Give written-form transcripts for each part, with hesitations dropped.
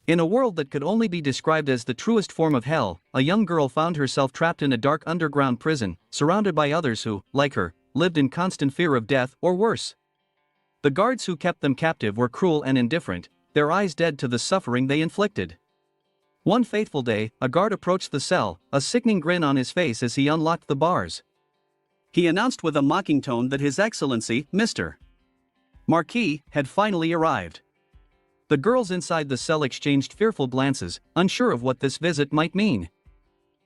In a world that could only be described as the truest form of hell, a young girl found herself trapped in a dark underground prison, surrounded by others who, like her, lived in constant fear of death or worse. The guards who kept them captive were cruel and indifferent, their eyes dead to the suffering they inflicted. One fateful day, a guard approached the cell, a sickening grin on his face as he unlocked the bars. He announced with a mocking tone that His Excellency, Mr. Marquis, had finally arrived. The girls inside the cell exchanged fearful glances, unsure of what this visit might mean.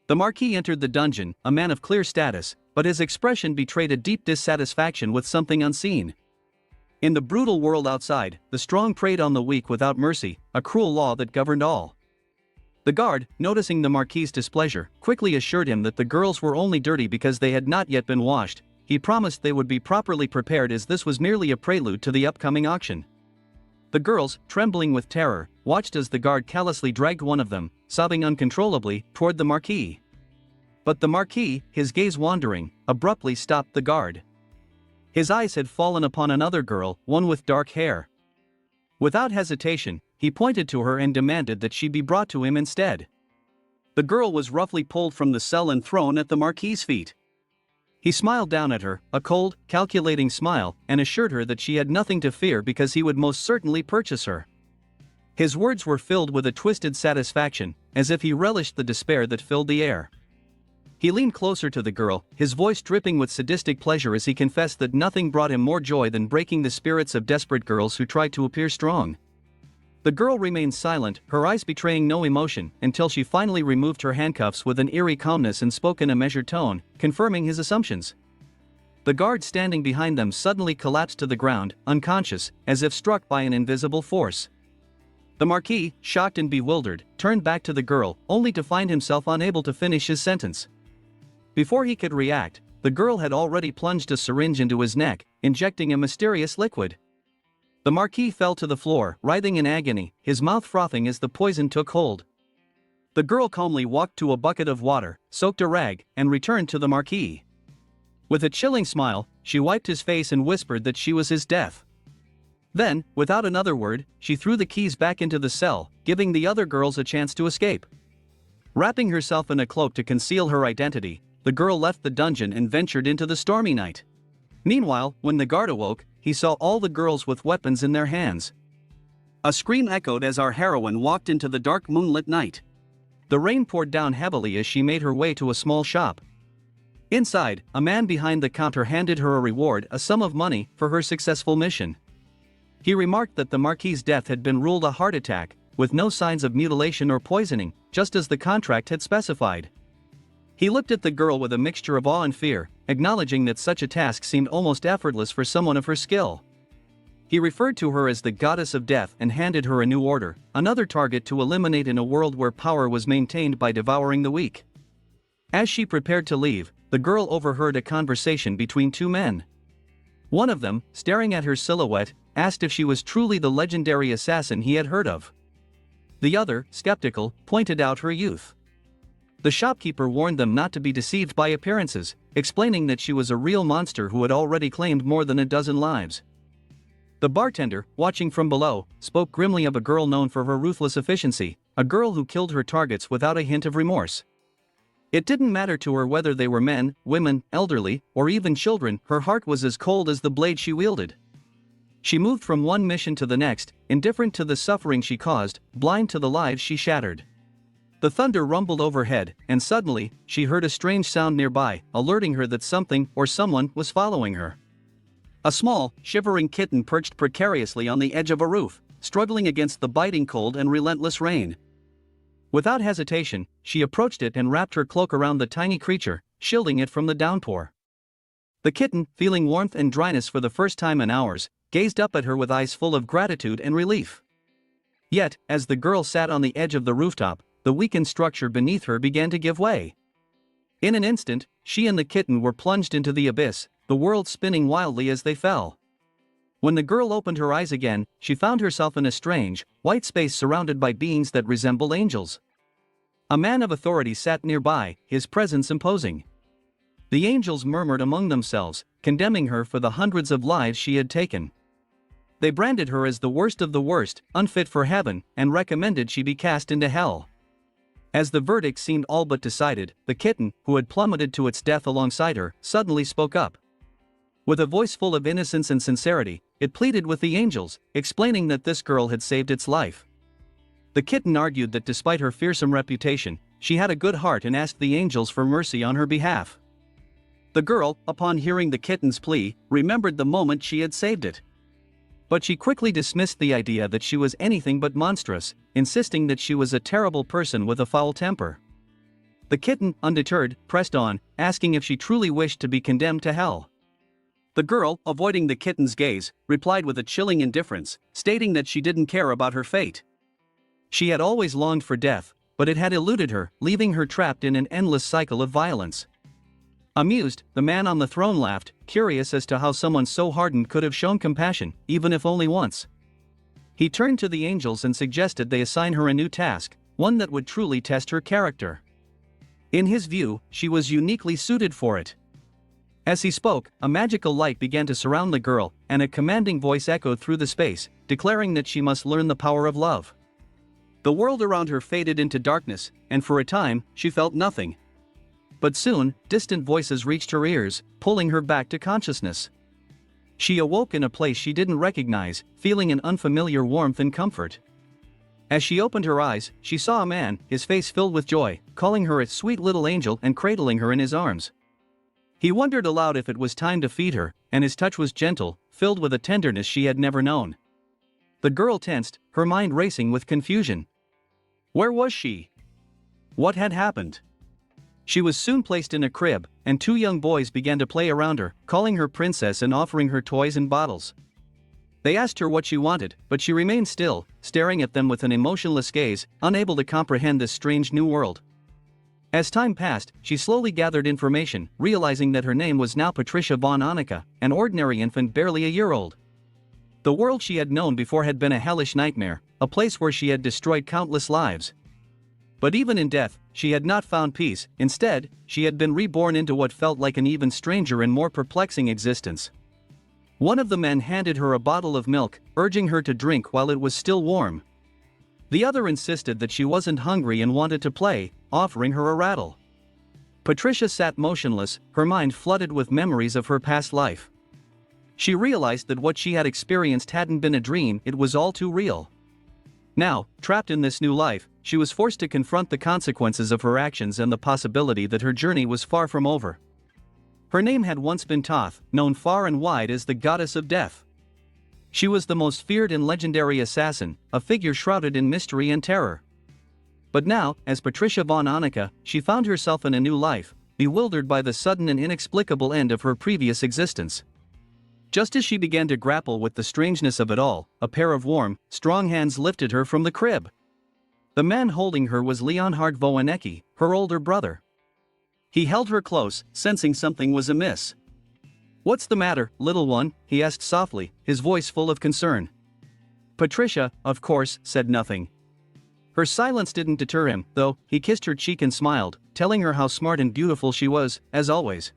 The Marquis entered the dungeon, a man of clear status, but his expression betrayed a deep dissatisfaction with something unseen. In the brutal world outside, the strong preyed on the weak without mercy, a cruel law that governed all. The guard, noticing the Marquis's displeasure, quickly assured him that the girls were only dirty because they had not yet been washed. He promised they would be properly prepared as this was merely a prelude to the upcoming auction. The girls, trembling with terror, watched as the guard callously dragged one of them, sobbing uncontrollably, toward the Marquis. But the Marquis, his gaze wandering, abruptly stopped the guard. His eyes had fallen upon another girl, one with dark hair. Without hesitation, he pointed to her and demanded that she be brought to him instead. The girl was roughly pulled from the cell and thrown at the Marquis's feet. He smiled down at her, a cold, calculating smile, and assured her that she had nothing to fear because he would most certainly purchase her. His words were filled with a twisted satisfaction, as if he relished the despair that filled the air. He leaned closer to the girl, his voice dripping with sadistic pleasure as he confessed that nothing brought him more joy than breaking the spirits of desperate girls who tried to appear strong. The girl remained silent, her eyes betraying no emotion, until she finally removed her handcuffs with an eerie calmness and spoke in a measured tone, confirming his assumptions. The guard standing behind them suddenly collapsed to the ground, unconscious, as if struck by an invisible force. The Marquis, shocked and bewildered, turned back to the girl, only to find himself unable to finish his sentence. Before he could react, the girl had already plunged a syringe into his neck, injecting a mysterious liquid. The Marquis fell to the floor, writhing in agony, his mouth frothing as the poison took hold. The girl calmly walked to a bucket of water, soaked a rag, and returned to the Marquis. With a chilling smile, she wiped his face and whispered that she was his death. Then, without another word, she threw the keys back into the cell, giving the other girls a chance to escape. Wrapping herself in a cloak to conceal her identity, the girl left the dungeon and ventured into the stormy night. Meanwhile, when the guard awoke, he saw all the girls with weapons in their hands. A scream echoed as our heroine walked into the dark moonlit night. The rain poured down heavily as she made her way to a small shop. Inside, a man behind the counter handed her a reward, a sum of money, for her successful mission. He remarked that the Marquis's death had been ruled a heart attack, with no signs of mutilation or poisoning, just as the contract had specified. He looked at the girl with a mixture of awe and fear, acknowledging that such a task seemed almost effortless for someone of her skill. He referred to her as the goddess of death and handed her a new order, another target to eliminate in a world where power was maintained by devouring the weak. As she prepared to leave, the girl overheard a conversation between two men. One of them, staring at her silhouette, asked if she was truly the legendary assassin he had heard of. The other, skeptical, pointed out her youth. The shopkeeper warned them not to be deceived by appearances, explaining that she was a real monster who had already claimed more than a dozen lives. The bartender, watching from below, spoke grimly of a girl known for her ruthless efficiency, a girl who killed her targets without a hint of remorse. It didn't matter to her whether they were men, women, elderly, or even children, her heart was as cold as the blade she wielded. She moved from one mission to the next, indifferent to the suffering she caused, blind to the lives she shattered. The thunder rumbled overhead, and suddenly, she heard a strange sound nearby, alerting her that something or someone was following her. A small, shivering kitten perched precariously on the edge of a roof, struggling against the biting cold and relentless rain. Without hesitation, she approached it and wrapped her cloak around the tiny creature, shielding it from the downpour. The kitten, feeling warmth and dryness for the first time in hours, gazed up at her with eyes full of gratitude and relief. Yet, as the girl sat on the edge of the rooftop, the weakened structure beneath her began to give way. In an instant, she and the kitten were plunged into the abyss, the world spinning wildly as they fell. When the girl opened her eyes again, she found herself in a strange, white space surrounded by beings that resembled angels. A man of authority sat nearby, his presence imposing. The angels murmured among themselves, condemning her for the hundreds of lives she had taken. They branded her as the worst of the worst, unfit for heaven, and recommended she be cast into hell. As the verdict seemed all but decided, the kitten, who had plummeted to its death alongside her, suddenly spoke up. With a voice full of innocence and sincerity, it pleaded with the angels, explaining that this girl had saved its life. The kitten argued that despite her fearsome reputation, she had a good heart and asked the angels for mercy on her behalf. The girl, upon hearing the kitten's plea, remembered the moment she had saved it. But she quickly dismissed the idea that she was anything but monstrous, insisting that she was a terrible person with a foul temper. The kitten, undeterred, pressed on, asking if she truly wished to be condemned to hell. The girl, avoiding the kitten's gaze, replied with a chilling indifference, stating that she didn't care about her fate. She had always longed for death, but it had eluded her, leaving her trapped in an endless cycle of violence. Amused, the man on the throne laughed, curious as to how someone so hardened could have shown compassion, even if only once. He turned to the angels and suggested they assign her a new task, one that would truly test her character. In his view, she was uniquely suited for it. As he spoke, a magical light began to surround the girl, and a commanding voice echoed through the space, declaring that she must learn the power of love. The world around her faded into darkness, and for a time, she felt nothing. But soon, distant voices reached her ears, pulling her back to consciousness. She awoke in a place she didn't recognize, feeling an unfamiliar warmth and comfort. As she opened her eyes, she saw a man, his face filled with joy, calling her its sweet little angel and cradling her in his arms. He wondered aloud if it was time to feed her, and his touch was gentle, filled with a tenderness she had never known. The girl tensed, her mind racing with confusion. Where was she? What had happened? She was soon placed in a crib, and two young boys began to play around her, calling her princess and offering her toys and bottles. They asked her what she wanted, but she remained still, staring at them with an emotionless gaze, unable to comprehend this strange new world. As time passed, she slowly gathered information, realizing that her name was now Patricia von Annika, an ordinary infant barely a year old. The world she had known before had been a hellish nightmare, a place where she had destroyed countless lives. But even in death, she had not found peace. Instead, she had been reborn into what felt like an even stranger and more perplexing existence. One of the men handed her a bottle of milk, urging her to drink while it was still warm. The other insisted that she wasn't hungry and wanted to play, offering her a rattle. Patricia sat motionless, her mind flooded with memories of her past life. She realized that what she had experienced hadn't been a dream, it was all too real. Now, trapped in this new life, she was forced to confront the consequences of her actions and the possibility that her journey was far from over. Her name had once been Thoth, known far and wide as the goddess of death. She was the most feared and legendary assassin, a figure shrouded in mystery and terror. But now, as Patricia von Annika, she found herself in a new life, bewildered by the sudden and inexplicable end of her previous existence. Just as she began to grapple with the strangeness of it all, a pair of warm, strong hands lifted her from the crib. The man holding her was Leonhard Wołanecki, her older brother. He held her close, sensing something was amiss. "What's the matter, little one?" he asked softly, his voice full of concern. Patricia, of course, said nothing. Her silence didn't deter him, though. He kissed her cheek and smiled, telling her how smart and beautiful she was, as always.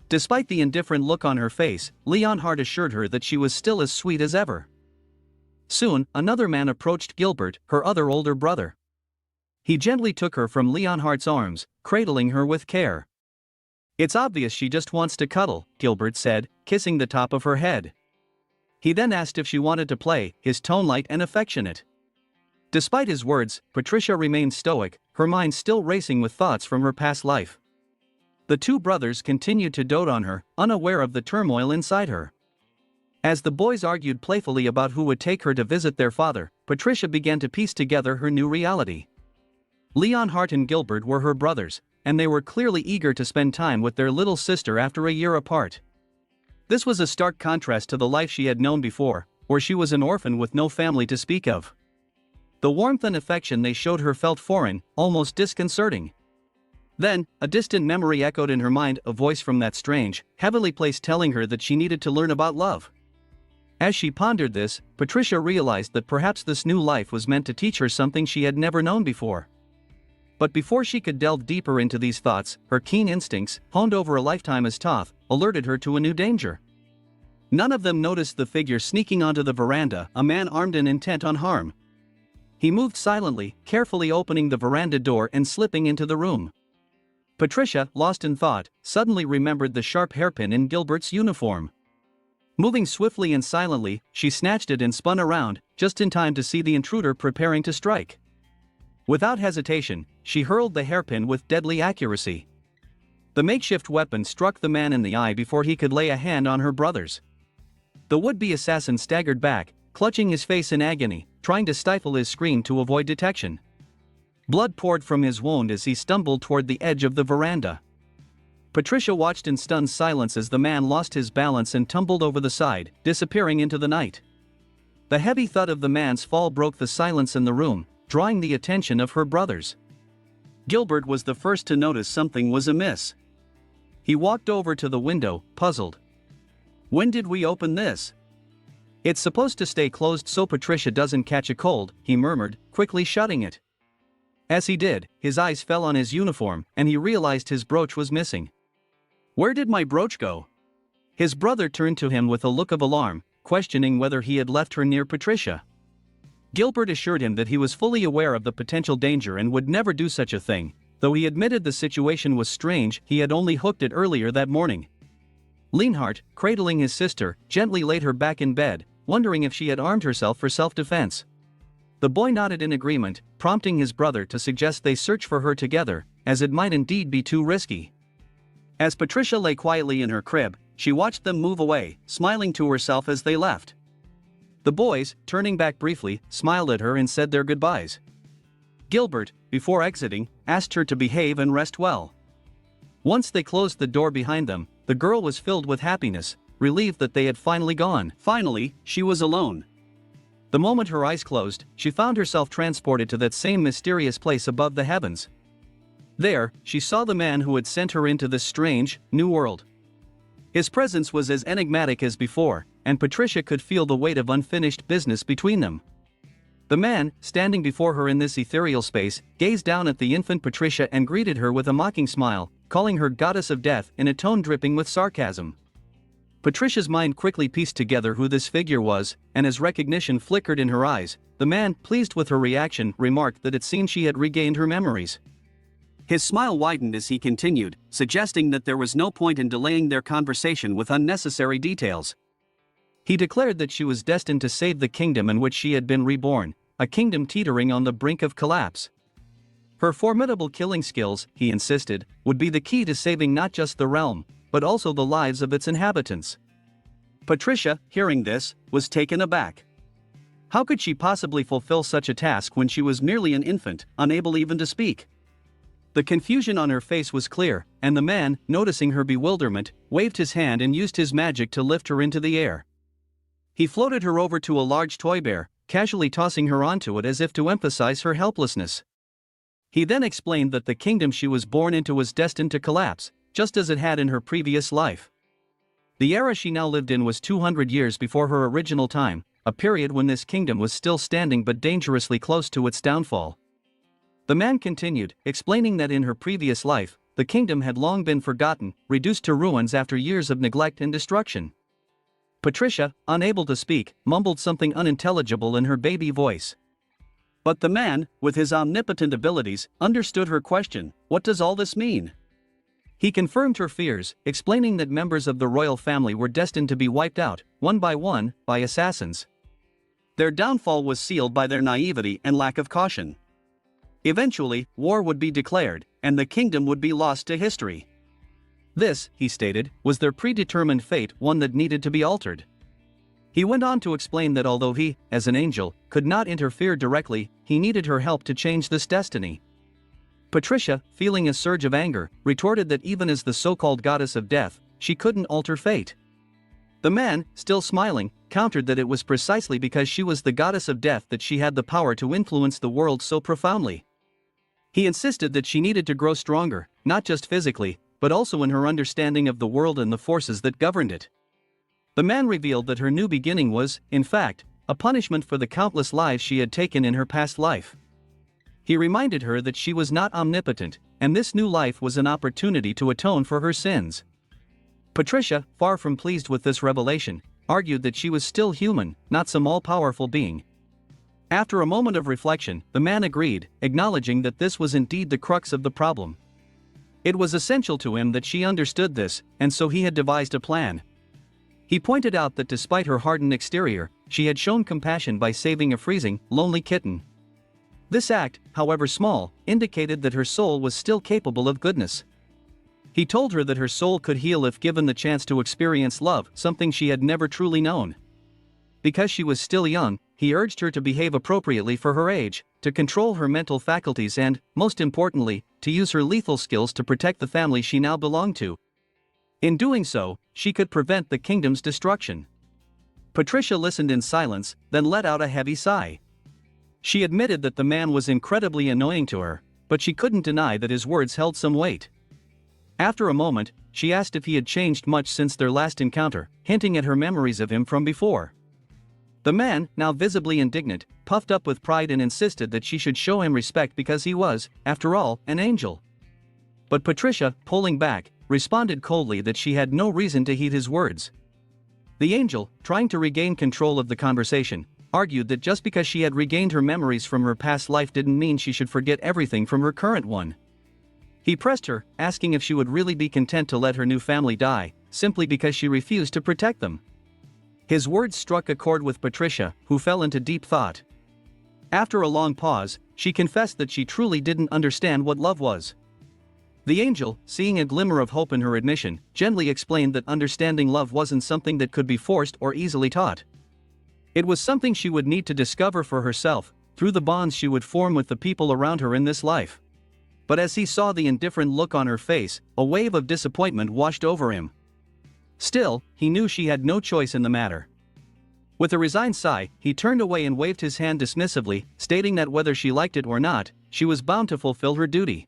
Despite the indifferent look on her face, Leonhard assured her that she was still as sweet as ever. Soon, another man approached Gilbert, her other older brother. He gently took her from Leonhard's arms, cradling her with care. "It's obvious she just wants to cuddle," Gilbert said, kissing the top of her head. He then asked if she wanted to play, his tone light and affectionate. Despite his words, Patricia remained stoic, her mind still racing with thoughts from her past life. The two brothers continued to dote on her, unaware of the turmoil inside her. As the boys argued playfully about who would take her to visit their father, Patricia began to piece together her new reality. Leonhard and Gilbert were her brothers, and they were clearly eager to spend time with their little sister after a year apart. This was a stark contrast to the life she had known before, where she was an orphan with no family to speak of. The warmth and affection they showed her felt foreign, almost disconcerting. Then, a distant memory echoed in her mind, a voice from that strange, heavenly place telling her that she needed to learn about love. As she pondered this, Patricia realized that perhaps this new life was meant to teach her something she had never known before. But before she could delve deeper into these thoughts, her keen instincts, honed over a lifetime as Thoth, alerted her to a new danger. None of them noticed the figure sneaking onto the veranda, a man armed and intent on harm. He moved silently, carefully opening the veranda door and slipping into the room. Patricia, lost in thought, suddenly remembered the sharp hairpin in Gilbert's uniform. Moving swiftly and silently, she snatched it and spun around, just in time to see the intruder preparing to strike. Without hesitation, she hurled the hairpin with deadly accuracy. The makeshift weapon struck the man in the eye before he could lay a hand on her brothers. The would-be assassin staggered back, clutching his face in agony, trying to stifle his scream to avoid detection. Blood poured from his wound as he stumbled toward the edge of the veranda. Patricia watched in stunned silence as the man lost his balance and tumbled over the side, disappearing into the night. The heavy thud of the man's fall broke the silence in the room, drawing the attention of her brothers. Gilbert was the first to notice something was amiss. He walked over to the window, puzzled. "When did we open this?" "It's supposed to stay closed so Patricia doesn't catch a cold," he murmured, quickly shutting it. As he did, his eyes fell on his uniform, and he realized his brooch was missing. "Where did my brooch go?" His brother turned to him with a look of alarm, questioning whether he had left her near Patricia. Gilbert assured him that he was fully aware of the potential danger and would never do such a thing. Though he admitted the situation was strange, he had only hooked it earlier that morning. Lienhart, cradling his sister, gently laid her back in bed, wondering if she had armed herself for self-defense. The boy nodded in agreement, prompting his brother to suggest they search for her together, as it might indeed be too risky. As Patricia lay quietly in her crib, she watched them move away, smiling to herself as they left. The boys, turning back briefly, smiled at her and said their goodbyes. Gilbert, before exiting, asked her to behave and rest well. Once they closed the door behind them, the girl was filled with happiness, relieved that they had finally gone. Finally, she was alone. The moment her eyes closed, she found herself transported to that same mysterious place above the heavens. There, she saw the man who had sent her into this strange, new world. His presence was as enigmatic as before, and Patricia could feel the weight of unfinished business between them. The man, standing before her in this ethereal space, gazed down at the infant Patricia and greeted her with a mocking smile, calling her goddess of death in a tone dripping with sarcasm. Patricia's mind quickly pieced together who this figure was, and as recognition flickered in her eyes, the man, pleased with her reaction, remarked that it seemed she had regained her memories. His smile widened as he continued, suggesting that there was no point in delaying their conversation with unnecessary details. He declared that she was destined to save the kingdom in which she had been reborn, a kingdom teetering on the brink of collapse. Her formidable killing skills, he insisted, would be the key to saving not just the realm, but also the lives of its inhabitants. Patricia, hearing this, was taken aback. How could she possibly fulfill such a task when she was merely an infant, unable even to speak? The confusion on her face was clear, and the man, noticing her bewilderment, waved his hand and used his magic to lift her into the air. He floated her over to a large toy bear, casually tossing her onto it as if to emphasize her helplessness. He then explained that the kingdom she was born into was destined to collapse, just as it had in her previous life. The era she now lived in was 200 years before her original time, a period when this kingdom was still standing but dangerously close to its downfall. The man continued, explaining that in her previous life, the kingdom had long been forgotten, reduced to ruins after years of neglect and destruction. Patricia, unable to speak, mumbled something unintelligible in her baby voice. But the man, with his omnipotent abilities, understood her question. What does all this mean? He confirmed her fears, explaining that members of the royal family were destined to be wiped out, one, by assassins. Their downfall was sealed by their naivety and lack of caution. Eventually, war would be declared, and the kingdom would be lost to history. This, he stated, was their predetermined fate, one that needed to be altered. He went on to explain that although he, as an angel, could not interfere directly, he needed her help to change this destiny. Patricia, feeling a surge of anger, retorted that even as the so-called goddess of death, she couldn't alter fate. The man, still smiling, countered that it was precisely because she was the goddess of death that she had the power to influence the world so profoundly. He insisted that she needed to grow stronger, not just physically, but also in her understanding of the world and the forces that governed it. The man revealed that her new beginning was, in fact, a punishment for the countless lives she had taken in her past life. He reminded her that she was not omnipotent, and this new life was an opportunity to atone for her sins. Patricia, far from pleased with this revelation, argued that she was still human, not some all-powerful being. After a moment of reflection, the man agreed, acknowledging that this was indeed the crux of the problem. It was essential to him that she understood this, and so he had devised a plan. He pointed out that despite her hardened exterior, she had shown compassion by saving a freezing, lonely kitten. This act, however small, indicated that her soul was still capable of goodness. He told her that her soul could heal if given the chance to experience love, something she had never truly known. Because she was still young, he urged her to behave appropriately for her age, to control her mental faculties and, most importantly, to use her lethal skills to protect the family she now belonged to. In doing so, she could prevent the kingdom's destruction. Patricia listened in silence, then let out a heavy sigh. She admitted that the man was incredibly annoying to her, but she couldn't deny that his words held some weight. After a moment, she asked if he had changed much since their last encounter, hinting at her memories of him from before. The man, now visibly indignant, puffed up with pride and insisted that she should show him respect because he was, after all, an angel. But Patricia, pulling back, responded coldly that she had no reason to heed his words. The angel, trying to regain control of the conversation, argued that just because she had regained her memories from her past life didn't mean she should forget everything from her current one. He pressed her, asking if she would really be content to let her new family die, simply because she refused to protect them. His words struck a chord with Patricia, who fell into deep thought. After a long pause, she confessed that she truly didn't understand what love was. The angel, seeing a glimmer of hope in her admission, gently explained that understanding love wasn't something that could be forced or easily taught. It was something she would need to discover for herself, through the bonds she would form with the people around her in this life. But as he saw the indifferent look on her face, a wave of disappointment washed over him. Still, he knew she had no choice in the matter. With a resigned sigh, he turned away and waved his hand dismissively, stating that whether she liked it or not, she was bound to fulfill her duty.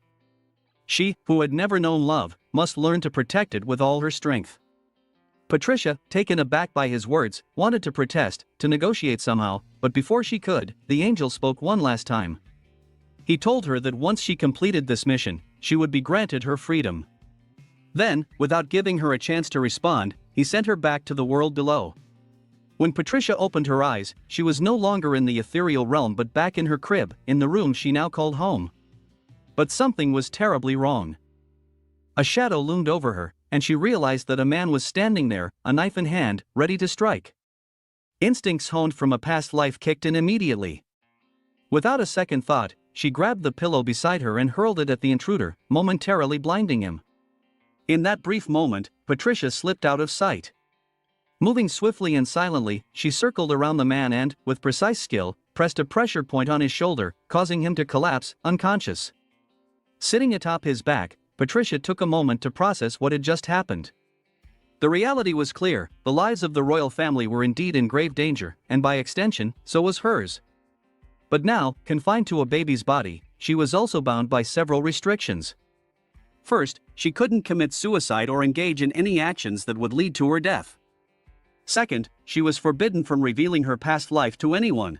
She, who had never known love, must learn to protect it with all her strength. Patricia, taken aback by his words, wanted to protest, to negotiate somehow, but before she could, the angel spoke one last time. He told her that once she completed this mission, she would be granted her freedom. Then, without giving her a chance to respond, he sent her back to the world below. When Patricia opened her eyes, she was no longer in the ethereal realm but back in her crib, in the room she now called home. But something was terribly wrong. A shadow loomed over her, and she realized that a man was standing there, a knife in hand, ready to strike. Instincts honed from a past life kicked in immediately. Without a second thought, she grabbed the pillow beside her and hurled it at the intruder, momentarily blinding him. In that brief moment, Patricia slipped out of sight. Moving swiftly and silently, she circled around the man and, with precise skill, pressed a pressure point on his shoulder, causing him to collapse, unconscious. Sitting atop his back, Patricia took a moment to process what had just happened. The reality was clear: the lives of the royal family were indeed in grave danger, and by extension, so was hers. But now, confined to a baby's body, she was also bound by several restrictions. First, she couldn't commit suicide or engage in any actions that would lead to her death. Second, she was forbidden from revealing her past life to anyone.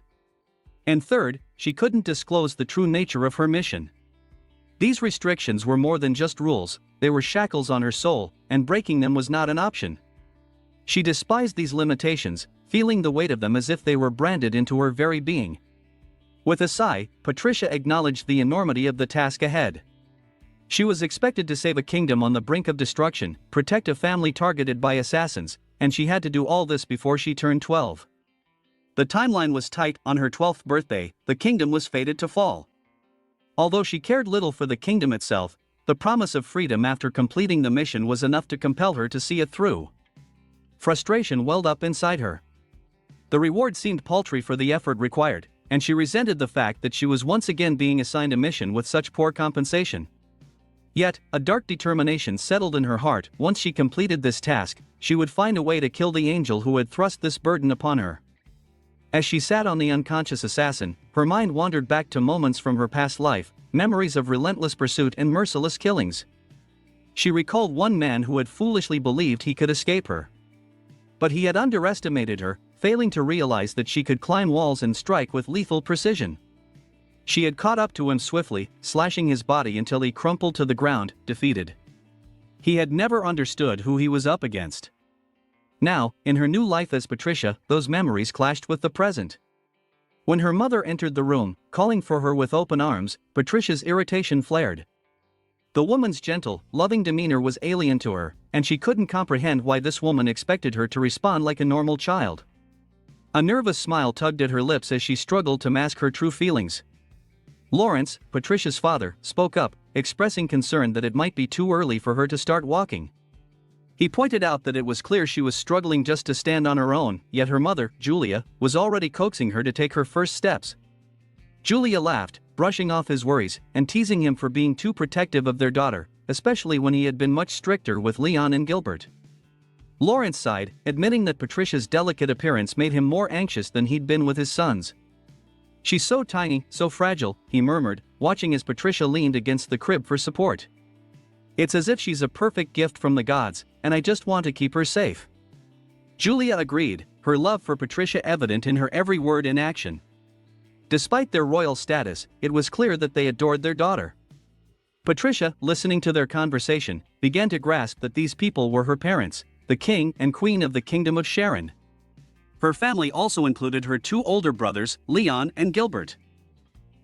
And third, she couldn't disclose the true nature of her mission. These restrictions were more than just rules, they were shackles on her soul, and breaking them was not an option. She despised these limitations, feeling the weight of them as if they were branded into her very being. With a sigh, Patricia acknowledged the enormity of the task ahead. She was expected to save a kingdom on the brink of destruction, protect a family targeted by assassins, and she had to do all this before she turned 12. The timeline was tight. On her 12th birthday, the kingdom was fated to fall. Although she cared little for the kingdom itself, the promise of freedom after completing the mission was enough to compel her to see it through. Frustration welled up inside her. The reward seemed paltry for the effort required, and she resented the fact that she was once again being assigned a mission with such poor compensation. Yet, a dark determination settled in her heart. Once she completed this task, she would find a way to kill the angel who had thrust this burden upon her. As she sat on the unconscious assassin, her mind wandered back to moments from her past life, memories of relentless pursuit and merciless killings. She recalled one man who had foolishly believed he could escape her. But he had underestimated her, failing to realize that she could climb walls and strike with lethal precision. She had caught up to him swiftly, slashing his body until he crumpled to the ground, defeated. He had never understood who he was up against. Now, in her new life as Patricia, those memories clashed with the present. When her mother entered the room, calling for her with open arms, Patricia's irritation flared. The woman's gentle, loving demeanor was alien to her, and she couldn't comprehend why this woman expected her to respond like a normal child. A nervous smile tugged at her lips as she struggled to mask her true feelings. Lawrence, Patricia's father, spoke up, expressing concern that it might be too early for her to start walking. He pointed out that it was clear she was struggling just to stand on her own, yet her mother, Julia, was already coaxing her to take her first steps. Julia laughed, brushing off his worries, and teasing him for being too protective of their daughter, especially when he had been much stricter with Leon and Gilbert. Lawrence sighed, admitting that Patricia's delicate appearance made him more anxious than he'd been with his sons. "She's so tiny, so fragile," he murmured, watching as Patricia leaned against the crib for support. "It's as if she's a perfect gift from the gods, and I just want to keep her safe." Julia agreed, her love for Patricia evident in her every word and action. Despite their royal status, it was clear that they adored their daughter. Patricia, listening to their conversation, began to grasp that these people were her parents, the king and queen of the kingdom of Sharon. Her family also included her two older brothers, Leon and Gilbert.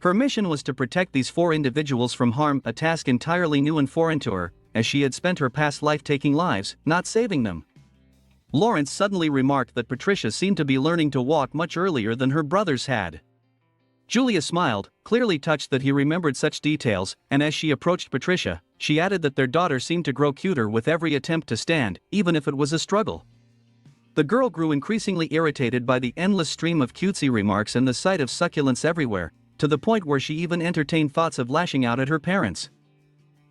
Her mission was to protect these four individuals from harm, a task entirely new and foreign to her, as she had spent her past life taking lives, not saving them. Lawrence suddenly remarked that Patricia seemed to be learning to walk much earlier than her brothers had. Julia smiled, clearly touched that he remembered such details, and as she approached Patricia, she added that their daughter seemed to grow cuter with every attempt to stand, even if it was a struggle. The girl grew increasingly irritated by the endless stream of cutesy remarks and the sight of succulents everywhere, to the point where she even entertained thoughts of lashing out at her parents.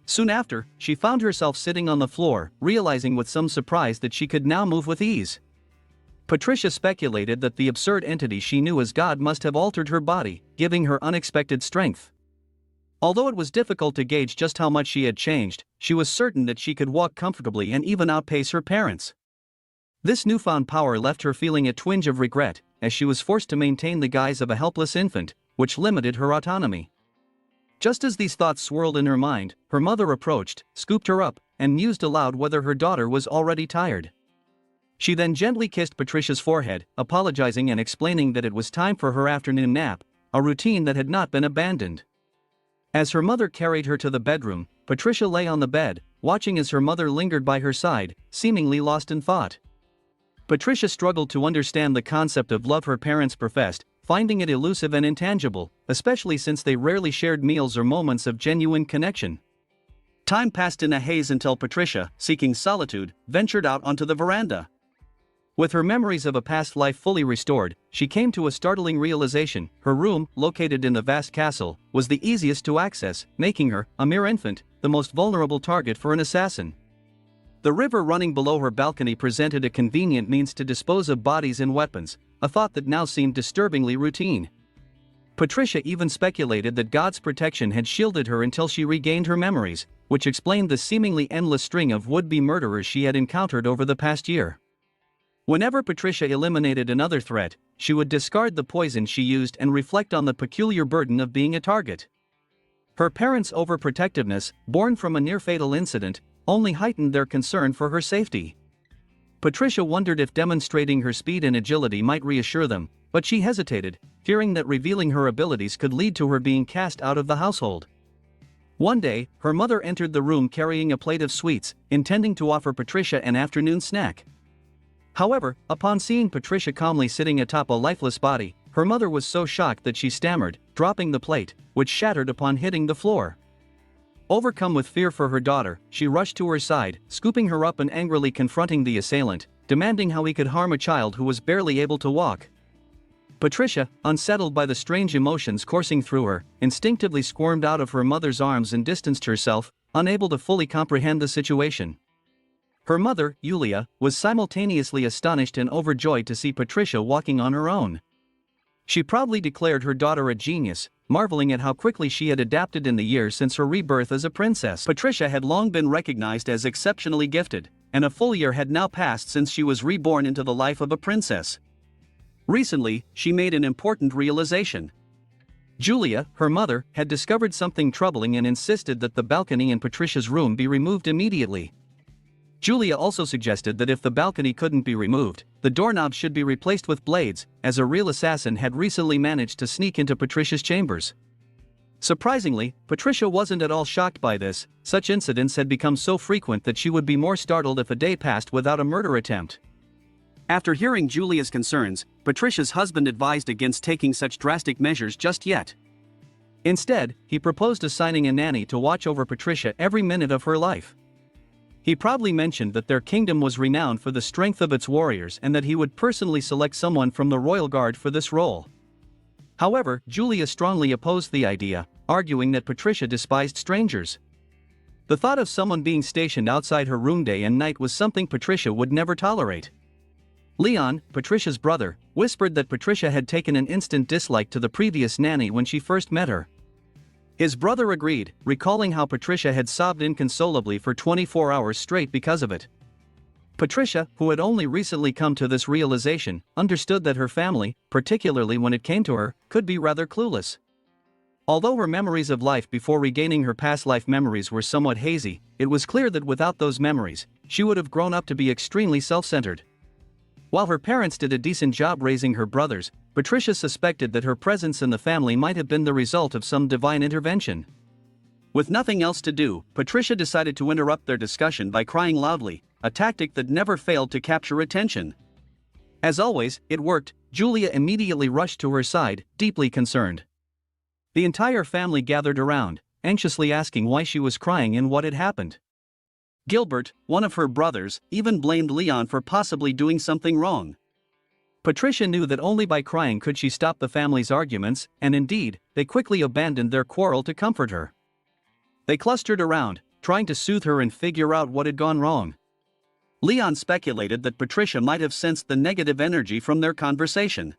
Soon after, she found herself sitting on the floor, realizing with some surprise that she could now move with ease. Patricia speculated that the absurd entity she knew as God must have altered her body, giving her unexpected strength. Although it was difficult to gauge just how much she had changed, she was certain that she could walk comfortably and even outpace her parents. This newfound power left her feeling a twinge of regret, as she was forced to maintain the guise of a helpless infant, which limited her autonomy. Just as these thoughts swirled in her mind, her mother approached, scooped her up, and mused aloud whether her daughter was already tired. She then gently kissed Patricia's forehead, apologizing and explaining that it was time for her afternoon nap, a routine that had not been abandoned. As her mother carried her to the bedroom, Patricia lay on the bed, watching as her mother lingered by her side, seemingly lost in thought. Patricia struggled to understand the concept of love her parents professed, finding it elusive and intangible, especially since they rarely shared meals or moments of genuine connection. Time passed in a haze until Patricia, seeking solitude, ventured out onto the veranda. With her memories of a past life fully restored, she came to a startling realization: her room, located in the vast castle, was the easiest to access, making her, a mere infant, the most vulnerable target for an assassin. The river running below her balcony presented a convenient means to dispose of bodies and weapons, a thought that now seemed disturbingly routine. Patricia even speculated that God's protection had shielded her until she regained her memories, which explained the seemingly endless string of would-be murderers she had encountered over the past year. Whenever Patricia eliminated another threat, she would discard the poison she used and reflect on the peculiar burden of being a target. Her parents' overprotectiveness, born from a near-fatal incident, only heightened their concern for her safety. Patricia wondered if demonstrating her speed and agility might reassure them, but she hesitated, fearing that revealing her abilities could lead to her being cast out of the household. One day, her mother entered the room carrying a plate of sweets, intending to offer Patricia an afternoon snack. However, upon seeing Patricia calmly sitting atop a lifeless body, her mother was so shocked that she stammered, dropping the plate, which shattered upon hitting the floor. Overcome with fear for her daughter, she rushed to her side, scooping her up and angrily confronting the assailant, demanding how he could harm a child who was barely able to walk. Patricia, unsettled by the strange emotions coursing through her, instinctively squirmed out of her mother's arms and distanced herself, unable to fully comprehend the situation. Her mother, Julia, was simultaneously astonished and overjoyed to see Patricia walking on her own. She proudly declared her daughter a genius, marveling at how quickly she had adapted in the years since her rebirth as a princess. Patricia had long been recognized as exceptionally gifted, and a full year had now passed since she was reborn into the life of a princess. Recently, she made an important realization. Julia, her mother, had discovered something troubling and insisted that the balcony in Patricia's room be removed immediately. Julia also suggested that if the balcony couldn't be removed, the doorknob should be replaced with blades, as a real assassin had recently managed to sneak into Patricia's chambers. Surprisingly, Patricia wasn't at all shocked by this. Such incidents had become so frequent that she would be more startled if a day passed without a murder attempt. After hearing Julia's concerns, Patricia's husband advised against taking such drastic measures just yet. Instead, he proposed assigning a nanny to watch over Patricia every minute of her life. He proudly mentioned that their kingdom was renowned for the strength of its warriors and that he would personally select someone from the royal guard for this role. However, Julia strongly opposed the idea, arguing that Patricia despised strangers. The thought of someone being stationed outside her room day and night was something Patricia would never tolerate. Leon, Patricia's brother, whispered that Patricia had taken an instant dislike to the previous nanny when she first met her. His brother agreed, recalling how Patricia had sobbed inconsolably for 24 hours straight because of it. Patricia, who had only recently come to this realization, understood that her family, particularly when it came to her, could be rather clueless. Although her memories of life before regaining her past life memories were somewhat hazy, it was clear that without those memories, she would have grown up to be extremely self-centered. While her parents did a decent job raising her brothers, Patricia suspected that her presence in the family might have been the result of some divine intervention. With nothing else to do, Patricia decided to interrupt their discussion by crying loudly, a tactic that never failed to capture attention. As always, it worked. Julia immediately rushed to her side, deeply concerned. The entire family gathered around, anxiously asking why she was crying and what had happened. Gilbert, one of her brothers, even blamed Leon for possibly doing something wrong. Patricia knew that only by crying could she stop the family's arguments, and indeed, they quickly abandoned their quarrel to comfort her. They clustered around, trying to soothe her and figure out what had gone wrong. Leon speculated that Patricia might have sensed the negative energy from their conversation.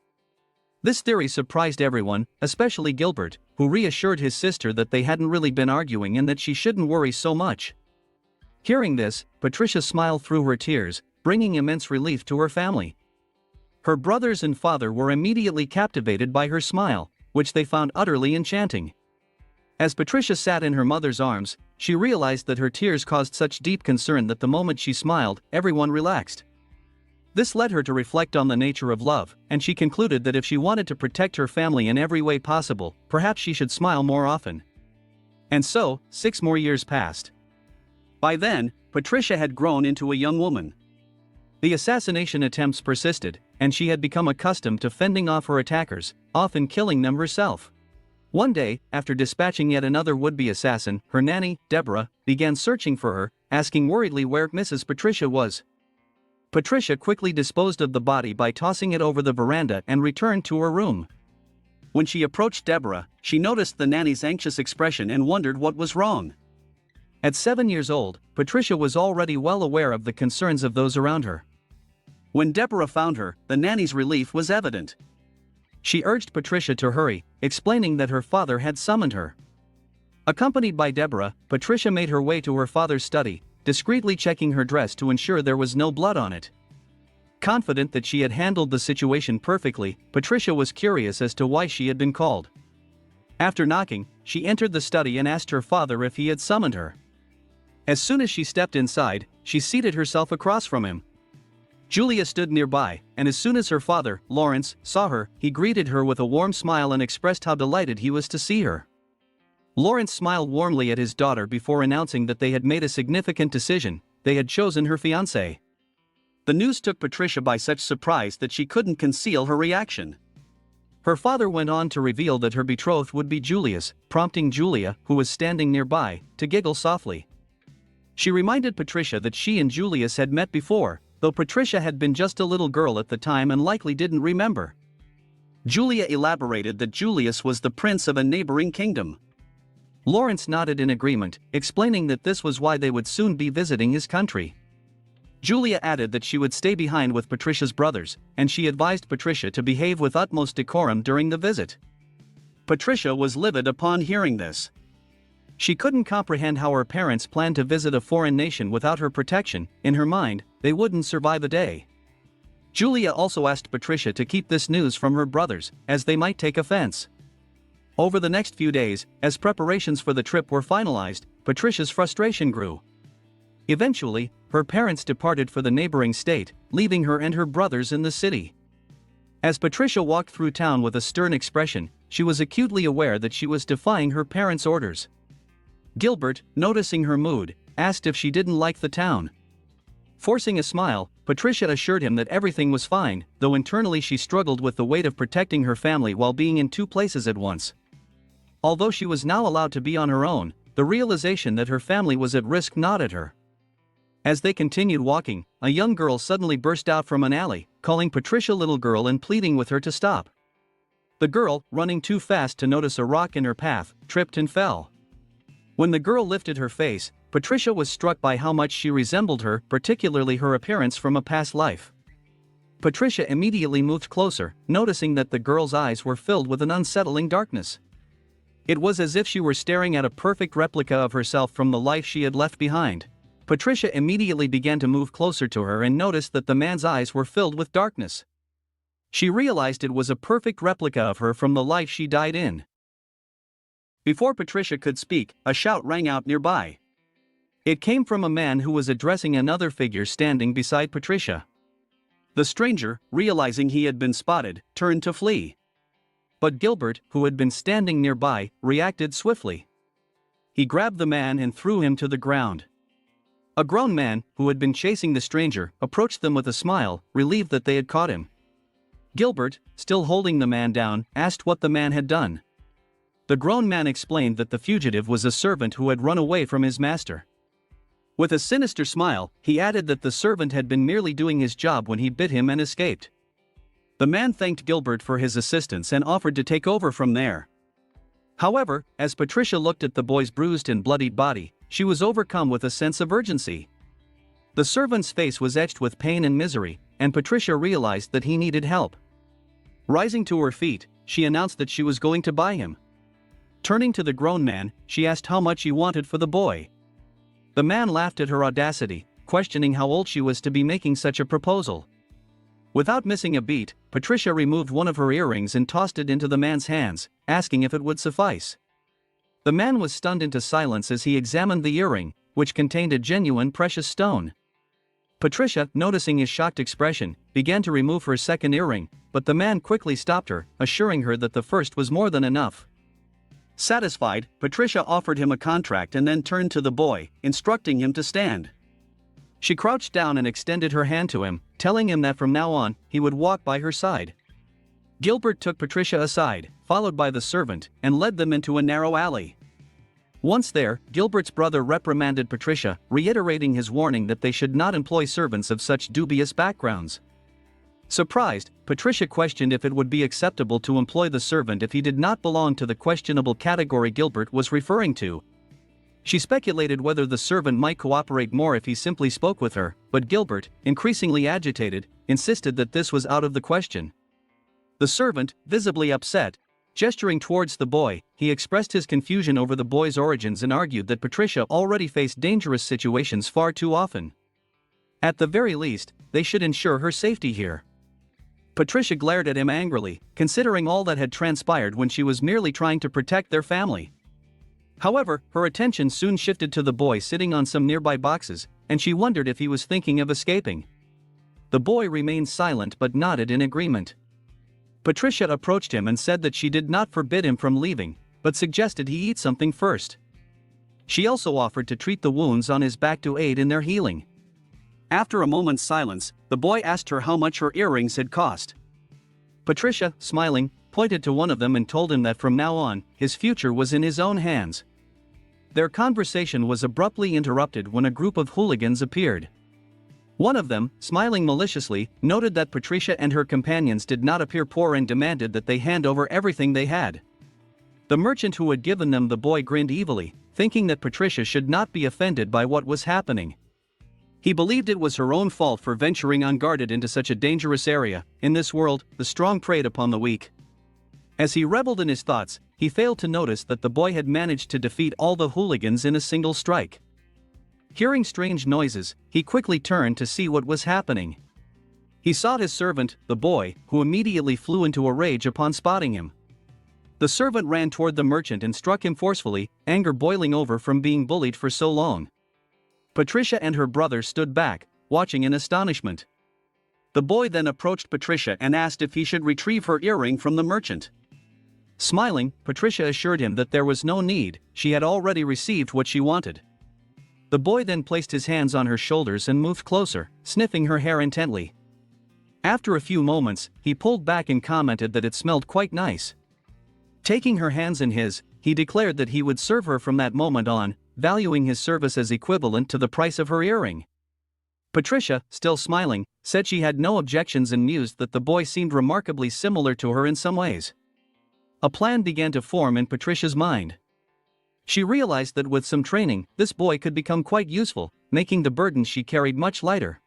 This theory surprised everyone, especially Gilbert, who reassured his sister that they hadn't really been arguing and that she shouldn't worry so much. Hearing this, Patricia smiled through her tears, bringing immense relief to her family. Her brothers and father were immediately captivated by her smile, which they found utterly enchanting. As Patricia sat in her mother's arms, she realized that her tears caused such deep concern that the moment she smiled, everyone relaxed. This led her to reflect on the nature of love, and she concluded that if she wanted to protect her family in every way possible, perhaps she should smile more often. And so, 6 more years passed. By then, Patricia had grown into a young woman. The assassination attempts persisted, and she had become accustomed to fending off her attackers, often killing them herself. One day, after dispatching yet another would-be assassin, her nanny, Deborah, began searching for her, asking worriedly where Mrs. Patricia was. Patricia quickly disposed of the body by tossing it over the veranda and returned to her room. When she approached Deborah, she noticed the nanny's anxious expression and wondered what was wrong. At 7 years old, Patricia was already well aware of the concerns of those around her. When Deborah found her, the nanny's relief was evident. She urged Patricia to hurry, explaining that her father had summoned her. Accompanied by Deborah, Patricia made her way to her father's study, discreetly checking her dress to ensure there was no blood on it. Confident that she had handled the situation perfectly, Patricia was curious as to why she had been called. After knocking, she entered the study and asked her father if he had summoned her. As soon as she stepped inside, she seated herself across from him. Julia stood nearby, and as soon as her father, Lawrence, saw her, he greeted her with a warm smile and expressed how delighted he was to see her. Lawrence smiled warmly at his daughter before announcing that they had made a significant decision: they had chosen her fiancé. The news took Patricia by such surprise that she couldn't conceal her reaction. Her father went on to reveal that her betrothed would be Julius, prompting Julia, who was standing nearby, to giggle softly. She reminded Patricia that she and Julius had met before, though Patricia had been just a little girl at the time and likely didn't remember. Julia elaborated that Julius was the prince of a neighboring kingdom. Lawrence nodded in agreement, explaining that this was why they would soon be visiting his country. Julia added that she would stay behind with Patricia's brothers, and she advised Patricia to behave with utmost decorum during the visit. Patricia was livid upon hearing this. She couldn't comprehend how her parents planned to visit a foreign nation without her protection. In her mind, they wouldn't survive a day. Julia also asked Patricia to keep this news from her brothers, as they might take offense. Over the next few days, as preparations for the trip were finalized, Patricia's frustration grew. Eventually, her parents departed for the neighboring state, leaving her and her brothers in the city. As Patricia walked through town with a stern expression, she was acutely aware that she was defying her parents' orders. Gilbert, noticing her mood, asked if she didn't like the town. Forcing a smile, Patricia assured him that everything was fine, though internally she struggled with the weight of protecting her family while being in two places at once. Although she was now allowed to be on her own, the realization that her family was at risk gnawed at her. As they continued walking, a young girl suddenly burst out from an alley, calling Patricia little girl and pleading with her to stop. The girl, running too fast to notice a rock in her path, tripped and fell. When the girl lifted her face, Patricia was struck by how much she resembled her, particularly her appearance from a past life. Patricia immediately moved closer, noticing that the girl's eyes were filled with an unsettling darkness. It was as if she were staring at a perfect replica of herself from the life she had left behind. Patricia immediately began to move closer to her and noticed that the man's eyes were filled with darkness. She realized it was a perfect replica of her from the life she died in. Before Patricia could speak, a shout rang out nearby. It came from a man who was addressing another figure standing beside Patricia. The stranger, realizing he had been spotted, turned to flee. But Gilbert, who had been standing nearby, reacted swiftly. He grabbed the man and threw him to the ground. A grown man, who had been chasing the stranger, approached them with a smile, relieved that they had caught him. Gilbert, still holding the man down, asked what the man had done. The grown man explained that the fugitive was a servant who had run away from his master. With a sinister smile, he added that the servant had been merely doing his job when he bit him and escaped. The man thanked Gilbert for his assistance and offered to take over from there. However, as Patricia looked at the boy's bruised and bloodied body, she was overcome with a sense of urgency. The servant's face was etched with pain and misery, and Patricia realized that he needed help. Rising to her feet, she announced that she was going to buy him. Turning to the grown man, she asked how much he wanted for the boy. The man laughed at her audacity, questioning how old she was to be making such a proposal. Without missing a beat, Patricia removed one of her earrings and tossed it into the man's hands, asking if it would suffice. The man was stunned into silence as he examined the earring, which contained a genuine precious stone. Patricia, noticing his shocked expression, began to remove her second earring, but the man quickly stopped her, assuring her that the first was more than enough. Satisfied, Patricia offered him a contract and then turned to the boy, instructing him to stand. She crouched down and extended her hand to him, telling him that from now on, he would walk by her side. Gilbert took Patricia aside, followed by the servant, and led them into a narrow alley. Once there, Gilbert's brother reprimanded Patricia, reiterating his warning that they should not employ servants of such dubious backgrounds. Surprised, Patricia questioned if it would be acceptable to employ the servant if he did not belong to the questionable category Gilbert was referring to. She speculated whether the servant might cooperate more if he simply spoke with her, but Gilbert, increasingly agitated, insisted that this was out of the question. The servant, visibly upset, gesturing towards the boy, he expressed his confusion over the boy's origins and argued that Patricia already faced dangerous situations far too often. At the very least, they should ensure her safety here. Patricia glared at him angrily, considering all that had transpired when she was merely trying to protect their family. However, her attention soon shifted to the boy sitting on some nearby boxes, and she wondered if he was thinking of escaping. The boy remained silent but nodded in agreement. Patricia approached him and said that she did not forbid him from leaving, but suggested he eat something first. She also offered to treat the wounds on his back to aid in their healing. After a moment's silence, the boy asked her how much her earrings had cost. Patricia, smiling, pointed to one of them and told him that from now on, his future was in his own hands. Their conversation was abruptly interrupted when a group of hooligans appeared. One of them, smiling maliciously, noted that Patricia and her companions did not appear poor and demanded that they hand over everything they had. The merchant who had given them the boy grinned evilly, thinking that Patricia should not be offended by what was happening. He believed it was her own fault for venturing unguarded into such a dangerous area. In this world, the strong preyed upon the weak. As he reveled in his thoughts, he failed to notice that the boy had managed to defeat all the hooligans in a single strike. Hearing strange noises, he quickly turned to see what was happening. He sought his servant, the boy, who immediately flew into a rage upon spotting him. The servant ran toward the merchant and struck him forcefully, anger boiling over from being bullied for so long. Patricia and her brother stood back, watching in astonishment. The boy then approached Patricia and asked if he should retrieve her earring from the merchant. Smiling, Patricia assured him that there was no need, she had already received what she wanted. The boy then placed his hands on her shoulders and moved closer, sniffing her hair intently. After a few moments, he pulled back and commented that it smelled quite nice. Taking her hands in his, he declared that he would serve her from that moment on, valuing his service as equivalent to the price of her earring. Patricia, still smiling, said she had no objections and mused that the boy seemed remarkably similar to her in some ways. A plan began to form in Patricia's mind. She realized that with some training, this boy could become quite useful, making the burdens she carried much lighter.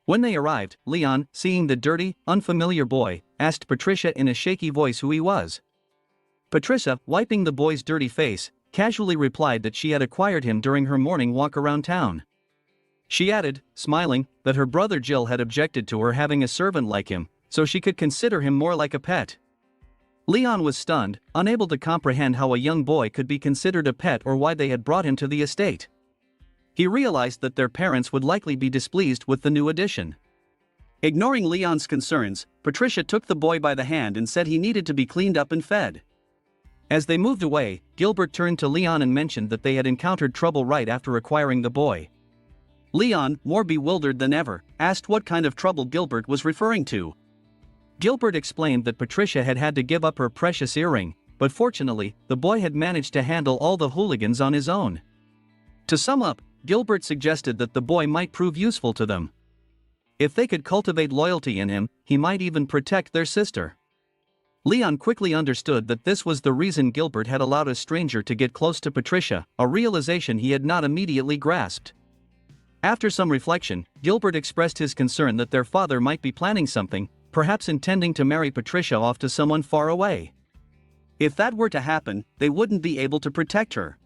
When they arrived, Leon, seeing the dirty, unfamiliar boy, asked Patricia in a shaky voice who he was. Patricia, wiping the boy's dirty face, casually replied that she had acquired him during her morning walk around town. She added, smiling, that her brother Jill had objected to her having a servant like him, so she could consider him more like a pet. Leon was stunned, unable to comprehend how a young boy could be considered a pet or why they had brought him to the estate. He realized that their parents would likely be displeased with the new addition. Ignoring Leon's concerns, Patricia took the boy by the hand and said he needed to be cleaned up and fed. As they moved away, Gilbert turned to Leon and mentioned that they had encountered trouble right after acquiring the boy. Leon, more bewildered than ever, asked what kind of trouble Gilbert was referring to. Gilbert explained that Patricia had had to give up her precious earring, but fortunately, the boy had managed to handle all the hooligans on his own. To sum up, Gilbert suggested that the boy might prove useful to them. If they could cultivate loyalty in him, he might even protect their sister. Leon quickly understood that this was the reason Gilbert had allowed a stranger to get close to Patricia, a realization he had not immediately grasped. After some reflection, Gilbert expressed his concern that their father might be planning something, perhaps intending to marry Patricia off to someone far away. If that were to happen, they wouldn't be able to protect her.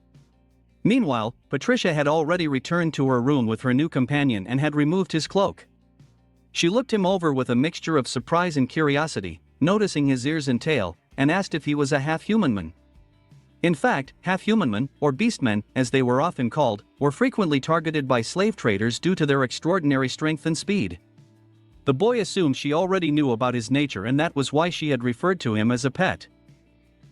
Meanwhile, Patricia had already returned to her room with her new companion and had removed his cloak. She looked him over with a mixture of surprise and curiosity, noticing his ears and tail, and asked if he was a half-human man. In fact, half-human men, or beastmen, as they were often called, were frequently targeted by slave traders due to their extraordinary strength and speed. The boy assumed she already knew about his nature and that was why she had referred to him as a pet.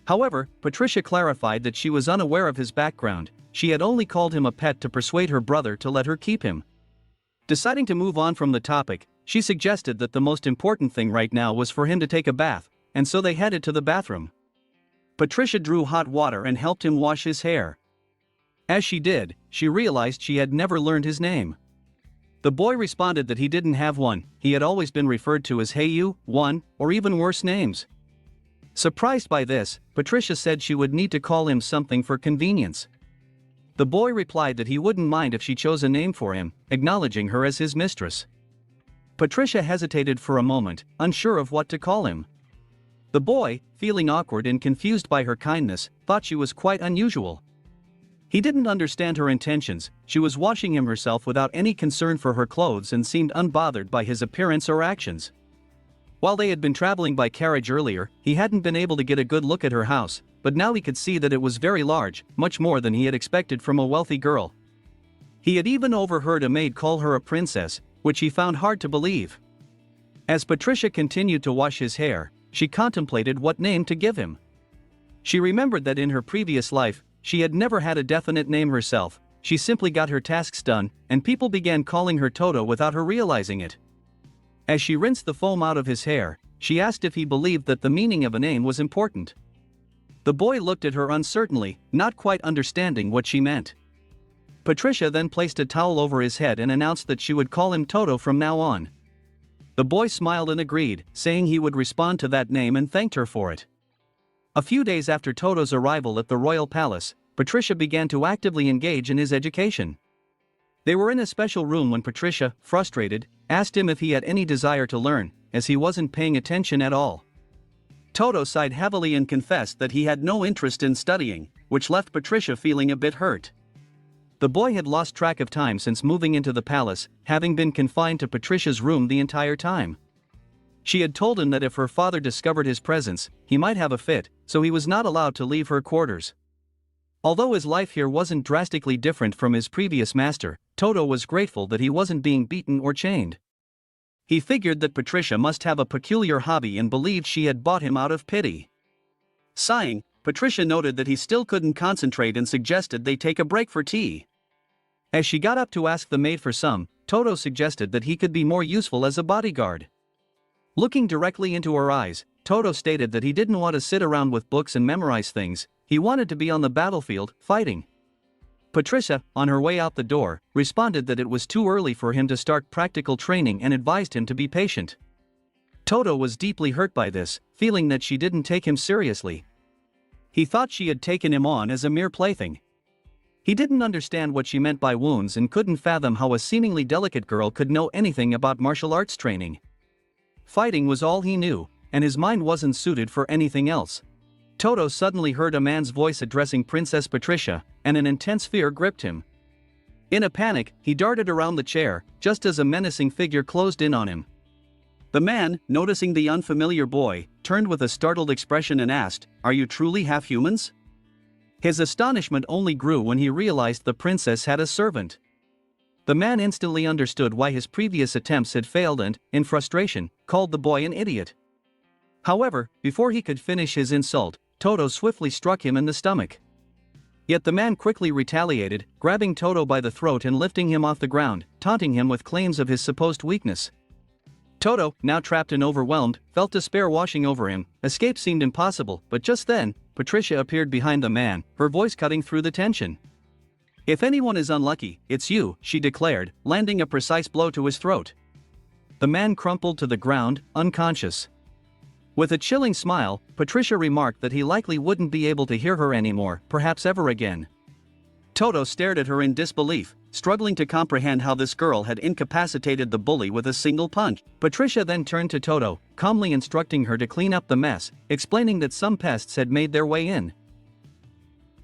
However, Patricia clarified that she was unaware of his background, she had only called him a pet to persuade her brother to let her keep him. Deciding to move on from the topic, she suggested that the most important thing right now was for him to take a bath, and so they headed to the bathroom. Patricia drew hot water and helped him wash his hair. As she did, she realized she had never learned his name. The boy responded that he didn't have one, he had always been referred to as Hey You, One, or even worse names. Surprised by this, Patricia said she would need to call him something for convenience. The boy replied that he wouldn't mind if she chose a name for him, acknowledging her as his mistress. Patricia hesitated for a moment, unsure of what to call him. The boy, feeling awkward and confused by her kindness, thought she was quite unusual. He didn't understand her intentions, she was washing him herself without any concern for her clothes and seemed unbothered by his appearance or actions. While they had been traveling by carriage earlier, he hadn't been able to get a good look at her house, but now he could see that it was very large, much more than he had expected from a wealthy girl. He had even overheard a maid call her a princess, which he found hard to believe. As Patricia continued to wash his hair, she contemplated what name to give him. She remembered that in her previous life, she had never had a definite name herself, she simply got her tasks done, and people began calling her Toto without her realizing it. As she rinsed the foam out of his hair, she asked if he believed that the meaning of a name was important. The boy looked at her uncertainly, not quite understanding what she meant. Patricia then placed a towel over his head and announced that she would call him Toto from now on. The boy smiled and agreed, saying he would respond to that name and thanked her for it. A few days after Toto's arrival at the royal palace, Patricia began to actively engage in his education. They were in a special room when Patricia, frustrated, asked him if he had any desire to learn, as he wasn't paying attention at all. Toto sighed heavily and confessed that he had no interest in studying, which left Patricia feeling a bit hurt. The boy had lost track of time since moving into the palace, having been confined to Patricia's room the entire time. She had told him that if her father discovered his presence, he might have a fit, so he was not allowed to leave her quarters. Although his life here wasn't drastically different from his previous master, Toto was grateful that he wasn't being beaten or chained. He figured that Patricia must have a peculiar hobby and believed she had bought him out of pity. Sighing, Patricia noted that he still couldn't concentrate and suggested they take a break for tea. As she got up to ask the maid for some, Toto suggested that he could be more useful as a bodyguard. Looking directly into her eyes, Toto stated that he didn't want to sit around with books and memorize things, he wanted to be on the battlefield, fighting. Patricia, on her way out the door, responded that it was too early for him to start practical training and advised him to be patient. Toto was deeply hurt by this, feeling that she didn't take him seriously. He thought she had taken him on as a mere plaything. He didn't understand what she meant by wounds and couldn't fathom how a seemingly delicate girl could know anything about martial arts training. Fighting was all he knew, and his mind wasn't suited for anything else. Toto suddenly heard a man's voice addressing Princess Patricia, and an intense fear gripped him. In a panic, he darted around the chair, just as a menacing figure closed in on him. The man, noticing the unfamiliar boy, turned with a startled expression and asked, "Are you truly half-humans?" His astonishment only grew when he realized the princess had a servant. The man instantly understood why his previous attempts had failed and, in frustration, called the boy an idiot. However, before he could finish his insult, Toto swiftly struck him in the stomach. Yet the man quickly retaliated, grabbing Toto by the throat and lifting him off the ground, taunting him with claims of his supposed weakness. Toto, now trapped and overwhelmed, felt despair washing over him. Escape seemed impossible, but just then, Patricia appeared behind the man, her voice cutting through the tension. "If anyone is unlucky, it's you," she declared, landing a precise blow to his throat. The man crumpled to the ground, unconscious. With a chilling smile, Patricia remarked that he likely wouldn't be able to hear her anymore, perhaps ever again. Toto stared at her in disbelief, struggling to comprehend how this girl had incapacitated the bully with a single punch. Patricia then turned to Toto, calmly instructing her to clean up the mess, explaining that some pests had made their way in.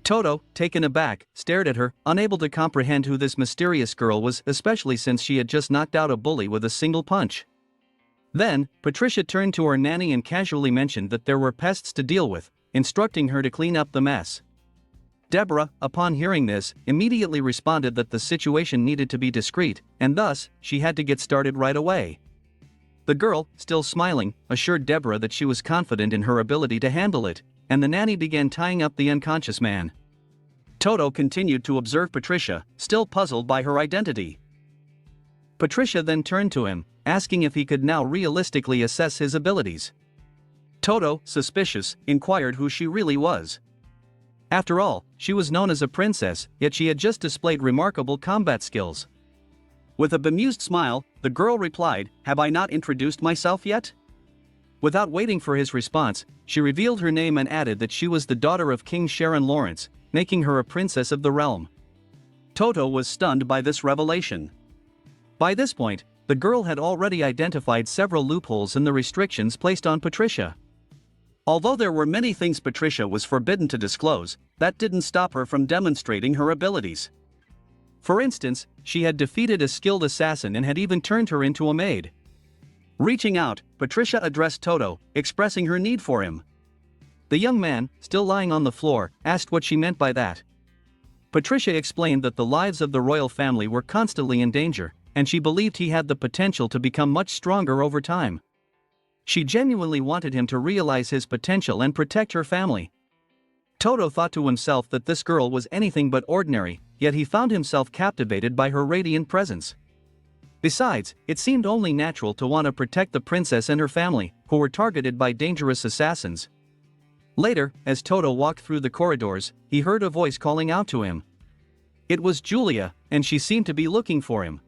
Toto, taken aback, stared at her, unable to comprehend who this mysterious girl was, especially since she had just knocked out a bully with a single punch. Then, Patricia turned to her nanny and casually mentioned that there were pests to deal with, instructing her to clean up the mess. Deborah, upon hearing this, immediately responded that the situation needed to be discreet, and thus, she had to get started right away. The girl, still smiling, assured Deborah that she was confident in her ability to handle it, and the nanny began tying up the unconscious man. Toto continued to observe Patricia, still puzzled by her identity. Patricia then turned to him, asking if he could now realistically assess his abilities. Toto, suspicious, inquired who she really was. After all, she was known as a princess, yet she had just displayed remarkable combat skills. With a bemused smile, the girl replied, "Have I not introduced myself yet?" Without waiting for his response, she revealed her name and added that she was the daughter of King Sharon Lawrence, making her a princess of the realm. Toto was stunned by this revelation. By this point, the girl had already identified several loopholes in the restrictions placed on Patricia. Although there were many things Patricia was forbidden to disclose, that didn't stop her from demonstrating her abilities. For instance, she had defeated a skilled assassin and had even turned her into a maid. Reaching out, Patricia addressed Toto, expressing her need for him. The young man, still lying on the floor, asked what she meant by that. Patricia explained that the lives of the royal family were constantly in danger, and she believed he had the potential to become much stronger over time. She genuinely wanted him to realize his potential and protect her family. Toto thought to himself that this girl was anything but ordinary, yet he found himself captivated by her radiant presence. Besides, it seemed only natural to want to protect the princess and her family, who were targeted by dangerous assassins. Later, as Toto walked through the corridors, he heard a voice calling out to him. It was Julia, and she seemed to be looking for him.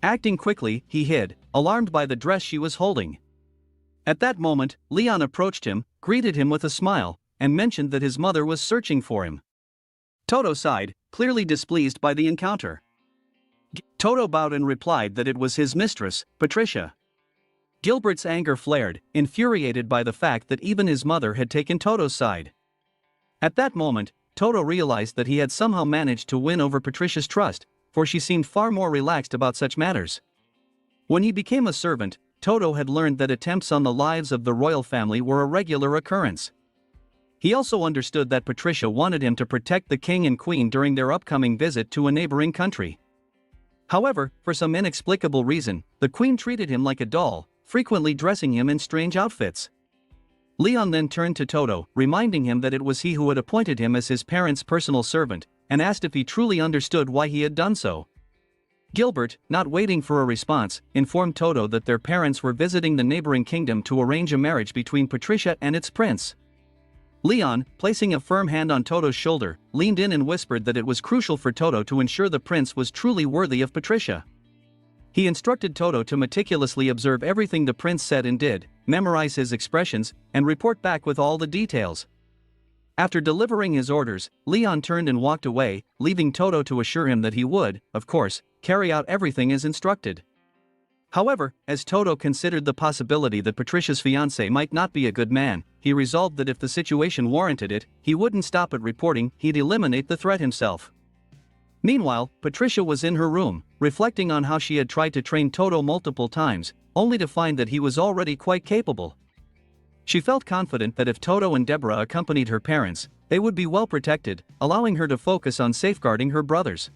Acting quickly, he hid, alarmed by the dress she was holding. At that moment, Leon approached him, greeted him with a smile, and mentioned that his mother was searching for him. Toto sighed, clearly displeased by the encounter. Toto bowed and replied that it was his mistress, Patricia. Gilbert's anger flared, infuriated by the fact that even his mother had taken Toto's side. At that moment, Toto realized that he had somehow managed to win over Patricia's trust, for she seemed far more relaxed about such matters. When he became a servant, Toto had learned that attempts on the lives of the royal family were a regular occurrence. He also understood that Patricia wanted him to protect the king and queen during their upcoming visit to a neighboring country. However, for some inexplicable reason, the queen treated him like a doll, frequently dressing him in strange outfits. Leon then turned to Toto, reminding him that it was he who had appointed him as his parents' personal servant, and asked if he truly understood why he had done so. Gilbert, not waiting for a response, informed Toto that their parents were visiting the neighboring kingdom to arrange a marriage between Patricia and its prince. Leon, placing a firm hand on Toto's shoulder, leaned in and whispered that it was crucial for Toto to ensure the prince was truly worthy of Patricia. He instructed Toto to meticulously observe everything the prince said and did, memorize his expressions, and report back with all the details. After delivering his orders, Leon turned and walked away, leaving Toto to assure him that he would, of course, carry out everything as instructed. However, as Toto considered the possibility that Patricia's fiancé might not be a good man, he resolved that if the situation warranted it, he wouldn't stop at reporting, he'd eliminate the threat himself. Meanwhile, Patricia was in her room, reflecting on how she had tried to train Toto multiple times, only to find that he was already quite capable. She felt confident that if Toto and Deborah accompanied her parents, they would be well protected, allowing her to focus on safeguarding her brothers.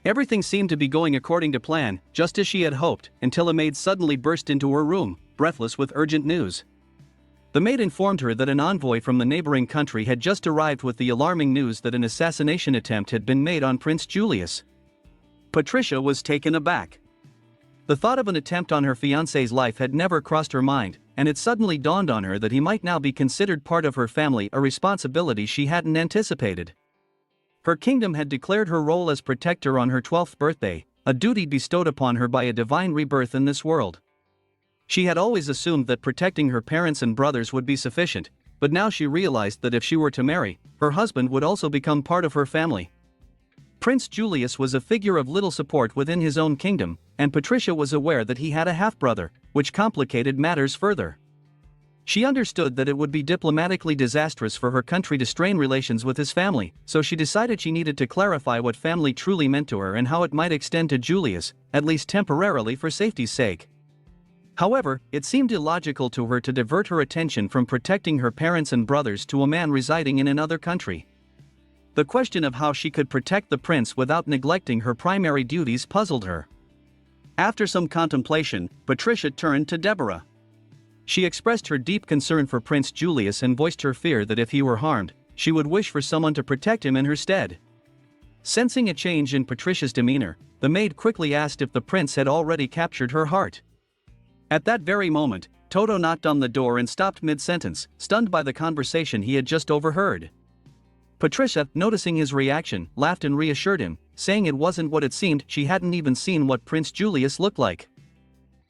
Everything seemed to be going according to plan, just as she had hoped, until a maid suddenly burst into her room, breathless with urgent news. The maid informed her that an envoy from the neighboring country had just arrived with the alarming news that an assassination attempt had been made on Prince Julius. Patricia was taken aback. The thought of an attempt on her fiancé's life had never crossed her mind, and it suddenly dawned on her that he might now be considered part of her family, a responsibility she hadn't anticipated. Her kingdom had declared her role as protector on her 12th birthday, a duty bestowed upon her by a divine rebirth in this world. She had always assumed that protecting her parents and brothers would be sufficient, but now she realized that if she were to marry, her husband would also become part of her family. Prince Julius was a figure of little support within his own kingdom, and Patricia was aware that he had a half-brother, which complicated matters further. She understood that it would be diplomatically disastrous for her country to strain relations with his family, so she decided she needed to clarify what family truly meant to her and how it might extend to Julius, at least temporarily for safety's sake. However, it seemed illogical to her to divert her attention from protecting her parents and brothers to a man residing in another country. The question of how she could protect the prince without neglecting her primary duties puzzled her. After some contemplation, Patricia turned to Deborah. She expressed her deep concern for Prince Julius and voiced her fear that if he were harmed, she would wish for someone to protect him in her stead. Sensing a change in Patricia's demeanor, the maid quickly asked if the prince had already captured her heart. At that very moment, Toto knocked on the door and stopped mid-sentence, stunned by the conversation he had just overheard. Patricia, noticing his reaction, laughed and reassured him, saying it wasn't what it seemed. She hadn't even seen what Prince Julius looked like.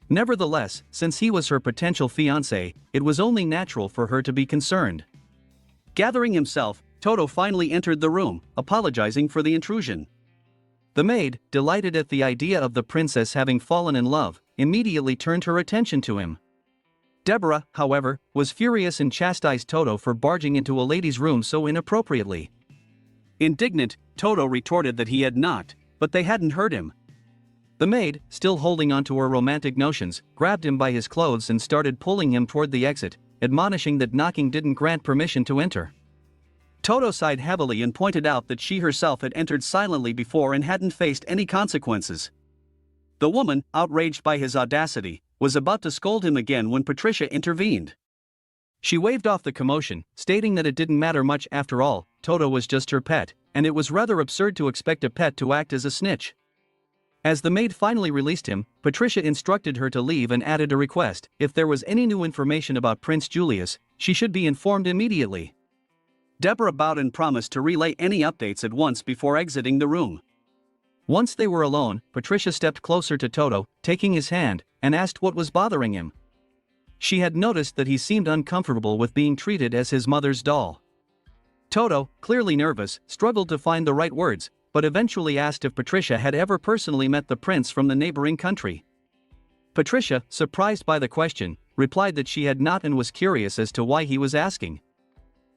Nevertheless, since he was her potential fiancé, it was only natural for her to be concerned. Gathering himself, Toto finally entered the room, apologizing for the intrusion. The maid, delighted at the idea of the princess having fallen in love, immediately turned her attention to him. Deborah, however, was furious and chastised Toto for barging into a lady's room so inappropriately. Indignant, Toto retorted that he had knocked, but they hadn't heard him. The maid, still holding on to her romantic notions, grabbed him by his clothes and started pulling him toward the exit, admonishing that knocking didn't grant permission to enter. Toto sighed heavily and pointed out that she herself had entered silently before and hadn't faced any consequences. The woman, outraged by his audacity, was about to scold him again when Patricia intervened. She waved off the commotion, stating that it didn't matter much after all, Toto was just her pet, and it was rather absurd to expect a pet to act as a snitch. As the maid finally released him, Patricia instructed her to leave and added a request: if there was any new information about Prince Julius, she should be informed immediately. Deborah bowed and promised to relay any updates at once before exiting the room. Once they were alone, Patricia stepped closer to Toto, taking his hand, and asked what was bothering him. She had noticed that he seemed uncomfortable with being treated as his mother's doll. Toto, clearly nervous, struggled to find the right words, but eventually asked if Patricia had ever personally met the prince from the neighboring country. Patricia, surprised by the question, replied that she had not and was curious as to why he was asking.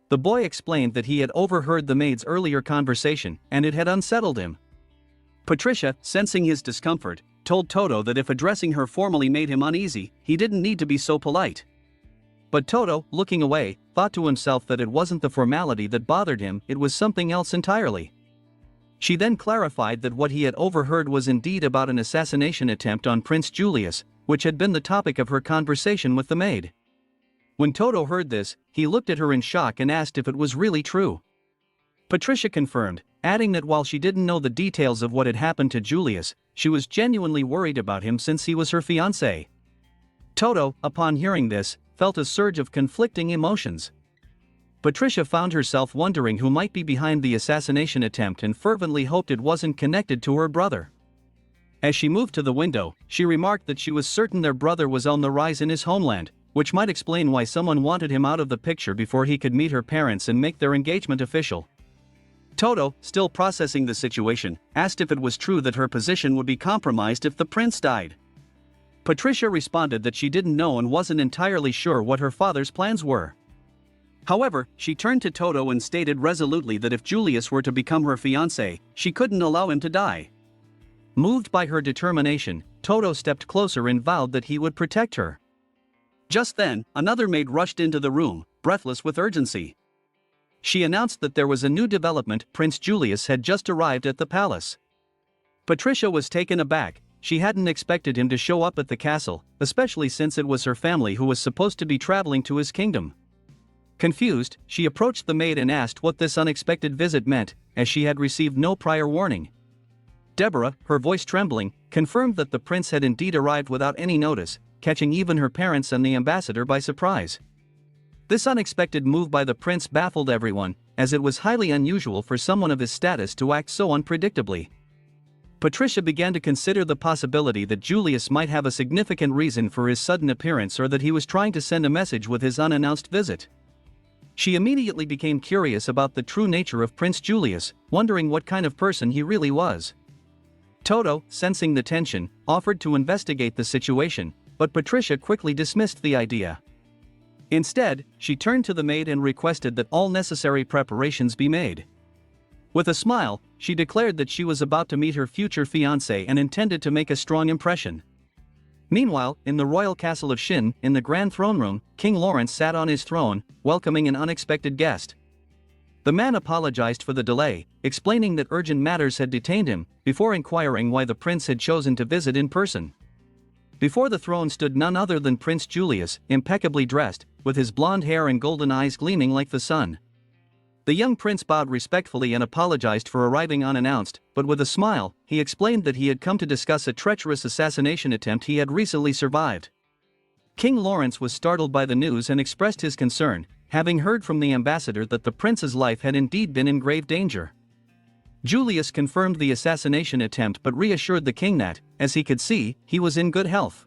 The boy explained that he had overheard the maid's earlier conversation, and it had unsettled him. Patricia, sensing his discomfort, told Toto that if addressing her formally made him uneasy, he didn't need to be so polite. But Toto, looking away, thought to himself that it wasn't the formality that bothered him, it was something else entirely. She then clarified that what he had overheard was indeed about an assassination attempt on Prince Julius, which had been the topic of her conversation with the maid. When Toto heard this, he looked at her in shock and asked if it was really true. Patricia confirmed, adding that while she didn't know the details of what had happened to Julius, she was genuinely worried about him since he was her fiancé. Toto, upon hearing this, felt a surge of conflicting emotions. Patricia found herself wondering who might be behind the assassination attempt and fervently hoped it wasn't connected to her brother. As she moved to the window, she remarked that she was certain their brother was on the rise in his homeland, which might explain why someone wanted him out of the picture before he could meet her parents and make their engagement official. Toto, still processing the situation, asked if it was true that her position would be compromised if the prince died. Patricia responded that she didn't know and wasn't entirely sure what her father's plans were. However, she turned to Toto and stated resolutely that if Julius were to become her fiancé, she couldn't allow him to die. Moved by her determination, Toto stepped closer and vowed that he would protect her. Just then, another maid rushed into the room, breathless with urgency. She announced that there was a new development. Prince Julius had just arrived at the palace. Patricia was taken aback. She hadn't expected him to show up at the castle, especially since it was her family who was supposed to be traveling to his kingdom. Confused, she approached the maid and asked what this unexpected visit meant, as she had received no prior warning. Deborah, her voice trembling, confirmed that the prince had indeed arrived without any notice, catching even her parents and the ambassador by surprise. This unexpected move by the prince baffled everyone, as it was highly unusual for someone of his status to act so unpredictably. Patricia began to consider the possibility that Julius might have a significant reason for his sudden appearance or that he was trying to send a message with his unannounced visit. She immediately became curious about the true nature of Prince Julius, wondering what kind of person he really was. Toto, sensing the tension, offered to investigate the situation, but Patricia quickly dismissed the idea. Instead, she turned to the maid and requested that all necessary preparations be made. With a smile, she declared that she was about to meet her future fiancé and intended to make a strong impression. Meanwhile, in the royal castle of Shin, in the grand throne room, King Lawrence sat on his throne, welcoming an unexpected guest. The man apologized for the delay, explaining that urgent matters had detained him, before inquiring why the prince had chosen to visit in person. Before the throne stood none other than Prince Julius, impeccably dressed, with his blonde hair and golden eyes gleaming like the sun. The young prince bowed respectfully and apologized for arriving unannounced, but with a smile, he explained that he had come to discuss a treacherous assassination attempt he had recently survived. King Lawrence was startled by the news and expressed his concern, having heard from the ambassador that the prince's life had indeed been in grave danger. Julius confirmed the assassination attempt but reassured the king that, as he could see, he was in good health.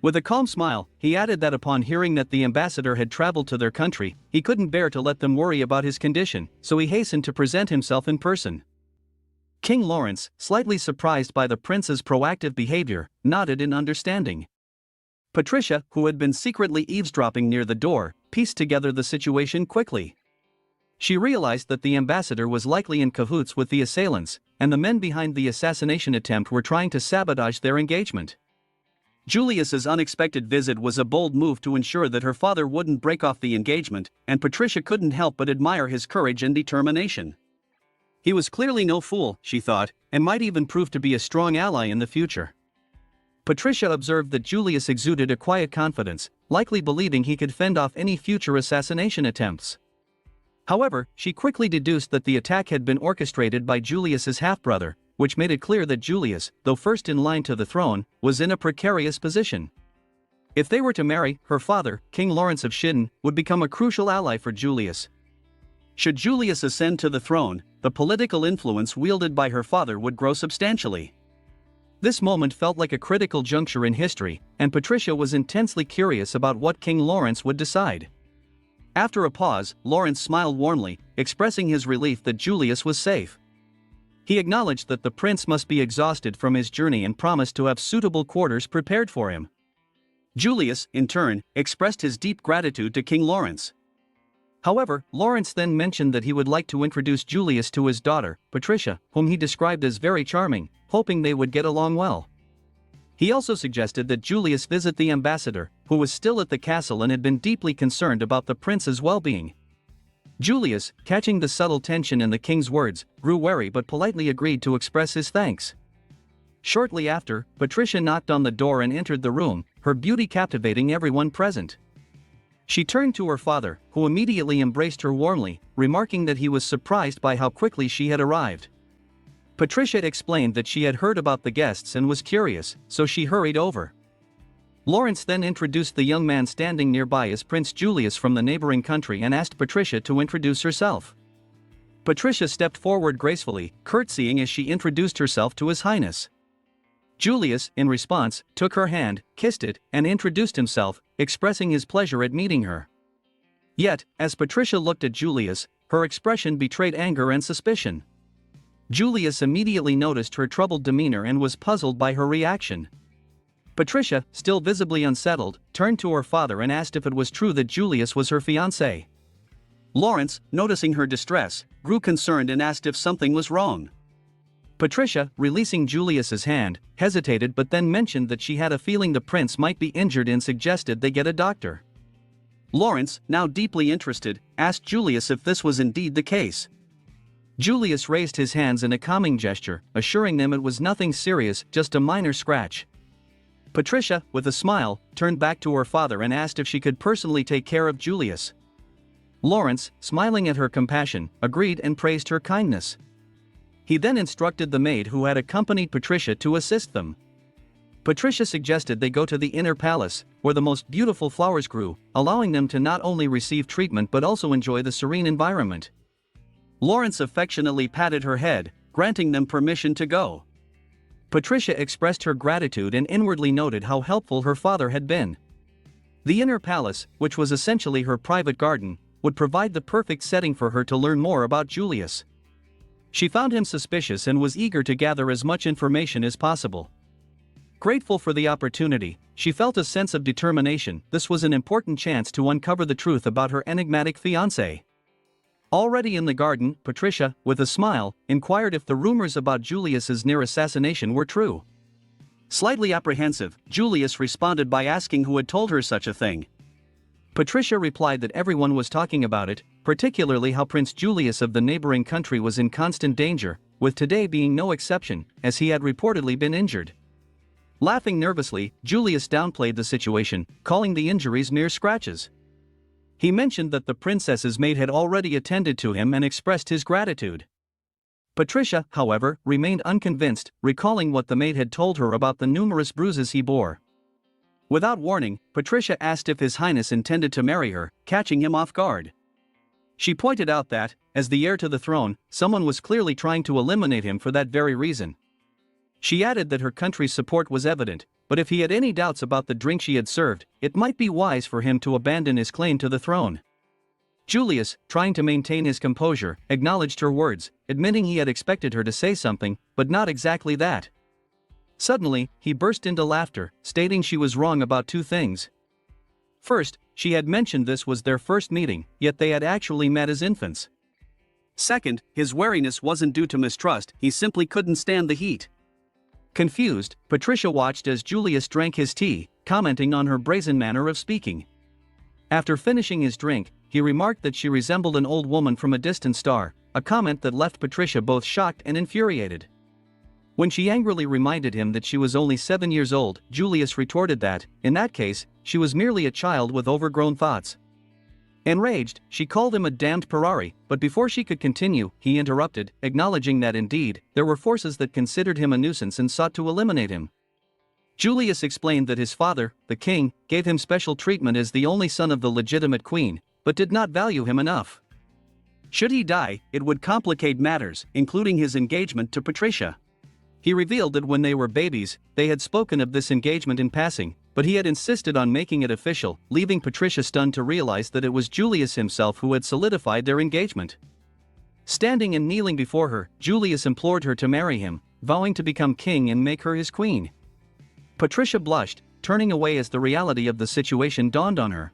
With a calm smile, he added that upon hearing that the ambassador had traveled to their country, he couldn't bear to let them worry about his condition, so he hastened to present himself in person. King Lawrence, slightly surprised by the prince's proactive behavior, nodded in understanding. Patricia, who had been secretly eavesdropping near the door, pieced together the situation quickly. She realized that the ambassador was likely in cahoots with the assailants, and the men behind the assassination attempt were trying to sabotage their engagement. Julius's unexpected visit was a bold move to ensure that her father wouldn't break off the engagement, and Patricia couldn't help but admire his courage and determination. He was clearly no fool, she thought, and might even prove to be a strong ally in the future. Patricia observed that Julius exuded a quiet confidence, likely believing he could fend off any future assassination attempts. However, she quickly deduced that the attack had been orchestrated by Julius's half-brother, which made it clear that Julius, though first in line to the throne, was in a precarious position. If they were to marry, her father, King Lawrence of Shin, would become a crucial ally for Julius. Should Julius ascend to the throne, the political influence wielded by her father would grow substantially. This moment felt like a critical juncture in history, and Patricia was intensely curious about what King Lawrence would decide. After a pause, Lawrence smiled warmly, expressing his relief that Julius was safe. He acknowledged that the prince must be exhausted from his journey and promised to have suitable quarters prepared for him. Julius, in turn, expressed his deep gratitude to King Lawrence. However, Lawrence then mentioned that he would like to introduce Julius to his daughter, Patricia, whom he described as very charming, hoping they would get along well. He also suggested that Julius visit the ambassador, who was still at the castle and had been deeply concerned about the prince's well-being. Julius, catching the subtle tension in the king's words, grew wary but politely agreed to express his thanks. Shortly after, Patricia knocked on the door and entered the room, her beauty captivating everyone present. She turned to her father, who immediately embraced her warmly, remarking that he was surprised by how quickly she had arrived. Patricia explained that she had heard about the guests and was curious, so she hurried over. Lawrence then introduced the young man standing nearby as Prince Julius from the neighboring country and asked Patricia to introduce herself. Patricia stepped forward gracefully, curtsying as she introduced herself to His Highness. Julius, in response, took her hand, kissed it, and introduced himself, expressing his pleasure at meeting her. Yet, as Patricia looked at Julius, her expression betrayed anger and suspicion. Julius immediately noticed her troubled demeanor and was puzzled by her reaction. Patricia, still visibly unsettled, turned to her father and asked if it was true that Julius was her fiancé. Lawrence, noticing her distress, grew concerned and asked if something was wrong. Patricia, releasing Julius's hand, hesitated but then mentioned that she had a feeling the prince might be injured and suggested they get a doctor. Lawrence, now deeply interested, asked Julius if this was indeed the case. Julius raised his hands in a calming gesture, assuring them it was nothing serious, just a minor scratch. Patricia, with a smile, turned back to her father and asked if she could personally take care of Julius. Lawrence, smiling at her compassion, agreed and praised her kindness. He then instructed the maid who had accompanied Patricia to assist them. Patricia suggested they go to the inner palace, where the most beautiful flowers grew, allowing them to not only receive treatment but also enjoy the serene environment. Lawrence affectionately patted her head, granting them permission to go. Patricia expressed her gratitude and inwardly noted how helpful her father had been. The inner palace, which was essentially her private garden, would provide the perfect setting for her to learn more about Julius. She found him suspicious and was eager to gather as much information as possible. Grateful for the opportunity, she felt a sense of determination. This was an important chance to uncover the truth about her enigmatic fiancé. Already in the garden, Patricia, with a smile, inquired if the rumors about Julius's near assassination were true. Slightly apprehensive, Julius responded by asking who had told her such a thing. Patricia replied that everyone was talking about it, particularly how Prince Julius of the neighboring country was in constant danger, with today being no exception, as he had reportedly been injured. Laughing nervously, Julius downplayed the situation, calling the injuries mere scratches. He mentioned that the princess's maid had already attended to him and expressed his gratitude. Patricia, however, remained unconvinced, recalling what the maid had told her about the numerous bruises he bore. Without warning, Patricia asked if His Highness intended to marry her, catching him off guard. She pointed out that, as the heir to the throne, someone was clearly trying to eliminate him for that very reason. She added that her country's support was evident, but if he had any doubts about the drink she had served, it might be wise for him to abandon his claim to the throne. Julius, trying to maintain his composure, acknowledged her words, admitting he had expected her to say something, but not exactly that. Suddenly, he burst into laughter, stating she was wrong about two things. First, she had mentioned this was their first meeting, yet they had actually met as infants. Second, his wariness wasn't due to mistrust, he simply couldn't stand the heat. Confused, Patricia watched as Julius drank his tea, commenting on her brazen manner of speaking. After finishing his drink, he remarked that she resembled an old woman from a distant star, a comment that left Patricia both shocked and infuriated. When she angrily reminded him that she was only 7 years old, Julius retorted that, in that case, she was merely a child with overgrown thoughts. Enraged, she called him a damned Ferrari, but before she could continue, he interrupted, acknowledging that indeed, there were forces that considered him a nuisance and sought to eliminate him. Julius explained that his father, the king, gave him special treatment as the only son of the legitimate queen, but did not value him enough. Should he die, it would complicate matters, including his engagement to Patricia. He revealed that when they were babies, they had spoken of this engagement in passing, but he had insisted on making it official, leaving Patricia stunned to realize that it was Julius himself who had solidified their engagement. Standing and kneeling before her, Julius implored her to marry him, vowing to become king and make her his queen. Patricia blushed, turning away as the reality of the situation dawned on her.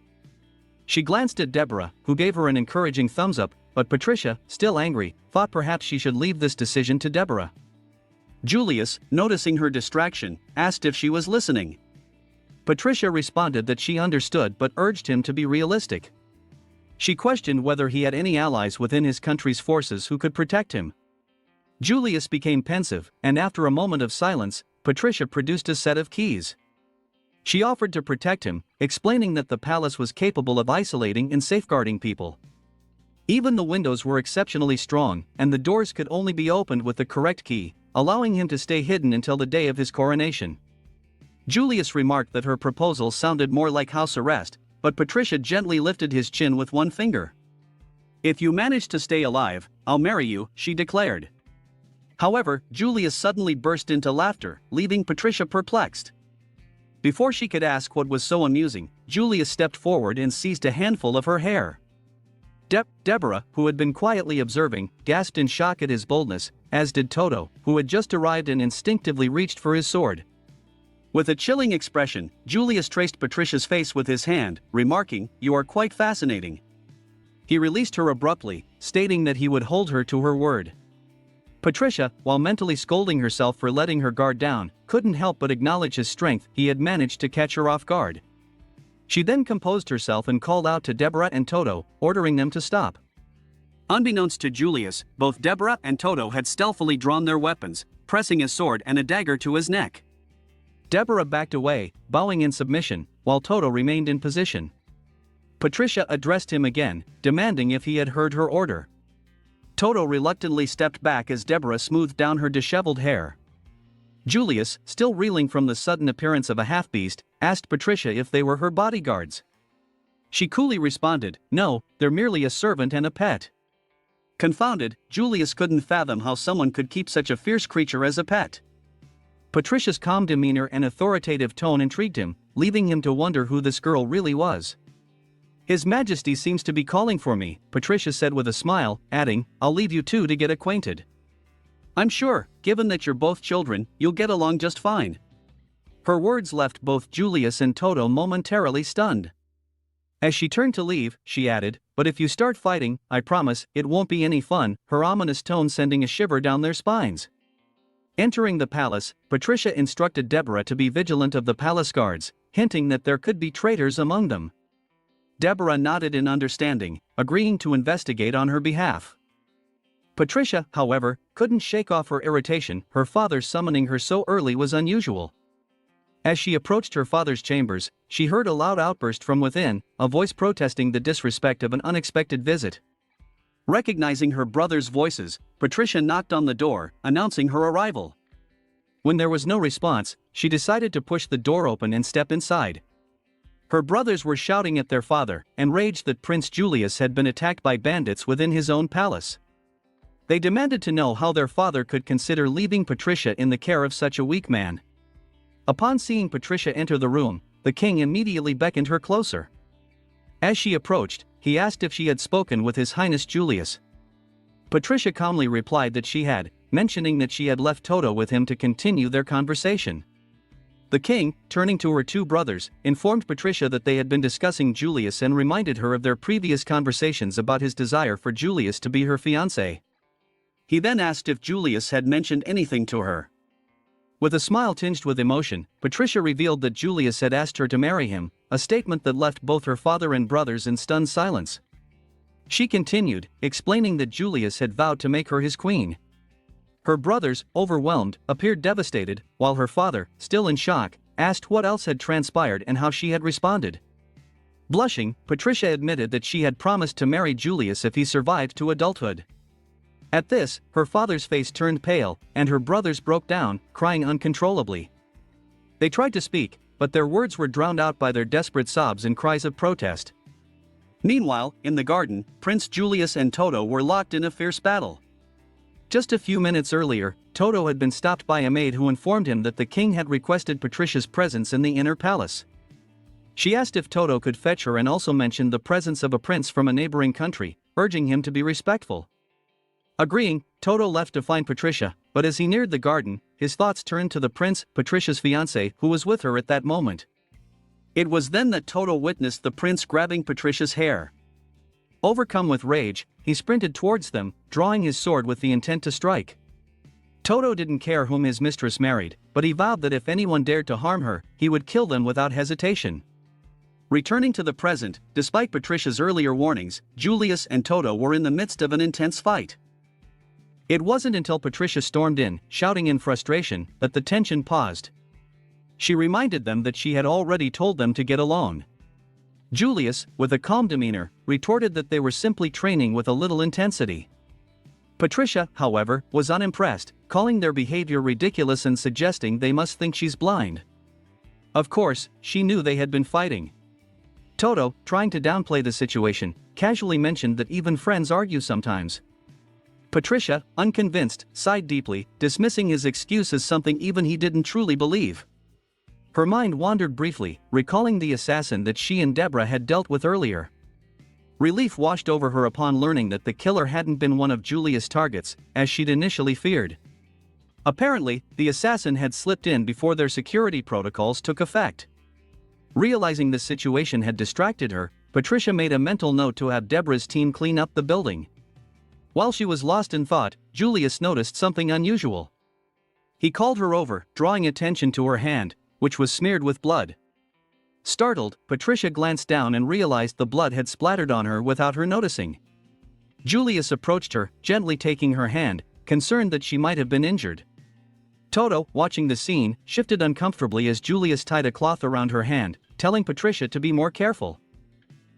She glanced at Deborah, who gave her an encouraging thumbs up, but Patricia, still angry, thought perhaps she should leave this decision to Deborah. Julius, noticing her distraction, asked if she was listening. Patricia responded that she understood but urged him to be realistic. She questioned whether he had any allies within his country's forces who could protect him. Julius became pensive, and after a moment of silence, Patricia produced a set of keys. She offered to protect him, explaining that the palace was capable of isolating and safeguarding people. Even the windows were exceptionally strong, and the doors could only be opened with the correct key, allowing him to stay hidden until the day of his coronation. Julius remarked that her proposal sounded more like house arrest, but Patricia gently lifted his chin with one finger. "If you manage to stay alive, I'll marry you," she declared. However, Julius suddenly burst into laughter, leaving Patricia perplexed. Before she could ask what was so amusing, Julius stepped forward and seized a handful of her hair. Deborah, who had been quietly observing, gasped in shock at his boldness, as did Toto, who had just arrived and instinctively reached for his sword. With a chilling expression, Julius traced Patricia's face with his hand, remarking, "You are quite fascinating." He released her abruptly, stating that he would hold her to her word. Patricia, while mentally scolding herself for letting her guard down, couldn't help but acknowledge his strength. He had managed to catch her off guard. She then composed herself and called out to Deborah and Toto, ordering them to stop. Unbeknownst to Julius, both Deborah and Toto had stealthily drawn their weapons, pressing a sword and a dagger to his neck. Deborah backed away, bowing in submission, while Toto remained in position. Patricia addressed him again, demanding if he had heard her order. Toto reluctantly stepped back as Deborah smoothed down her disheveled hair. Julius, still reeling from the sudden appearance of a half-beast, asked Patricia if they were her bodyguards. She coolly responded, "No, they're merely a servant and a pet." Confounded, Julius couldn't fathom how someone could keep such a fierce creature as a pet. Patricia's calm demeanor and authoritative tone intrigued him, leaving him to wonder who this girl really was. "His Majesty seems to be calling for me," Patricia said with a smile, adding, "I'll leave you two to get acquainted. I'm sure, given that you're both children, you'll get along just fine." Her words left both Julius and Toto momentarily stunned. As she turned to leave, she added, "But if you start fighting, I promise, it won't be any fun," her ominous tone sending a shiver down their spines. Entering the palace, Patricia instructed Deborah to be vigilant of the palace guards, hinting that there could be traitors among them. Deborah nodded in understanding, agreeing to investigate on her behalf. Patricia, however, couldn't shake off her irritation. Her father summoning her so early was unusual. As she approached her father's chambers, she heard a loud outburst from within, a voice protesting the disrespect of an unexpected visit. Recognizing her brother's voices, Patricia knocked on the door, announcing her arrival. When there was no response, she decided to push the door open and step inside. Her brothers were shouting at their father, enraged that Prince Julius had been attacked by bandits within his own palace. They demanded to know how their father could consider leaving Patricia in the care of such a weak man. Upon seeing Patricia enter the room, the king immediately beckoned her closer. As she approached, he asked if she had spoken with His Highness Julius. Patricia calmly replied that she had, mentioning that she had left Toto with him to continue their conversation. The king, turning to her two brothers, informed Patricia that they had been discussing Julius and reminded her of their previous conversations about his desire for Julius to be her fiancé. He then asked if Julius had mentioned anything to her. With a smile tinged with emotion, Patricia revealed that Julius had asked her to marry him, a statement that left both her father and brothers in stunned silence. She continued, explaining that Julius had vowed to make her his queen. Her brothers, overwhelmed, appeared devastated, while her father, still in shock, asked what else had transpired and how she had responded. Blushing, Patricia admitted that she had promised to marry Julius if he survived to adulthood. At this, her father's face turned pale, and her brothers broke down, crying uncontrollably. They tried to speak, but their words were drowned out by their desperate sobs and cries of protest. Meanwhile, in the garden, Prince Julius and Toto were locked in a fierce battle. Just a few minutes earlier, Toto had been stopped by a maid who informed him that the king had requested Patricia's presence in the inner palace. She asked if Toto could fetch her and also mentioned the presence of a prince from a neighboring country, urging him to be respectful. Agreeing, Toto left to find Patricia, but as he neared the garden, his thoughts turned to the prince, Patricia's fiancé, who was with her at that moment. It was then that Toto witnessed the prince grabbing Patricia's hair. Overcome with rage, he sprinted towards them, drawing his sword with the intent to strike. Toto didn't care whom his mistress married, but he vowed that if anyone dared to harm her, he would kill them without hesitation. Returning to the present, despite Patricia's earlier warnings, Julius and Toto were in the midst of an intense fight. It wasn't until Patricia stormed in, shouting in frustration, that the tension paused. She reminded them that she had already told them to get along. Julius, with a calm demeanor, retorted that they were simply training with a little intensity. Patricia, however, was unimpressed, calling their behavior ridiculous and suggesting they must think she's blind. Of course, she knew they had been fighting. Toto, trying to downplay the situation, casually mentioned that even friends argue sometimes. Patricia, unconvinced, sighed deeply, dismissing his excuse as something even he didn't truly believe. Her mind wandered briefly, recalling the assassin that she and Deborah had dealt with earlier. Relief washed over her upon learning that the killer hadn't been one of Julia's targets, as she'd initially feared. Apparently, the assassin had slipped in before their security protocols took effect. Realizing the situation had distracted her, Patricia made a mental note to have Deborah's team clean up the building. While she was lost in thought, Julius noticed something unusual. He called her over, drawing attention to her hand, which was smeared with blood. Startled, Patricia glanced down and realized the blood had splattered on her without her noticing. Julius approached her, gently taking her hand, concerned that she might have been injured. Toto, watching the scene, shifted uncomfortably as Julius tied a cloth around her hand, telling Patricia to be more careful.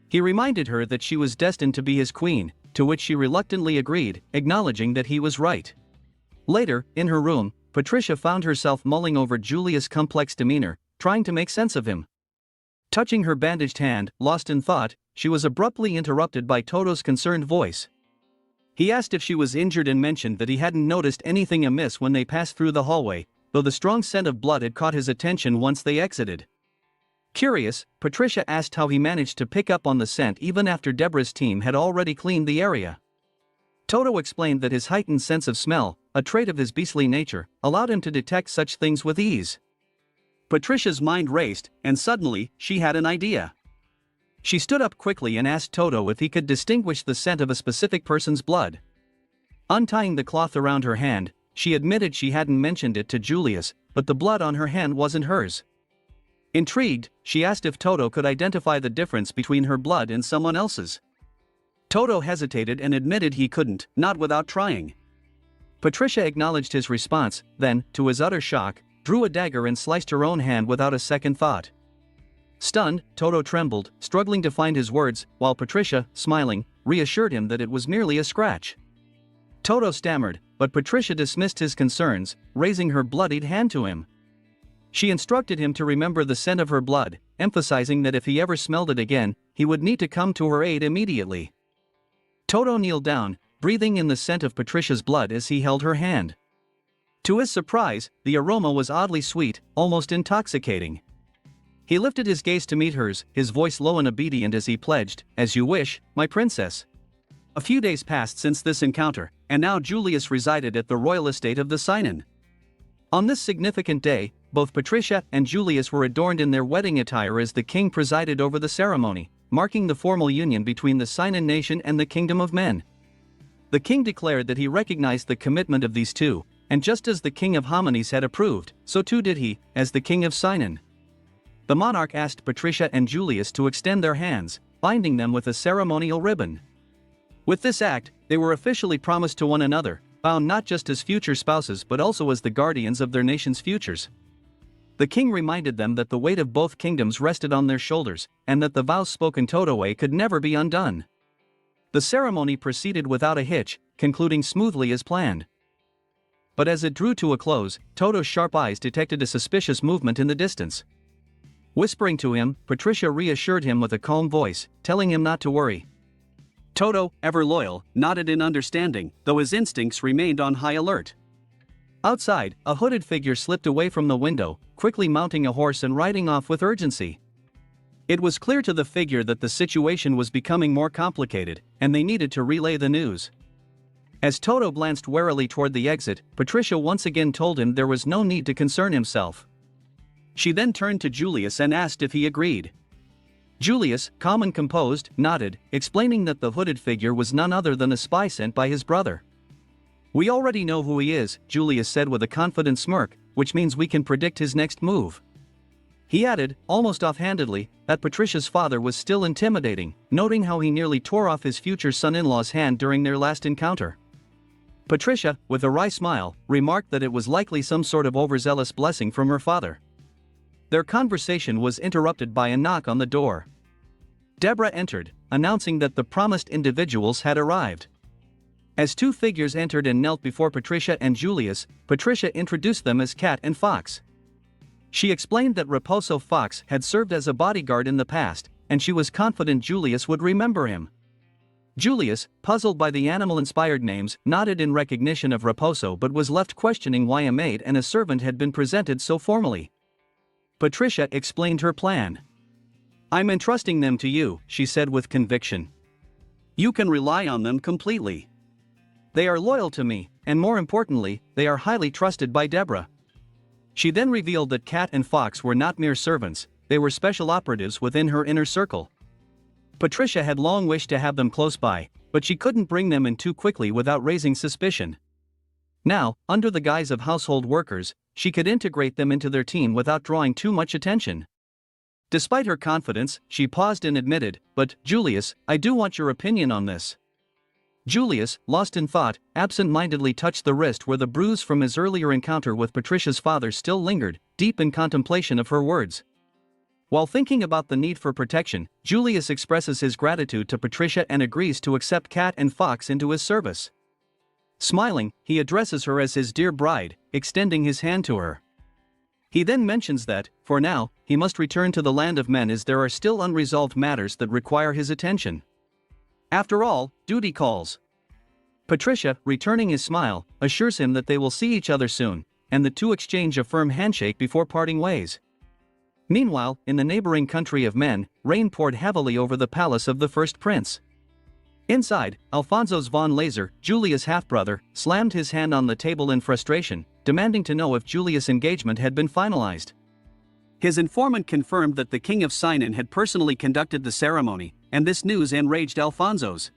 He reminded her that she was destined to be his queen, to which she reluctantly agreed, acknowledging that he was right. Later, in her room, Patricia found herself mulling over Julius' complex demeanor, trying to make sense of him. Touching her bandaged hand, lost in thought, she was abruptly interrupted by Toto's concerned voice. He asked if she was injured and mentioned that he hadn't noticed anything amiss when they passed through the hallway, though the strong scent of blood had caught his attention once they exited. Curious, Patricia asked how he managed to pick up on the scent even after Deborah's team had already cleaned the area. Toto explained that his heightened sense of smell, a trait of his beastly nature, allowed him to detect such things with ease. Patricia's mind raced, and suddenly, she had an idea. She stood up quickly and asked Toto if he could distinguish the scent of a specific person's blood. Untying the cloth around her hand, she admitted she hadn't mentioned it to Julius, but the blood on her hand wasn't hers. Intrigued, she asked if Toto could identify the difference between her blood and someone else's. Toto hesitated and admitted he couldn't, not without trying. Patricia acknowledged his response, then, to his utter shock, drew a dagger and sliced her own hand without a second thought. Stunned, Toto trembled, struggling to find his words, while Patricia, smiling, reassured him that it was merely a scratch. Toto stammered, but Patricia dismissed his concerns, raising her bloodied hand to him. She instructed him to remember the scent of her blood, emphasizing that if he ever smelled it again, he would need to come to her aid immediately. Toto kneeled down, breathing in the scent of Patricia's blood as he held her hand. To his surprise, the aroma was oddly sweet, almost intoxicating. He lifted his gaze to meet hers, his voice low and obedient as he pledged, "As you wish, my princess." A few days passed since this encounter, and now Julius resided at the royal estate of the Cynon. On this significant day, both Patricia and Julius were adorned in their wedding attire as the king presided over the ceremony, marking the formal union between the Cynon nation and the kingdom of men. The king declared that he recognized the commitment of these two, and just as the king of Harmonies had approved, so too did he, as the king of Cynon. The monarch asked Patricia and Julius to extend their hands, binding them with a ceremonial ribbon. With this act, they were officially promised to one another, bound not just as future spouses but also as the guardians of their nation's futures. The king reminded them that the weight of both kingdoms rested on their shoulders, and that the vows spoken Totoe could never be undone. The ceremony proceeded without a hitch, concluding smoothly as planned. But as it drew to a close, Toto's sharp eyes detected a suspicious movement in the distance. Whispering to him, Patricia reassured him with a calm voice, telling him not to worry. Toto, ever loyal, nodded in understanding, though his instincts remained on high alert. Outside, a hooded figure slipped away from the window, quickly mounting a horse and riding off with urgency. It was clear to the figure that the situation was becoming more complicated, and they needed to relay the news. As Toto glanced warily toward the exit, Patricia once again told him there was no need to concern himself. She then turned to Julius and asked if he agreed. Julius, calm and composed, nodded, explaining that the hooded figure was none other than a spy sent by his brother. "We already know who he is," Julius said with a confident smirk, "which means we can predict his next move. He added, almost offhandedly, that Patricia's father was still intimidating, noting how he nearly tore off his future son-in-law's hand during their last encounter. Patricia, with a wry smile, remarked that it was likely some sort of overzealous blessing from her father. Their conversation was interrupted by a knock on the door. Deborah entered, announcing that the promised individuals had arrived. As two figures entered and knelt before Patricia and Julius, Patricia introduced them as Cat and Fox. She explained that Raposo Fox had served as a bodyguard in the past, and she was confident Julius would remember him. Julius, puzzled by the animal-inspired names, nodded in recognition of Raposo but was left questioning why a maid and a servant had been presented so formally. Patricia explained her plan. "I'm entrusting them to you," she said with conviction. "You can rely on them completely. They are loyal to me, and more importantly, they are highly trusted by Deborah." She then revealed that Cat and Fox were not mere servants, they were special operatives within her inner circle. Patricia had long wished to have them close by, but she couldn't bring them in too quickly without raising suspicion. Now, under the guise of household workers, she could integrate them into their team without drawing too much attention. Despite her confidence, she paused and admitted, "But, Julius, I do want your opinion on this." Julius, lost in thought, absent-mindedly touched the wrist where the bruise from his earlier encounter with Patricia's father still lingered, deep in contemplation of her words. While thinking about the need for protection, Julius expresses his gratitude to Patricia and agrees to accept Cat and Fox into his service. Smiling, he addresses her as his dear bride, extending his hand to her. He then mentions that, for now, he must return to the land of men as there are still unresolved matters that require his attention. After all, duty calls. Patricia, returning his smile, assures him that they will see each other soon, and the two exchange a firm handshake before parting ways. Meanwhile, in the neighboring country of men, rain poured heavily over the palace of the first prince. Inside, Alfonso's von Laser, Julius' half-brother, slammed his hand on the table in frustration, demanding to know if Julius' engagement had been finalized. His informant confirmed that the king of Sinan had personally conducted the ceremony, and this news enraged Alfonso's.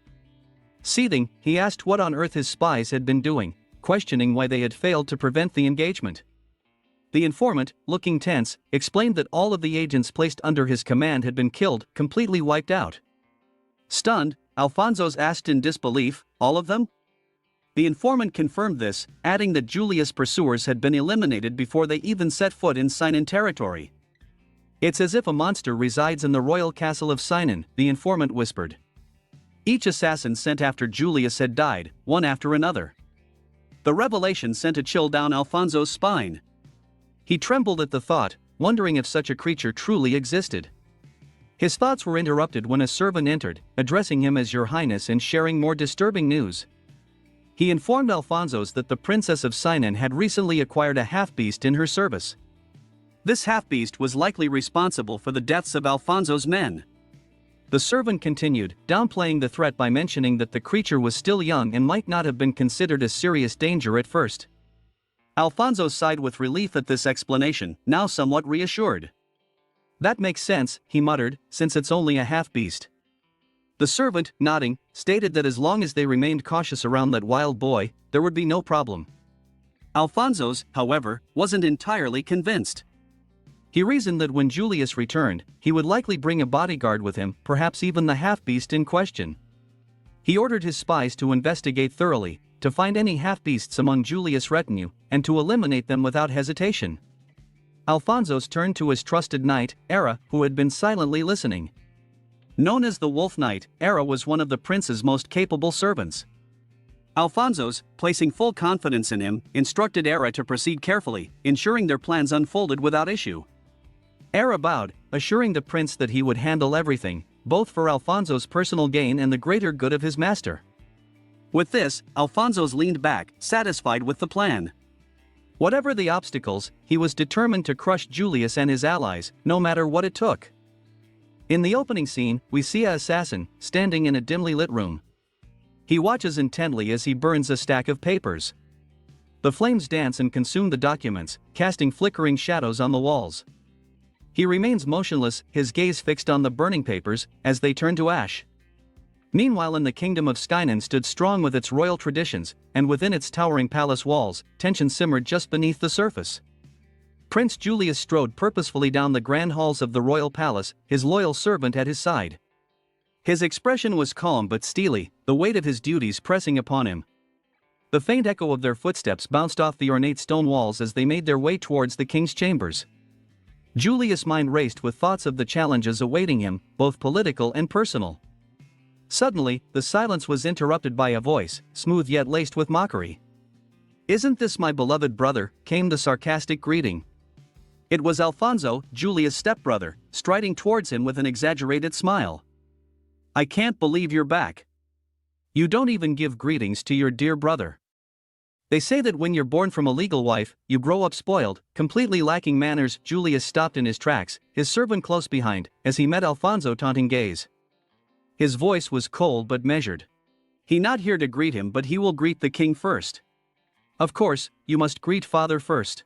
Seething, he asked what on earth his spies had been doing, questioning why they had failed to prevent the engagement. The informant, looking tense, explained that all of the agents placed under his command had been killed, completely wiped out. Stunned, Alfonso asked in disbelief, "All of them?" The informant confirmed this, adding that Julius' pursuers had been eliminated before they even set foot in Sinan territory. "It's as if a monster resides in the royal castle of Sinan," the informant whispered. Each assassin sent after Julius had died, one after another. The revelation sent a chill down Alfonso's spine. He trembled at the thought, wondering if such a creature truly existed. His thoughts were interrupted when a servant entered, addressing him as Your Highness and sharing more disturbing news. He informed Alfonso that the Princess of Sinan had recently acquired a half-beast in her service. This half-beast was likely responsible for the deaths of Alfonso's men. The servant continued, downplaying the threat by mentioning that the creature was still young and might not have been considered a serious danger at first. Alfonso sighed with relief at this explanation, now somewhat reassured. "That makes sense," he muttered, "since it's only a half-beast." The servant, nodding, stated that as long as they remained cautious around that wild boy, there would be no problem. Alfonso, however, wasn't entirely convinced. He reasoned that when Julius returned, he would likely bring a bodyguard with him, perhaps even the half-beast in question. He ordered his spies to investigate thoroughly, to find any half-beasts among Julius' retinue, and to eliminate them without hesitation. Alfonso turned to his trusted knight, Era, who had been silently listening. Known as the Wolf Knight, Era was one of the prince's most capable servants. Alfonso, placing full confidence in him, instructed Era to proceed carefully, ensuring their plans unfolded without issue. Era bowed, assuring the prince that he would handle everything, both for Alfonso's personal gain and the greater good of his master. With this, Alfonso leaned back, satisfied with the plan. Whatever the obstacles, he was determined to crush Julius and his allies, no matter what it took. In the opening scene, we see an assassin, standing in a dimly lit room. He watches intently as he burns a stack of papers. The flames dance and consume the documents, casting flickering shadows on the walls. He remains motionless, his gaze fixed on the burning papers, as they turn to ash. Meanwhile in the kingdom of Skynan stood strong with its royal traditions, and within its towering palace walls, tension simmered just beneath the surface. Prince Julius strode purposefully down the grand halls of the royal palace, his loyal servant at his side. His expression was calm but steely, the weight of his duties pressing upon him. The faint echo of their footsteps bounced off the ornate stone walls as they made their way towards the king's chambers. Julius' mind raced with thoughts of the challenges awaiting him, both political and personal. Suddenly, the silence was interrupted by a voice, smooth yet laced with mockery. "Isn't this my beloved brother?" came the sarcastic greeting. It was Alfonso, Julius' stepbrother, striding towards him with an exaggerated smile. "I can't believe you're back. You don't even give greetings to your dear brother. They say that when you're born from a legal wife, you grow up spoiled, completely lacking manners." Julius stopped in his tracks, his servant close behind, as he met Alfonso's taunting gaze. His voice was cold but measured. "He's not here to greet him, but he will greet the king first." "Of course, you must greet father first."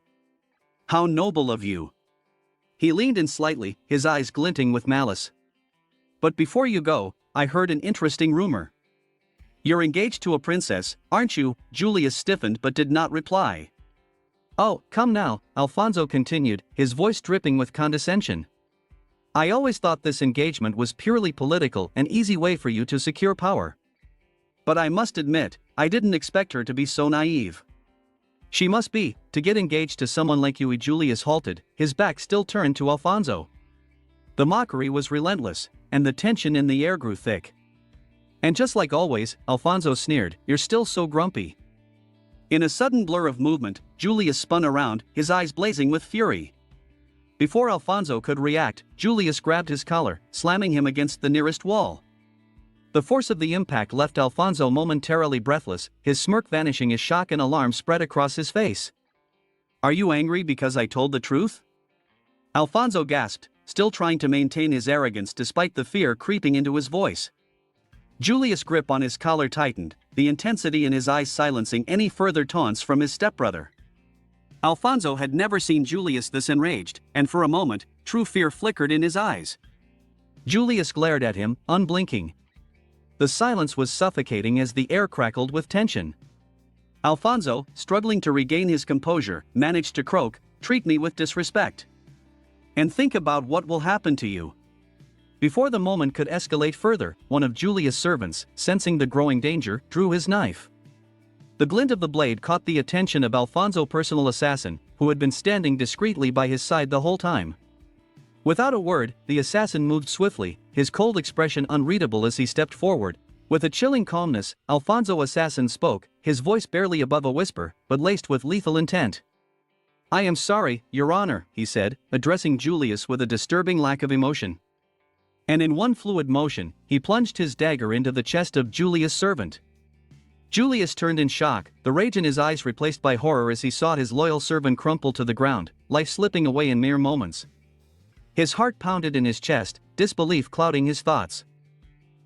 "How noble of you." He leaned in slightly, his eyes glinting with malice. "But before you go, I heard an interesting rumor. You're engaged to a princess, aren't you?" Julius stiffened but did not reply. "Oh, come now," Alfonso continued, his voice dripping with condescension. "I always thought this engagement was purely political, an easy way for you to secure power. But I must admit, I didn't expect her to be so naive." "She must be, to get engaged to someone like you." Julius halted, his back still turned to Alfonso. The mockery was relentless, and the tension in the air grew thick. "And just like always," Alfonso sneered, "you're still so grumpy." In a sudden blur of movement, Julius spun around, his eyes blazing with fury. Before Alfonso could react, Julius grabbed his collar, slamming him against the nearest wall. The force of the impact left Alfonso momentarily breathless, his smirk vanishing as shock and alarm spread across his face. "Are you angry because I told the truth?" Alfonso gasped, still trying to maintain his arrogance despite the fear creeping into his voice. Julius' grip on his collar tightened, the intensity in his eyes silencing any further taunts from his stepbrother. Alfonso had never seen Julius this enraged, and for a moment, true fear flickered in his eyes. Julius glared at him, unblinking. The silence was suffocating as the air crackled with tension. Alfonso, struggling to regain his composure, managed to croak, "Treat me with disrespect. And think about what will happen to you." Before the moment could escalate further, one of Julius' servants, sensing the growing danger, drew his knife. The glint of the blade caught the attention of Alfonso's personal assassin, who had been standing discreetly by his side the whole time. Without a word, the assassin moved swiftly, his cold expression unreadable as he stepped forward. With a chilling calmness, Alfonso's assassin spoke, his voice barely above a whisper, but laced with lethal intent. "I am sorry, Your Honor," he said, addressing Julius with a disturbing lack of emotion. And in one fluid motion, he plunged his dagger into the chest of Julius' servant. Julius turned in shock, the rage in his eyes replaced by horror as he saw his loyal servant crumple to the ground, life slipping away in mere moments. His heart pounded in his chest, disbelief clouding his thoughts.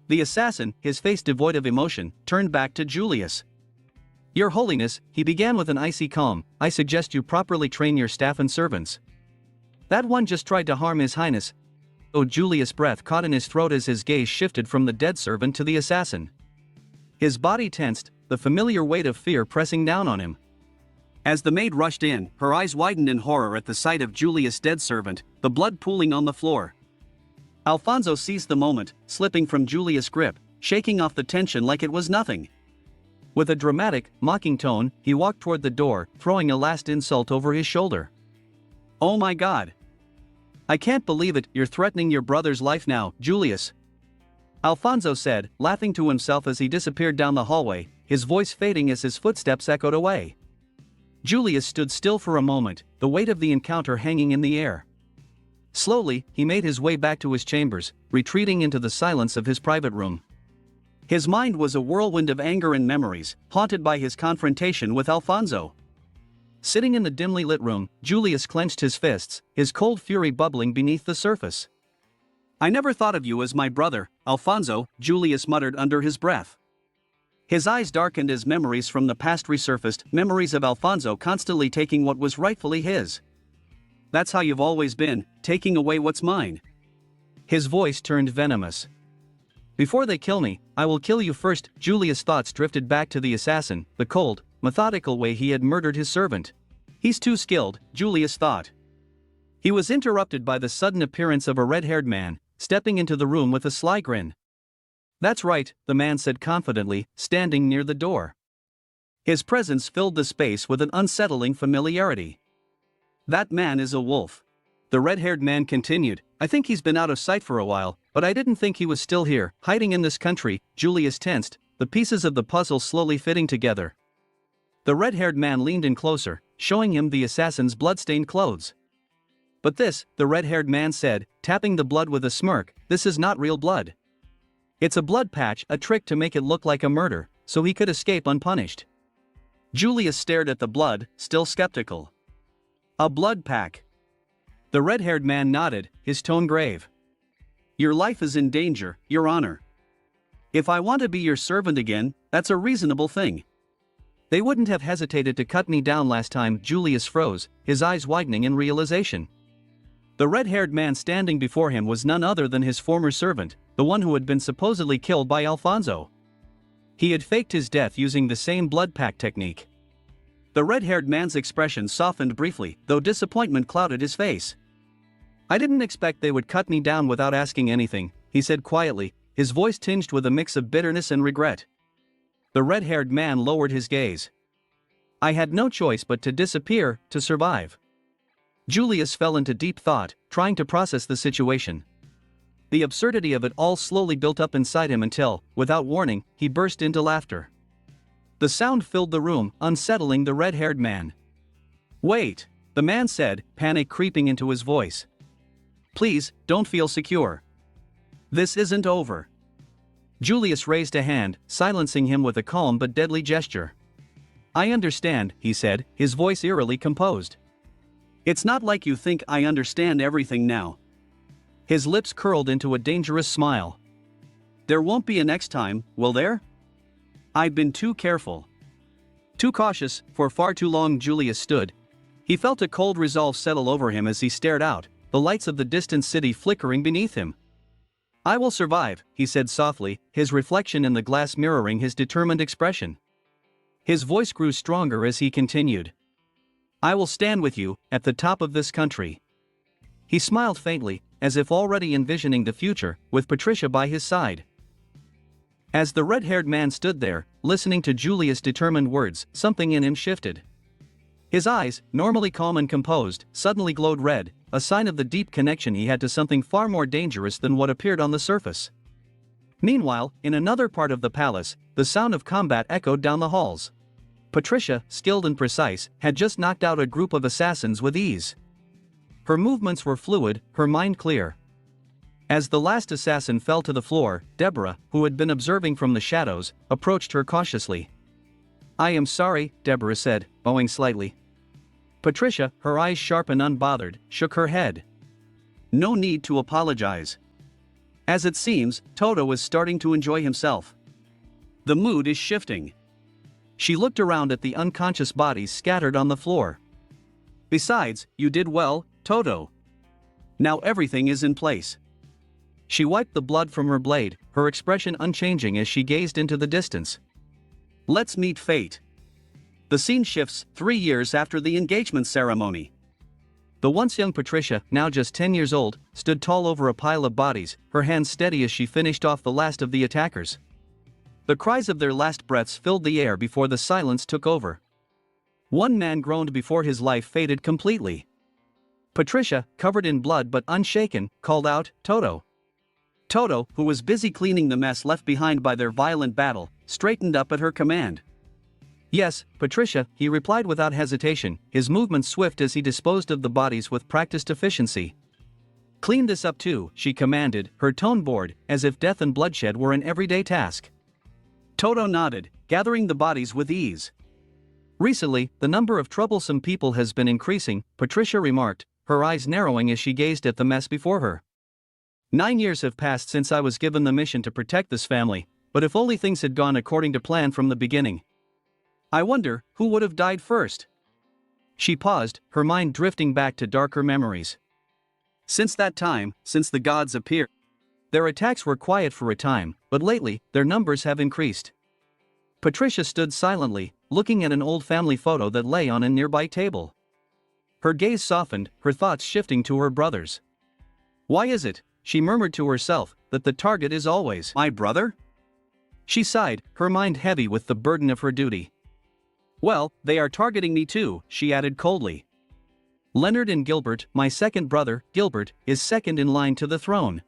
The assassin, his face devoid of emotion, turned back to Julius. "Your Holiness," he began with an icy calm, "I suggest you properly train your staff and servants. That one just tried to harm His Highness." Oh, Julius' breath caught in his throat as his gaze shifted from the dead servant to the assassin. His body tensed, the familiar weight of fear pressing down on him. As the maid rushed in, her eyes widened in horror at the sight of Julius' dead servant, the blood pooling on the floor. Alfonso seized the moment, slipping from Julius' grip, shaking off the tension like it was nothing. With a dramatic, mocking tone, he walked toward the door, throwing a last insult over his shoulder. "Oh my God! I can't believe it, you're threatening your brother's life now, Julius," Alfonso said, laughing to himself as he disappeared down the hallway, his voice fading as his footsteps echoed away. Julius stood still for a moment, the weight of the encounter hanging in the air. Slowly, he made his way back to his chambers, retreating into the silence of his private room. His mind was a whirlwind of anger and memories, haunted by his confrontation with Alfonso. Sitting in the dimly lit room, Julius clenched his fists, his cold fury bubbling beneath the surface. "I never thought of you as my brother, Alfonso," Julius muttered under his breath. His eyes darkened as memories from the past resurfaced, memories of Alfonso constantly taking what was rightfully his. "That's how you've always been, taking away what's mine." His voice turned venomous. "Before they kill me, I will kill you first." Julius' thoughts drifted back to the assassin, the cold, methodical way he had murdered his servant. "He's too skilled," Julius thought. He was interrupted by the sudden appearance of a red-haired man, stepping into the room with a sly grin. "That's right," the man said confidently, standing near the door. His presence filled the space with an unsettling familiarity. "That man is a wolf," the red-haired man continued. "I think he's been out of sight for a while, but I didn't think he was still here, hiding in this country." Julius tensed, the pieces of the puzzle slowly fitting together. The red-haired man leaned in closer, showing him the assassin's blood-stained clothes. "But this," the red-haired man said, tapping the blood with a smirk, "this is not real blood. It's a blood patch, a trick to make it look like a murder, so he could escape unpunished." Julius stared at the blood, still skeptical. "A blood pack?" The red-haired man nodded, his tone grave. "Your life is in danger, Your Honor. If I want to be your servant again, that's a reasonable thing." "They wouldn't have hesitated to cut me down last time." Julius froze, his eyes widening in realization. The red-haired man standing before him was none other than his former servant, the one who had been supposedly killed by Alfonso. He had faked his death using the same blood pack technique. The red-haired man's expression softened briefly, though disappointment clouded his face. "I didn't expect they would cut me down without asking anything," he said quietly, his voice tinged with a mix of bitterness and regret. The red-haired man lowered his gaze. "I had no choice but to disappear, to survive." Julius fell into deep thought, trying to process the situation. The absurdity of it all slowly built up inside him until, without warning, he burst into laughter. The sound filled the room, unsettling the red-haired man. "Wait," the man said, panic creeping into his voice. "Please, don't feel secure. This isn't over." Julius raised a hand, silencing him with a calm but deadly gesture. "I understand," he said, his voice eerily composed. "It's not like you think I understand everything now." His lips curled into a dangerous smile. "There won't be a next time, will there? I've been too careful. Too cautious, for far too long." Julius stood. He felt a cold resolve settle over him as he stared out, the lights of the distant city flickering beneath him. "I will survive," he said softly, his reflection in the glass mirroring his determined expression. His voice grew stronger as he continued. "I will stand with you, at the top of this country." He smiled faintly, as if already envisioning the future, with Patricia by his side. As the red-haired man stood there, listening to Julius' determined words, something in him shifted. His eyes, normally calm and composed, suddenly glowed red, a sign of the deep connection he had to something far more dangerous than what appeared on the surface. Meanwhile, in another part of the palace, the sound of combat echoed down the halls. Patricia, skilled and precise, had just knocked out a group of assassins with ease. Her movements were fluid, her mind clear. As the last assassin fell to the floor, Deborah, who had been observing from the shadows, approached her cautiously. "I am sorry," Deborah said, bowing slightly. Patricia, her eyes sharp and unbothered, shook her head. "No need to apologize. As it seems, Toto is starting to enjoy himself. The mood is shifting." She looked around at the unconscious bodies scattered on the floor. "Besides, you did well, Toto. Now everything is in place." She wiped the blood from her blade, her expression unchanging as she gazed into the distance. "Let's meet fate." The scene shifts 3 years after the engagement ceremony. The once young Patricia, now just 10 years old, stood tall over a pile of bodies, her hands steady as she finished off the last of the attackers. The cries of their last breaths filled the air before the silence took over. One man groaned before his life faded completely. Patricia, covered in blood but unshaken, called out, "Toto." Toto, who was busy cleaning the mess left behind by their violent battle, straightened up at her command. "Yes, Patricia," he replied without hesitation, his movements swift as he disposed of the bodies with practiced efficiency. "Clean this up too," she commanded, her tone bored, as if death and bloodshed were an everyday task. Toto nodded, gathering the bodies with ease. "Recently, the number of troublesome people has been increasing," Patricia remarked, her eyes narrowing as she gazed at the mess before her. 9 years have passed since I was given the mission to protect this family, but if only things had gone according to plan from the beginning. I wonder, who would have died first?" She paused, her mind drifting back to darker memories. "Since that time, since the gods appeared, their attacks were quiet for a time, but lately, their numbers have increased." Patricia stood silently, looking at an old family photo that lay on a nearby table. Her gaze softened, her thoughts shifting to her brothers. Why is it, she murmured to herself, that the target is always my brother? She sighed, her mind heavy with the burden of her duty. Well, they are targeting me too, she added coldly. Leonard and Gilbert, my second brother, Gilbert, is second in line to the throne.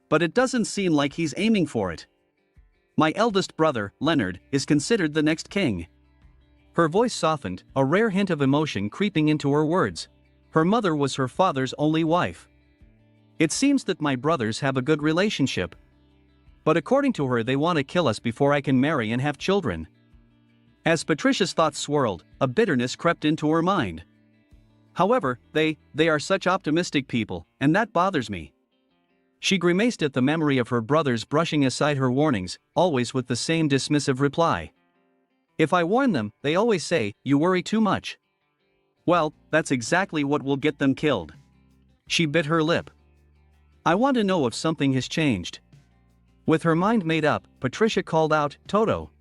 But it doesn't seem like he's aiming for it. My eldest brother, Leonard, is considered the next king. Her voice softened, a rare hint of emotion creeping into her words. Her mother was her father's only wife. It seems that my brothers have a good relationship. But according to her, they want to kill us before I can marry and have children. As Patricia's thoughts swirled, a bitterness crept into her mind. However, they are such optimistic people, and that bothers me. She grimaced at the memory of her brothers brushing aside her warnings, always with the same dismissive reply. If I warn them, they always say, "You worry too much." Well, that's exactly what will get them killed. She bit her lip. I want to know if something has changed. With her mind made up, Patricia called out, "Toto."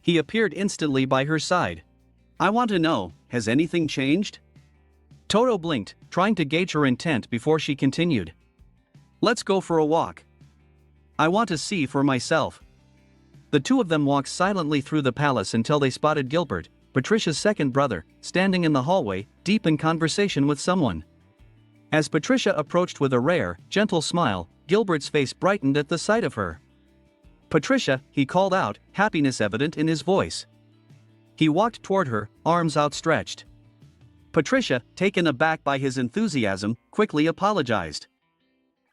He appeared instantly by her side. I want to know, has anything changed? Toto blinked, trying to gauge her intent before she continued. Let's go for a walk. I want to see for myself. The two of them walked silently through the palace until they spotted Gilbert, Patricia's second brother, standing in the hallway, deep in conversation with someone. As Patricia approached with a rare, gentle smile, Gilbert's face brightened at the sight of her. Patricia, he called out, happiness evident in his voice. He walked toward her, arms outstretched. Patricia, taken aback by his enthusiasm, quickly apologized.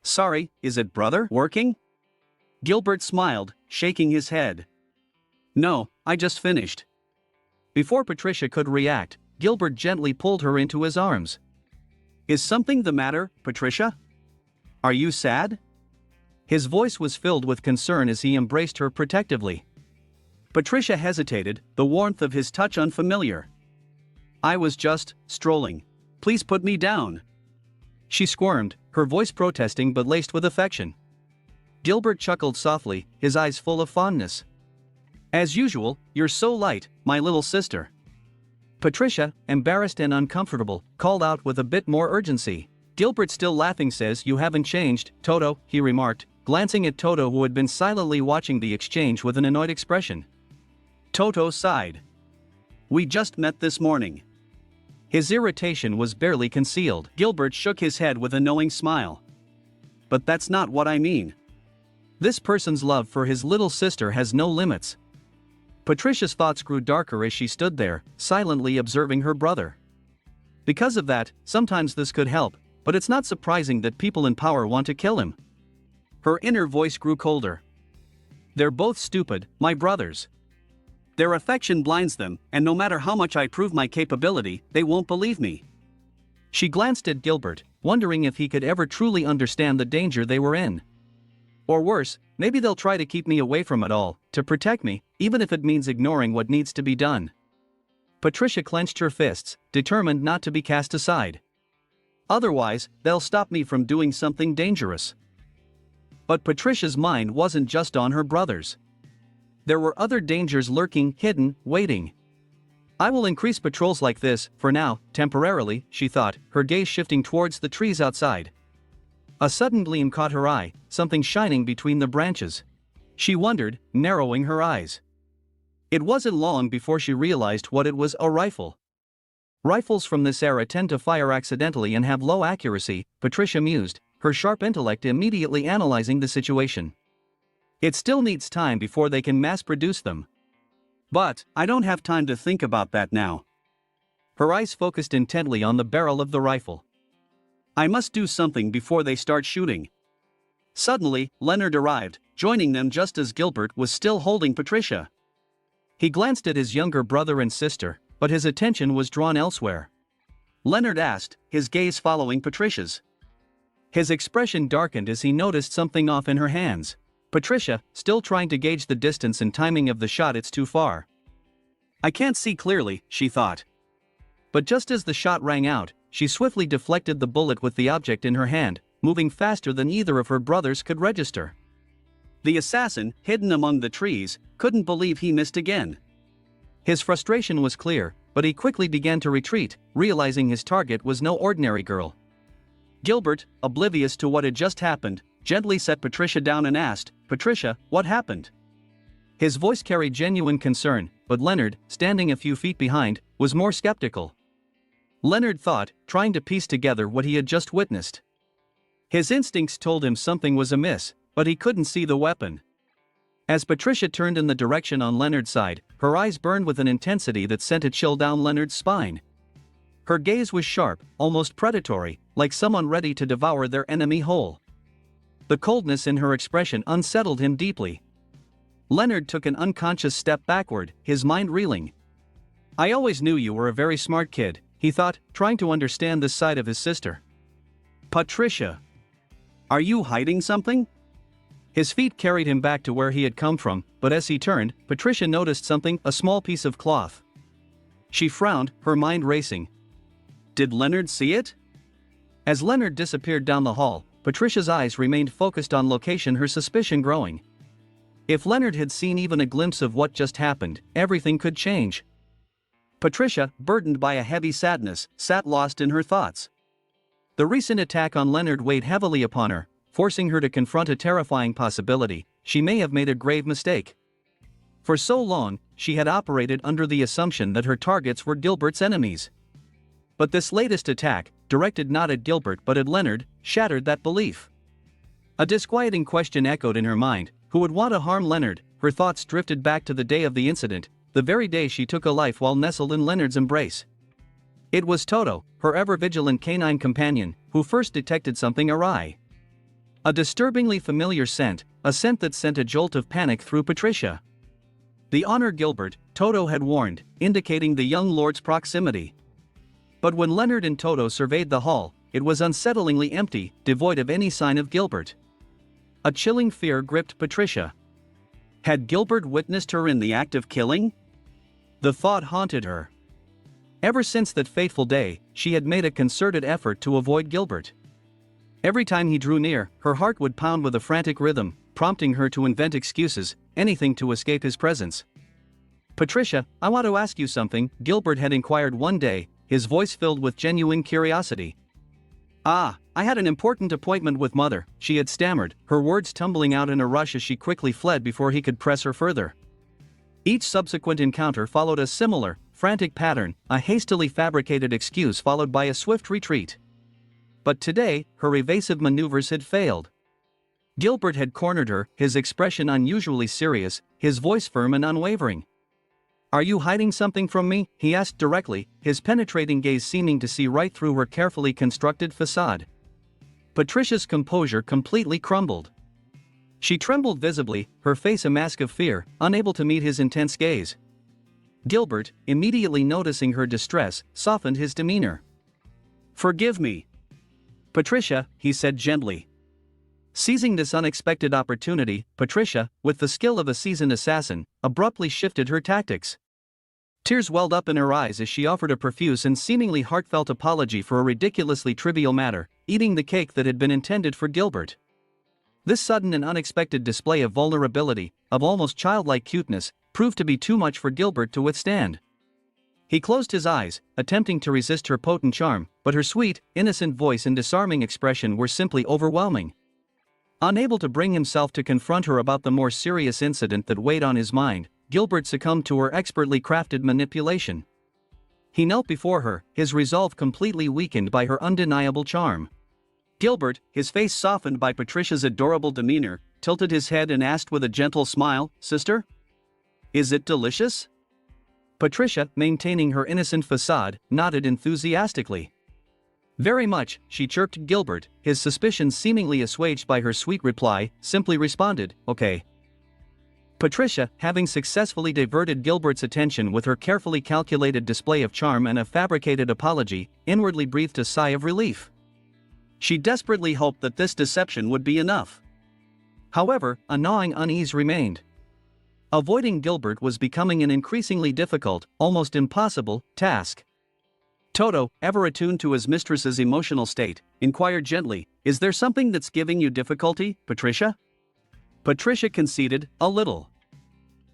Sorry, is it brother working? Gilbert smiled, shaking his head. No, I just finished. Before Patricia could react, Gilbert gently pulled her into his arms. Is something the matter, Patricia? Are you sad? His voice was filled with concern as he embraced her protectively. Patricia hesitated, the warmth of his touch unfamiliar. I was just strolling. Please put me down. She squirmed, her voice protesting but laced with affection. Gilbert chuckled softly, his eyes full of fondness. As usual, you're so light, my little sister. Patricia, embarrassed and uncomfortable, called out with a bit more urgency. Gilbert, still laughing, says you haven't changed, Toto, he remarked, glancing at Toto, who had been silently watching the exchange with an annoyed expression. Toto sighed. We just met this morning. His irritation was barely concealed. Gilbert shook his head with a knowing smile. But that's not what I mean. This person's love for his little sister has no limits. Patricia's thoughts grew darker as she stood there, silently observing her brother. Because of that, sometimes this could help, but it's not surprising that people in power want to kill him. Her inner voice grew colder. They're both stupid, my brothers. Their affection blinds them, and no matter how much I prove my capability, they won't believe me. She glanced at Gilbert, wondering if he could ever truly understand the danger they were in. Or worse, maybe they'll try to keep me away from it all, to protect me, even if it means ignoring what needs to be done. Patricia clenched her fists, determined not to be cast aside. Otherwise, they'll stop me from doing something dangerous. But Patricia's mind wasn't just on her brothers. There were other dangers lurking, hidden, waiting. I will increase patrols like this, for now, temporarily, she thought, her gaze shifting towards the trees outside. A sudden gleam caught her eye, something shining between the branches. She wondered, narrowing her eyes. It wasn't long before she realized what it was: a rifle. Rifles from this era tend to fire accidentally and have low accuracy, Patricia mused, her sharp intellect immediately analyzing the situation. It still needs time before they can mass-produce them. But, I don't have time to think about that now. Her eyes focused intently on the barrel of the rifle. I must do something before they start shooting. Suddenly, Leonard arrived, joining them just as Gilbert was still holding Patricia. He glanced at his younger brother and sister, but his attention was drawn elsewhere. Leonard asked, his gaze following Patricia's. His expression darkened as he noticed something off in her hands. Patricia, still trying to gauge the distance and timing of the shot. It's too far. I can't see clearly, she thought. But just as the shot rang out, she swiftly deflected the bullet with the object in her hand, moving faster than either of her brothers could register. The assassin, hidden among the trees, couldn't believe he missed again. His frustration was clear, but he quickly began to retreat, realizing his target was no ordinary girl. Gilbert, oblivious to what had just happened, gently set Patricia down and asked, "Patricia, what happened?" His voice carried genuine concern, but Leonard, standing a few feet behind, was more skeptical. Leonard thought, trying to piece together what he had just witnessed. His instincts told him something was amiss, but he couldn't see the weapon. As Patricia turned in the direction on Leonard's side, her eyes burned with an intensity that sent a chill down Leonard's spine. Her gaze was sharp, almost predatory, like someone ready to devour their enemy whole. The coldness in her expression unsettled him deeply. Leonard took an unconscious step backward, his mind reeling. "I always knew you were a very smart kid," he thought, trying to understand this side of his sister. "Patricia, are you hiding something?" His feet carried him back to where he had come from, but as he turned, Patricia noticed something, a small piece of cloth. She frowned, her mind racing. Did Leonard see it? As Leonard disappeared down the hall, Patricia's eyes remained focused on location, her suspicion growing. If Leonard had seen even a glimpse of what just happened, everything could change. Patricia, burdened by a heavy sadness, sat lost in her thoughts. The recent attack on Leonard weighed heavily upon her, forcing her to confront a terrifying possibility: she may have made a grave mistake. For so long, she had operated under the assumption that her targets were Gilbert's enemies. But this latest attack, directed not at Gilbert but at Leonard, shattered that belief. A disquieting question echoed in her mind: who would want to harm Leonard? Her thoughts drifted back to the day of the incident, the very day she took a life while nestled in Leonard's embrace. It was Toto, her ever-vigilant canine companion, who first detected something awry. A disturbingly familiar scent, a scent that sent a jolt of panic through Patricia. The honor Gilbert, Toto had warned, indicating the young lord's proximity. But when Leonard and Toto surveyed the hall, it was unsettlingly empty, devoid of any sign of Gilbert. A chilling fear gripped Patricia. Had Gilbert witnessed her in the act of killing? The thought haunted her. Ever since that fateful day, she had made a concerted effort to avoid Gilbert. Every time he drew near, her heart would pound with a frantic rhythm, prompting her to invent excuses, anything to escape his presence. "Patricia, I want to ask you something," Gilbert had inquired one day, his voice filled with genuine curiosity. "I had an important appointment with Mother," she had stammered, her words tumbling out in a rush as she quickly fled before he could press her further. Each subsequent encounter followed a similar, frantic pattern, a hastily fabricated excuse followed by a swift retreat. But today, her evasive maneuvers had failed. Gilbert had cornered her, his expression unusually serious, his voice firm and unwavering. "Are you hiding something from me?" he asked directly, his penetrating gaze seeming to see right through her carefully constructed facade. Patricia's composure completely crumbled. She trembled visibly, her face a mask of fear, unable to meet his intense gaze. Gilbert, immediately noticing her distress, softened his demeanor. "Forgive me, Patricia," he said gently. Seizing this unexpected opportunity, Patricia, with the skill of a seasoned assassin, abruptly shifted her tactics. Tears welled up in her eyes as she offered a profuse and seemingly heartfelt apology for a ridiculously trivial matter: eating the cake that had been intended for Gilbert. This sudden and unexpected display of vulnerability, of almost childlike cuteness, proved to be too much for Gilbert to withstand. He closed his eyes, attempting to resist her potent charm, but her sweet, innocent voice and disarming expression were simply overwhelming. Unable to bring himself to confront her about the more serious incident that weighed on his mind, Gilbert succumbed to her expertly crafted manipulation. He knelt before her, his resolve completely weakened by her undeniable charm. Gilbert, his face softened by Patricia's adorable demeanor, tilted his head and asked with a gentle smile, "Sister? Is it delicious?" Patricia, maintaining her innocent facade, nodded enthusiastically. "Very much," she chirped. Gilbert, his suspicions seemingly assuaged by her sweet reply, simply responded, "Okay." Patricia, having successfully diverted Gilbert's attention with her carefully calculated display of charm and a fabricated apology, inwardly breathed a sigh of relief. She desperately hoped that this deception would be enough. However, a gnawing unease remained. Avoiding Gilbert was becoming an increasingly difficult, almost impossible, task. Toto, ever attuned to his mistress's emotional state, inquired gently, "Is there something that's giving you difficulty, Patricia?" Patricia conceded, "A little."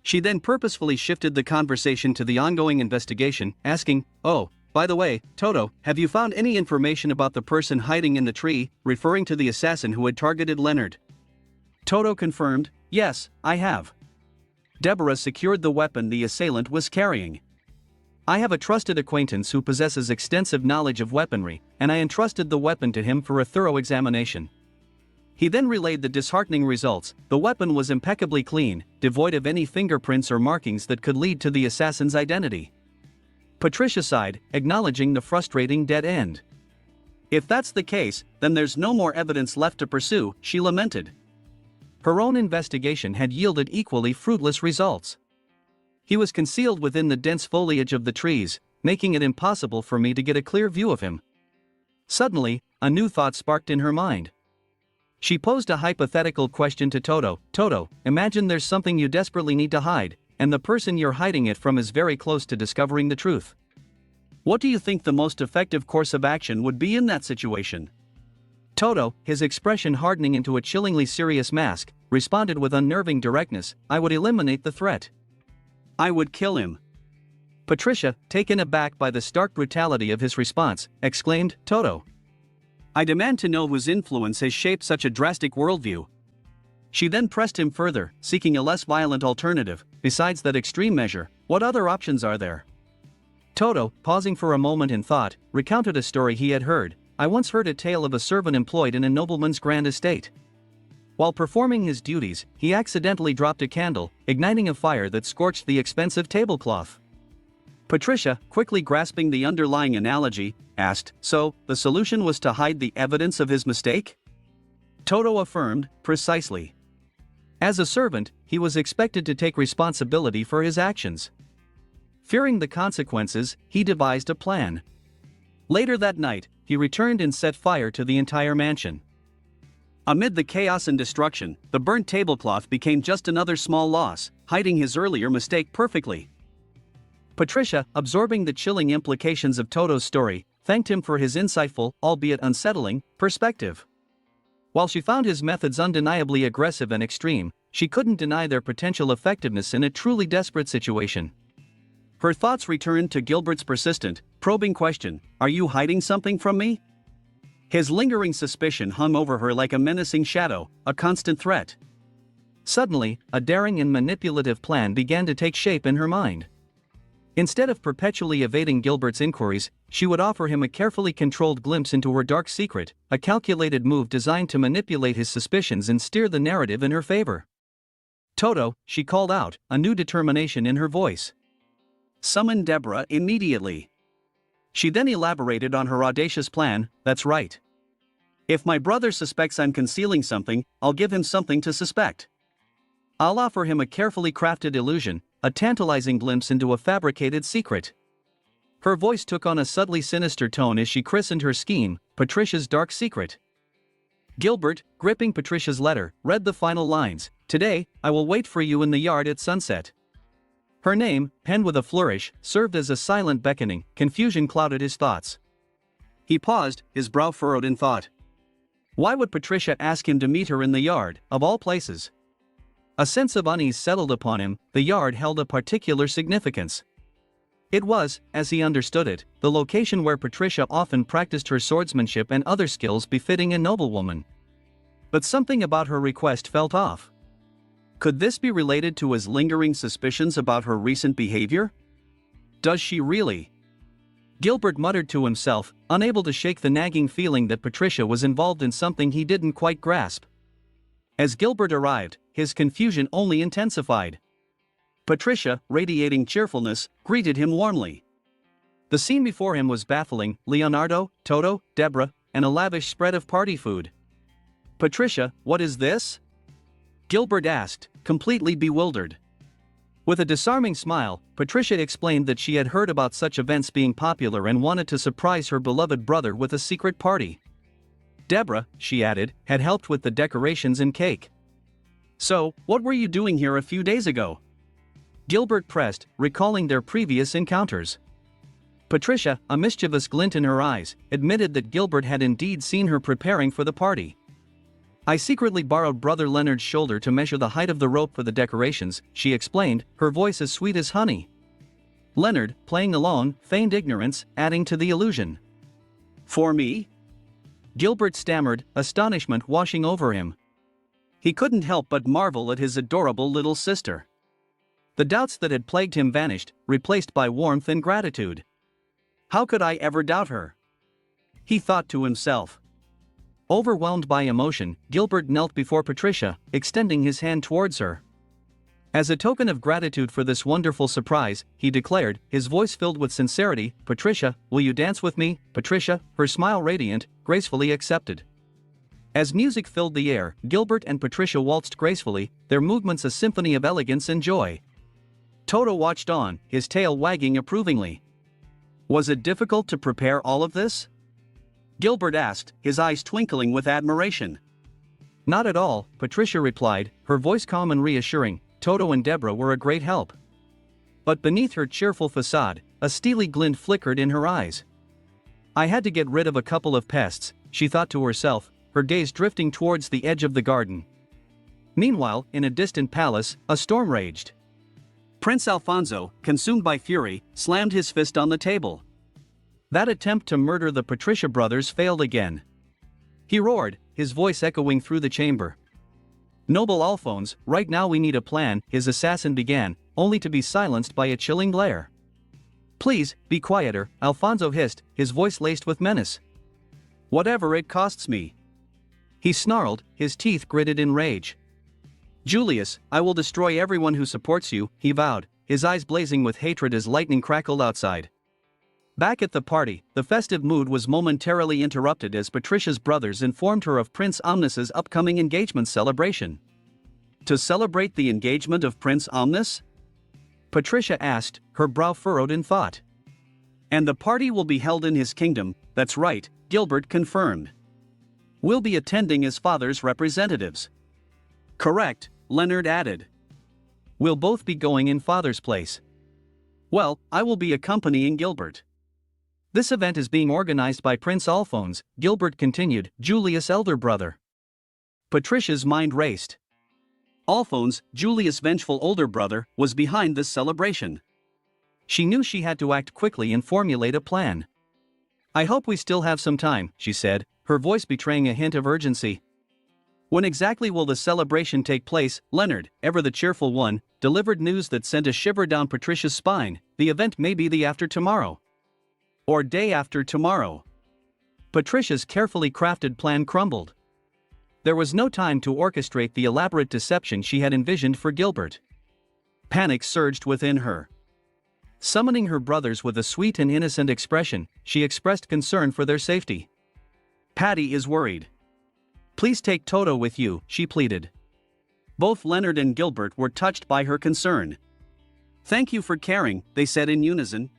She then purposefully shifted the conversation to the ongoing investigation, asking, "Oh, by the way, Toto, have you found any information about the person hiding in the tree," referring to the assassin who had targeted Leonard. Toto confirmed, "Yes, I have." Deborah secured the weapon the assailant was carrying. "I have a trusted acquaintance who possesses extensive knowledge of weaponry, and I entrusted the weapon to him for a thorough examination." He then relayed the disheartening results. The weapon was impeccably clean, devoid of any fingerprints or markings that could lead to the assassin's identity. Patricia sighed, acknowledging the frustrating dead end. "If that's the case, then there's no more evidence left to pursue," she lamented. Her own investigation had yielded equally fruitless results. "He was concealed within the dense foliage of the trees, making it impossible for me to get a clear view of him." Suddenly, a new thought sparked in her mind. She posed a hypothetical question to Toto. "Toto, imagine there's something you desperately need to hide, and the person you're hiding it from is very close to discovering the truth. What do you think the most effective course of action would be in that situation?" Toto, his expression hardening into a chillingly serious mask, responded with unnerving directness, "I would eliminate the threat. I would kill him." Patricia, taken aback by the stark brutality of his response, exclaimed, "Toto, I demand to know whose influence has shaped such a drastic worldview." She then pressed him further, seeking a less violent alternative. "Besides that extreme measure, what other options are there?" Toto, pausing for a moment in thought, recounted a story he had heard. "I once heard a tale of a servant employed in a nobleman's grand estate. While performing his duties, he accidentally dropped a candle, igniting a fire that scorched the expensive tablecloth." Patricia, quickly grasping the underlying analogy, asked, "So, the solution was to hide the evidence of his mistake?" Toto affirmed, "Precisely. As a servant, he was expected to take responsibility for his actions. Fearing the consequences, he devised a plan. Later that night, he returned and set fire to the entire mansion. Amid the chaos and destruction, the burnt tablecloth became just another small loss, hiding his earlier mistake perfectly." Patricia, absorbing the chilling implications of Toto's story, thanked him for his insightful, albeit unsettling, perspective. While she found his methods undeniably aggressive and extreme, she couldn't deny their potential effectiveness in a truly desperate situation. Her thoughts returned to Gilbert's persistent, probing question, "Are you hiding something from me?" His lingering suspicion hung over her like a menacing shadow, a constant threat. Suddenly, a daring and manipulative plan began to take shape in her mind. Instead of perpetually evading Gilbert's inquiries, she would offer him a carefully controlled glimpse into her dark secret, a calculated move designed to manipulate his suspicions and steer the narrative in her favor. "Toto," she called out, a new determination in her voice. "Summon Deborah immediately." She then elaborated on her audacious plan. "That's right. If my brother suspects I'm concealing something, I'll give him something to suspect. I'll offer him a carefully crafted illusion, a tantalizing glimpse into a fabricated secret." Her voice took on a subtly sinister tone as she christened her scheme, Patricia's Dark Secret. Gilbert, gripping Patricia's letter, read the final lines, "Today, I will wait for you in the yard at sunset." Her name, penned with a flourish, served as a silent beckoning. Confusion clouded his thoughts. He paused, his brow furrowed in thought. Why would Patricia ask him to meet her in the yard, of all places? A sense of unease settled upon him. The yard held a particular significance. It was, as he understood it, the location where Patricia often practiced her swordsmanship and other skills befitting a noblewoman. But something about her request felt off. Could this be related to his lingering suspicions about her recent behavior? Does she really? Gilbert muttered to himself, unable to shake the nagging feeling that Patricia was involved in something he didn't quite grasp. As Gilbert arrived, his confusion only intensified. Patricia, radiating cheerfulness, greeted him warmly. The scene before him was baffling: Leonardo, Toto, Deborah, and a lavish spread of party food. "Patricia, what is this?" Gilbert asked, completely bewildered. With a disarming smile, Patricia explained that she had heard about such events being popular and wanted to surprise her beloved brother with a secret party. Deborah, she added, had helped with the decorations and cake. "So, what were you doing here a few days ago?" Gilbert pressed, recalling their previous encounters. Patricia, a mischievous glint in her eyes, admitted that Gilbert had indeed seen her preparing for the party. I secretly borrowed Brother Leonard's shoulder to measure the height of the rope for the decorations, she explained, her voice as sweet as honey. Leonard, playing along, feigned ignorance, adding to the illusion. For me? Gilbert stammered, astonishment washing over him. He couldn't help but marvel at his adorable little sister. The doubts that had plagued him vanished, replaced by warmth and gratitude. How could I ever doubt her? He thought to himself. Overwhelmed by emotion, Gilbert knelt before Patricia, extending his hand towards her. As a token of gratitude for this wonderful surprise, he declared, his voice filled with sincerity, "Patricia, will you dance with me?" Patricia, her smile radiant, gracefully accepted. As music filled the air, Gilbert and Patricia waltzed gracefully, their movements a symphony of elegance and joy. Toto watched on, his tail wagging approvingly. Was it difficult to prepare all of this? Gilbert asked, his eyes twinkling with admiration. Not at all, Patricia replied, her voice calm and reassuring. Toto and Deborah were a great help. But beneath her cheerful facade, a steely glint flickered in her eyes. I had to get rid of a couple of pests, she thought to herself, her gaze drifting towards the edge of the garden. Meanwhile, in a distant palace, a storm raged. Prince Alfonso, consumed by fury, slammed his fist on the table. That attempt to murder the Patricia brothers failed again. He roared, his voice echoing through the chamber. Noble Alphonse, right now we need a plan, his assassin began, only to be silenced by a chilling glare. Please, be quieter, Alfonso hissed, his voice laced with menace. Whatever it costs me. He snarled, his teeth gritted in rage. Julius, I will destroy everyone who supports you, he vowed, his eyes blazing with hatred as lightning crackled outside. Back at the party, the festive mood was momentarily interrupted as Patricia's brothers informed her of Prince Omnis's upcoming engagement celebration. To celebrate the engagement of Prince Omnis? Patricia asked, her brow furrowed in thought. And the party will be held in his kingdom, that's right, Gilbert confirmed. We'll be attending as father's representatives. Correct, Leonard added. We'll both be going in father's place. Well, I will be accompanying Gilbert. This event is being organized by Prince Alphonse, Gilbert continued, Julius' elder brother. Patricia's mind raced. Alphonse, Julius' vengeful older brother, was behind this celebration. She knew she had to act quickly and formulate a plan. I hope we still have some time, she said, her voice betraying a hint of urgency. When exactly will the celebration take place? Leonard, ever the cheerful one, delivered news that sent a shiver down Patricia's spine. The event may be the after tomorrow. Or day after tomorrow. Patricia's carefully crafted plan crumbled. There was no time to orchestrate the elaborate deception she had envisioned for Gilbert. Panic surged within her. Summoning her brothers with a sweet and innocent expression, she expressed concern for their safety. Patty is worried. Please take Toto with you, she pleaded. Both Leonard and Gilbert were touched by her concern. Thank you for caring, they said in unison.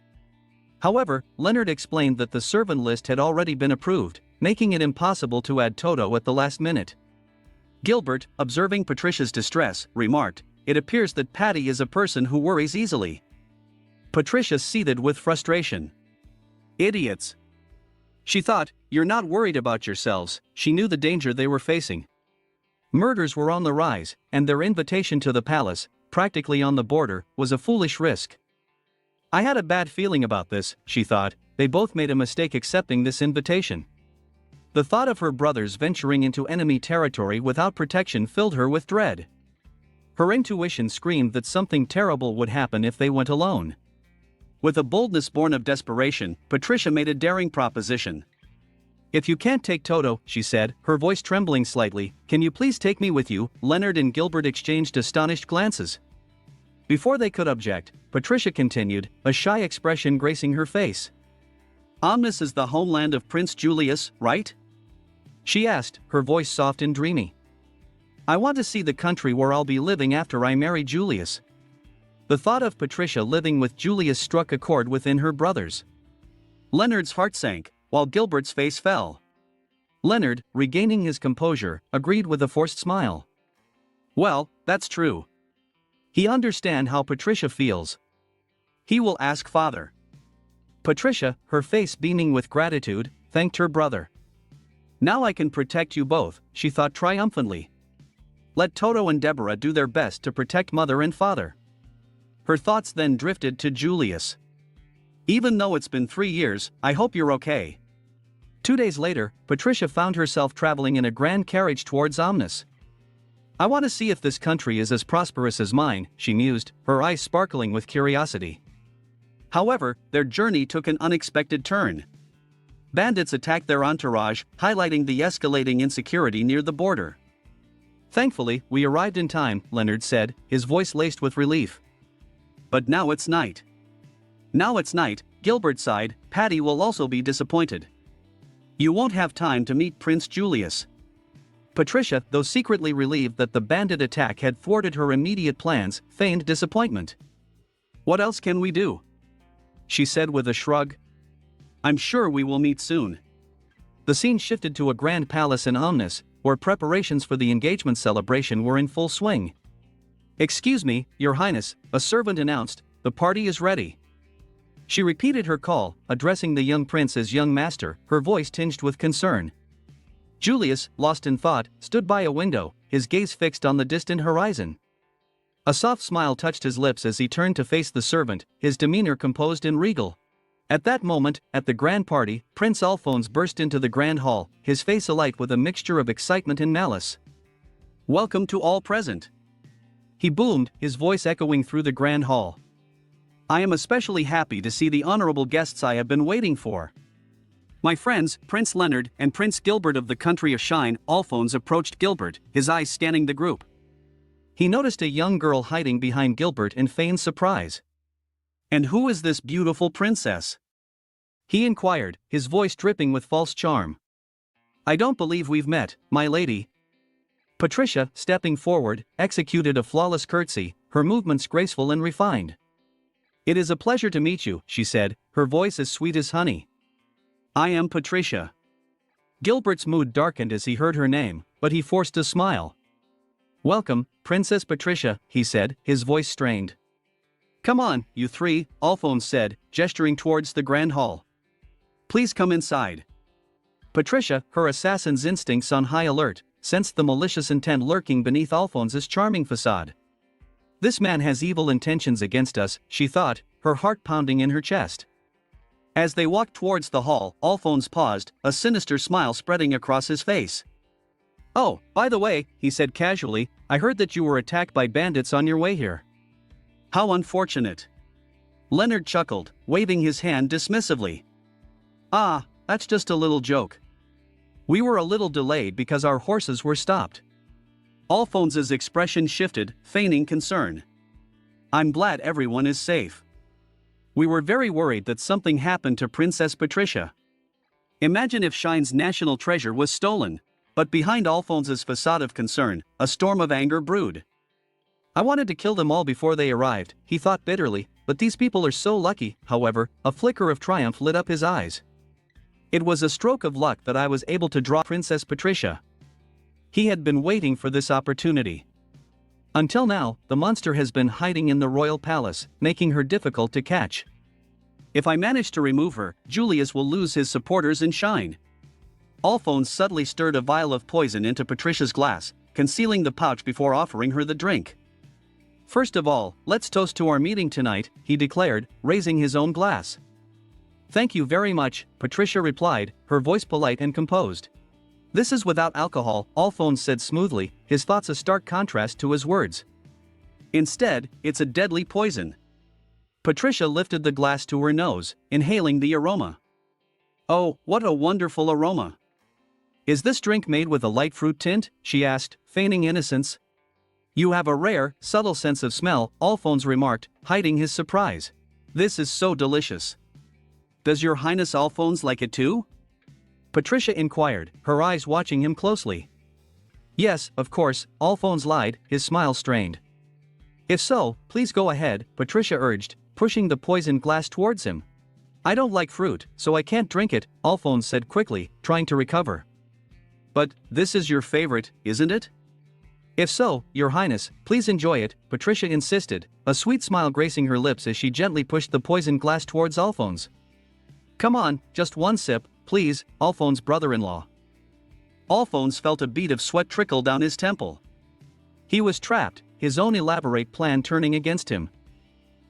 However, Leonard explained that the servant list had already been approved, making it impossible to add Toto at the last minute. Gilbert, observing Patricia's distress, remarked, it appears that Patty is a person who worries easily. Patricia seethed with frustration. Idiots. She thought, you're not worried about yourselves, she knew the danger they were facing. Murders were on the rise, and their invitation to the palace, practically on the border, was a foolish risk. I had a bad feeling about this, she thought, they both made a mistake accepting this invitation. The thought of her brothers venturing into enemy territory without protection filled her with dread. Her intuition screamed that something terrible would happen if they went alone. With a boldness born of desperation, Patricia made a daring proposition. If you can't take Toto, she said, her voice trembling slightly, can you please take me with you? Leonard and Gilbert exchanged astonished glances. Before they could object, Patricia continued, a shy expression gracing her face. Omnis is the homeland of Prince Julius, right? She asked, her voice soft and dreamy. I want to see the country where I'll be living after I marry Julius. The thought of Patricia living with Julius struck a chord within her brothers. Leonard's heart sank, while Gilbert's face fell. Leonard, regaining his composure, agreed with a forced smile. Well, that's true. He understands how Patricia feels. He will ask father. Patricia, her face beaming with gratitude, thanked her brother. Now I can protect you both, she thought triumphantly. Let Toto and Deborah do their best to protect mother and father. Her thoughts then drifted to Julius. Even though it's been 3 years, I hope you're okay. 2 days later, Patricia found herself traveling in a grand carriage towards Omnis. I want to see if this country is as prosperous as mine, she mused, her eyes sparkling with curiosity. However, their journey took an unexpected turn. Bandits attacked their entourage, highlighting the escalating insecurity near the border. Thankfully, we arrived in time, Leonard said, his voice laced with relief. But now it's night. Now it's night, Gilbert sighed, Patty will also be disappointed. You won't have time to meet Prince Julius. Patricia, though secretly relieved that the bandit attack had thwarted her immediate plans, feigned disappointment. What else can we do? She said with a shrug. I'm sure we will meet soon. The scene shifted to a grand palace in Omnis, where preparations for the engagement celebration were in full swing. Excuse me, Your Highness, a servant announced, the party is ready. She repeated her call, addressing the young prince as young master, her voice tinged with concern. Julius, lost in thought, stood by a window, his gaze fixed on the distant horizon. A soft smile touched his lips as he turned to face the servant, his demeanor composed and regal. At that moment, at the grand party, Prince Alphonse burst into the grand hall, his face alight with a mixture of excitement and malice. Welcome to all present. He boomed, his voice echoing through the grand hall. I am especially happy to see the honorable guests I have been waiting for. My friends, Prince Leonard and Prince Gilbert of the country of Shine. Alphonse approached Gilbert, his eyes scanning the group. He noticed a young girl hiding behind Gilbert in feigned surprise. And who is this beautiful princess? He inquired, his voice dripping with false charm. I don't believe we've met, my lady. Patricia, stepping forward, executed a flawless curtsy, her movements graceful and refined. It is a pleasure to meet you, she said, her voice as sweet as honey. I am Patricia. Gilbert's mood darkened as he heard her name, but he forced a smile. Welcome, Princess Patricia, he said, his voice strained. Come on, you three, Alphonse said, gesturing towards the grand hall. Please come inside. Patricia, her assassin's instincts on high alert, sensed the malicious intent lurking beneath Alphonse's charming facade. This man has evil intentions against us, she thought, her heart pounding in her chest. As they walked towards the hall, Alphonse paused, a sinister smile spreading across his face. Oh, by the way, he said casually, I heard that you were attacked by bandits on your way here. How unfortunate. Leonard chuckled, waving his hand dismissively. Ah, that's just a little joke. We were a little delayed because our horses were stopped. Alphonse's expression shifted, feigning concern. I'm glad everyone is safe. We were very worried that something happened to Princess Patricia. Imagine if Shine's national treasure was stolen. But behind Alphonse's facade of concern, a storm of anger brewed. I wanted to kill them all before they arrived, he thought bitterly, but these people are so lucky. However, a flicker of triumph lit up his eyes. It was a stroke of luck that I was able to draw Princess Patricia. He had been waiting for this opportunity. Until now, the monster has been hiding in the royal palace, making her difficult to catch. If I manage to remove her, Julius will lose his supporters in Shine. Alphonse subtly stirred a vial of poison into Patricia's glass, concealing the pouch before offering her the drink. First of all, let's toast to our meeting tonight, he declared, raising his own glass. Thank you very much, Patricia replied, her voice polite and composed. This is without alcohol, Alphonse said smoothly, his thoughts a stark contrast to his words. Instead, it's a deadly poison. Patricia lifted the glass to her nose, inhaling the aroma. Oh, what a wonderful aroma! Is this drink made with a light fruit tint? She asked, feigning innocence. You have a rare, subtle sense of smell, Alphonse remarked, hiding his surprise. This is so delicious. Does your Highness Alphonse like it too? Patricia inquired, her eyes watching him closely. Yes, of course, Alphonse lied, his smile strained. If so, please go ahead, Patricia urged, pushing the poisoned glass towards him. I don't like fruit, so I can't drink it, Alphonse said quickly, trying to recover. But, this is your favorite, isn't it? If so, Your Highness, please enjoy it, Patricia insisted, a sweet smile gracing her lips as she gently pushed the poisoned glass towards Alphonse. Come on, just one sip, please, Alphonse's brother-in-law. Alphonse felt a bead of sweat trickle down his temple. He was trapped, his own elaborate plan turning against him.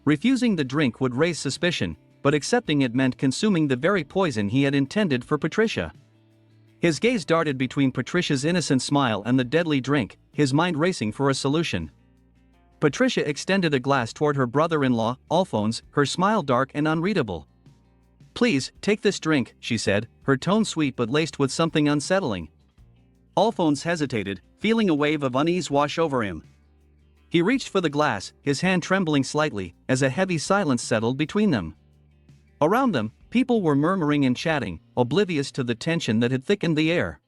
Refusing the drink would raise suspicion, but accepting it meant consuming the very poison he had intended for Patricia. His gaze darted between Patricia's innocent smile and the deadly drink, his mind racing for a solution. Patricia extended a glass toward her brother-in-law, Alphonse, her smile dark and unreadable. "Please, take this drink," she said, her tone sweet but laced with something unsettling. Alphonse hesitated, feeling a wave of unease wash over him. He reached for the glass, his hand trembling slightly, as a heavy silence settled between them. Around them, people were murmuring and chatting, oblivious to the tension that had thickened the air.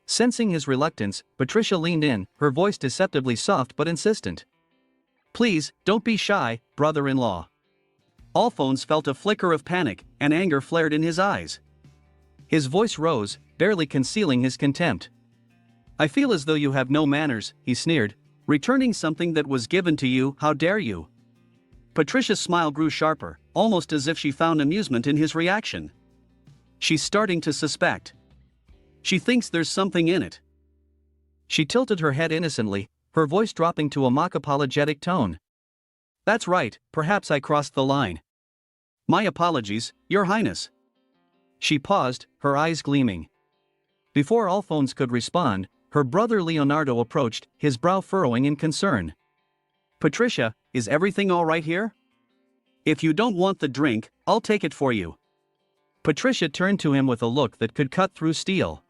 Sensing his reluctance, Patricia leaned in, her voice deceptively soft but insistent. "Please, don't be shy, brother-in-law." Alphonse felt a flicker of panic, and anger flared in his eyes. His voice rose, barely concealing his contempt. "I feel as though you have no manners," he sneered. "Returning something that was given to you, how dare you?" Patricia's smile grew sharper, almost as if she found amusement in his reaction. "She's starting to suspect. She thinks there's something in it." She tilted her head innocently, her voice dropping to a mock apologetic tone. "That's right, perhaps I crossed the line. My apologies, Your Highness." She paused, her eyes gleaming. Before Alphonse could respond, her brother Leonardo approached, his brow furrowing in concern. "Patricia, is everything all right here? If you don't want the drink, I'll take it for you." Patricia turned to him with a look that could cut through steel.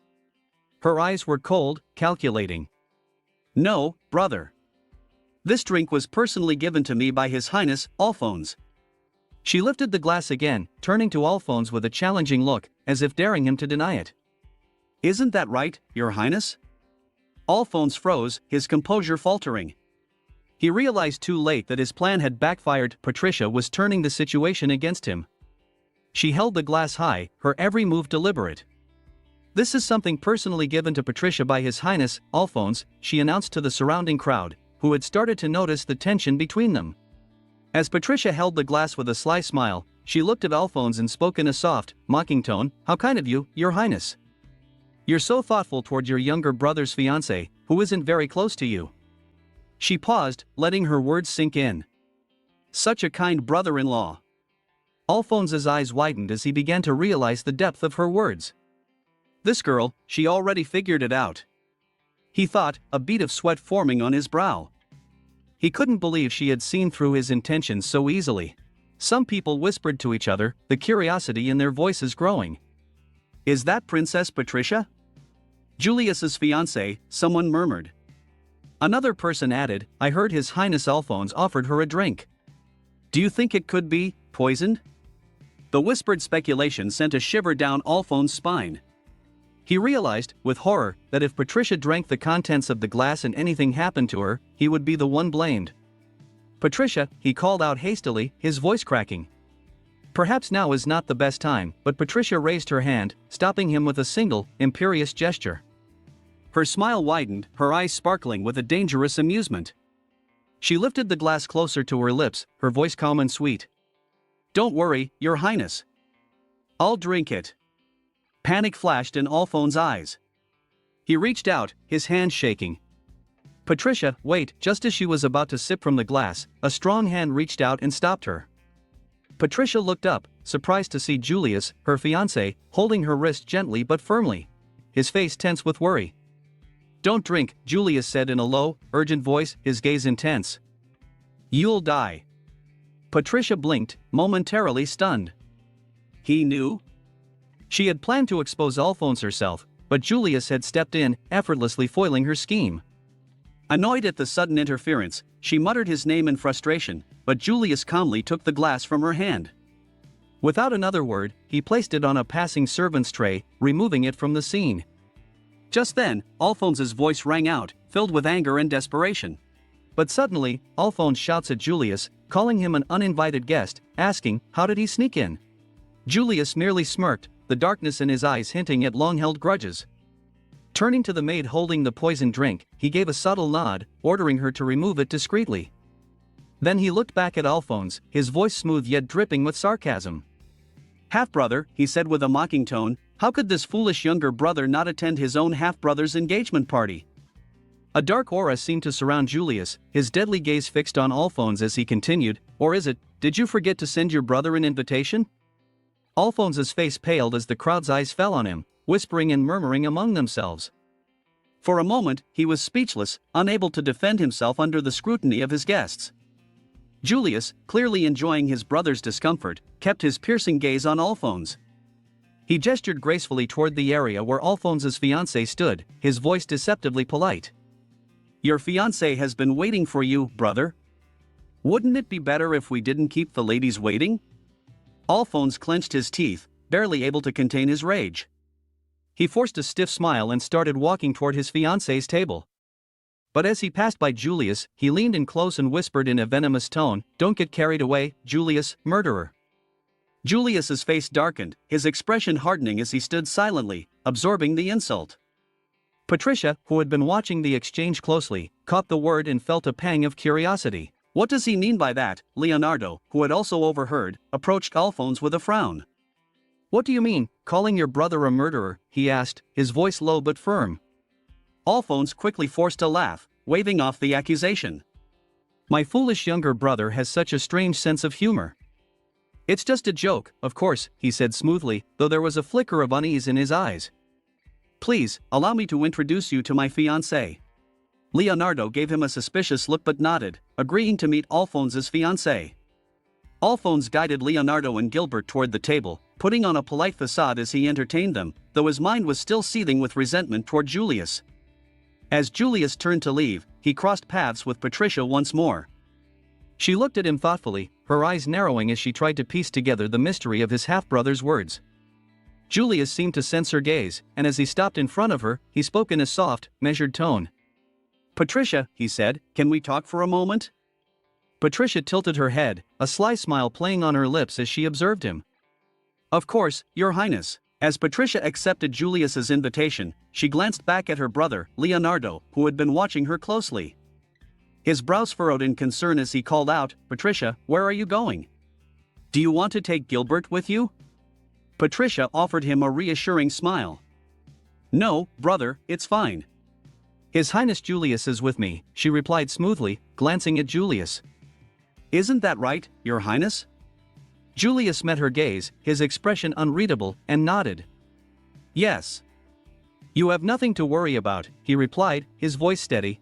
Her eyes were cold, calculating. "No, brother. This drink was personally given to me by His Highness, Alphonse." She lifted the glass again, turning to Alphonse with a challenging look, as if daring him to deny it. "Isn't that right, Your Highness?" Alphonse froze, his composure faltering. He realized too late that his plan had backfired. Patricia was turning the situation against him. She held the glass high, her every move deliberate. "This is something personally given to Patricia by His Highness, Alphonse," she announced to the surrounding crowd, who had started to notice the tension between them. As Patricia held the glass with a sly smile, she looked at Alphonse and spoke in a soft, mocking tone, "How kind of you, Your Highness. You're so thoughtful toward your younger brother's fiancée, who isn't very close to you." She paused, letting her words sink in. Such a kind brother-in-law. Alphonse's eyes widened as he began to realize the depth of her words. This girl, she already figured it out. He thought, a bead of sweat forming on his brow. He couldn't believe she had seen through his intentions so easily. Some people whispered to each other, the curiosity in their voices growing. "Is that Princess Patricia?" "Julius's fiancée," someone murmured. Another person added, "I heard His Highness Alphonse offered her a drink. Do you think it could be poisoned?" The whispered speculation sent a shiver down Alphonse's spine. He realized, with horror, that if Patricia drank the contents of the glass and anything happened to her, he would be the one blamed. "Patricia," he called out hastily, his voice cracking. Perhaps now is not the best time, but Patricia raised her hand, stopping him with a single, imperious gesture. Her smile widened, her eyes sparkling with a dangerous amusement. She lifted the glass closer to her lips, her voice calm and sweet. "Don't worry, Your Highness. I'll drink it." Panic flashed in Alphonse's eyes. He reached out, his hand shaking. "Patricia, wait!" Just as she was about to sip from the glass, a strong hand reached out and stopped her. Patricia looked up, surprised to see Julius, her fiancé, holding her wrist gently but firmly. His face tense with worry. "Don't drink," Julius said in a low, urgent voice, his gaze intense. "You'll die." Patricia blinked, momentarily stunned. He knew? She had planned to expose Alphonse herself, but Julius had stepped in, effortlessly foiling her scheme. Annoyed at the sudden interference, she muttered his name in frustration, but Julius calmly took the glass from her hand. Without another word, he placed it on a passing servant's tray, removing it from the scene. Just then, Alphonse's voice rang out, filled with anger and desperation. But suddenly, Alphonse shouts at Julius, calling him an uninvited guest, asking, how did he sneak in? Julius merely smirked, the darkness in his eyes hinting at long-held grudges. Turning to the maid holding the poisoned drink, he gave a subtle nod, ordering her to remove it discreetly. Then he looked back at Alphonse, his voice smooth yet dripping with sarcasm. "Half-brother," he said with a mocking tone, How could this foolish younger brother not attend his own half-brother's engagement party? A dark aura seemed to surround Julius, his deadly gaze fixed on Alphonse as he continued, "Or is it, did you forget to send your brother an invitation?" Alphonse's face paled as the crowd's eyes fell on him, whispering and murmuring among themselves. For a moment, he was speechless, unable to defend himself under the scrutiny of his guests. Julius, clearly enjoying his brother's discomfort, kept his piercing gaze on Alphonse. He gestured gracefully toward the area where Alphonse's fiancée stood, his voice deceptively polite. "Your fiancée has been waiting for you, brother. Wouldn't it be better if we didn't keep the ladies waiting?" Alphonse clenched his teeth, barely able to contain his rage. He forced a stiff smile and started walking toward his fiancée's table. But as he passed by Julius, he leaned in close and whispered in a venomous tone, "Don't get carried away, Julius, murderer." Julius's face darkened, his expression hardening as he stood silently, absorbing the insult. Patricia, who had been watching the exchange closely, caught the word and felt a pang of curiosity. "What does he mean by that?" Leonardo, who had also overheard, approached Alphonse with a frown. "What do you mean, calling your brother a murderer?" he asked, his voice low but firm. Alphonse quickly forced a laugh, waving off the accusation. "My foolish younger brother has such a strange sense of humor. It's just a joke, of course," he said smoothly, though there was a flicker of unease in his eyes. "Please, allow me to introduce you to my fiancée." Leonardo gave him a suspicious look but nodded, agreeing to meet Alphonse's fiancée. Alphonse guided Leonardo and Gilbert toward the table, putting on a polite facade as he entertained them, though his mind was still seething with resentment toward Julius. As Julius turned to leave, he crossed paths with Patricia once more. She looked at him thoughtfully, her eyes narrowing as she tried to piece together the mystery of his half-brother's words. Julius seemed to sense her gaze, and as he stopped in front of her, he spoke in a soft, measured tone. "Patricia," he said, "can we talk for a moment?" Patricia tilted her head, a sly smile playing on her lips as she observed him. "Of course, Your Highness." As Patricia accepted Julius's invitation, she glanced back at her brother, Leonardo, who had been watching her closely. His brows furrowed in concern as he called out, "Patricia, where are you going? Do you want to take Gilbert with you?" Patricia offered him a reassuring smile. "No, brother, it's fine. His Highness Julius is with me," she replied smoothly, glancing at Julius. "Isn't that right, Your Highness?" Julius met her gaze, his expression unreadable, and nodded. "Yes. You have nothing to worry about," he replied, his voice steady.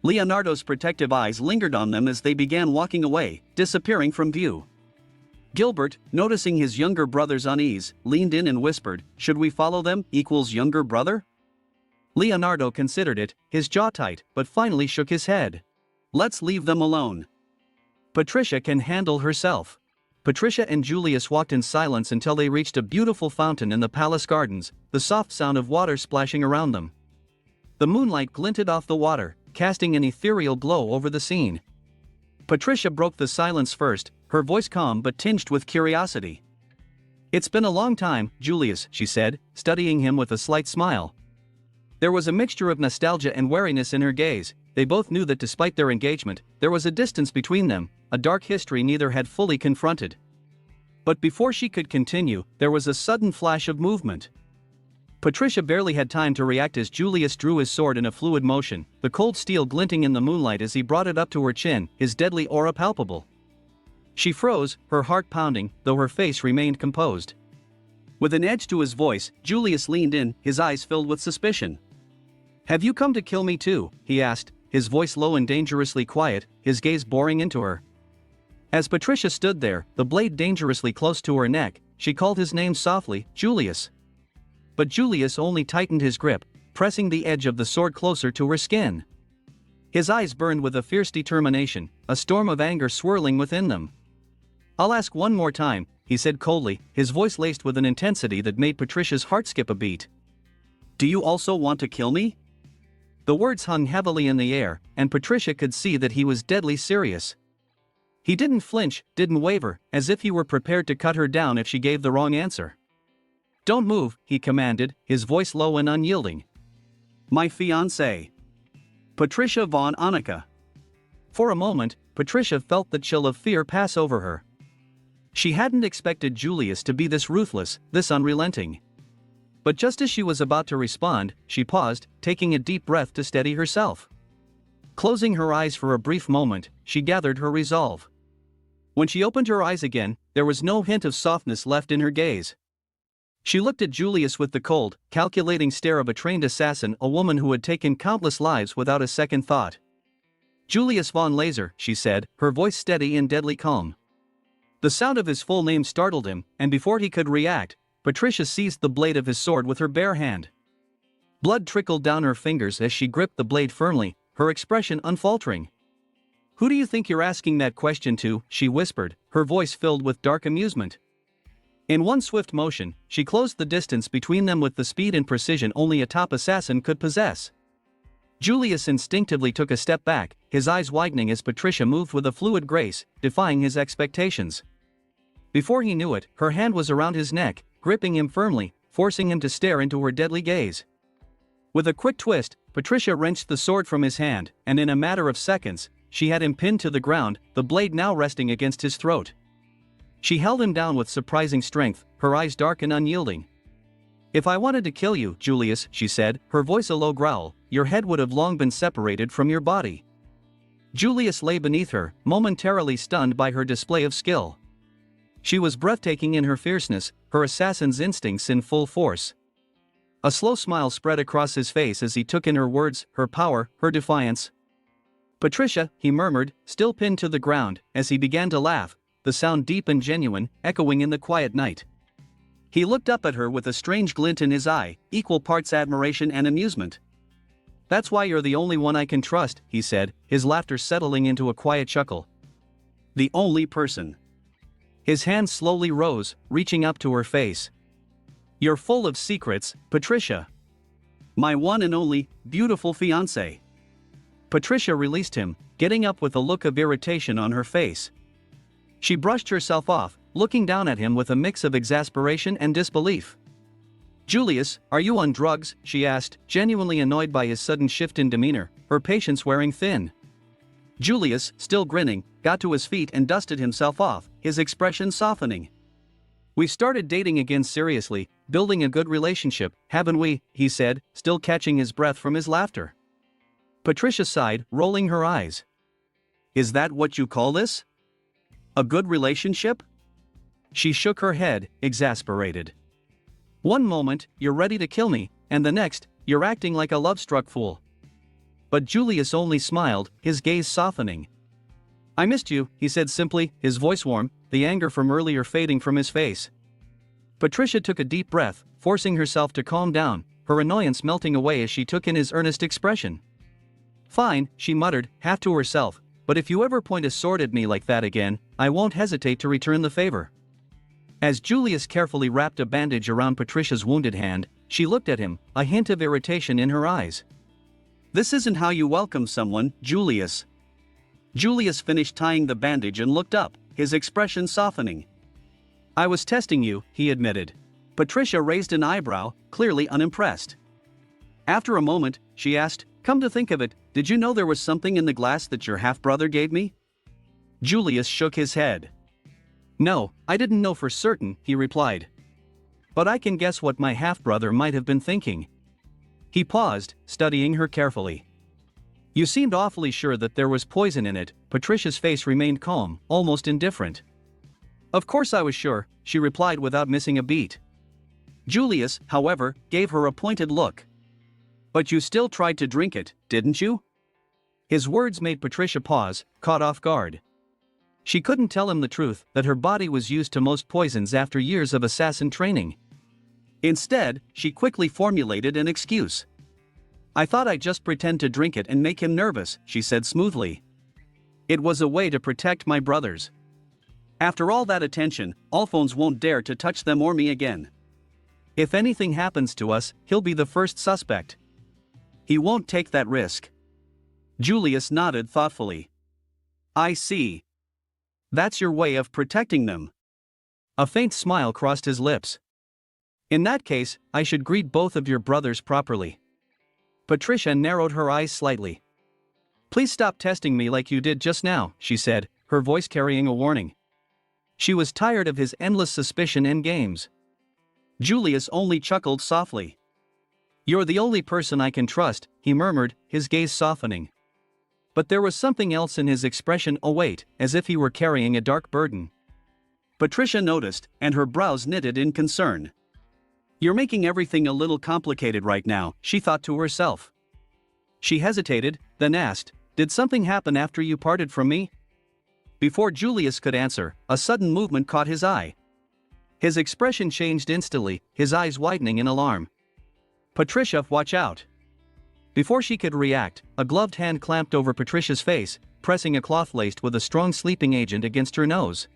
Leonardo's protective eyes lingered on them as they began walking away, disappearing from view. Gilbert, noticing his younger brother's unease, leaned in and whispered, "Should we follow them, equals younger brother?" Leonardo considered it, his jaw tight, but finally shook his head. "Let's leave them alone. Patricia can handle herself." Patricia and Julius walked in silence until they reached a beautiful fountain in the palace gardens, the soft sound of water splashing around them. The moonlight glinted off the water, casting an ethereal glow over the scene. Patricia broke the silence first, her voice calm but tinged with curiosity. "It's been a long time, Julius," she said, studying him with a slight smile. There was a mixture of nostalgia and wariness in her gaze. They both knew that despite their engagement, there was a distance between them, a dark history neither had fully confronted. But before she could continue, there was a sudden flash of movement. Patricia barely had time to react as Julius drew his sword in a fluid motion, the cold steel glinting in the moonlight as he brought it up to her chin, his deadly aura palpable. She froze, her heart pounding, though her face remained composed. With an edge to his voice, Julius leaned in, his eyes filled with suspicion. "Have you come to kill me too?" he asked, his voice low and dangerously quiet, his gaze boring into her. As Patricia stood there, the blade dangerously close to her neck, she called his name softly, "Julius." But Julius only tightened his grip, pressing the edge of the sword closer to her skin. His eyes burned with a fierce determination, a storm of anger swirling within them. "I'll ask one more time," he said coldly, his voice laced with an intensity that made Patricia's heart skip a beat. "Do you also want to kill me?" The words hung heavily in the air, and Patricia could see that he was deadly serious. He didn't flinch, didn't waver, as if he were prepared to cut her down if she gave the wrong answer. "Don't move," he commanded, his voice low and unyielding. "My fiancée. Patricia von Annika." For a moment, Patricia felt the chill of fear pass over her. She hadn't expected Julius to be this ruthless, this unrelenting. But just as she was about to respond, she paused, taking a deep breath to steady herself. Closing her eyes for a brief moment, she gathered her resolve. When she opened her eyes again, there was no hint of softness left in her gaze. She looked at Julius with the cold, calculating stare of a trained assassin, a woman who had taken countless lives without a second thought. "Julius von Laser," she said, her voice steady and deadly calm. The sound of his full name startled him, and before he could react, Patricia seized the blade of his sword with her bare hand. Blood trickled down her fingers as she gripped the blade firmly, her expression unfaltering. "Who do you think you're asking that question to?" she whispered, her voice filled with dark amusement. In one swift motion, she closed the distance between them with the speed and precision only a top assassin could possess. Julius instinctively took a step back, his eyes widening as Patricia moved with a fluid grace, defying his expectations. Before he knew it, her hand was around his neck, gripping him firmly, forcing him to stare into her deadly gaze. With a quick twist, Patricia wrenched the sword from his hand, and in a matter of seconds, she had him pinned to the ground, the blade now resting against his throat. She held him down with surprising strength, her eyes dark and unyielding. "If I wanted to kill you, Julius," she said, her voice a low growl, "your head would have long been separated from your body." Julius lay beneath her, momentarily stunned by her display of skill. She was breathtaking in her fierceness, her assassin's instincts in full force. A slow smile spread across his face as he took in her words, her power, her defiance. "Patricia," he murmured, still pinned to the ground, as he began to laugh, the sound deep and genuine, echoing in the quiet night. He looked up at her with a strange glint in his eye, equal parts admiration and amusement. "That's why you're the only one I can trust," he said, his laughter settling into a quiet chuckle. "The only person." His hand slowly rose, reaching up to her face. "You're full of secrets, Patricia. My one and only, beautiful fiancée." Patricia released him, getting up with a look of irritation on her face. She brushed herself off, looking down at him with a mix of exasperation and disbelief. "Julius, are you on drugs?" she asked, genuinely annoyed by his sudden shift in demeanor, her patience wearing thin. Julius, still grinning, got to his feet and dusted himself off, his expression softening. "We've started dating again seriously, building a good relationship, haven't we?" he said, still catching his breath from his laughter. Patricia sighed, rolling her eyes. "Is that what you call this? A good relationship?" She shook her head, exasperated. "One moment, you're ready to kill me, and the next, you're acting like a love-struck fool." But Julius only smiled, his gaze softening. "I missed you," he said simply, his voice warm, the anger from earlier fading from his face. Patricia took a deep breath, forcing herself to calm down, her annoyance melting away as she took in his earnest expression. "Fine," she muttered, half to herself, "but if you ever point a sword at me like that again, I won't hesitate to return the favor." As Julius carefully wrapped a bandage around Patricia's wounded hand, she looked at him, a hint of irritation in her eyes. "This isn't how you welcome someone, Julius." Julius finished tying the bandage and looked up, his expression softening. "I was testing you," he admitted. Patricia raised an eyebrow, clearly unimpressed. After a moment, she asked, "Come to think of it, did you know there was something in the glass that your half-brother gave me?" Julius shook his head. "No, I didn't know for certain," he replied. "But I can guess what my half-brother might have been thinking." He paused, studying her carefully. "You seemed awfully sure that there was poison in it." Patricia's face remained calm, almost indifferent. "Of course I was sure," she replied without missing a beat. Julius, however, gave her a pointed look. "But you still tried to drink it, didn't you?" His words made Patricia pause, caught off guard. She couldn't tell him the truth, that her body was used to most poisons after years of assassin training. Instead, she quickly formulated an excuse. "I thought I'd just pretend to drink it and make him nervous," she said smoothly. "It was a way to protect my brothers. After all that attention, Alphonse won't dare to touch them or me again. If anything happens to us, he'll be the first suspect. He won't take that risk." Julius nodded thoughtfully. "I see. That's your way of protecting them." A faint smile crossed his lips. "In that case, I should greet both of your brothers properly." Patricia narrowed her eyes slightly. "Please stop testing me like you did just now," she said, her voice carrying a warning. She was tired of his endless suspicion and games. Julius only chuckled softly. "You're the only person I can trust," he murmured, his gaze softening. But there was something else in his expression, a weight, as if he were carrying a dark burden. Patricia noticed, and her brows knitted in concern. "You're making everything a little complicated right now," she thought to herself. She hesitated, then asked, "Did something happen after you parted from me?" Before Julius could answer, a sudden movement caught his eye. His expression changed instantly, his eyes widening in alarm. "Patricia, watch out!" Before she could react, a gloved hand clamped over Patricia's face, pressing a cloth laced with a strong sleeping agent against her nose.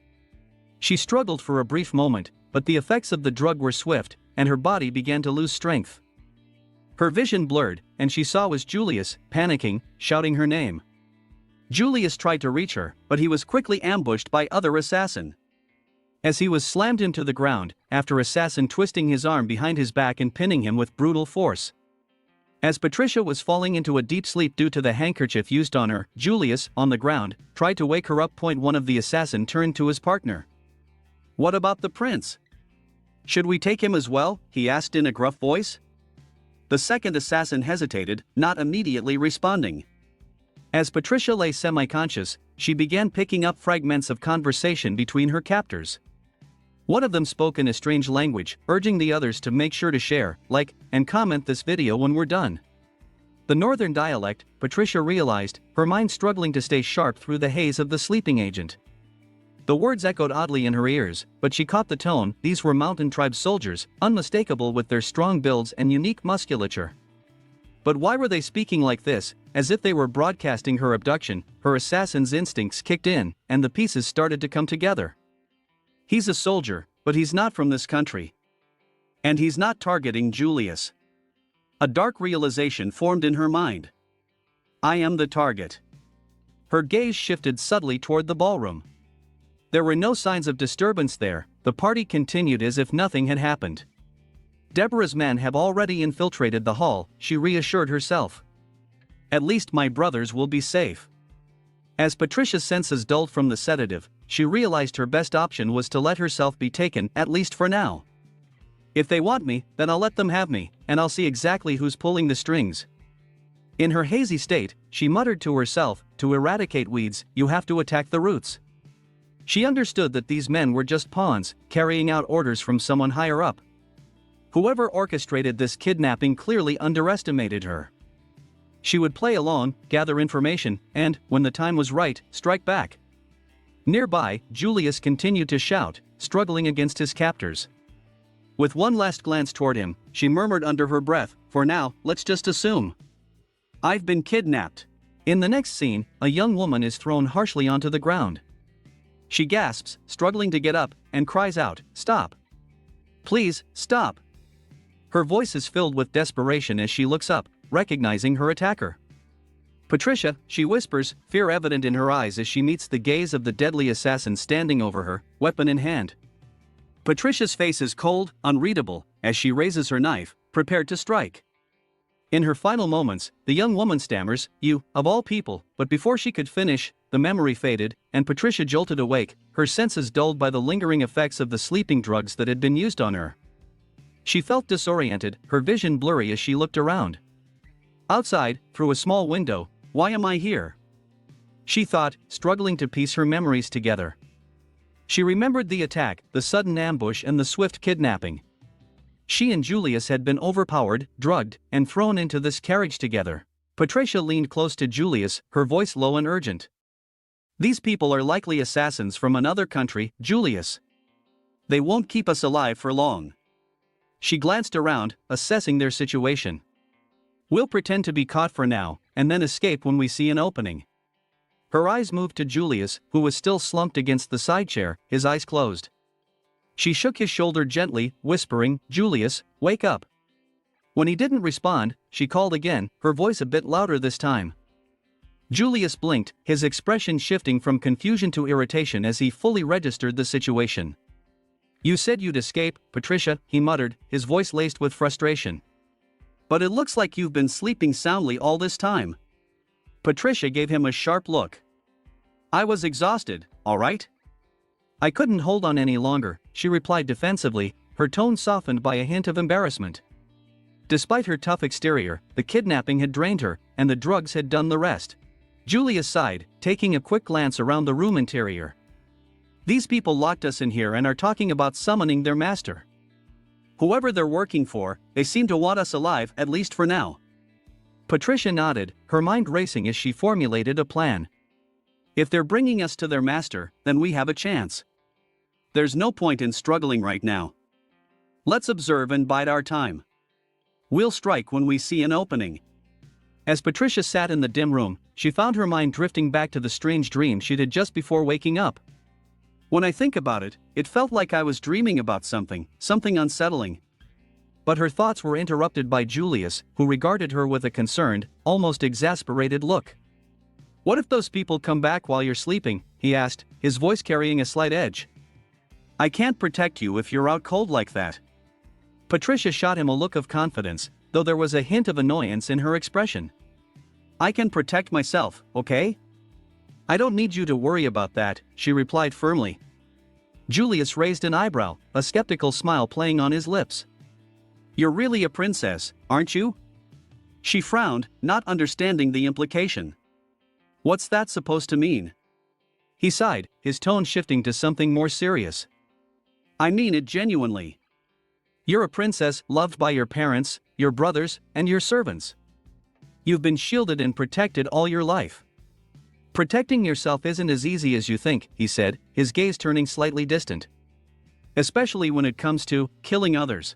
She struggled for a brief moment, but the effects of the drug were swift, and her body began to lose strength. Her vision blurred, and she saw was Julius, panicking, shouting her name. Julius tried to reach her, but he was quickly ambushed by other assassin. As he was slammed into the ground, after assassin twisting his arm behind his back and pinning him with brutal force. As Patricia was falling into a deep sleep due to the handkerchief used on her, Julius, on the ground, tried to wake her up. One of the assassin turned to his partner. "What about the prince? Should we take him as well?" he asked in a gruff voice. The second assassin hesitated, not immediately responding. As Patricia lay semi-conscious, she began picking up fragments of conversation between her captors. One of them spoke in a strange language, urging the others to make sure to share, like, and comment this video when we're done. The northern dialect, Patricia realized, her mind struggling to stay sharp through the haze of the sleeping agent. The words echoed oddly in her ears, but she caught the tone. These were mountain tribe soldiers, unmistakable with their strong builds and unique musculature. But why were they speaking like this, as if they were broadcasting her abduction? Her assassin's instincts kicked in, and the pieces started to come together. He's a soldier, but he's not from this country. And he's not targeting Julius. A dark realization formed in her mind. I am the target. Her gaze shifted subtly toward the ballroom. There were no signs of disturbance there, the party continued as if nothing had happened. Deborah's men have already infiltrated the hall, she reassured herself. At least my brothers will be safe. As Patricia's senses dulled from the sedative, she realized her best option was to let herself be taken, at least for now. If they want me, then I'll let them have me, and I'll see exactly who's pulling the strings. In her hazy state, she muttered to herself, to eradicate weeds, you have to attack the roots. She understood that these men were just pawns, carrying out orders from someone higher up. Whoever orchestrated this kidnapping clearly underestimated her. She would play along, gather information, and, when the time was right, strike back. Nearby, Julius continued to shout, struggling against his captors. With one last glance toward him, she murmured under her breath, for now, let's just assume I've been kidnapped. In the next scene, a young woman is thrown harshly onto the ground. She gasps, struggling to get up, and cries out, "Stop! Please, stop!" Her voice is filled with desperation as she looks up, recognizing her attacker. "Patricia," she whispers, fear evident in her eyes as she meets the gaze of the deadly assassin standing over her, weapon in hand. Patricia's face is cold, unreadable, as she raises her knife, prepared to strike. In her final moments, the young woman stammers, "You, of all people," but before she could finish, the memory faded, and Patricia jolted awake, her senses dulled by the lingering effects of the sleeping drugs that had been used on her. She felt disoriented, her vision blurry as she looked around. Outside, through a small window, "Why am I here?" she thought, struggling to piece her memories together. She remembered the attack, the sudden ambush and the swift kidnapping. She and Julius had been overpowered, drugged, and thrown into this carriage together. Patricia leaned close to Julius, her voice low and urgent. "These people are likely assassins from another country, Julius. They won't keep us alive for long." She glanced around, assessing their situation. "We'll pretend to be caught for now, and then escape when we see an opening." Her eyes moved to Julius, who was still slumped against the side chair, his eyes closed. She shook his shoulder gently, whispering, "Julius, wake up." When he didn't respond, she called again, her voice a bit louder this time. Julius blinked, his expression shifting from confusion to irritation as he fully registered the situation. "You said you'd escape, Patricia," he muttered, his voice laced with frustration. "But it looks like you've been sleeping soundly all this time." Patricia gave him a sharp look. "I was exhausted, all right? I couldn't hold on any longer," she replied defensively, her tone softened by a hint of embarrassment. Despite her tough exterior, the kidnapping had drained her, and the drugs had done the rest. Julius sighed, taking a quick glance around the room interior. These people locked us in here and are talking about summoning their master. Whoever they're working for, they seem to want us alive, at least for now. Patricia nodded, her mind racing as she formulated a plan. If they're bringing us to their master, then we have a chance. There's no point in struggling right now. Let's observe and bide our time. We'll strike when we see an opening. As Patricia sat in the dim room, she found her mind drifting back to the strange dream she'd had just before waking up. When I think about it, it felt like I was dreaming about something unsettling. But her thoughts were interrupted by Julius, who regarded her with a concerned, almost exasperated look. "What if those people come back while you're sleeping?" he asked, his voice carrying a slight edge. "I can't protect you if you're out cold like that." Patricia shot him a look of confidence, though there was a hint of annoyance in her expression. "I can protect myself, okay? I don't need you to worry about that," she replied firmly. Julius raised an eyebrow, a skeptical smile playing on his lips. "You're really a princess, aren't you?" She frowned, not understanding the implication. "What's that supposed to mean?" He sighed, his tone shifting to something more serious. "I mean it genuinely. You're a princess loved by your parents, your brothers, and your servants. You've been shielded and protected all your life. Protecting yourself isn't as easy as you think," he said, his gaze turning slightly distant. "Especially when it comes to killing others."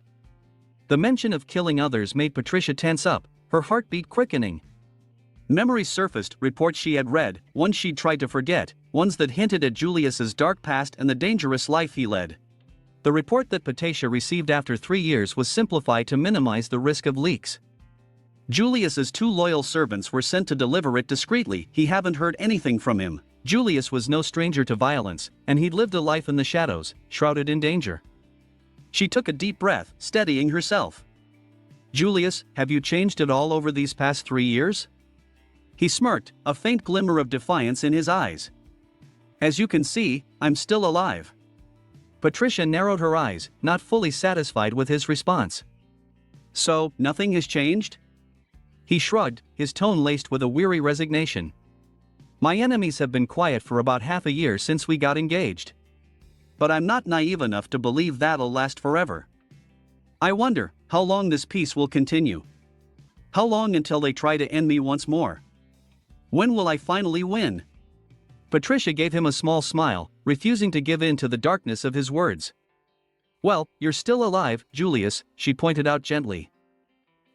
The mention of killing others made Patricia tense up, her heartbeat quickening. Memories surfaced, reports she had read, ones she'd tried to forget, ones that hinted at Julius's dark past and the dangerous life he led. The report that Patricia received after 3 years was simplified to minimize the risk of leaks. Julius's 2 loyal servants were sent to deliver it discreetly. He haven't heard anything from him. Julius was no stranger to violence, and he'd lived a life in the shadows, shrouded in danger. She took a deep breath, steadying herself. "Julius, have you changed at all over these past 3 years?" He smirked, a faint glimmer of defiance in his eyes. "As you can see, I'm still alive." Patricia narrowed her eyes, not fully satisfied with his response. "So, nothing has changed?" He shrugged, his tone laced with a weary resignation. "My enemies have been quiet for about half a year since we got engaged. But I'm not naive enough to believe that'll last forever. I wonder how long this peace will continue. How long until they try to end me once more? When will I finally win?" Patricia gave him a small smile, refusing to give in to the darkness of his words. "Well, you're still alive, Julius," she pointed out gently.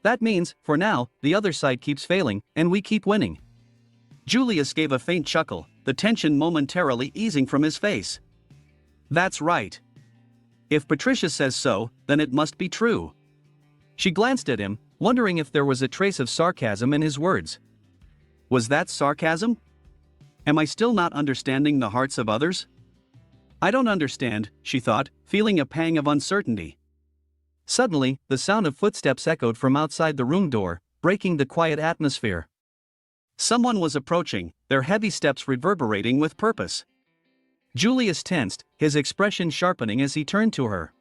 "That means, for now, the other side keeps failing, and we keep winning." Julius gave a faint chuckle, the tension momentarily easing from his face. "That's right. If Patricia says so, then it must be true." She glanced at him, wondering if there was a trace of sarcasm in his words. Was that sarcasm? Am I still not understanding the hearts of others? I don't understand, she thought, feeling a pang of uncertainty. Suddenly, the sound of footsteps echoed from outside the room door, breaking the quiet atmosphere. Someone was approaching, their heavy steps reverberating with purpose. Julius tensed, his expression sharpening as he turned to her.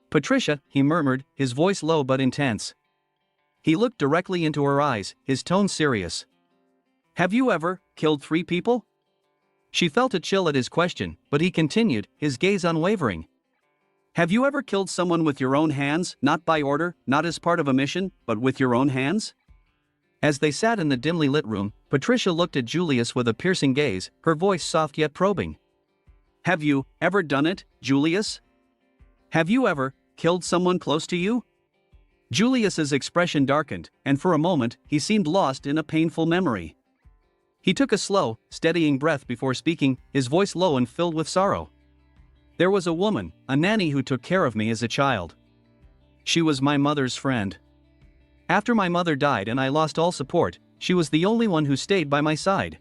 "Patricia," he murmured, his voice low but intense. He looked directly into her eyes, his tone serious. "Have you ever killed 3 people?" She felt a chill at his question, but he continued, his gaze unwavering. "Have you ever killed someone with your own hands, not by order, not as part of a mission, but with your own hands?" As they sat in the dimly lit room, Patricia looked at Julius with a piercing gaze, her voice soft yet probing. "Have you ever done it, Julius? Have you ever killed someone close to you?" Julius's expression darkened, and for a moment, he seemed lost in a painful memory. He took a slow, steadying breath before speaking, his voice low and filled with sorrow. "There was a woman, a nanny who took care of me as a child. She was my mother's friend. After my mother died and I lost all support, she was the only one who stayed by my side.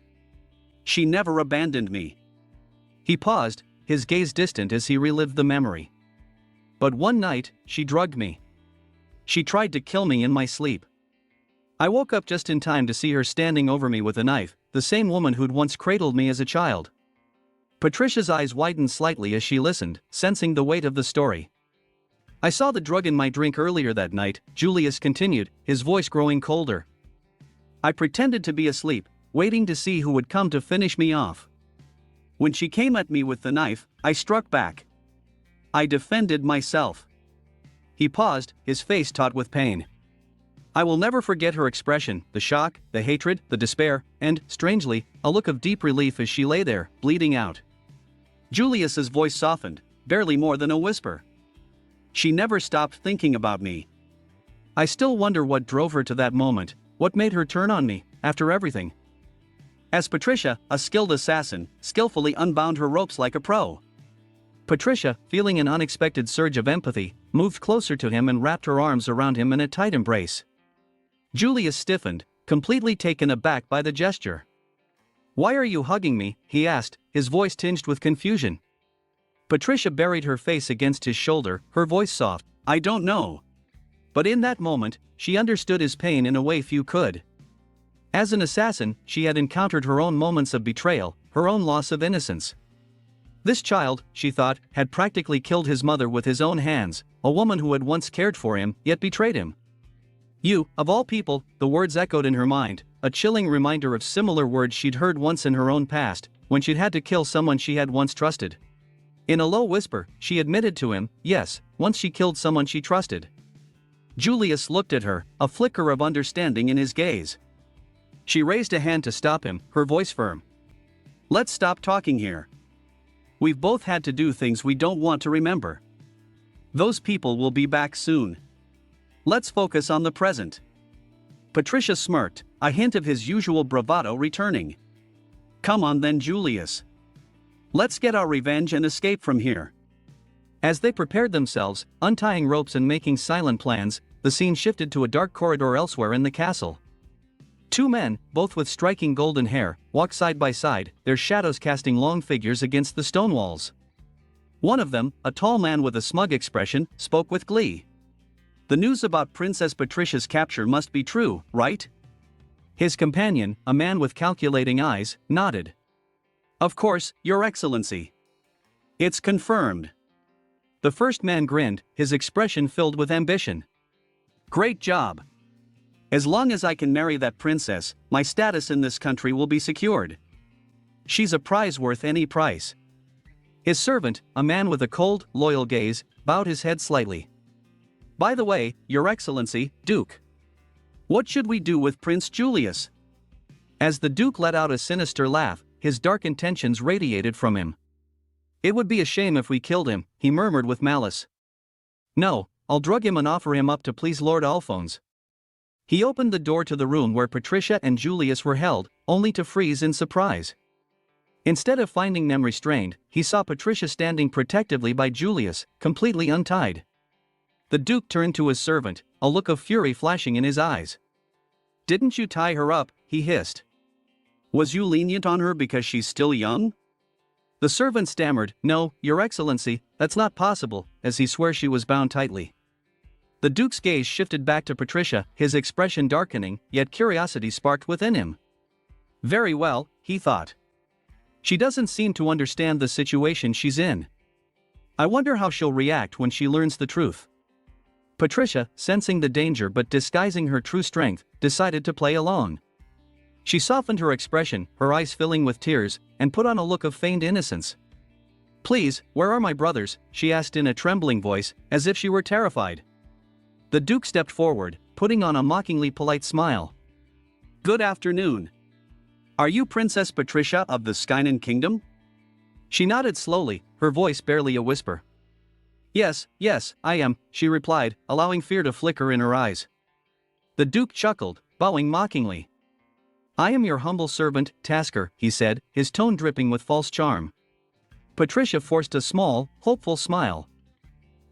She never abandoned me." He paused, his gaze distant as he relived the memory. "But one night, she drugged me. She tried to kill me in my sleep. I woke up just in time to see her standing over me with a knife, the same woman who'd once cradled me as a child." Patricia's eyes widened slightly as she listened, sensing the weight of the story. I saw the drug in my drink earlier that night, Julius continued, his voice growing colder. I pretended to be asleep, waiting to see who would come to finish me off. When she came at me with the knife, I struck back. I defended myself. He paused, his face taut with pain. I will never forget her expression, the shock, the hatred, the despair, and, strangely, a look of deep relief as she lay there, bleeding out. Julius's voice softened, barely more than a whisper. She never stopped thinking about me. I still wonder what drove her to that moment, what made her turn on me, after everything. As Patricia, a skilled assassin, skillfully unbound her ropes like a pro. Patricia, feeling an unexpected surge of empathy, moved closer to him and wrapped her arms around him in a tight embrace. Julius stiffened, completely taken aback by the gesture. Why are you hugging me? He asked, his voice tinged with confusion. Patricia buried her face against his shoulder, her voice soft. I don't know. But in that moment, she understood his pain in a way few could. As an assassin, she had encountered her own moments of betrayal, her own loss of innocence. This child, she thought, had practically killed his mother with his own hands, a woman who had once cared for him, yet betrayed him. You, of all people, the words echoed in her mind, a chilling reminder of similar words she'd heard once in her own past, when she'd had to kill someone she had once trusted. In a low whisper, she admitted to him, yes, once she killed someone she trusted. Julius looked at her, a flicker of understanding in his gaze. She raised a hand to stop him, her voice firm. Let's stop talking here. We've both had to do things we don't want to remember. Those people will be back soon. Let's focus on the present. Patricia smirked, a hint of his usual bravado returning. Come on then, Julius. Let's get our revenge and escape from here. As they prepared themselves, untying ropes and making silent plans, the scene shifted to a dark corridor elsewhere in the castle. Two men, both with striking golden hair, walked side by side, their shadows casting long figures against the stone walls. One of them, a tall man with a smug expression, spoke with glee. The news about Princess Patricia's capture must be true, right? His companion, a man with calculating eyes, nodded. Of course, Your Excellency. It's confirmed. The first man grinned, his expression filled with ambition. Great job. As long as I can marry that princess, my status in this country will be secured. She's a prize worth any price. His servant, a man with a cold, loyal gaze, bowed his head slightly. By the way, Your Excellency, Duke. What should we do with Prince Julius? As the Duke let out a sinister laugh, his dark intentions radiated from him. It would be a shame if we killed him, he murmured with malice. No, I'll drug him and offer him up to please Lord Alphonse. He opened the door to the room where Patricia and Julius were held, only to freeze in surprise. Instead of finding them restrained, he saw Patricia standing protectively by Julius, completely untied. The Duke turned to his servant, a look of fury flashing in his eyes. Didn't you tie her up? He hissed. Was you lenient on her because she's still young? The servant stammered, No, Your Excellency, that's not possible, as he swore she was bound tightly. The Duke's gaze shifted back to Patricia, his expression darkening, yet curiosity sparked within him. Very well, he thought. She doesn't seem to understand the situation she's in. I wonder how she'll react when she learns the truth. Patricia, sensing the danger but disguising her true strength, decided to play along. She softened her expression, her eyes filling with tears, and put on a look of feigned innocence. Please, where are my brothers? She asked in a trembling voice, as if she were terrified. The Duke stepped forward, putting on a mockingly polite smile. Good afternoon. Are you Princess Patricia of the Skynan Kingdom? She nodded slowly, her voice barely a whisper. Yes, I am, she replied, allowing fear to flicker in her eyes. The Duke chuckled, bowing mockingly. I am your humble servant, Tasker, he said, his tone dripping with false charm. Patricia forced a small, hopeful smile.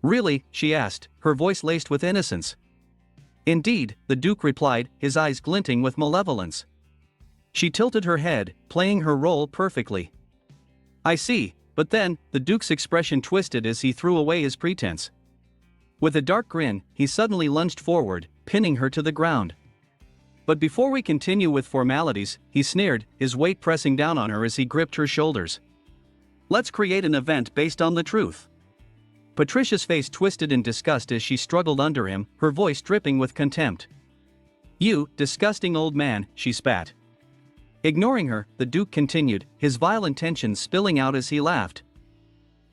Really? She asked, her voice laced with innocence. Indeed, the Duke replied, his eyes glinting with malevolence. She tilted her head, playing her role perfectly. I see, but then, the Duke's expression twisted as he threw away his pretense. With a dark grin, he suddenly lunged forward, pinning her to the ground. But before we continue with formalities, he sneered, his weight pressing down on her as he gripped her shoulders. Let's create an event based on the truth. Patricia's face twisted in disgust as she struggled under him, her voice dripping with contempt. "You, disgusting old man," she spat. Ignoring her, the Duke continued, his vile intentions spilling out as he laughed.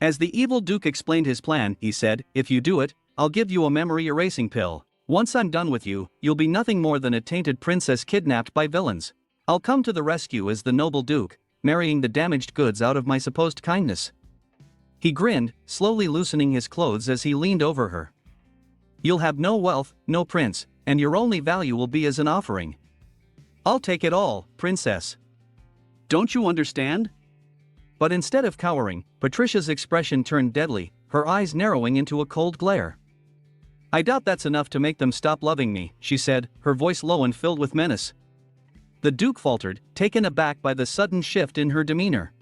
As the evil Duke explained his plan, he said, "If you do it, I'll give you a memory erasing pill. Once I'm done with you, you'll be nothing more than a tainted princess kidnapped by villains. I'll come to the rescue as the noble Duke, marrying the damaged goods out of my supposed kindness." He grinned, slowly loosening his clothes as he leaned over her. "You'll have no wealth, no prince, and your only value will be as an offering. I'll take it all, princess. Don't you understand?" But instead of cowering, Patricia's expression turned deadly, her eyes narrowing into a cold glare. "I doubt that's enough to make them stop loving me," she said, her voice low and filled with menace. The Duke faltered, taken aback by the sudden shift in her demeanor.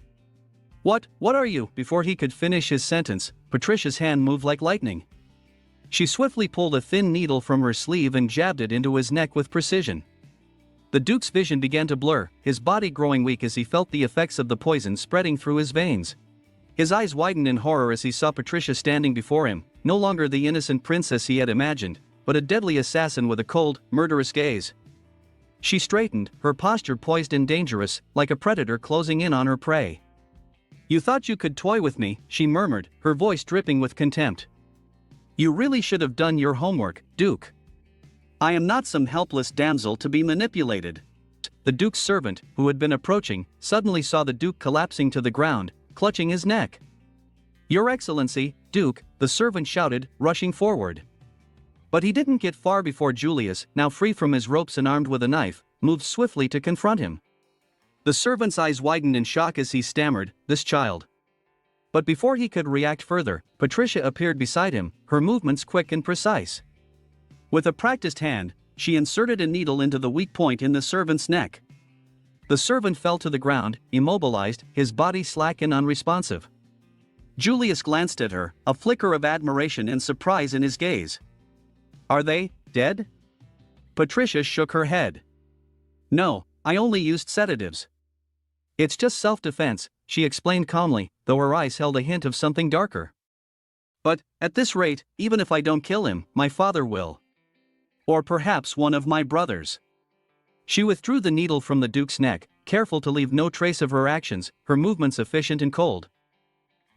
What are you?" Before he could finish his sentence, Patricia's hand moved like lightning. She swiftly pulled a thin needle from her sleeve and jabbed it into his neck with precision. The Duke's vision began to blur, his body growing weak as he felt the effects of the poison spreading through his veins. His eyes widened in horror as he saw Patricia standing before him, no longer the innocent princess he had imagined, but a deadly assassin with a cold, murderous gaze. She straightened, her posture poised and dangerous, like a predator closing in on her prey. "You thought you could toy with me," she murmured, her voice dripping with contempt. "You really should have done your homework, Duke. I am not some helpless damsel to be manipulated." The Duke's servant, who had been approaching, suddenly saw the Duke collapsing to the ground, clutching his neck. "Your Excellency, Duke," the servant shouted, rushing forward. But he didn't get far before Julius, now free from his ropes and armed with a knife, moved swiftly to confront him. The servant's eyes widened in shock as he stammered, "This child." But before he could react further, Patricia appeared beside him, her movements quick and precise. With a practiced hand, she inserted a needle into the weak point in the servant's neck. The servant fell to the ground, immobilized, his body slack and unresponsive. Julius glanced at her, a flicker of admiration and surprise in his gaze. "Are they dead?" Patricia shook her head. "No, I only used sedatives. It's just self-defense," she explained calmly, though her eyes held a hint of something darker. "But, at this rate, even if I don't kill him, my father will. Or perhaps one of my brothers." She withdrew the needle from the Duke's neck, careful to leave no trace of her actions, her movements efficient and cold.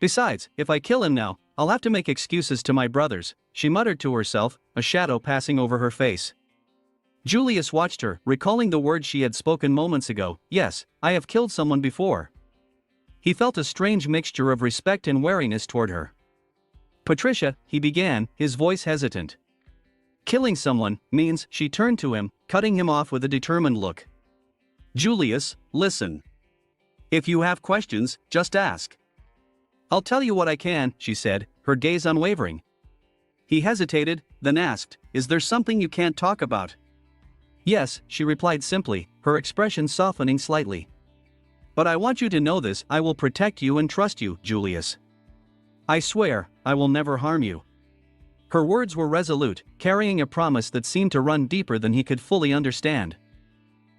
"Besides, if I kill him now, I'll have to make excuses to my brothers," she muttered to herself, a shadow passing over her face. Julius watched her, recalling the words she had spoken moments ago. "Yes, I have killed someone before." He felt a strange mixture of respect and wariness toward her. "Patricia," he began, his voice hesitant. "Killing someone means," she turned to him, cutting him off with a determined look. "Julius, listen. If you have questions, just ask." "I'll tell you what I can," she said, her gaze unwavering. He hesitated, then asked, "Is there something you can't talk about?" "Yes," she replied simply, her expression softening slightly. "But I want you to know this: I will protect you and trust you, Julius. I swear, I will never harm you." Her words were resolute, carrying a promise that seemed to run deeper than he could fully understand.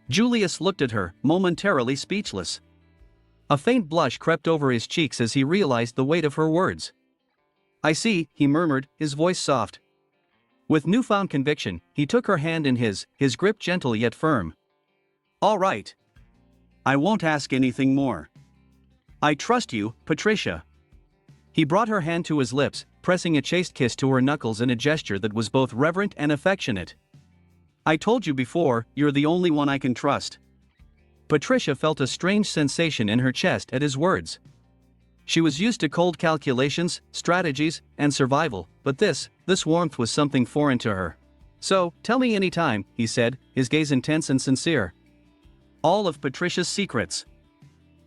Julius looked at her, momentarily speechless. A faint blush crept over his cheeks as he realized the weight of her words. "I see," he murmured, his voice soft. With newfound conviction, he took her hand in his grip gentle yet firm. "All right. I won't ask anything more. I trust you, Patricia." He brought her hand to his lips, pressing a chaste kiss to her knuckles in a gesture that was both reverent and affectionate. "I told you before, you're the only one I can trust." Patricia felt a strange sensation in her chest at his words. She was used to cold calculations, strategies, and survival, but this warmth was something foreign to her. "So, tell me any time," he said, his gaze intense and sincere. "All of Patricia's secrets."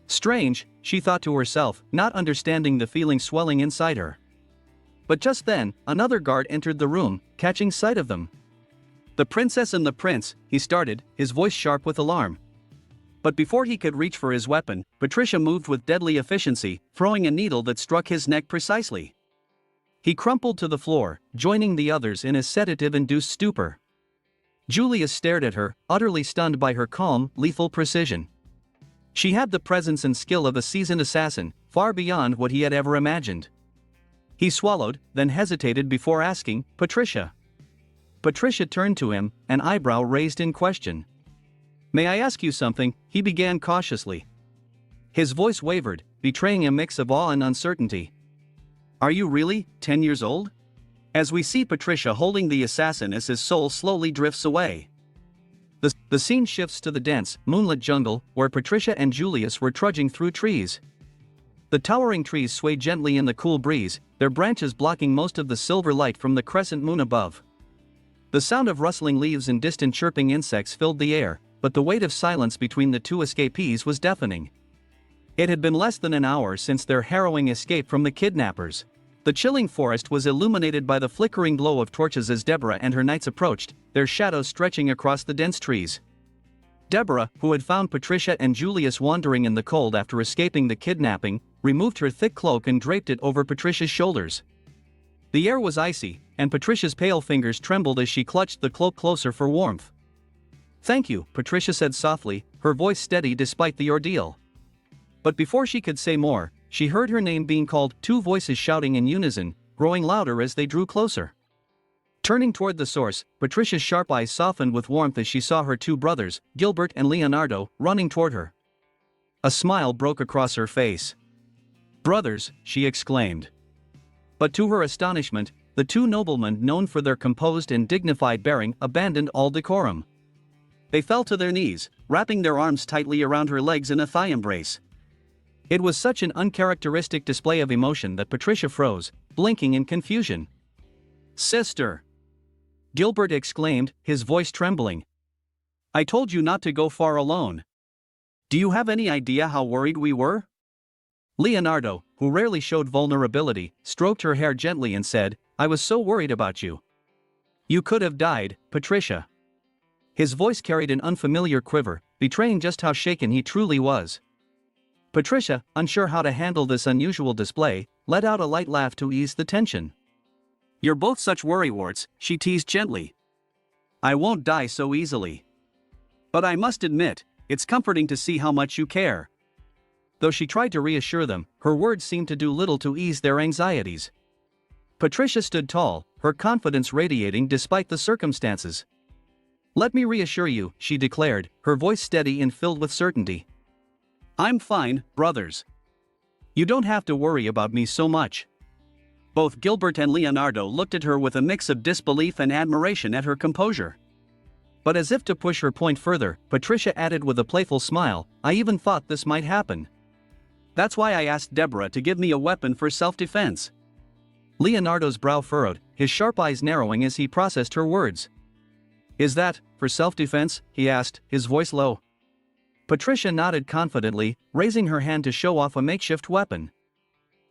Strange, she thought to herself, not understanding the feeling swelling inside her. But just then, another guard entered the room, catching sight of them. "The princess and the prince," he started, his voice sharp with alarm. But before he could reach for his weapon, Patricia moved with deadly efficiency, throwing a needle that struck his neck precisely. He crumpled to the floor, joining the others in a sedative-induced stupor. Julius stared at her, utterly stunned by her calm, lethal precision. She had the presence and skill of a seasoned assassin, far beyond what he had ever imagined. He swallowed, then hesitated before asking, Patricia. Patricia turned to him, an eyebrow raised in question. May I ask you something? He began cautiously. His voice wavered, betraying a mix of awe and uncertainty. Are you really 10 years old? As we see Patricia holding the assassin as his soul slowly drifts away. The scene shifts to the dense, moonlit jungle, where Patricia and Julius were trudging through trees. The towering trees swayed gently in the cool breeze, their branches blocking most of the silver light from the crescent moon above. The sound of rustling leaves and distant chirping insects filled the air, but the weight of silence between the two escapees was deafening. It had been less than an hour since their harrowing escape from the kidnappers. The chilling forest was illuminated by the flickering glow of torches as Deborah and her knights approached, their shadows stretching across the dense trees. Deborah, who had found Patricia and Julius wandering in the cold after escaping the kidnapping, removed her thick cloak and draped it over Patricia's shoulders. The air was icy, and Patricia's pale fingers trembled as she clutched the cloak closer for warmth. Thank you, Patricia said softly, her voice steady despite the ordeal. But before she could say more, she heard her name being called, two voices shouting in unison, growing louder as they drew closer. Turning toward the source, Patricia's sharp eyes softened with warmth as she saw her two brothers, Gilbert and Leonardo, running toward her. A smile broke across her face. Brothers, she exclaimed. But to her astonishment, the two noblemen known for their composed and dignified bearing abandoned all decorum. They fell to their knees, wrapping their arms tightly around her legs in a thigh embrace. It was such an uncharacteristic display of emotion that Patricia froze, blinking in confusion. Sister! Gilbert exclaimed, his voice trembling. I told you not to go far alone. Do you have any idea how worried we were? Leonardo, who rarely showed vulnerability, stroked her hair gently and said, I was so worried about you. You could have died, Patricia. His voice carried an unfamiliar quiver, betraying just how shaken he truly was. Patricia, unsure how to handle this unusual display, let out a light laugh to ease the tension. You're both such worrywarts, she teased gently. I won't die so easily. But I must admit, it's comforting to see how much you care. Though she tried to reassure them, her words seemed to do little to ease their anxieties. Patricia stood tall, her confidence radiating despite the circumstances. Let me reassure you, she declared, her voice steady and filled with certainty. I'm fine, brothers. You don't have to worry about me so much. Both Gilbert and Leonardo looked at her with a mix of disbelief and admiration at her composure. But as if to push her point further, Patricia added with a playful smile, I even thought this might happen. That's why I asked Deborah to give me a weapon for self-defense. Leonardo's brow furrowed, his sharp eyes narrowing as he processed her words. Is that, for self-defense? He asked, his voice low. Patricia nodded confidently, raising her hand to show off a makeshift weapon.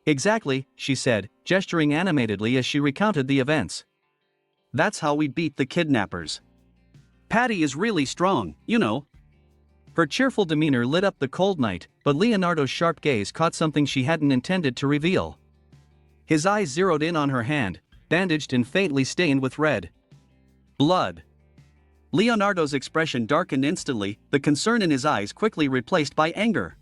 Exactly, she said, gesturing animatedly as she recounted the events. That's how we beat the kidnappers. Patty is really strong, you know. Her cheerful demeanor lit up the cold night, but Leonardo's sharp gaze caught something she hadn't intended to reveal. His eyes zeroed in on her hand, bandaged and faintly stained with red. Blood. Leonardo's expression darkened instantly, the concern in his eyes quickly replaced by anger.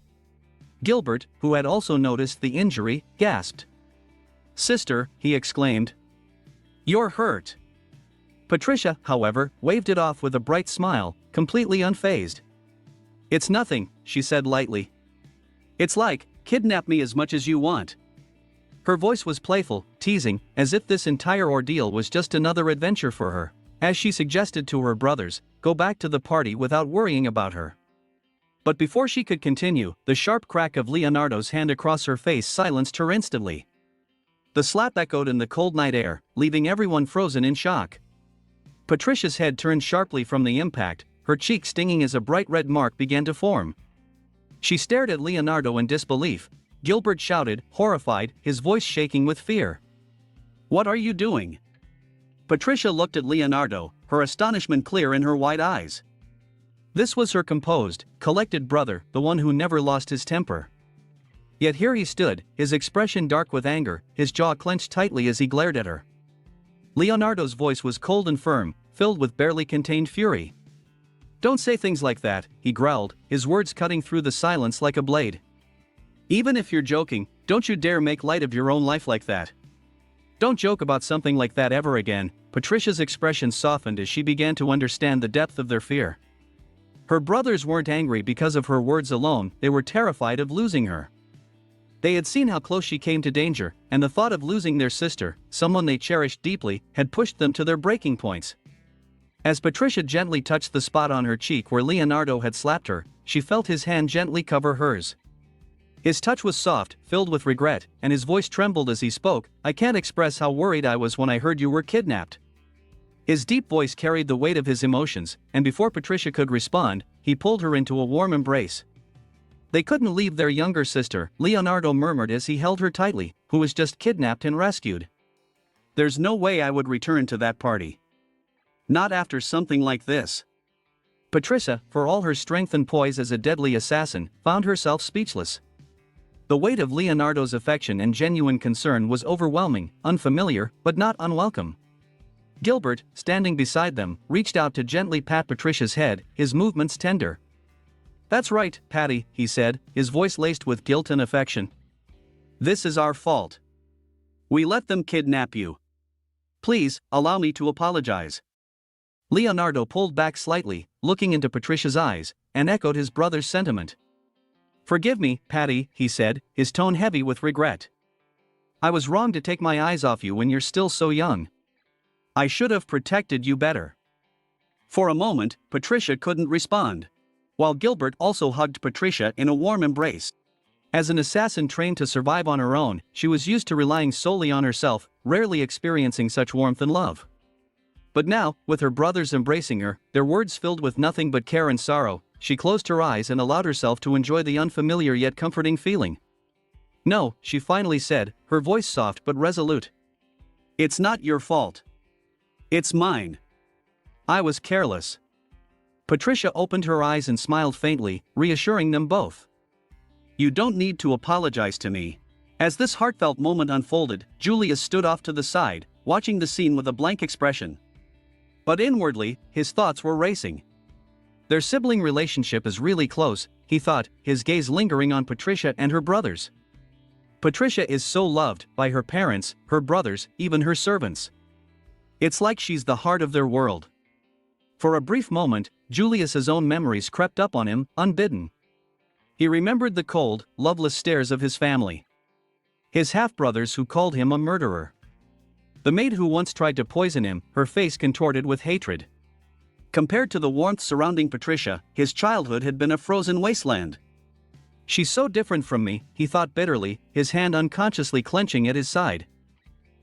Gilbert, who had also noticed the injury, gasped. Sister, he exclaimed. You're hurt. Patricia, however, waved it off with a bright smile, completely unfazed. It's nothing, she said lightly. It's like, kidnap me as much as you want. Her voice was playful, teasing, as if this entire ordeal was just another adventure for her, as she suggested to her brothers, go back to the party without worrying about her. But before she could continue, the sharp crack of Leonardo's hand across her face silenced her instantly. The slap echoed in the cold night air, leaving everyone frozen in shock. Patricia's head turned sharply from the impact, her cheek stinging as a bright red mark began to form. She stared at Leonardo in disbelief. Gilbert shouted, horrified, his voice shaking with fear. What are you doing? Patricia looked at Leonardo, her astonishment clear in her wide eyes. This was her composed, collected brother, the one who never lost his temper. Yet here he stood, his expression dark with anger, his jaw clenched tightly as he glared at her. Leonardo's voice was cold and firm, filled with barely contained fury. Don't say things like that, he growled, his words cutting through the silence like a blade. Even if you're joking, don't you dare make light of your own life like that. Don't joke about something like that ever again. Patricia's expression softened as she began to understand the depth of their fear. Her brothers weren't angry because of her words alone, they were terrified of losing her. They had seen how close she came to danger, and the thought of losing their sister, someone they cherished deeply, had pushed them to their breaking points. As Patricia gently touched the spot on her cheek where Leonardo had slapped her, she felt his hand gently cover hers. His touch was soft, filled with regret, and his voice trembled as he spoke. "I can't express how worried I was when I heard you were kidnapped." His deep voice carried the weight of his emotions, and before Patricia could respond, he pulled her into a warm embrace. They couldn't leave their younger sister, Leonardo murmured as he held her tightly, who was just kidnapped and rescued. "There's no way I would return to that party. Not after something like this." Patricia, for all her strength and poise as a deadly assassin, found herself speechless. The weight of Leonardo's affection and genuine concern was overwhelming, unfamiliar, but not unwelcome. Gilbert, standing beside them, reached out to gently pat Patricia's head, his movements tender. "That's right, Patty," he said, his voice laced with guilt and affection. "This is our fault. We let them kidnap you. Please, allow me to apologize." Leonardo pulled back slightly, looking into Patricia's eyes, and echoed his brother's sentiment. "Forgive me, Patty," he said, his tone heavy with regret. "I was wrong to take my eyes off you when you're still so young. I should have protected you better." For a moment, Patricia couldn't respond, while Gilbert also hugged Patricia in a warm embrace. As an assassin trained to survive on her own, she was used to relying solely on herself, rarely experiencing such warmth and love. But now, with her brothers embracing her, their words filled with nothing but care and sorrow, she closed her eyes and allowed herself to enjoy the unfamiliar yet comforting feeling. "No," she finally said, her voice soft but resolute. "It's not your fault. It's mine. I was careless." Patricia opened her eyes and smiled faintly, reassuring them both. "You don't need to apologize to me." As this heartfelt moment unfolded, Julius stood off to the side, watching the scene with a blank expression. But inwardly, his thoughts were racing. Their sibling relationship is really close, he thought, his gaze lingering on Patricia and her brothers. Patricia is so loved by her parents, her brothers, even her servants. It's like she's the heart of their world. For a brief moment, Julius's own memories crept up on him, unbidden. He remembered the cold, loveless stares of his family. His half-brothers who called him a murderer. The maid who once tried to poison him, her face contorted with hatred. Compared to the warmth surrounding Patricia, his childhood had been a frozen wasteland. "She's so different from me," he thought bitterly, his hand unconsciously clenching at his side.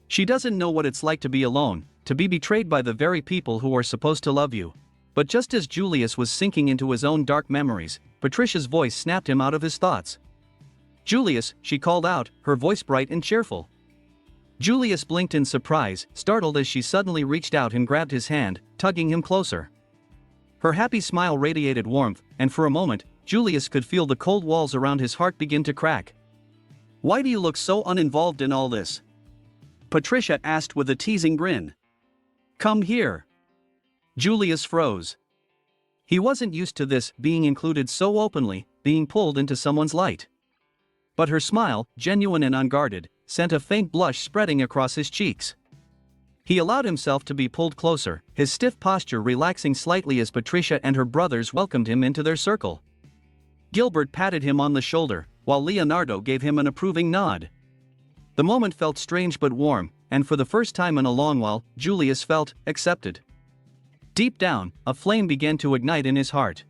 "She doesn't know what it's like to be alone, to be betrayed by the very people who are supposed to love you." But just as Julius was sinking into his own dark memories, Patricia's voice snapped him out of his thoughts. "Julius," she called out, her voice bright and cheerful. Julius blinked in surprise, startled as she suddenly reached out and grabbed his hand, tugging him closer. Her happy smile radiated warmth, and for a moment, Julius could feel the cold walls around his heart begin to crack. "Why do you look so uninvolved in all this?" Patricia asked with a teasing grin. "Come here." Julius froze. He wasn't used to this, being included so openly, being pulled into someone's light. But her smile, genuine and unguarded, sent a faint blush spreading across his cheeks. He allowed himself to be pulled closer, his stiff posture relaxing slightly as Patricia and her brothers welcomed him into their circle. Gilbert patted him on the shoulder, while Leonardo gave him an approving nod. The moment felt strange but warm, and for the first time in a long while, Julius felt accepted. Deep down, a flame began to ignite in his heart.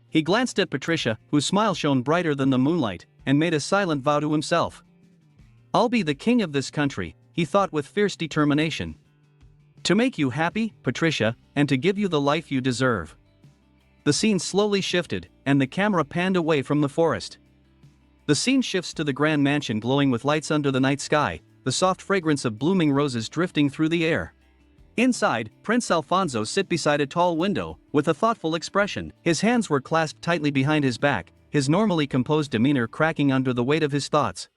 He glanced at Patricia, whose smile shone brighter than the moonlight, and made a silent vow to himself. "I'll be the king of this country," he thought with fierce determination. "To make you happy, Patricia, and to give you the life you deserve." The scene slowly shifted, and the camera panned away from the forest. The scene shifts to the grand mansion glowing with lights under the night sky, the soft fragrance of blooming roses drifting through the air. Inside, Prince Alfonso sat beside a tall window, with a thoughtful expression. His hands were clasped tightly behind his back, his normally composed demeanor cracking under the weight of his thoughts.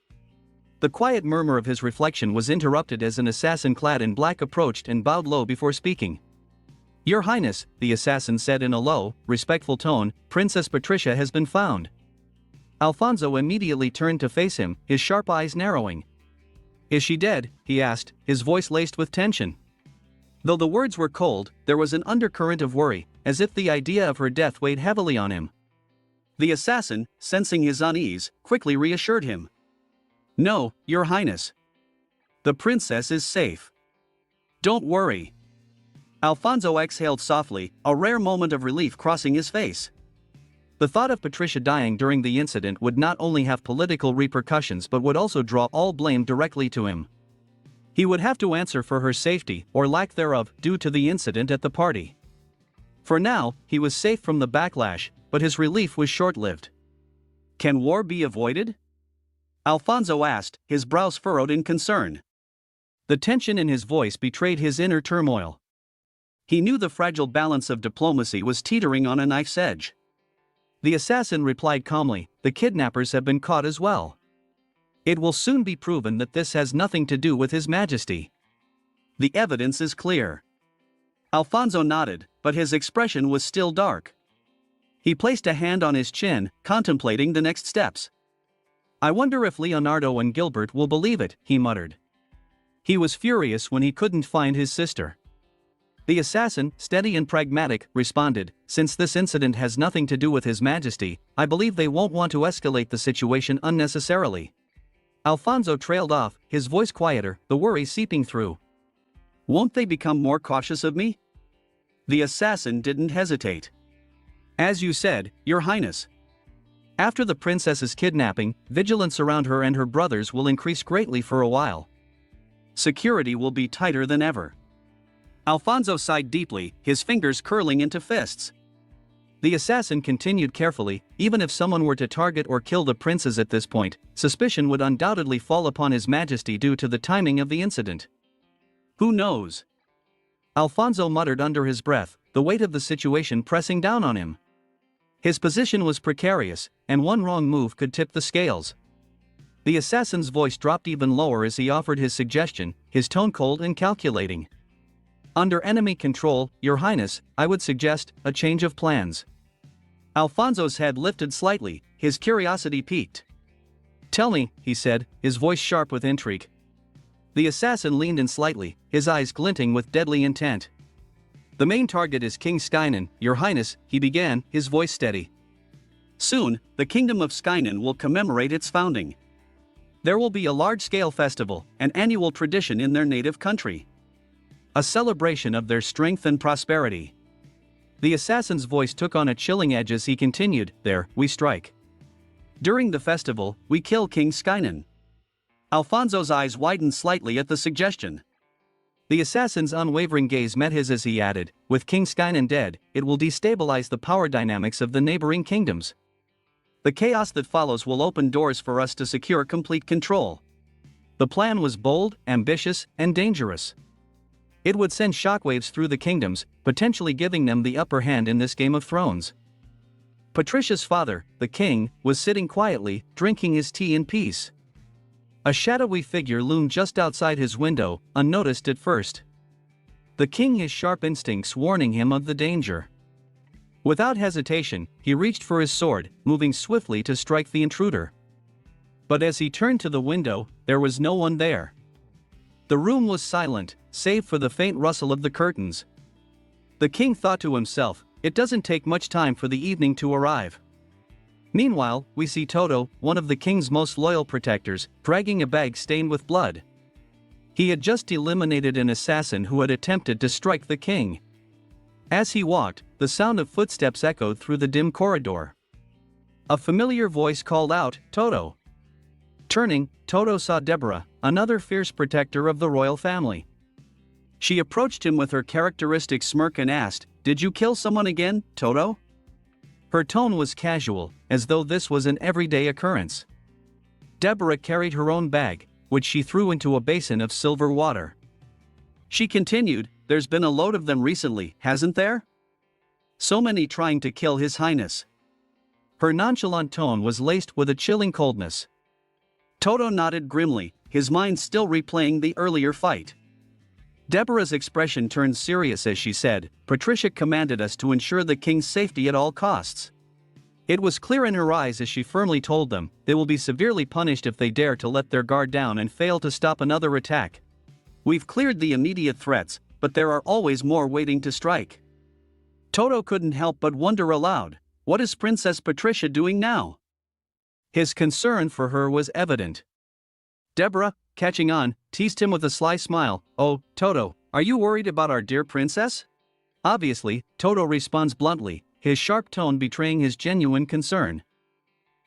The quiet murmur of his reflection was interrupted as an assassin clad in black approached and bowed low before speaking. "Your Highness," the assassin said in a low, respectful tone, "Princess Patricia has been found." Alfonso immediately turned to face him, his sharp eyes narrowing. Is she dead? He asked, his voice laced with tension. Though the words were cold, there was an undercurrent of worry, as if the idea of her death weighed heavily on him. The assassin, sensing his unease, quickly reassured him. No, Your Highness. The princess is safe. Don't worry. Alfonso exhaled softly, a rare moment of relief crossing his face. The thought of Patricia dying during the incident would not only have political repercussions but would also draw all blame directly to him. He would have to answer for her safety, or lack thereof, due to the incident at the party. For now, he was safe from the backlash, but his relief was short-lived. Can war be avoided? Alfonso asked, his brows furrowed in concern. The tension in his voice betrayed his inner turmoil. He knew the fragile balance of diplomacy was teetering on a knife's edge. The assassin replied calmly, the kidnappers have been caught as well. It will soon be proven that this has nothing to do with His Majesty. The evidence is clear. Alfonso nodded, but his expression was still dark. He placed a hand on his chin, contemplating the next steps. I wonder if Leonardo and Gilbert will believe it, he muttered. He was furious when he couldn't find his sister. The assassin, steady and pragmatic, responded, since this incident has nothing to do with His Majesty, I believe they won't want to escalate the situation unnecessarily. Alfonso trailed off, his voice quieter, the worry seeping through. Won't they become more cautious of me? The assassin didn't hesitate. As you said, Your Highness. After the princess's kidnapping, vigilance around her and her brothers will increase greatly for a while. Security will be tighter than ever. Alfonso sighed deeply, his fingers curling into fists. The assassin continued carefully, even if someone were to target or kill the princes at this point, suspicion would undoubtedly fall upon His Majesty due to the timing of the incident. Who knows? Alfonso muttered under his breath, the weight of the situation pressing down on him. His position was precarious, and one wrong move could tip the scales. The assassin's voice dropped even lower as he offered his suggestion, his tone cold and calculating. Under enemy control, Your Highness, I would suggest a change of plans. Alfonso's head lifted slightly, his curiosity piqued. Tell me, he said, his voice sharp with intrigue. The assassin leaned in slightly, his eyes glinting with deadly intent. The main target is King Skynan, Your Highness, he began, his voice steady. Soon, the Kingdom of Skynan will commemorate its founding. There will be a large-scale festival, an annual tradition in their native country. A celebration of their strength and prosperity. The assassin's voice took on a chilling edge as he continued, there, we strike. During the festival, we kill King Skynan. Alfonso's eyes widened slightly at the suggestion. The assassin's unwavering gaze met his as he added, with King Skynan dead, it will destabilize the power dynamics of the neighboring kingdoms. The chaos that follows will open doors for us to secure complete control. The plan was bold, ambitious, and dangerous. It would send shockwaves through the kingdoms, potentially giving them the upper hand in this Game of Thrones. Patricia's father, the king, was sitting quietly, drinking his tea in peace. A shadowy figure loomed just outside his window, unnoticed at first. The king, his sharp instincts warning him of the danger. Without hesitation, he reached for his sword, moving swiftly to strike the intruder. But as he turned to the window, there was no one there. The room was silent, save for the faint rustle of the curtains. The king thought to himself, it doesn't take much time for the evening to arrive. Meanwhile, we see Toto, one of the king's most loyal protectors, dragging a bag stained with blood. He had just eliminated an assassin who had attempted to strike the king. As he walked, the sound of footsteps echoed through the dim corridor. A familiar voice called out, Toto. Turning, Toto saw Deborah, another fierce protector of the royal family. She approached him with her characteristic smirk and asked, Did you kill someone again, Toto? Her tone was casual, as though this was an everyday occurrence. Deborah carried her own bag, which she threw into a basin of silver water. She continued, There's been a load of them recently, hasn't there? So many trying to kill His Highness. Her nonchalant tone was laced with a chilling coldness. Toto nodded grimly, his mind still replaying the earlier fight. Deborah's expression turned serious as she said, Patricia commanded us to ensure the king's safety at all costs. It was clear in her eyes as she firmly told them, they will be severely punished if they dare to let their guard down and fail to stop another attack. We've cleared the immediate threats, but there are always more waiting to strike. Toto couldn't help but wonder aloud, what is Princess Patricia doing now? His concern for her was evident. Deborah, catching on, teased him with a sly smile, "Oh, Toto, are you worried about our dear princess?" Obviously, Toto responds bluntly, his sharp tone betraying his genuine concern.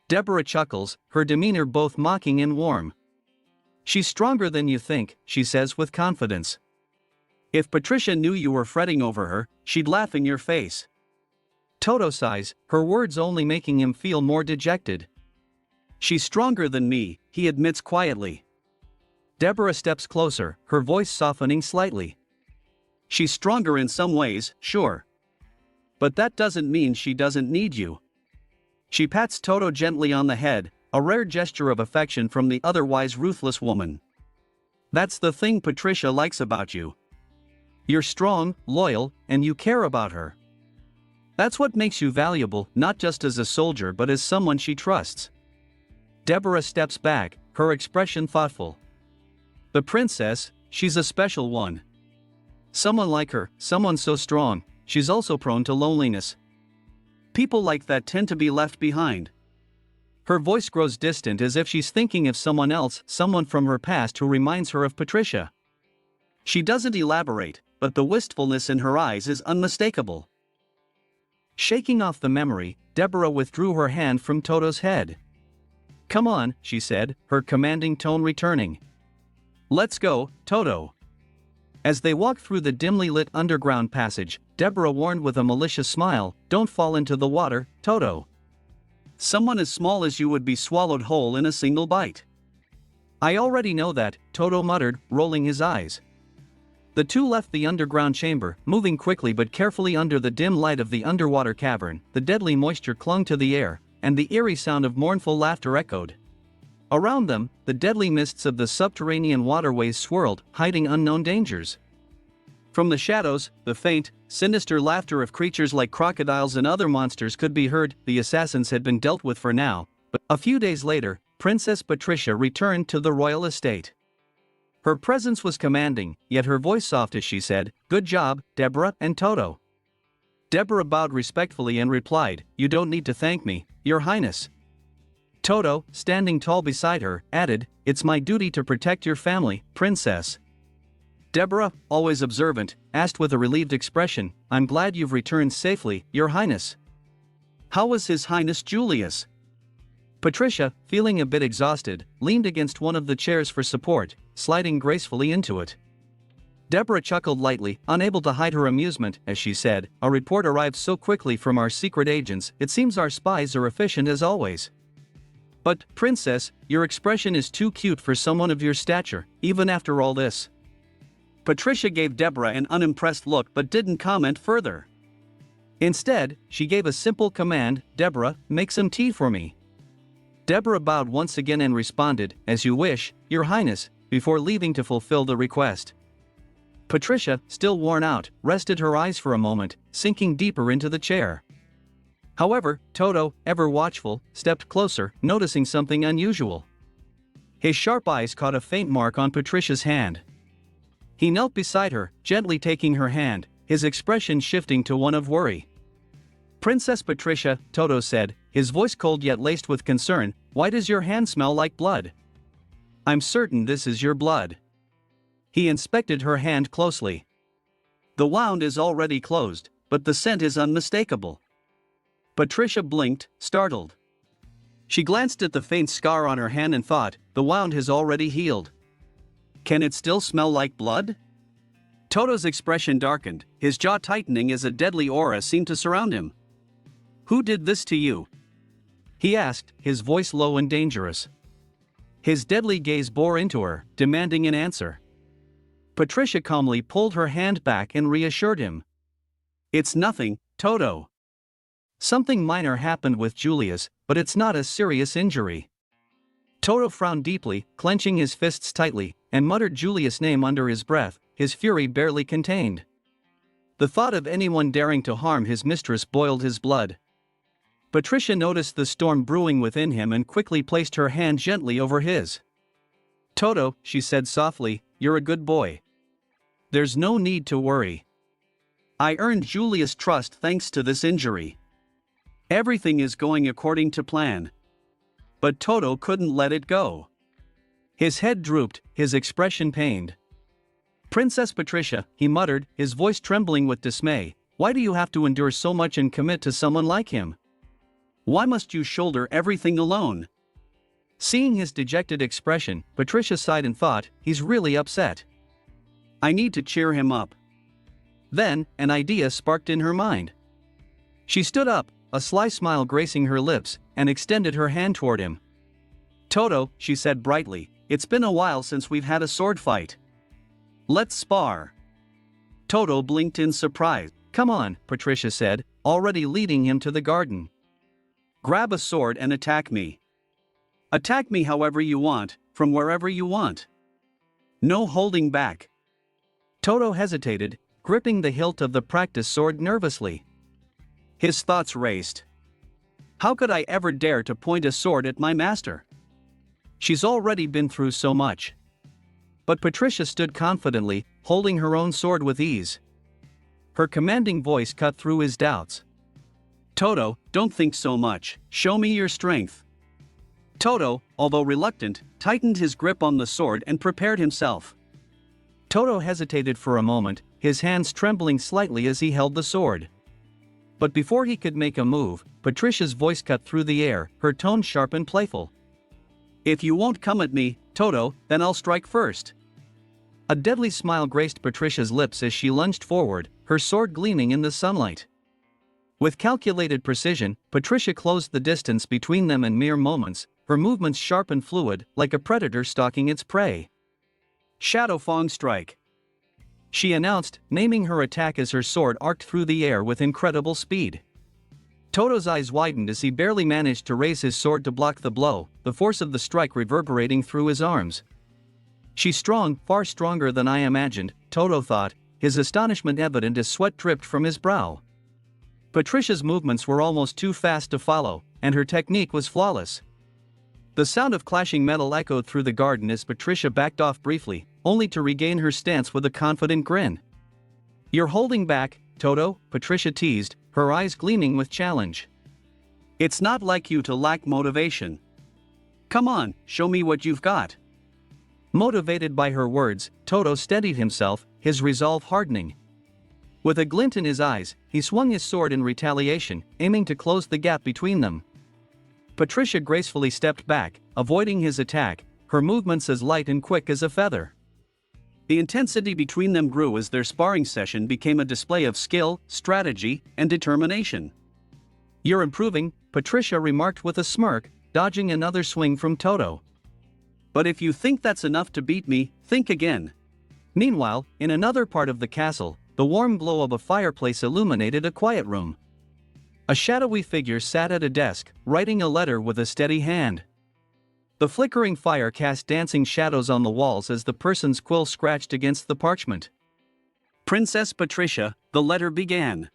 Deborah chuckles, her demeanor both mocking and warm. "She's stronger than you think," she says with confidence. "If Patricia knew you were fretting over her, she'd laugh in your face." Toto sighs, her words only making him feel more dejected. "She's stronger than me," he admits quietly. Deborah steps closer, her voice softening slightly. "She's stronger in some ways, sure. But that doesn't mean she doesn't need you." She pats Toto gently on the head, a rare gesture of affection from the otherwise ruthless woman. "That's the thing Patricia likes about you. You're strong, loyal, and you care about her. That's what makes you valuable, not just as a soldier but as someone she trusts." Deborah steps back, her expression thoughtful. "The princess, she's a special one. Someone like her, someone so strong, she's also prone to loneliness. People like that tend to be left behind." Her voice grows distant as if she's thinking of someone else, someone from her past who reminds her of Patricia. She doesn't elaborate, but the wistfulness in her eyes is unmistakable. Shaking off the memory, Deborah withdrew her hand from Toto's head. "Come on," she said, her commanding tone returning. "Let's go, Toto." As they walked through the dimly lit underground passage, Deborah warned with a malicious smile, "Don't fall into the water, Toto. Someone as small as you would be swallowed whole in a single bite." "I already know that," Toto muttered, rolling his eyes. The two left the underground chamber, moving quickly but carefully under the dim light of the underwater cavern. The deadly moisture clung to the air, and the eerie sound of mournful laughter echoed. Around them, the deadly mists of the subterranean waterways swirled, hiding unknown dangers. From the shadows, the faint, sinister laughter of creatures like crocodiles and other monsters could be heard. The assassins had been dealt with for now, but a few days later, Princess Patricia returned to the royal estate. Her presence was commanding, yet her voice soft as she said, "Good job, Deborah and Toto." Deborah bowed respectfully and replied, "You don't need to thank me, Your Highness." Toto, standing tall beside her, added, "It's my duty to protect your family, Princess." Deborah, always observant, asked with a relieved expression, "I'm glad you've returned safely, Your Highness. How was His Highness Julius?" Patricia, feeling a bit exhausted, leaned against one of the chairs for support, sliding gracefully into it. Deborah chuckled lightly, unable to hide her amusement, as she said, "A report arrived so quickly from our secret agents, it seems our spies are efficient as always. But, Princess, your expression is too cute for someone of your stature, even after all this." Patricia gave Deborah an unimpressed look but didn't comment further. Instead, she gave a simple command, "Deborah, make some tea for me." Deborah bowed once again and responded, "As you wish, Your Highness," before leaving to fulfill the request. Patricia, still worn out, rested her eyes for a moment, sinking deeper into the chair. However, Toto, ever watchful, stepped closer, noticing something unusual. His sharp eyes caught a faint mark on Patricia's hand. He knelt beside her, gently taking her hand, his expression shifting to one of worry. "Princess Patricia," Toto said, his voice cold yet laced with concern, "why does your hand smell like blood? I'm certain this is your blood." He inspected her hand closely. The wound is already closed, but the scent is unmistakable. Patricia blinked, startled. She glanced at the faint scar on her hand and thought, the wound has already healed. Can it still smell like blood? Toto's expression darkened, his jaw tightening as a deadly aura seemed to surround him. "Who did this to you?" he asked, his voice low and dangerous. His deadly gaze bore into her, demanding an answer. Patricia calmly pulled her hand back and reassured him. "It's nothing, Toto. Something minor happened with Julius, but it's not a serious injury." Toto frowned deeply, clenching his fists tightly, and muttered Julius' name under his breath, his fury barely contained. The thought of anyone daring to harm his mistress boiled his blood. Patricia noticed the storm brewing within him and quickly placed her hand gently over his. "Toto," she said softly, "you're a good boy. There's no need to worry. I earned Julia's trust thanks to this injury. Everything is going according to plan." But Toto couldn't let it go. His head drooped, his expression pained. "Princess Patricia," he muttered, his voice trembling with dismay, "why do you have to endure so much and commit to someone like him? Why must you shoulder everything alone?" Seeing his dejected expression, Patricia sighed and thought, he's really upset. I need to cheer him up. Then, an idea sparked in her mind. She stood up, a sly smile gracing her lips, and extended her hand toward him. "Toto," she said brightly, "it's been a while since we've had a sword fight. Let's spar." Toto blinked in surprise. "Come on," Patricia said, already leading him to the garden. "Grab a sword and attack me. Attack me however you want, from wherever you want. No holding back." Toto hesitated, gripping the hilt of the practice sword nervously. His thoughts raced. How could I ever dare to point a sword at my master? She's already been through so much. But Patricia stood confidently, holding her own sword with ease. Her commanding voice cut through his doubts. "Toto, don't think so much, show me your strength." Toto, although reluctant, tightened his grip on the sword and prepared himself. Toto hesitated for a moment, his hands trembling slightly as he held the sword. But before he could make a move, Patricia's voice cut through the air, her tone sharp and playful. "If you won't come at me, Toto, then I'll strike first." A deadly smile graced Patricia's lips as she lunged forward, her sword gleaming in the sunlight. With calculated precision, Patricia closed the distance between them in mere moments, her movements sharp and fluid, like a predator stalking its prey. "Shadow Fong Strike," she announced, naming her attack as her sword arced through the air with incredible speed. Toto's eyes widened as he barely managed to raise his sword to block the blow, the force of the strike reverberating through his arms. "She's strong, far stronger than I imagined," Toto thought, his astonishment evident as sweat dripped from his brow. Patricia's movements were almost too fast to follow, and her technique was flawless. The sound of clashing metal echoed through the garden as Patricia backed off briefly, only to regain her stance with a confident grin. "You're holding back, Toto," Patricia teased, her eyes gleaming with challenge. "It's not like you to lack motivation. Come on, show me what you've got." Motivated by her words, Toto steadied himself, his resolve hardening. With a glint in his eyes, he swung his sword in retaliation, aiming to close the gap between them. Patricia gracefully stepped back, avoiding his attack, her movements as light and quick as a feather. The intensity between them grew as their sparring session became a display of skill, strategy, and determination. "You're improving," Patricia remarked with a smirk, dodging another swing from Toto. "But if you think that's enough to beat me, think again." Meanwhile, in another part of the castle, the warm glow of a fireplace illuminated a quiet room. A shadowy figure sat at a desk, writing a letter with a steady hand. The flickering fire cast dancing shadows on the walls as the person's quill scratched against the parchment. "Princess Patricia," the letter began.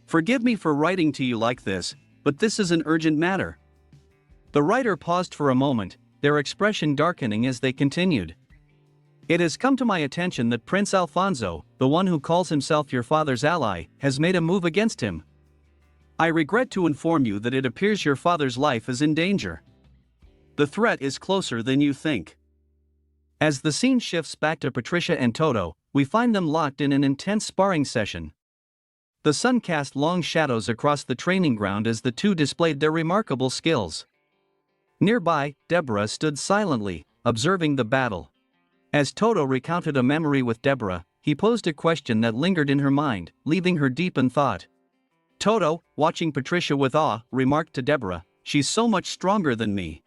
"Forgive me for writing to you like this, but this is an urgent matter." The writer paused for a moment, their expression darkening as they continued. "It has come to my attention that Prince Alfonso, the one who calls himself your father's ally, has made a move against him. I regret to inform you that it appears your father's life is in danger. The threat is closer than you think." As the scene shifts back to Patricia and Toto, we find them locked in an intense sparring session. The sun cast long shadows across the training ground as the two displayed their remarkable skills. Nearby, Deborah stood silently, observing the battle. As Toto recounted a memory with Deborah, he posed a question that lingered in her mind, leaving her deep in thought. Toto, watching Patricia with awe, remarked to Deborah, "She's so much stronger than me.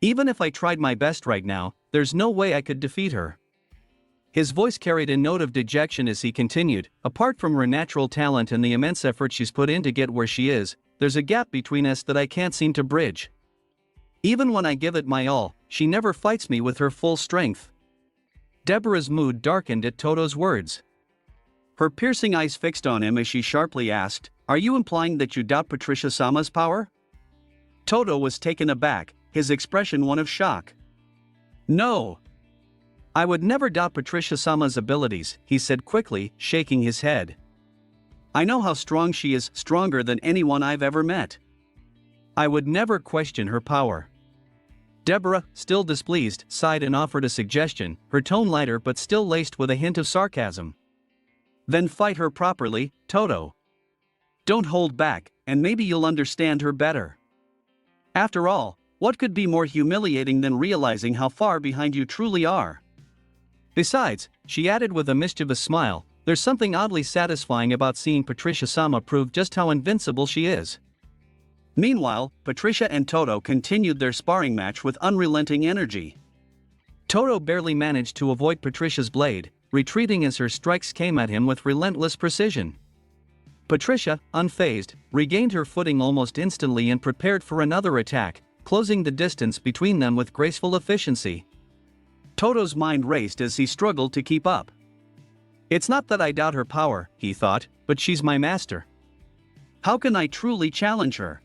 Even if I tried my best right now, there's no way I could defeat her." His voice carried a note of dejection as he continued, "Apart from her natural talent and the immense effort she's put in to get where she is, there's a gap between us that I can't seem to bridge. Even when I give it my all, she never fights me with her full strength." Deborah's mood darkened at Toto's words. Her piercing eyes fixed on him as she sharply asked, "Are you implying that you doubt Patricia-sama's power?" Toto was taken aback, his expression one of shock. "No. I would never doubt Patricia-sama's abilities," he said quickly, shaking his head. "I know how strong she is, stronger than anyone I've ever met. I would never question her power." Deborah, still displeased, sighed and offered a suggestion, her tone lighter but still laced with a hint of sarcasm. "Then fight her properly, Toto. Don't hold back, and maybe you'll understand her better. After all, what could be more humiliating than realizing how far behind you truly are? Besides," she added with a mischievous smile, "there's something oddly satisfying about seeing Patricia-sama prove just how invincible she is." Meanwhile, Patricia and Toto continued their sparring match with unrelenting energy. Toto barely managed to avoid Patricia's blade, retreating as her strikes came at him with relentless precision. Patricia, unfazed, regained her footing almost instantly and prepared for another attack, closing the distance between them with graceful efficiency. Toto's mind raced as he struggled to keep up. "It's not that I doubt her power," he thought, "but she's my master. How can I truly challenge her?"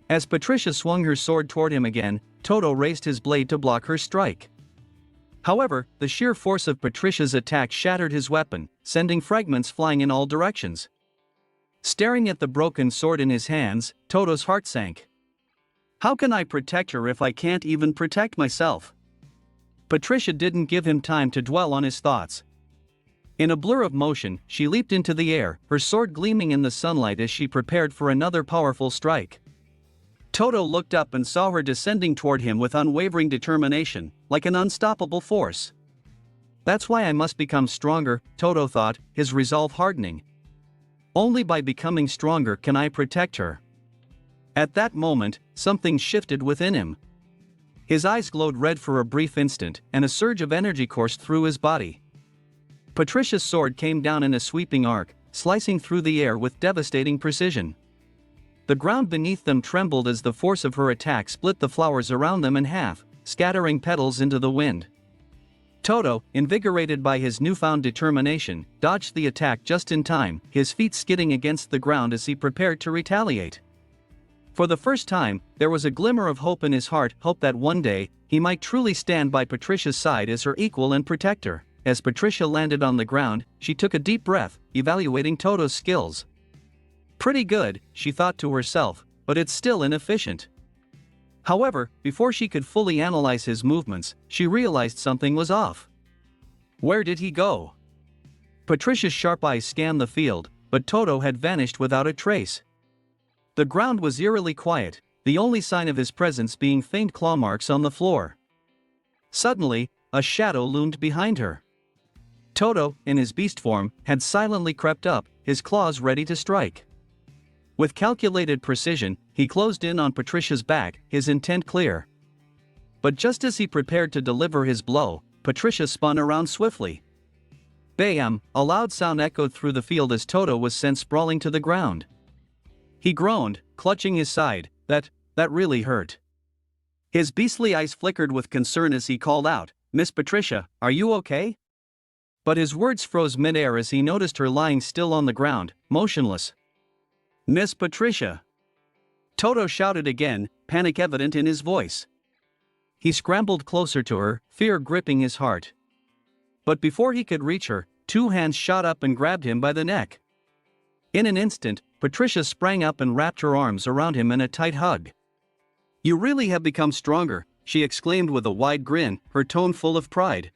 As Patricia swung her sword toward him again, Toto raised his blade to block her strike. However, the sheer force of Patricia's attack shattered his weapon, sending fragments flying in all directions. Staring at the broken sword in his hands, Toto's heart sank. How can I protect her if I can't even protect myself? Patricia didn't give him time to dwell on his thoughts. In a blur of motion, she leaped into the air, her sword gleaming in the sunlight as she prepared for another powerful strike. Toto looked up and saw her descending toward him with unwavering determination, like an unstoppable force. That's why I must become stronger, Toto thought, his resolve hardening. Only by becoming stronger can I protect her. At that moment, something shifted within him. His eyes glowed red for a brief instant, and a surge of energy coursed through his body. Patricia's sword came down in a sweeping arc, slicing through the air with devastating precision. The ground beneath them trembled as the force of her attack split the flowers around them in half, scattering petals into the wind. Toto, invigorated by his newfound determination, dodged the attack just in time, his feet skidding against the ground as he prepared to retaliate. For the first time, there was a glimmer of hope in his heart, hope that one day, he might truly stand by Patricia's side as her equal and protector. As Patricia landed on the ground, she took a deep breath, evaluating Toto's skills. Pretty good, she thought to herself, but it's still inefficient. However, before she could fully analyze his movements, she realized something was off. Where did he go? Patricia's sharp eyes scanned the field, but Toto had vanished without a trace. The ground was eerily quiet, the only sign of his presence being faint claw marks on the floor. Suddenly, a shadow loomed behind her. Toto, in his beast form, had silently crept up, his claws ready to strike. With calculated precision, he closed in on Patricia's back, his intent clear. But just as he prepared to deliver his blow, Patricia spun around swiftly. Bam! A loud sound echoed through the field as Toto was sent sprawling to the ground. He groaned, clutching his side. That really hurt. His beastly eyes flickered with concern as he called out, "Miss Patricia, are you okay?" But his words froze mid-air as he noticed her lying still on the ground, motionless. "Miss Patricia!" Toto shouted again, panic evident in his voice. He scrambled closer to her, fear gripping his heart. But before he could reach her, two hands shot up and grabbed him by the neck. In an instant, Patricia sprang up and wrapped her arms around him in a tight hug. "You really have become stronger," she exclaimed with a wide grin, her tone full of pride.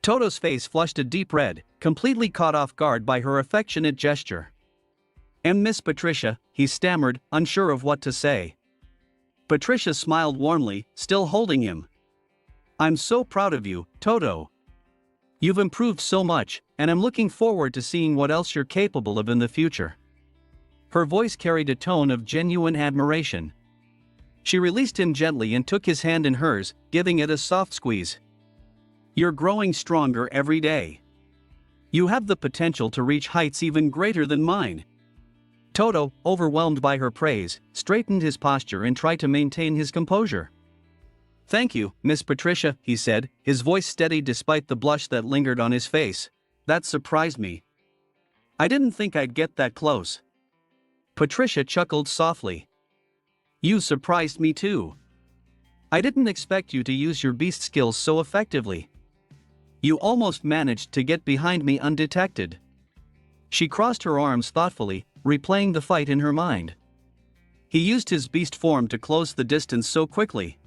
Toto's face flushed a deep red, completely caught off guard by her affectionate gesture. "And Miss Patricia," he stammered, unsure of what to say. Patricia smiled warmly, still holding him. "I'm so proud of you, Toto. You've improved so much, and I'm looking forward to seeing what else you're capable of in the future." Her voice carried a tone of genuine admiration. She released him gently and took his hand in hers, giving it a soft squeeze. "You're growing stronger every day. You have the potential to reach heights even greater than mine." Toto, overwhelmed by her praise, straightened his posture and tried to maintain his composure. "Thank you, Miss Patricia," he said, his voice steady despite the blush that lingered on his face. "That surprised me. I didn't think I'd get that close. Patricia chuckled softly. You surprised me too. I didn't expect you to use your beast skills so effectively. You almost managed to get behind me undetected. She crossed her arms thoughtfully, replaying the fight in her mind. He used his beast form to close the distance so quickly.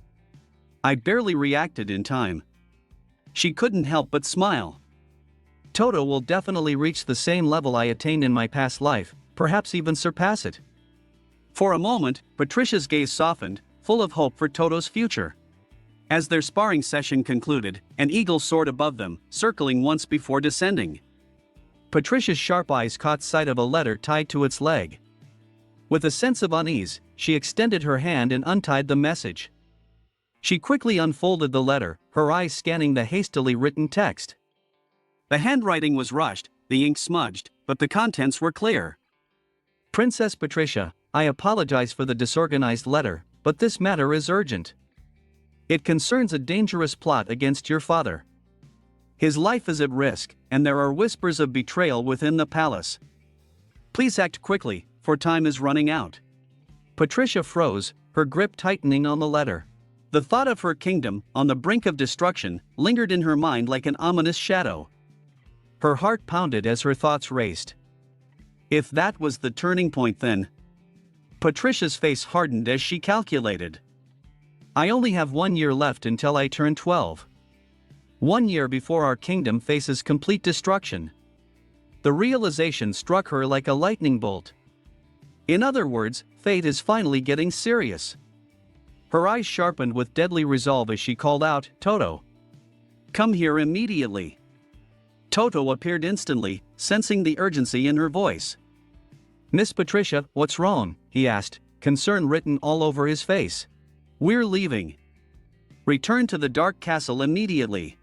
I barely reacted in time. She couldn't help but smile. Toto will definitely reach the same level I attained in my past life, perhaps even surpass it. For a moment, Patricia's gaze softened, full of hope for Toto's future. As their sparring session concluded, an eagle soared above them, circling once before descending. Patricia's sharp eyes caught sight of a letter tied to its leg. With a sense of unease, she extended her hand and untied the message. She quickly unfolded the letter, her eyes scanning the hastily written text. The handwriting was rushed, the ink smudged, but the contents were clear. Princess Patricia, I apologize for the disorganized letter, but this matter is urgent. It concerns a dangerous plot against your father. His life is at risk, and there are whispers of betrayal within the palace. Please act quickly, for time is running out. Patricia froze, her grip tightening on the letter. The thought of her kingdom, on the brink of destruction, lingered in her mind like an ominous shadow. Her heart pounded as her thoughts raced. If that was the turning point then. Patricia's face hardened as she calculated. I only have 1 year left until I turn 12. 1 year before our kingdom faces complete destruction. The realization struck her like a lightning bolt. In other words, fate is finally getting serious. Her eyes sharpened with deadly resolve as she called out, Toto. Come here immediately. Toto appeared instantly, sensing the urgency in her voice. Miss Patricia, what's wrong? He asked, concern written all over his face. We're leaving. Return to the dark castle immediately.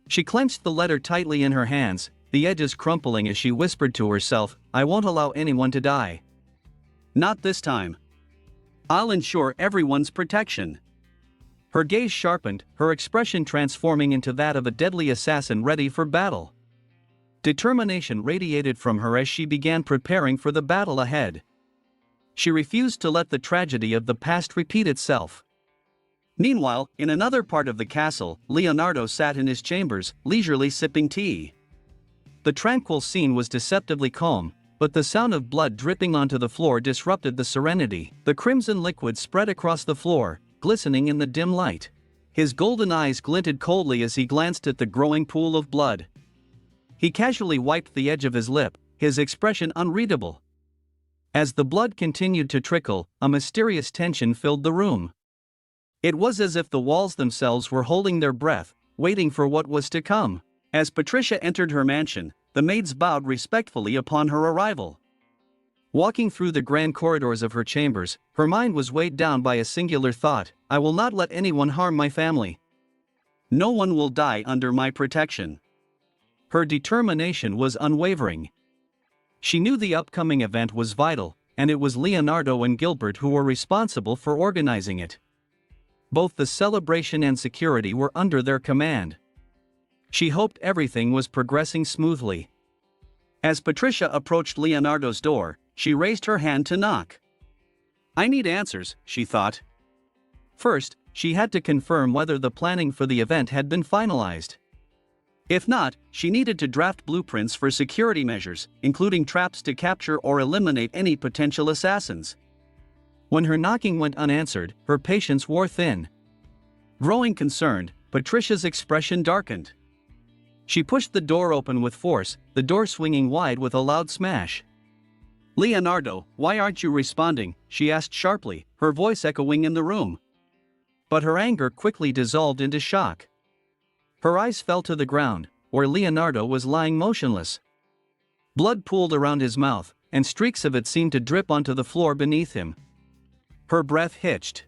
She clenched the letter tightly in her hands, the edges crumpling as she whispered to herself, I won't allow anyone to die. Not this time. I'll ensure everyone's protection. Her gaze sharpened, her expression transforming into that of a deadly assassin ready for battle. Determination radiated from her as she began preparing for the battle ahead. She refused to let the tragedy of the past repeat itself. Meanwhile, in another part of the castle, Leonardo sat in his chambers, leisurely sipping tea. The tranquil scene was deceptively calm, but the sound of blood dripping onto the floor disrupted the serenity. The crimson liquid spread across the floor, glistening in the dim light. His golden eyes glinted coldly as he glanced at the growing pool of blood. He casually wiped the edge of his lip, his expression unreadable. As the blood continued to trickle, a mysterious tension filled the room. It was as if the walls themselves were holding their breath, waiting for what was to come. As Patricia entered her mansion, the maids bowed respectfully upon her arrival. Walking through the grand corridors of her chambers, her mind was weighed down by a singular thought, I will not let anyone harm my family. No one will die under my protection. Her determination was unwavering. She knew the upcoming event was vital, and it was Leonardo and Gilbert who were responsible for organizing it. Both the celebration and security were under their command. She hoped everything was progressing smoothly. As Patricia approached Leonardo's door, she raised her hand to knock. I need answers, she thought. First, she had to confirm whether the planning for the event had been finalized. If not, she needed to draft blueprints for security measures, including traps to capture or eliminate any potential assassins. When her knocking went unanswered, her patience wore thin. Growing concerned, Patricia's expression darkened. She pushed the door open with force, the door swinging wide with a loud smash. Leonardo, why aren't you responding? She asked sharply, her voice echoing in the room. But her anger quickly dissolved into shock. Her eyes fell to the ground, where Leonardo was lying motionless. Blood pooled around his mouth, and streaks of it seemed to drip onto the floor beneath him. Her breath hitched.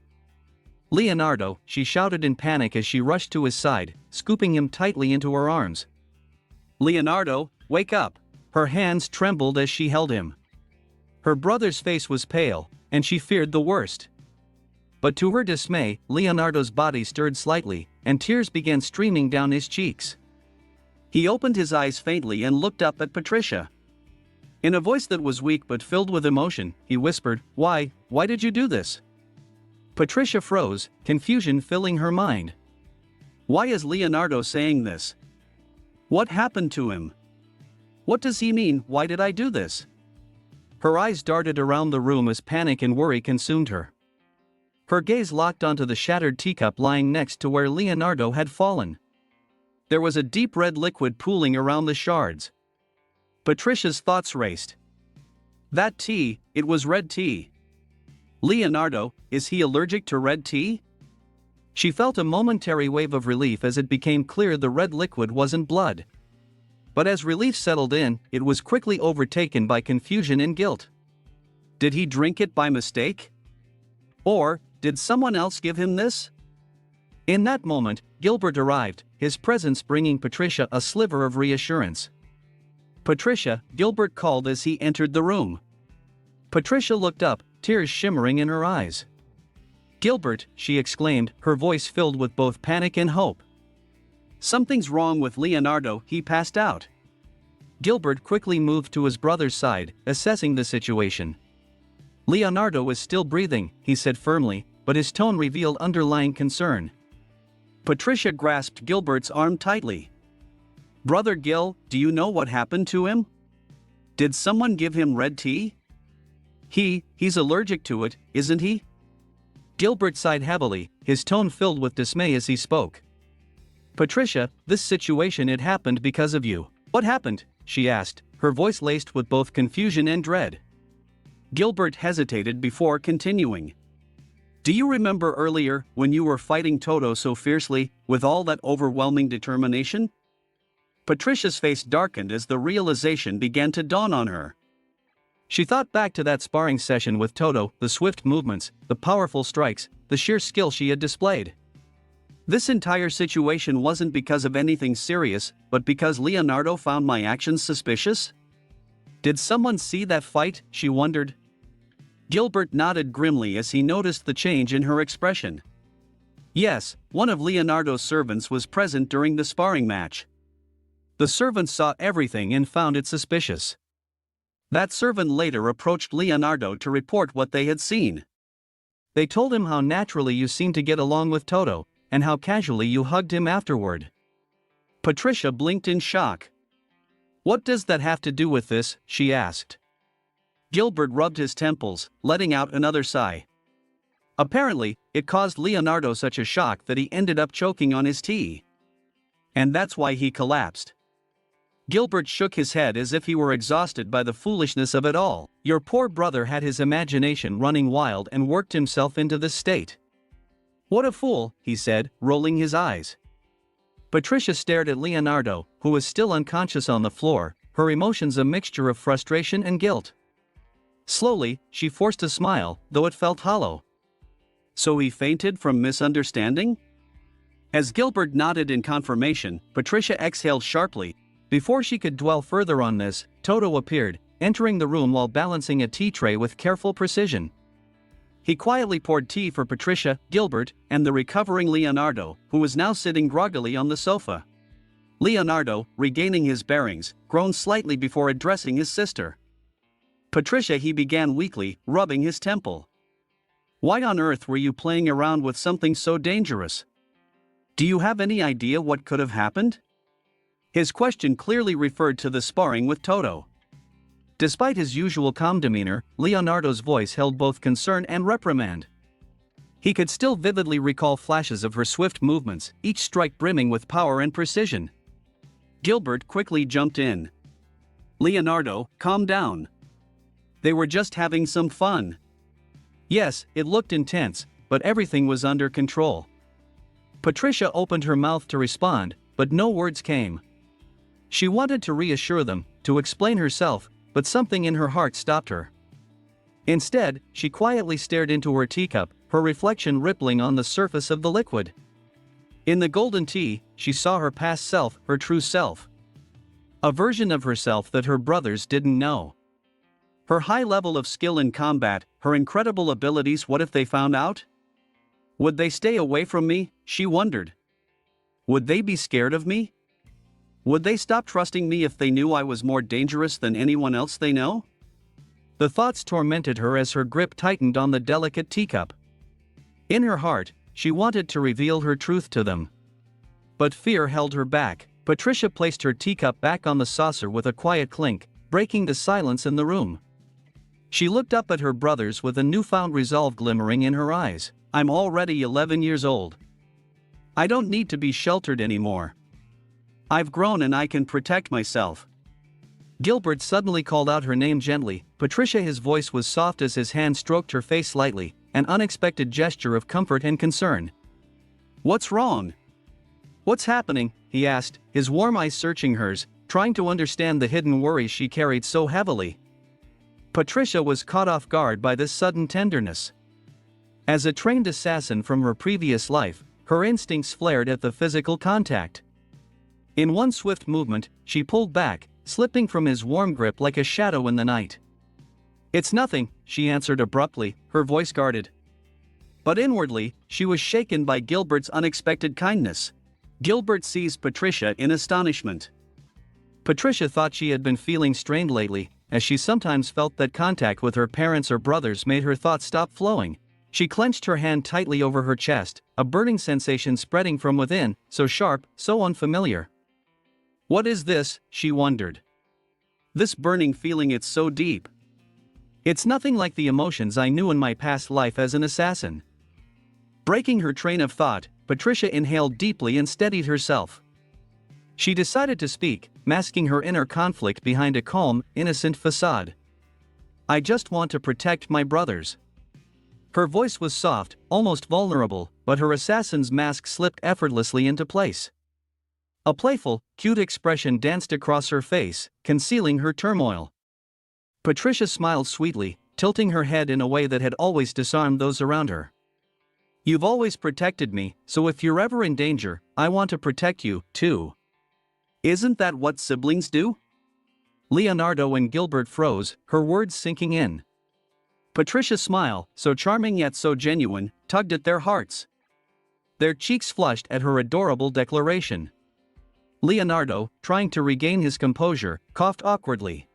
Leonardo, she shouted in panic as she rushed to his side, scooping him tightly into her arms. Leonardo, wake up! Her hands trembled as she held him. Her brother's face was pale, and she feared the worst. But to her dismay, Leonardo's body stirred slightly, and tears began streaming down his cheeks. He opened his eyes faintly and looked up at Patricia. In a voice that was weak but filled with emotion, he whispered, Why did you do this? Patricia froze, confusion filling her mind. Why is Leonardo saying this? What happened to him? What does he mean, why did I do this? Her eyes darted around the room as panic and worry consumed her. Her gaze locked onto the shattered teacup lying next to where Leonardo had fallen. There was a deep red liquid pooling around the shards. Patricia's thoughts raced. That tea, it was red tea. Leonardo, is he allergic to red tea? She felt a momentary wave of relief as it became clear the red liquid wasn't blood. But as relief settled in, it was quickly overtaken by confusion and guilt. Did he drink it by mistake? Or, did someone else give him this? In that moment, Gilbert arrived, his presence bringing Patricia a sliver of reassurance. Patricia, Gilbert called as he entered the room. Patricia looked up, tears shimmering in her eyes. Gilbert, she exclaimed, her voice filled with both panic and hope. Something's wrong with Leonardo, he passed out. Gilbert quickly moved to his brother's side, assessing the situation. Leonardo is still breathing, he said firmly, but his tone revealed underlying concern. Patricia grasped Gilbert's arm tightly. Brother Gil, do you know what happened to him? Did someone give him red tea? He's allergic to it, isn't he? Gilbert sighed heavily, his tone filled with dismay as he spoke. Patricia, this situation it happened because of you. What happened? She asked, her voice laced with both confusion and dread. Gilbert hesitated before continuing. Do you remember earlier, when you were fighting Toto so fiercely, with all that overwhelming determination? Patricia's face darkened as the realization began to dawn on her. She thought back to that sparring session with Toto, the swift movements, the powerful strikes, the sheer skill she had displayed. This entire situation wasn't because of anything serious, but because Leonardo found my actions suspicious? Did someone see that fight, she wondered. Gilbert nodded grimly as he noticed the change in her expression. Yes, one of Leonardo's servants was present during the sparring match. The servant saw everything and found it suspicious. That servant later approached Leonardo to report what they had seen. They told him how naturally you seemed to get along with Toto, and how casually you hugged him afterward. Patricia blinked in shock. What does that have to do with this? She asked. Gilbert rubbed his temples, letting out another sigh. Apparently, it caused Leonardo such a shock that he ended up choking on his tea. And that's why he collapsed. Gilbert shook his head as if he were exhausted by the foolishness of it all. Your poor brother had his imagination running wild and worked himself into this state. What a fool, he said, rolling his eyes. Patricia stared at Leonardo, who was still unconscious on the floor, her emotions a mixture of frustration and guilt. Slowly, she forced a smile, though it felt hollow. So he fainted from misunderstanding? As Gilbert nodded in confirmation, Patricia exhaled sharply. Before she could dwell further on this, Toto appeared, entering the room while balancing a tea tray with careful precision. He quietly poured tea for Patricia, Gilbert, and the recovering Leonardo, who was now sitting groggily on the sofa. Leonardo, regaining his bearings, groaned slightly before addressing his sister. Patricia, he began weakly, rubbing his temple. Why on earth were you playing around with something so dangerous? Do you have any idea what could have happened? His question clearly referred to the sparring with Toto. Despite his usual calm demeanor, Leonardo's voice held both concern and reprimand. He could still vividly recall flashes of her swift movements, each strike brimming with power and precision. Gilbert quickly jumped in. Leonardo, calm down. They were just having some fun. Yes, it looked intense, but everything was under control. Patricia opened her mouth to respond, but no words came. She wanted to reassure them, to explain herself, but something in her heart stopped her. Instead, she quietly stared into her teacup, her reflection rippling on the surface of the liquid. In the golden tea, she saw her past self, her true self. A version of herself that her brothers didn't know. Her high level of skill in combat, her incredible abilities, what if they found out? Would they stay away from me, she wondered. Would they be scared of me? Would they stop trusting me if they knew I was more dangerous than anyone else they know? The thoughts tormented her as her grip tightened on the delicate teacup. In her heart, she wanted to reveal her truth to them. But fear held her back. Patricia placed her teacup back on the saucer with a quiet clink, breaking the silence in the room. She looked up at her brothers with a newfound resolve glimmering in her eyes. I'm already 11 years old. I don't need to be sheltered anymore. I've grown and I can protect myself. Gilbert suddenly called out her name gently. Patricia, his voice was soft as his hand stroked her face lightly, an unexpected gesture of comfort and concern. What's wrong? What's happening? He asked, his warm eyes searching hers, trying to understand the hidden worries she carried so heavily. Patricia was caught off guard by this sudden tenderness. As a trained assassin from her previous life, her instincts flared at the physical contact. In one swift movement, she pulled back, slipping from his warm grip like a shadow in the night. It's nothing, she answered abruptly, her voice guarded. But inwardly, she was shaken by Gilbert's unexpected kindness. Gilbert seized Patricia in astonishment. Patricia thought she had been feeling strained lately, as she sometimes felt that contact with her parents or brothers made her thoughts stop flowing. She clenched her hand tightly over her chest, a burning sensation spreading from within, so sharp, so unfamiliar. What is this? She wondered. This burning feeling, it's so deep. It's nothing like the emotions I knew in my past life as an assassin. Breaking her train of thought, Patricia inhaled deeply and steadied herself. She decided to speak, masking her inner conflict behind a calm, innocent facade. I just want to protect my brothers. Her voice was soft, almost vulnerable, but her assassin's mask slipped effortlessly into place. A playful, cute expression danced across her face, concealing her turmoil. Patricia smiled sweetly, tilting her head in a way that had always disarmed those around her. You've always protected me, so if you're ever in danger, I want to protect you, too. Isn't that what siblings do? Leonardo and Gilbert froze, her words sinking in. Patricia's smile, so charming yet so genuine, tugged at their hearts. Their cheeks flushed at her adorable declaration. Leonardo, trying to regain his composure, coughed awkwardly.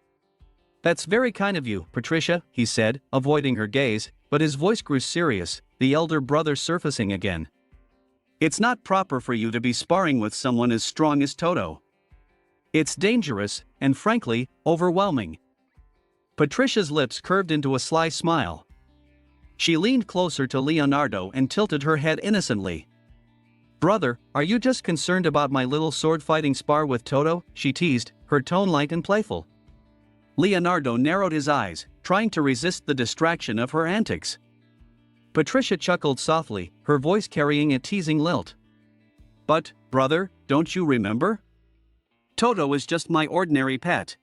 That's very kind of you, Patricia, he said, avoiding her gaze, but his voice grew serious, the elder brother surfacing again. It's not proper for you to be sparring with someone as strong as Toto. It's dangerous, and frankly, overwhelming. Patricia's lips curved into a sly smile. She leaned closer to Leonardo and tilted her head innocently. Brother, are you just concerned about my little sword-fighting spar with Toto? She teased, her tone light and playful. Leonardo narrowed his eyes, trying to resist the distraction of her antics. Patricia chuckled softly, her voice carrying a teasing lilt. But, brother, don't you remember? Toto is just my ordinary pet.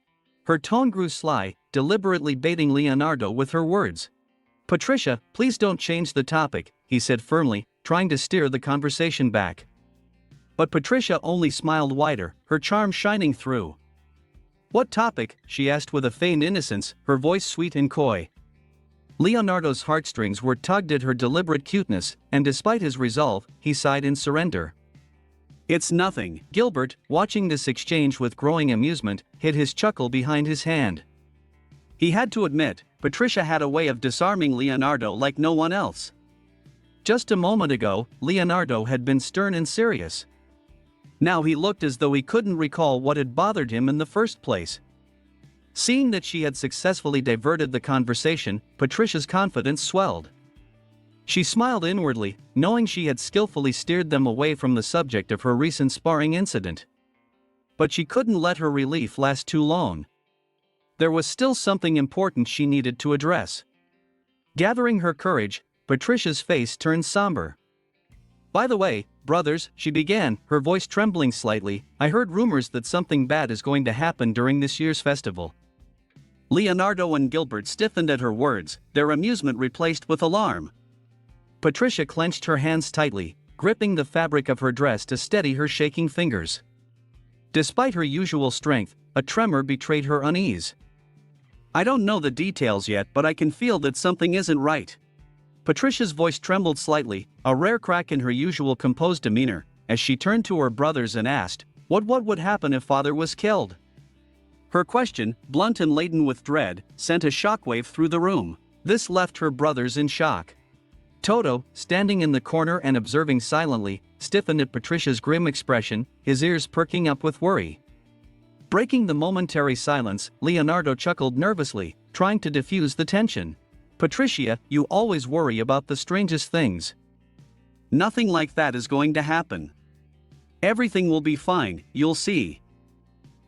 Her tone grew sly, deliberately baiting Leonardo with her words. Patricia, please don't change the topic, he said firmly, trying to steer the conversation back. But Patricia only smiled wider, her charm shining through. What topic? She asked with a feigned innocence, her voice sweet and coy. Leonardo's heartstrings were tugged at her deliberate cuteness, and despite his resolve, he sighed in surrender. It's nothing. Gilbert, watching this exchange with growing amusement, hid his chuckle behind his hand. He had to admit, Patricia had a way of disarming Leonardo like no one else. Just a moment ago, Leonardo had been stern and serious. Now he looked as though he couldn't recall what had bothered him in the first place. Seeing that she had successfully diverted the conversation, Patricia's confidence swelled. She smiled inwardly, knowing she had skillfully steered them away from the subject of her recent sparring incident. But she couldn't let her relief last too long. There was still something important she needed to address. Gathering her courage, Patricia's face turned somber. By the way, brothers, she began, her voice trembling slightly, I heard rumors that something bad is going to happen during this year's festival. Leonardo and Gilbert stiffened at her words, their amusement replaced with alarm. Patricia clenched her hands tightly, gripping the fabric of her dress to steady her shaking fingers. Despite her usual strength, a tremor betrayed her unease. I don't know the details yet, but I can feel that something isn't right. Patricia's voice trembled slightly, a rare crack in her usual composed demeanor, as she turned to her brothers and asked, What would happen if father was killed? Her question, blunt and laden with dread, sent a shockwave through the room. This left her brothers in shock. Toto, standing in the corner and observing silently, stiffened at Patricia's grim expression, his ears perking up with worry. Breaking the momentary silence, Leonardo chuckled nervously, trying to diffuse the tension. Patricia, you always worry about the strangest things. Nothing like that is going to happen. Everything will be fine, you'll see.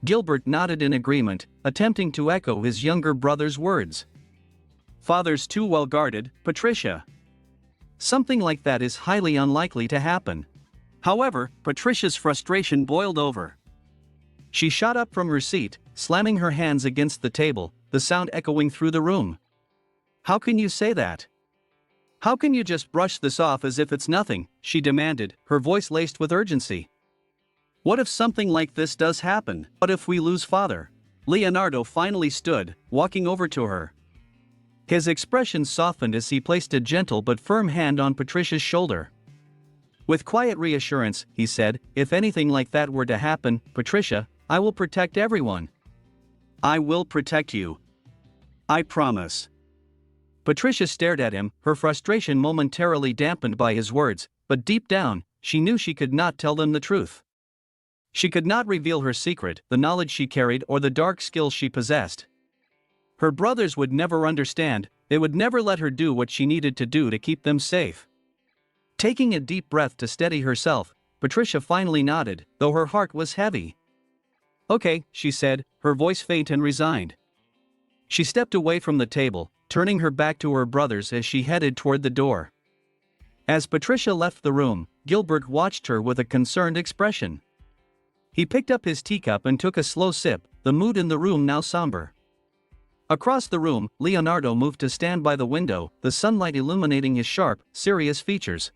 Gilbert nodded in agreement, attempting to echo his younger brother's words. Father's too well guarded, Patricia. Something like that is highly unlikely to happen. However, Patricia's frustration boiled over. She shot up from her seat, slamming her hands against the table, the sound echoing through the room. How can you say that? How can you just brush this off as if it's nothing? She demanded, her voice laced with urgency. What if something like this does happen? What if we lose father? Leonardo finally stood, walking over to her. His expression softened as he placed a gentle but firm hand on Patricia's shoulder. With quiet reassurance, he said, if anything like that were to happen, Patricia, I will protect everyone. I will protect you. I promise. Patricia stared at him, her frustration momentarily dampened by his words, but deep down, she knew she could not tell them the truth. She could not reveal her secret, the knowledge she carried or the dark skills she possessed. Her brothers would never understand, they would never let her do what she needed to do to keep them safe. Taking a deep breath to steady herself, Patricia finally nodded, though her heart was heavy. Okay, she said, her voice faint and resigned. She stepped away from the table, turning her back to her brothers as she headed toward the door. As Patricia left the room, Gilbert watched her with a concerned expression. He picked up his teacup and took a slow sip, the mood in the room now somber. Across the room, Leonardo moved to stand by the window, the sunlight illuminating his sharp, serious features.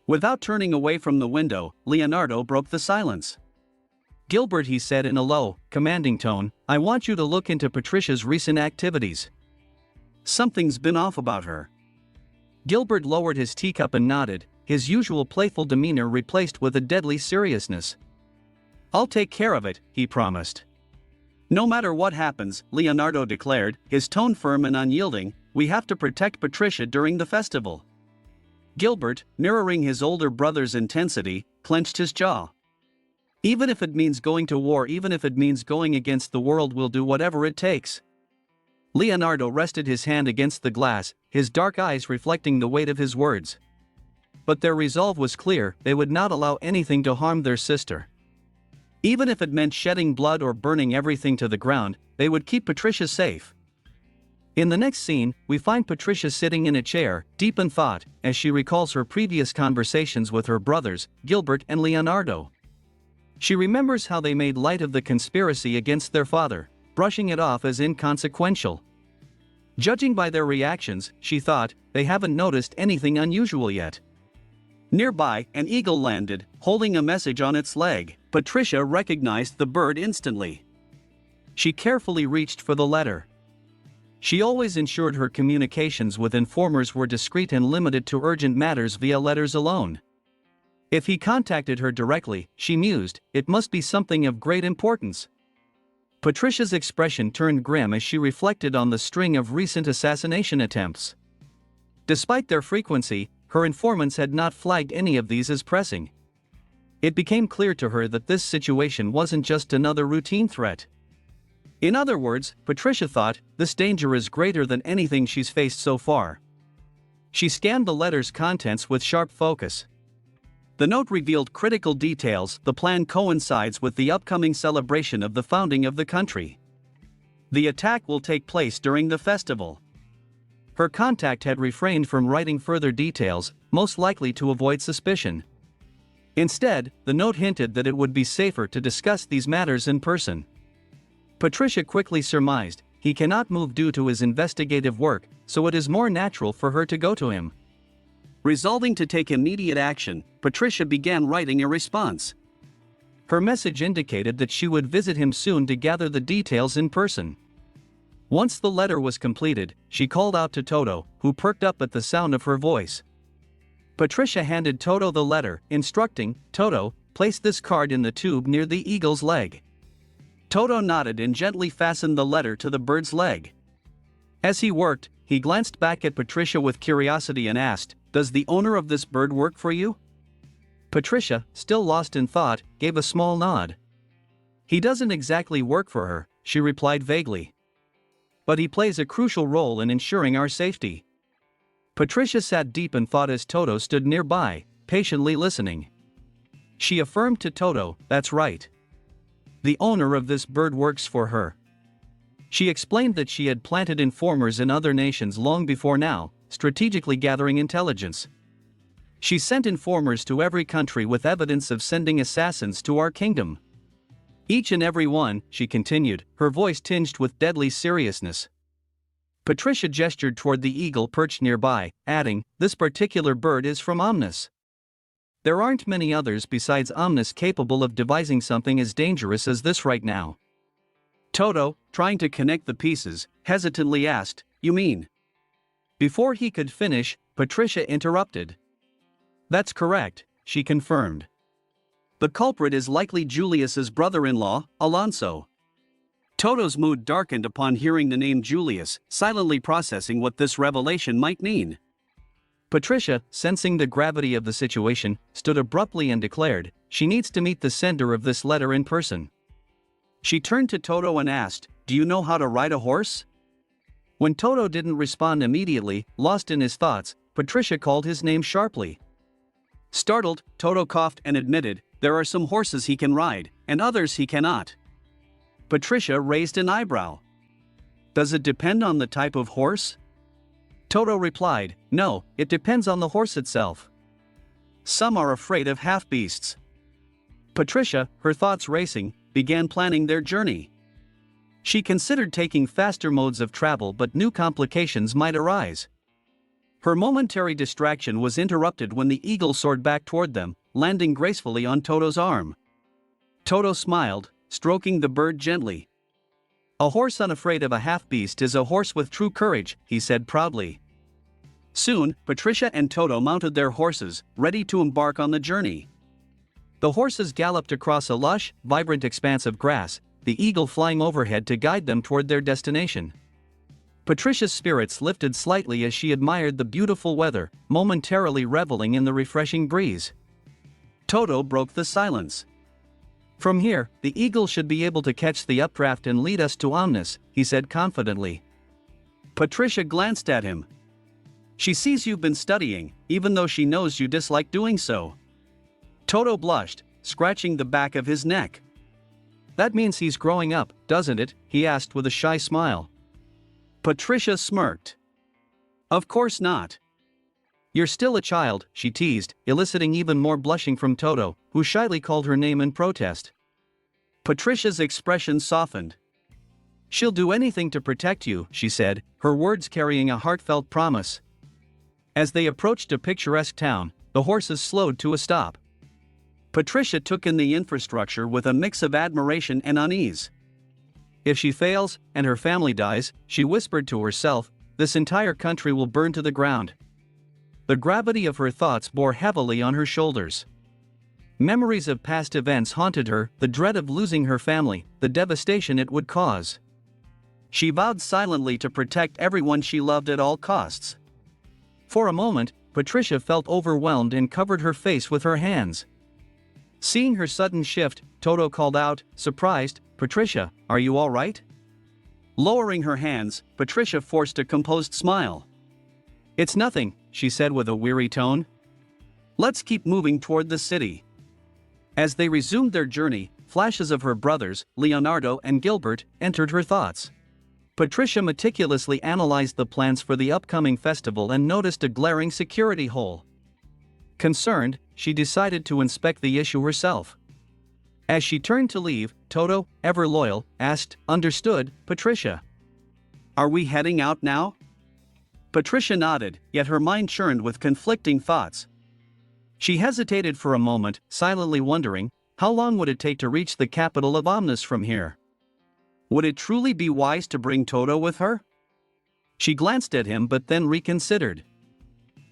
Without turning away from the window, Leonardo broke the silence. Gilbert, he said in a low, commanding tone, I want you to look into Patricia's recent activities. Something's been off about her. Gilbert lowered his teacup and nodded, his usual playful demeanor replaced with a deadly seriousness. I'll take care of it, he promised. No matter what happens, Leonardo declared, his tone firm and unyielding, we have to protect Patricia during the festival. Gilbert, mirroring his older brother's intensity, clenched his jaw. Even if it means going to war, even if it means going against the world, we'll do whatever it takes. Leonardo rested his hand against the glass, his dark eyes reflecting the weight of his words. But their resolve was clear, they would not allow anything to harm their sister. Even if it meant shedding blood or burning everything to the ground, they would keep Patricia safe. In the next scene, we find Patricia sitting in a chair, deep in thought, as she recalls her previous conversations with her brothers, Gilbert and Leonardo. She remembers how they made light of the conspiracy against their father, brushing it off as inconsequential. Judging by their reactions, she thought, they haven't noticed anything unusual yet. Nearby, an eagle landed, holding a message on its leg. Patricia recognized the bird instantly. She carefully reached for the letter. She always ensured her communications with informers were discreet and limited to urgent matters via letters alone. If he contacted her directly, she mused, it must be something of great importance. Patricia's expression turned grim as she reflected on the string of recent assassination attempts. Despite their frequency, her informants had not flagged any of these as pressing. It became clear to her that this situation wasn't just another routine threat. In other words, Patricia thought, this danger is greater than anything she's faced so far. She scanned the letter's contents with sharp focus. The note revealed critical details. The plan coincides with the upcoming celebration of the founding of the country. The attack will take place during the festival. Her contact had refrained from writing further details, most likely to avoid suspicion. Instead, the note hinted that it would be safer to discuss these matters in person. Patricia quickly surmised, he cannot move due to his investigative work, so it is more natural for her to go to him. Resolving to take immediate action, Patricia began writing a response. Her message indicated that she would visit him soon to gather the details in person. Once the letter was completed, she called out to Toto, who perked up at the sound of her voice. Patricia handed Toto the letter, instructing, Toto, place this card in the tube near the eagle's leg. Toto nodded and gently fastened the letter to the bird's leg. As he worked, he glanced back at Patricia with curiosity and asked, "Does the owner of this bird work for you?" Patricia, still lost in thought, gave a small nod. "He doesn't exactly work for her," she replied vaguely. "But he plays a crucial role in ensuring our safety." Patricia sat deep in thought as Toto stood nearby, patiently listening. She affirmed to Toto, "That's right. The owner of this bird works for her." She explained that she had planted informers in other nations long before now, strategically gathering intelligence. She sent informers to every country with evidence of sending assassins to our kingdom. Each and every one, she continued, her voice tinged with deadly seriousness. Patricia gestured toward the eagle perched nearby, adding, "This particular bird is from Omnis. There aren't many others besides Omnis capable of devising something as dangerous as this right now." Toto, trying to connect the pieces, hesitantly asked, "You mean?" Before he could finish, Patricia interrupted. "That's correct," she confirmed. "The culprit is likely Julius's brother-in-law, Alonso." Toto's mood darkened upon hearing the name Julius, silently processing what this revelation might mean. Patricia, sensing the gravity of the situation, stood abruptly and declared, she needs to meet the sender of this letter in person. She turned to Toto and asked, "Do you know how to ride a horse?" When Toto didn't respond immediately, lost in his thoughts, Patricia called his name sharply. Startled, Toto coughed and admitted, "There are some horses he can ride, and others he cannot." Patricia raised an eyebrow. "Does it depend on the type of horse?" Toto replied, "No, it depends on the horse itself. Some are afraid of half-beasts." Patricia, her thoughts racing, began planning their journey. She considered taking faster modes of travel, but new complications might arise. Her momentary distraction was interrupted when the eagle soared back toward them, landing gracefully on Toto's arm. Toto smiled, stroking the bird gently. "A horse unafraid of a half-beast is a horse with true courage," he said proudly. Soon, Patricia and Toto mounted their horses, ready to embark on the journey. The horses galloped across a lush, vibrant expanse of grass, the eagle flying overhead to guide them toward their destination. Patricia's spirits lifted slightly as she admired the beautiful weather, momentarily reveling in the refreshing breeze. Toto broke the silence. "From here, the eagle should be able to catch the updraft and lead us to Omnis," he said confidently. Patricia glanced at him. "She sees you've been studying, even though she knows you dislike doing so." Toto blushed, scratching the back of his neck. "That means he's growing up, doesn't it?" he asked with a shy smile. Patricia smirked. "Of course not." "You're still a child," she teased, eliciting even more blushing from Toto, who shyly called her name in protest. Patricia's expression softened. "She'll do anything to protect you," she said, her words carrying a heartfelt promise. As they approached a picturesque town, the horses slowed to a stop. Patricia took in the infrastructure with a mix of admiration and unease. "If she fails, and her family dies," she whispered to herself, "this entire country will burn to the ground." The gravity of her thoughts bore heavily on her shoulders. Memories of past events haunted her, the dread of losing her family, the devastation it would cause. She vowed silently to protect everyone she loved at all costs. For a moment, Patricia felt overwhelmed and covered her face with her hands. Seeing her sudden shift, Toto called out, surprised, "Patricia, are you all right?" Lowering her hands, Patricia forced a composed smile. "It's nothing," she said with a weary tone. "Let's keep moving toward the city." As they resumed their journey, flashes of her brothers, Leonardo and Gilbert, entered her thoughts. Patricia meticulously analyzed the plans for the upcoming festival and noticed a glaring security hole. Concerned, she decided to inspect the issue herself. As she turned to leave, Toto, ever loyal, asked, "Understood, Patricia. Are we heading out now?" Patricia nodded, yet her mind churned with conflicting thoughts. She hesitated for a moment, silently wondering, how long would it take to reach the capital of Omnis from here? Would it truly be wise to bring Toto with her? She glanced at him but then reconsidered.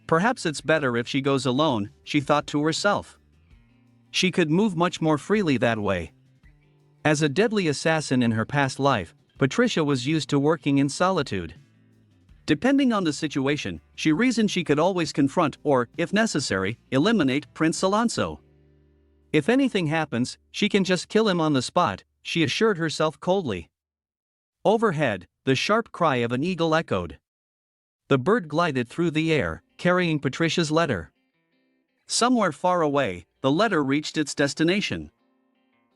Perhaps it's better if she goes alone, she thought to herself. She could move much more freely that way. As a deadly assassin in her past life, Patricia was used to working in solitude. Depending on the situation, she reasoned she could always confront or, if necessary, eliminate Prince Alonso. If anything happens, she can just kill him on the spot, she assured herself coldly. Overhead, the sharp cry of an eagle echoed. The bird glided through the air, carrying Patricia's letter. Somewhere far away, the letter reached its destination.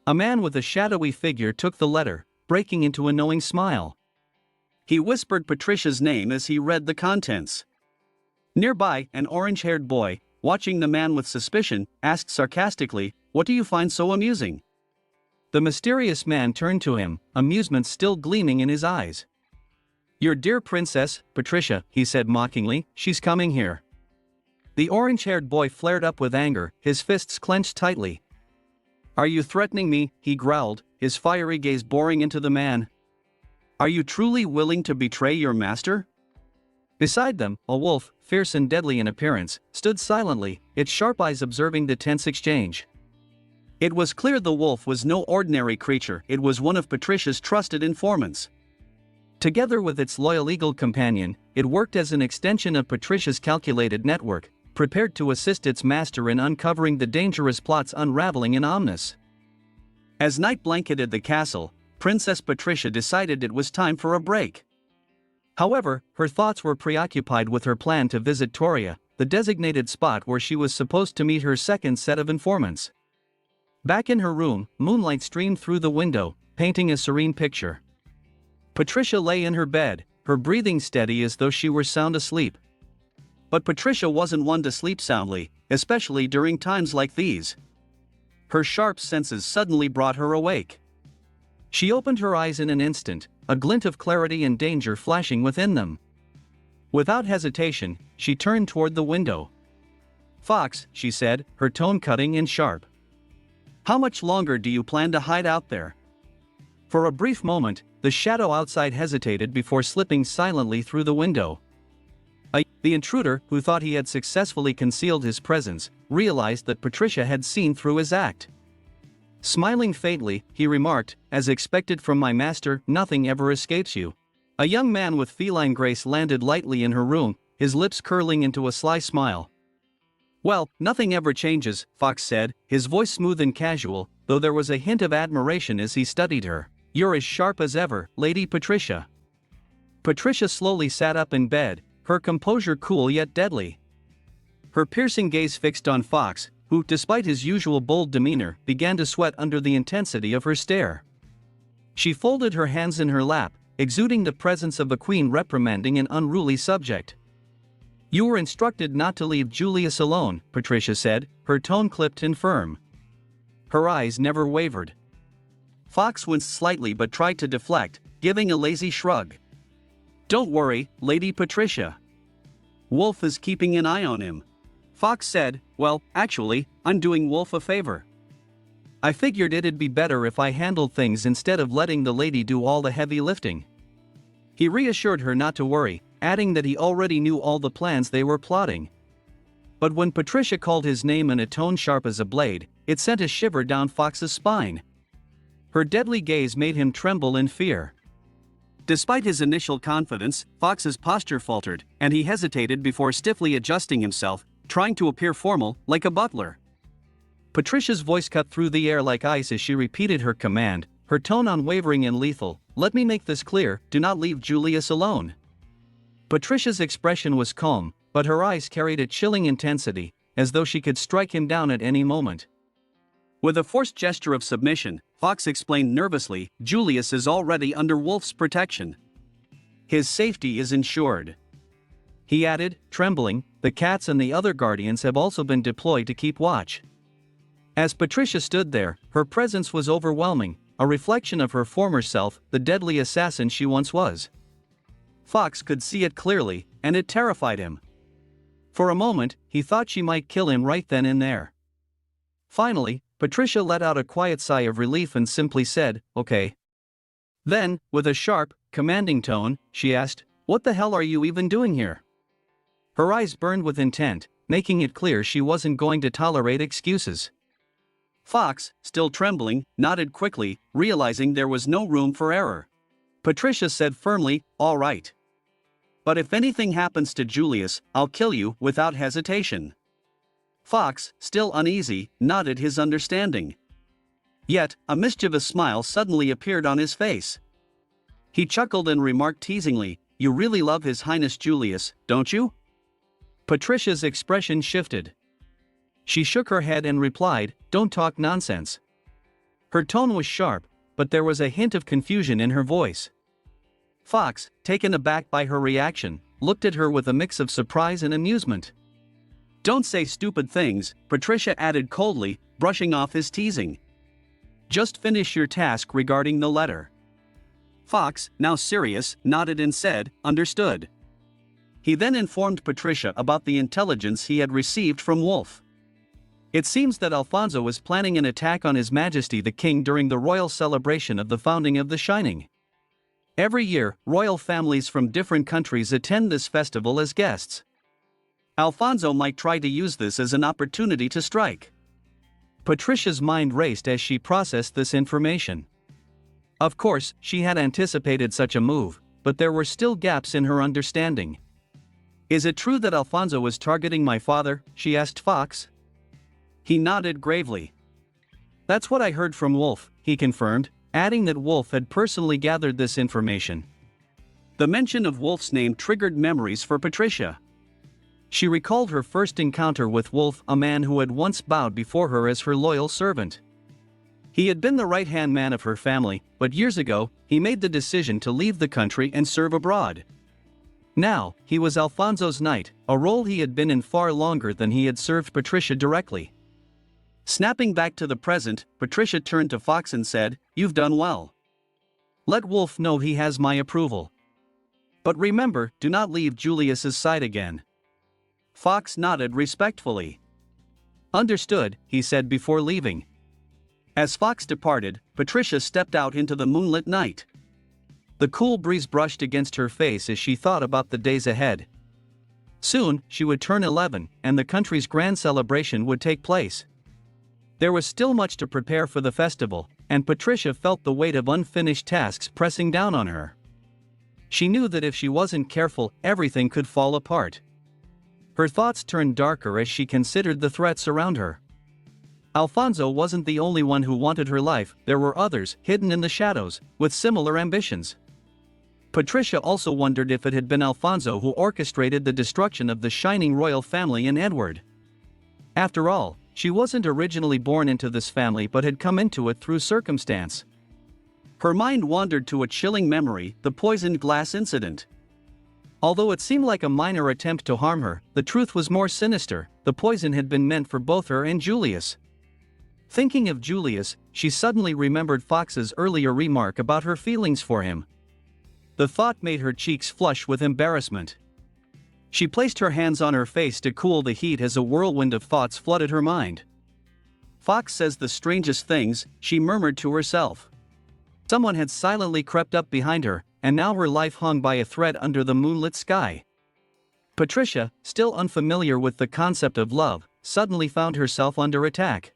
A man with a shadowy figure took the letter, breaking into a knowing smile. He whispered Patricia's name as he read the contents. Nearby, an orange-haired boy, watching the man with suspicion, asked sarcastically, "What do you find so amusing?" The mysterious man turned to him, amusement still gleaming in his eyes. "Your dear princess, Patricia," he said mockingly, "she's coming here." The orange-haired boy flared up with anger, his fists clenched tightly. "Are you threatening me?" he growled, his fiery gaze boring into the man. "Are you truly willing to betray your master?" Beside them, a wolf, fierce and deadly in appearance, stood silently, its sharp eyes observing the tense exchange. It was clear the wolf was no ordinary creature, it was one of Patricia's trusted informants. Together with its loyal eagle companion, it worked as an extension of Patricia's calculated network, prepared to assist its master in uncovering the dangerous plots unraveling in Omnis. As night blanketed the castle, Princess Patricia decided it was time for a break. However, her thoughts were preoccupied with her plan to visit Toria, the designated spot where she was supposed to meet her second set of informants. Back in her room, moonlight streamed through the window, painting a serene picture. Patricia lay in her bed, her breathing steady as though she were sound asleep. But Patricia wasn't one to sleep soundly, especially during times like these. Her sharp senses suddenly brought her awake. She opened her eyes in an instant, a glint of clarity and danger flashing within them. Without hesitation, she turned toward the window. "Fox," she said, her tone cutting and sharp. "How much longer do you plan to hide out there?" For a brief moment, the shadow outside hesitated before slipping silently through the window. The intruder, who thought he had successfully concealed his presence, realized that Patricia had seen through his act. Smiling faintly, he remarked, "As expected from my master, nothing ever escapes you." A young man with feline grace landed lightly in her room, his lips curling into a sly smile. "Well, nothing ever changes," Fox said, his voice smooth and casual, though there was a hint of admiration as he studied her. "You're as sharp as ever, Lady Patricia." Patricia slowly sat up in bed, her composure cool yet deadly. Her piercing gaze fixed on Fox, who, despite his usual bold demeanor, began to sweat under the intensity of her stare. She folded her hands in her lap, exuding the presence of a queen reprimanding an unruly subject. "You were instructed not to leave Julius alone," Patricia said, her tone clipped and firm. Her eyes never wavered. Fox winced slightly but tried to deflect, giving a lazy shrug. "Don't worry, Lady Patricia. Wolf is keeping an eye on him." Fox said, "Well, actually, I'm doing Wolf a favor. I figured it'd be better if I handled things instead of letting the lady do all the heavy lifting." He reassured her not to worry, adding that he already knew all the plans they were plotting. But when Patricia called his name in a tone sharp as a blade, it sent a shiver down Fox's spine. Her deadly gaze made him tremble in fear. Despite his initial confidence, Fox's posture faltered, and he hesitated before stiffly adjusting himself, trying to appear formal, like a butler. Patricia's voice cut through the air like ice as she repeated her command, her tone unwavering and lethal. "Let me make this clear, do not leave Julius alone." Patricia's expression was calm, but her eyes carried a chilling intensity, as though she could strike him down at any moment. With a forced gesture of submission, Fox explained nervously, "Julius is already under Wolf's protection. His safety is ensured." He added, trembling, "The cats and the other guardians have also been deployed to keep watch." As Patricia stood there, her presence was overwhelming, a reflection of her former self, the deadly assassin she once was. Fox could see it clearly, and it terrified him. For a moment, he thought she might kill him right then and there. Finally, Patricia let out a quiet sigh of relief and simply said, "Okay." Then, with a sharp, commanding tone, she asked, "What the hell are you even doing here?" Her eyes burned with intent, making it clear she wasn't going to tolerate excuses. Fox, still trembling, nodded quickly, realizing there was no room for error. Patricia said firmly, "All right. But if anything happens to Julius, I'll kill you," without hesitation. Fox, still uneasy, nodded his understanding. Yet, a mischievous smile suddenly appeared on his face. He chuckled and remarked teasingly, "You really love His Highness Julius, don't you?" Patricia's expression shifted. She shook her head and replied, "Don't talk nonsense." Her tone was sharp, but there was a hint of confusion in her voice. Fox, taken aback by her reaction, looked at her with a mix of surprise and amusement. "Don't say stupid things," Patricia added coldly, brushing off his teasing. "Just finish your task regarding the letter." Fox, now serious, nodded and said, "Understood." He then informed Patricia about the intelligence he had received from Wolf. It seems that Alfonso was planning an attack on His Majesty the King during the royal celebration of the founding of the Shining. Every year, royal families from different countries attend this festival as guests. Alfonso might try to use this as an opportunity to strike. Patricia's mind raced as she processed this information. Of course, she had anticipated such a move, but there were still gaps in her understanding. "Is it true that Alfonso was targeting my father?" she asked Fox. He nodded gravely. "That's what I heard from Wolf," he confirmed, adding that Wolf had personally gathered this information. The mention of Wolf's name triggered memories for Patricia. She recalled her first encounter with Wolf, a man who had once bowed before her as her loyal servant. He had been the right-hand man of her family, but years ago, he made the decision to leave the country and serve abroad. Now, he was Alfonso's knight, a role he had been in far longer than he had served Patricia directly. Snapping back to the present, Patricia turned to Fox and said, "You've done well. Let Wolf know he has my approval. But remember, do not leave Julius's side again." Fox nodded respectfully. "Understood," he said before leaving. As Fox departed, Patricia stepped out into the moonlit night. The cool breeze brushed against her face as she thought about the days ahead. Soon, she would turn 11, and the country's grand celebration would take place. There was still much to prepare for the festival, and Patricia felt the weight of unfinished tasks pressing down on her. She knew that if she wasn't careful, everything could fall apart. Her thoughts turned darker as she considered the threats around her. Alfonso wasn't the only one who wanted her life, there were others, hidden in the shadows, with similar ambitions. Patricia also wondered if it had been Alfonso who orchestrated the destruction of the shining royal family in Edward. After all, she wasn't originally born into this family but had come into it through circumstance. Her mind wandered to a chilling memory, the poisoned glass incident. Although it seemed like a minor attempt to harm her, the truth was more sinister. The poison had been meant for both her and Julius. Thinking of Julius, she suddenly remembered Fox's earlier remark about her feelings for him. The thought made her cheeks flush with embarrassment. She placed her hands on her face to cool the heat as a whirlwind of thoughts flooded her mind. "Fox says the strangest things," she murmured to herself. Someone had silently crept up behind her, and now her life hung by a thread under the moonlit sky. Patricia, still unfamiliar with the concept of love, suddenly found herself under attack.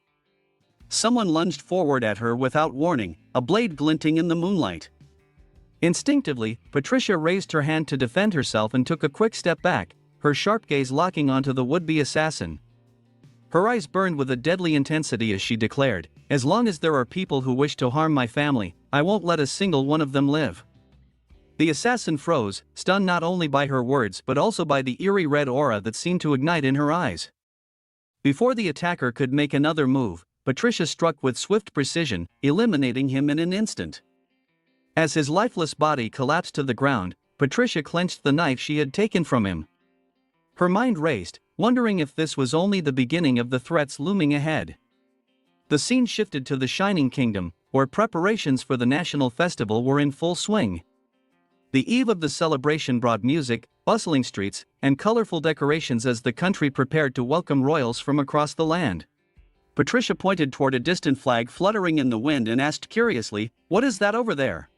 Someone lunged forward at her without warning, a blade glinting in the moonlight. Instinctively, Patricia raised her hand to defend herself and took a quick step back, her sharp gaze locking onto the would-be assassin. Her eyes burned with a deadly intensity as she declared, "As long as there are people who wish to harm my family, I won't let a single one of them live." The assassin froze, stunned not only by her words but also by the eerie red aura that seemed to ignite in her eyes. Before the attacker could make another move, Patricia struck with swift precision, eliminating him in an instant. As his lifeless body collapsed to the ground, Patricia clenched the knife she had taken from him. Her mind raced, wondering if this was only the beginning of the threats looming ahead. The scene shifted to the Shining Kingdom, where preparations for the national festival were in full swing. The eve of the celebration brought music, bustling streets, and colorful decorations as the country prepared to welcome royals from across the land. Patricia pointed toward a distant flag fluttering in the wind and asked curiously, "What is that over there?"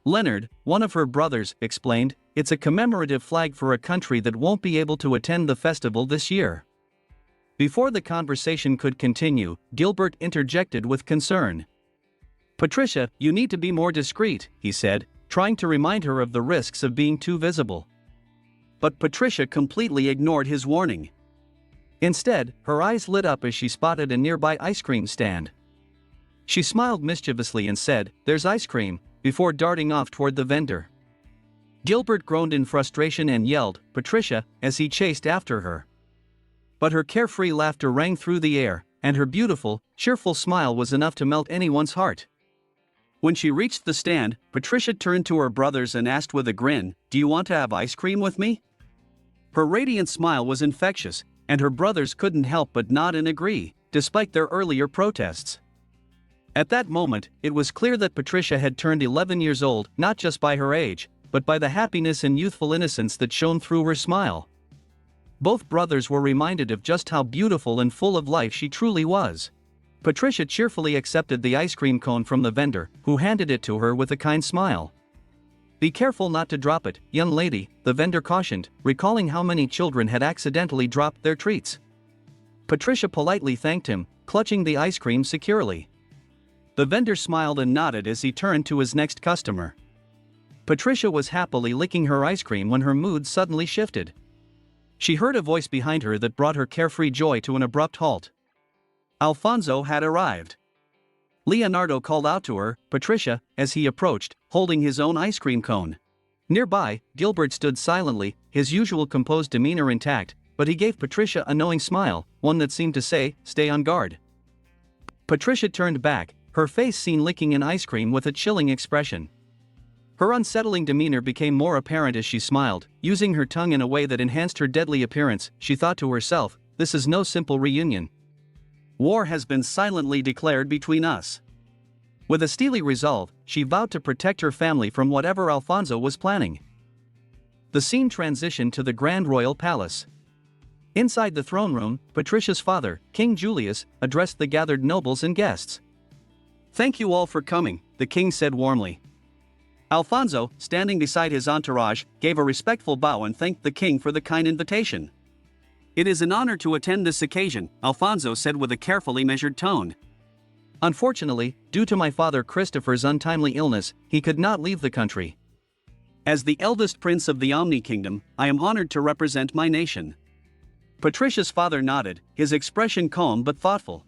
Leonard, one of her brothers, explained, "It's a commemorative flag for a country that won't be able to attend the festival this year." Before the conversation could continue, Gilbert interjected with concern. "Patricia, you need to be more discreet," he said, trying to remind her of the risks of being too visible. But Patricia completely ignored his warning. Instead, her eyes lit up as she spotted a nearby ice cream stand. She smiled mischievously and said, "There's ice cream," before darting off toward the vendor. Gilbert groaned in frustration and yelled, "Patricia," as he chased after her. But her carefree laughter rang through the air, and her beautiful, cheerful smile was enough to melt anyone's heart. When she reached the stand, Patricia turned to her brothers and asked with a grin, "Do you want to have ice cream with me?" Her radiant smile was infectious, and her brothers couldn't help but nod and agree, despite their earlier protests. At that moment, it was clear that Patricia had turned 11 years old, not just by her age, but by the happiness and youthful innocence that shone through her smile. Both brothers were reminded of just how beautiful and full of life she truly was. Patricia cheerfully accepted the ice cream cone from the vendor, who handed it to her with a kind smile. "Be careful not to drop it, young lady," the vendor cautioned, recalling how many children had accidentally dropped their treats. Patricia politely thanked him, clutching the ice cream securely. The vendor smiled and nodded as he turned to his next customer. Patricia was happily licking her ice cream when her mood suddenly shifted. She heard a voice behind her that brought her carefree joy to an abrupt halt. Alfonso had arrived. Leonardo called out to her, "Patricia," as he approached, holding his own ice cream cone. Nearby, Gilbert stood silently, his usual composed demeanor intact, but he gave Patricia a knowing smile, one that seemed to say, "Stay on guard." Patricia turned back, her face seen licking an ice cream with a chilling expression. Her unsettling demeanor became more apparent as she smiled, using her tongue in a way that enhanced her deadly appearance. She thought to herself, "This is no simple reunion. War has been silently declared between us." With a steely resolve, she vowed to protect her family from whatever Alfonso was planning. The scene transitioned to the Grand Royal Palace. Inside the throne room, Patricia's father, King Julius, addressed the gathered nobles and guests. "Thank you all for coming," the king said warmly. Alfonso, standing beside his entourage, gave a respectful bow and thanked the king for the kind invitation. "It is an honor to attend this occasion," Alfonso said with a carefully measured tone. "Unfortunately, due to my father Christopher's untimely illness, he could not leave the country. As the eldest prince of the Omni Kingdom, I am honored to represent my nation." Patricia's father nodded, his expression calm but thoughtful.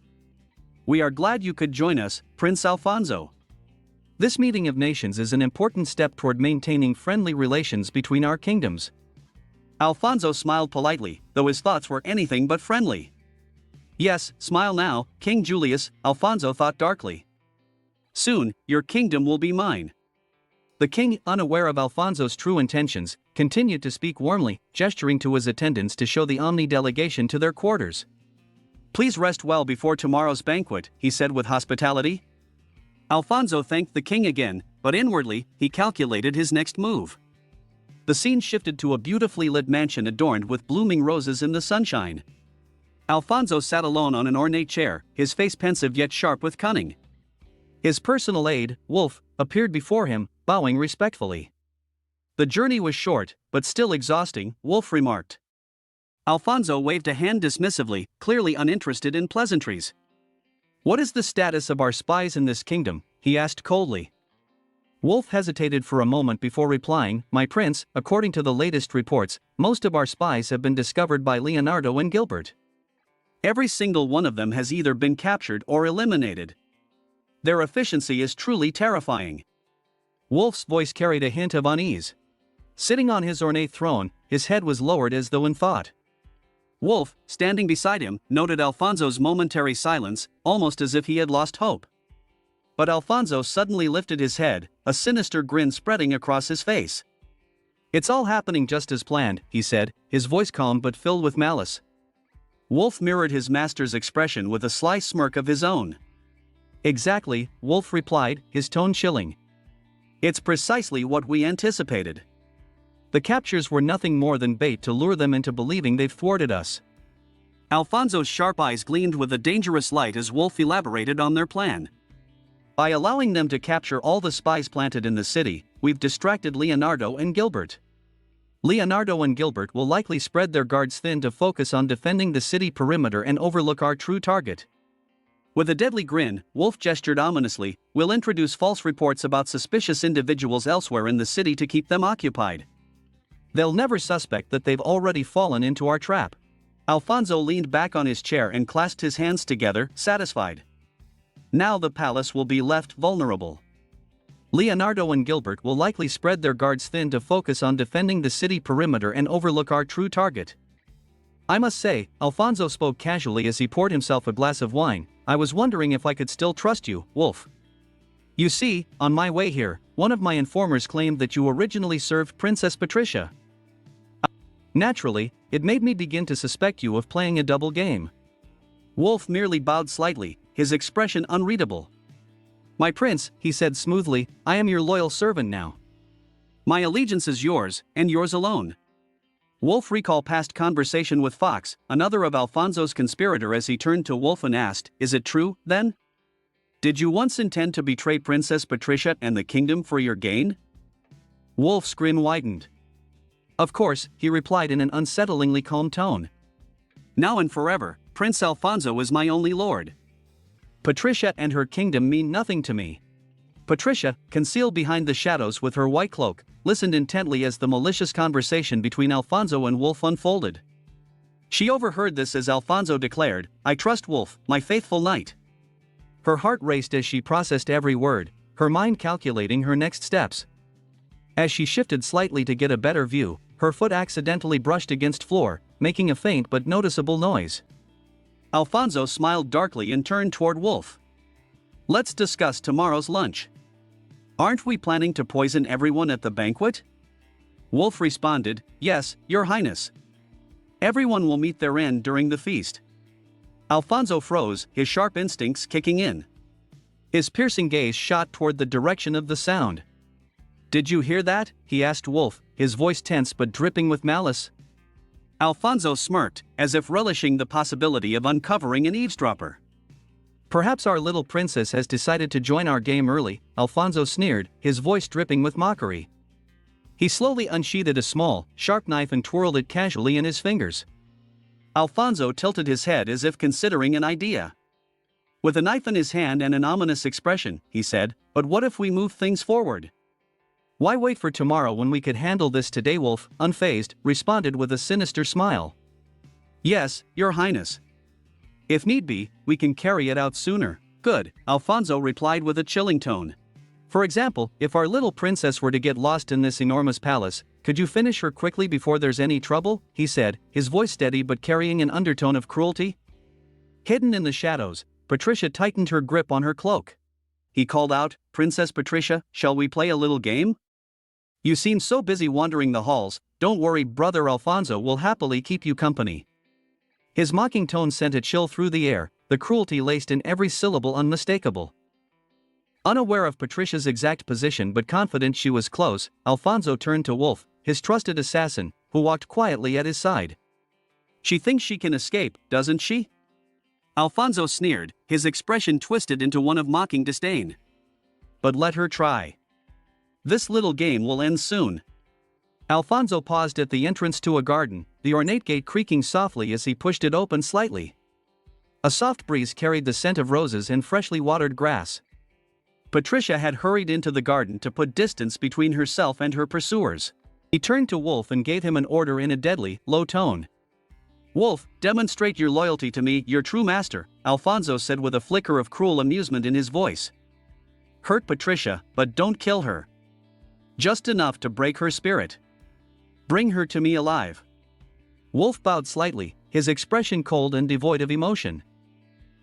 "We are glad you could join us, Prince Alfonso. This meeting of nations is an important step toward maintaining friendly relations between our kingdoms." Alfonso smiled politely, though his thoughts were anything but friendly. "Yes, smile now, King Julius," Alfonso thought darkly. "Soon, your kingdom will be mine." The king, unaware of Alfonso's true intentions, continued to speak warmly, gesturing to his attendants to show the Omni delegation to their quarters. "Please rest well before tomorrow's banquet," he said with hospitality. Alfonso thanked the king again, but inwardly, he calculated his next move. The scene shifted to a beautifully lit mansion adorned with blooming roses in the sunshine. Alfonso sat alone on an ornate chair, his face pensive yet sharp with cunning. His personal aide, Wolf, appeared before him, bowing respectfully. "The journey was short, but still exhausting," Wolf remarked. Alfonso waved a hand dismissively, clearly uninterested in pleasantries. "What is the status of our spies in this kingdom?" he asked coldly. Wolf hesitated for a moment before replying, "My prince, according to the latest reports, most of our spies have been discovered by Leonardo and Gilbert. Every single one of them has either been captured or eliminated. Their efficiency is truly terrifying." Wolf's voice carried a hint of unease. Sitting on his ornate throne, his head was lowered as though in thought. Wolf, standing beside him, noted Alfonso's momentary silence, almost as if he had lost hope. But Alfonso suddenly lifted his head, a sinister grin spreading across his face. "It's all happening just as planned," he said, his voice calm but filled with malice. Wolf mirrored his master's expression with a sly smirk of his own. "Exactly," Wolf replied, his tone chilling. "It's precisely what we anticipated. The captures were nothing more than bait to lure them into believing they've thwarted us." Alfonso's sharp eyes gleamed with a dangerous light as Wolf elaborated on their plan. "By allowing them to capture all the spies planted in the city, we've distracted Leonardo and Gilbert. Leonardo and Gilbert will likely spread their guards thin to focus on defending the city perimeter and overlook our true target. With a deadly grin, Wolf gestured ominously, we'll introduce false reports about suspicious individuals elsewhere in the city to keep them occupied. They'll never suspect that they've already fallen into our trap. Alfonso leaned back on his chair and clasped his hands together, satisfied. Now the palace will be left vulnerable. Leonardo and Gilbert will likely spread their guards thin to focus on defending the city perimeter and overlook our true target. I must say, Alfonso spoke casually as he poured himself a glass of wine, I was wondering if I could still trust you, Wolf. You see, on my way here, one of my informers claimed that you originally served Princess Patricia. Naturally, it made me begin to suspect you of playing a double game. Wolf merely bowed slightly, his expression unreadable. My prince, he said smoothly, I am your loyal servant now. My allegiance is yours, and yours alone. Wolf recalled past conversation with Fox, another of Alfonso's conspirator, as he turned to Wolf and asked, is it true, then? Did you once intend to betray Princess Patricia and the kingdom for your gain? Wolf's grin widened. Of course, he replied in an unsettlingly calm tone. Now and forever, Prince Alfonso is my only lord. Patricia and her kingdom mean nothing to me. Patricia, concealed behind the shadows with her white cloak, listened intently as the malicious conversation between Alfonso and Wolf unfolded. She overheard this as Alfonso declared, I trust Wolf, my faithful knight. Her heart raced as she processed every word, her mind calculating her next steps. As she shifted slightly to get a better view, her foot accidentally brushed against floor, making a faint but noticeable noise. Alfonso smiled darkly and turned toward Wolf. Let's discuss tomorrow's lunch. Aren't we planning to poison everyone at the banquet? Wolf responded, yes, your highness. Everyone will meet their end during the feast. Alfonso froze, his sharp instincts kicking in. His piercing gaze shot toward the direction of the sound. Did you hear that? He asked Wolf, his voice tense but dripping with malice. Alfonso smirked, as if relishing the possibility of uncovering an eavesdropper. Perhaps our little princess has decided to join our game early, Alfonso sneered, his voice dripping with mockery. He slowly unsheathed a small, sharp knife and twirled it casually in his fingers. Alfonso tilted his head as if considering an idea. With a knife in his hand and an ominous expression, he said, but what if we move things forward? Why wait for tomorrow when we could handle this today? Wolf, unfazed, responded with a sinister smile. Yes, your highness. If need be, we can carry it out sooner. Good, Alfonso replied with a chilling tone. For example, if our little princess were to get lost in this enormous palace, could you finish her quickly before there's any trouble? He said, his voice steady but carrying an undertone of cruelty. Hidden in the shadows, Patricia tightened her grip on her cloak. He called out, Princess Patricia, shall we play a little game? You seem so busy wandering the halls, don't worry, brother Alfonso will happily keep you company. His mocking tone sent a chill through the air, the cruelty laced in every syllable unmistakable. Unaware of Patricia's exact position but confident she was close, Alfonso turned to Wolf, his trusted assassin, who walked quietly at his side. She thinks she can escape, doesn't she? Alfonso sneered, his expression twisted into one of mocking disdain. But let her try. This little game will end soon. Alfonso paused at the entrance to a garden, the ornate gate creaking softly as he pushed it open slightly. A soft breeze carried the scent of roses and freshly watered grass. Patricia had hurried into the garden to put distance between herself and her pursuers. He turned to Wolf and gave him an order in a deadly, low tone. Wolf, demonstrate your loyalty to me, your true master, Alfonso said with a flicker of cruel amusement in his voice. Hurt Patricia, but don't kill her. Just enough to break her spirit. Bring her to me alive. Wolf bowed slightly, his expression cold and devoid of emotion.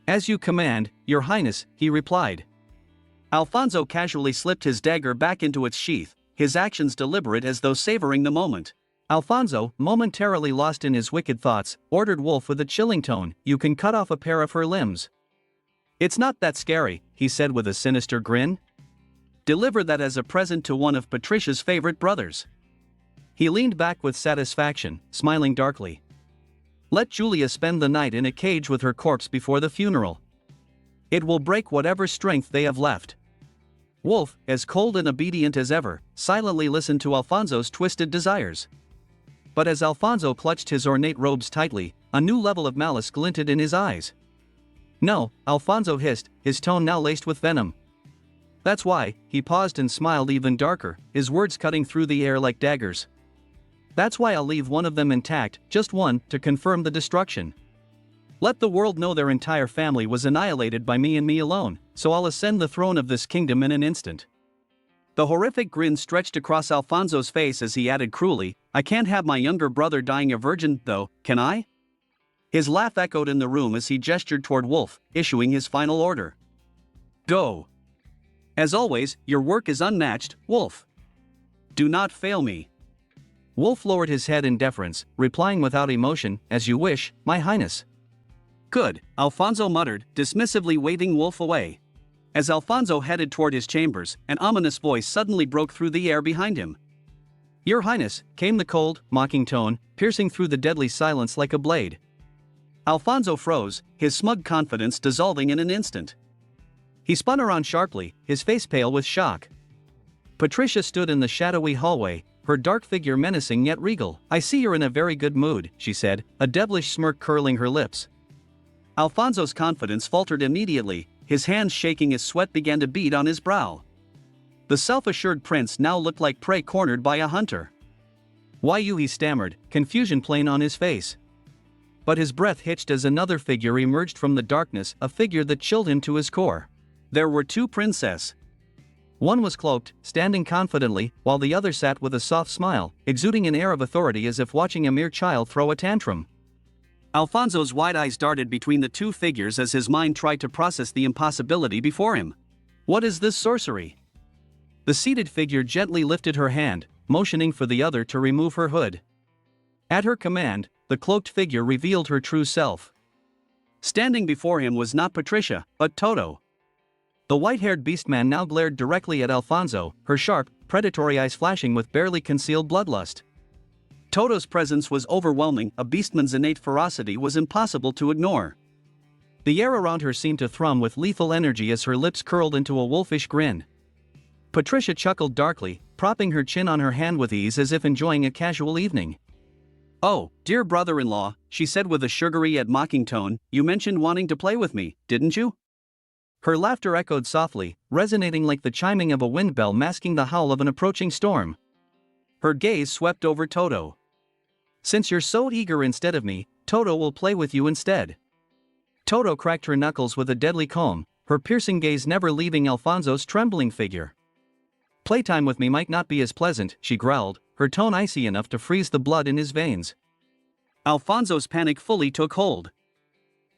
As you command, your highness, he replied. Alfonso casually slipped his dagger back into its sheath, his actions deliberate as though savoring the moment. Alfonso, momentarily lost in his wicked thoughts, ordered Wolf with a chilling tone, you can cut off a pair of her limbs. It's not that scary, he said with a sinister grin. Deliver that as a present to one of Patricia's favorite brothers. He leaned back with satisfaction, smiling darkly. Let Julia spend the night in a cage with her corpse before the funeral. It will break whatever strength they have left. Wolf, as cold and obedient as ever, silently listened to Alfonso's twisted desires. But as Alfonso clutched his ornate robes tightly, a new level of malice glinted in his eyes. "No," Alfonso hissed, his tone now laced with venom. "That's why," he paused and smiled even darker, his words cutting through the air like daggers. "That's why I'll leave one of them intact, just one, to confirm the destruction. Let the world know their entire family was annihilated by me and me alone, so I'll ascend the throne of this kingdom in an instant." The horrific grin stretched across Alfonso's face as he added cruelly, "I can't have my younger brother dying a virgin, though, can I?" His laugh echoed in the room as he gestured toward Wolf, issuing his final order. "Go. As always, your work is unmatched, Wolf. Do not fail me." Wolf lowered his head in deference, replying without emotion, "As you wish, my highness." "Good," Alfonso muttered, dismissively waving Wolf away. As Alfonso headed toward his chambers, an ominous voice suddenly broke through the air behind him. "Your highness," came the cold, mocking tone, piercing through the deadly silence like a blade. Alfonso froze, his smug confidence dissolving in an instant. He spun around sharply, his face pale with shock. Patricia stood in the shadowy hallway, her dark figure menacing yet regal. "I see you're in a very good mood," she said, a devilish smirk curling her lips. Alfonso's confidence faltered immediately, his hands shaking as sweat began to bead on his brow. The self-assured prince now looked like prey cornered by a hunter. "Why you?" he stammered, confusion plain on his face. But his breath hitched as another figure emerged from the darkness, a figure that chilled him to his core. There were two princesses. One was cloaked, standing confidently, while the other sat with a soft smile, exuding an air of authority as if watching a mere child throw a tantrum. Alfonso's wide eyes darted between the two figures as his mind tried to process the impossibility before him. What is this sorcery? The seated figure gently lifted her hand, motioning for the other to remove her hood. At her command, the cloaked figure revealed her true self. Standing before him was not Patricia, but Toto. The white-haired beastman now glared directly at Alfonso, her sharp, predatory eyes flashing with barely concealed bloodlust. Toto's presence was overwhelming, a beastman's innate ferocity was impossible to ignore. The air around her seemed to thrum with lethal energy as her lips curled into a wolfish grin. Patricia chuckled darkly, propping her chin on her hand with ease as if enjoying a casual evening. "Oh, dear brother-in-law," she said with a sugary yet mocking tone, "you mentioned wanting to play with me, didn't you?" Her laughter echoed softly, resonating like the chiming of a wind bell masking the howl of an approaching storm. Her gaze swept over Toto. "Since you're so eager instead of me, Toto will play with you instead." Toto cracked her knuckles with a deadly calm, her piercing gaze never leaving Alfonso's trembling figure. "Playtime with me might not be as pleasant," she growled, her tone icy enough to freeze the blood in his veins. Alfonso's panic fully took hold.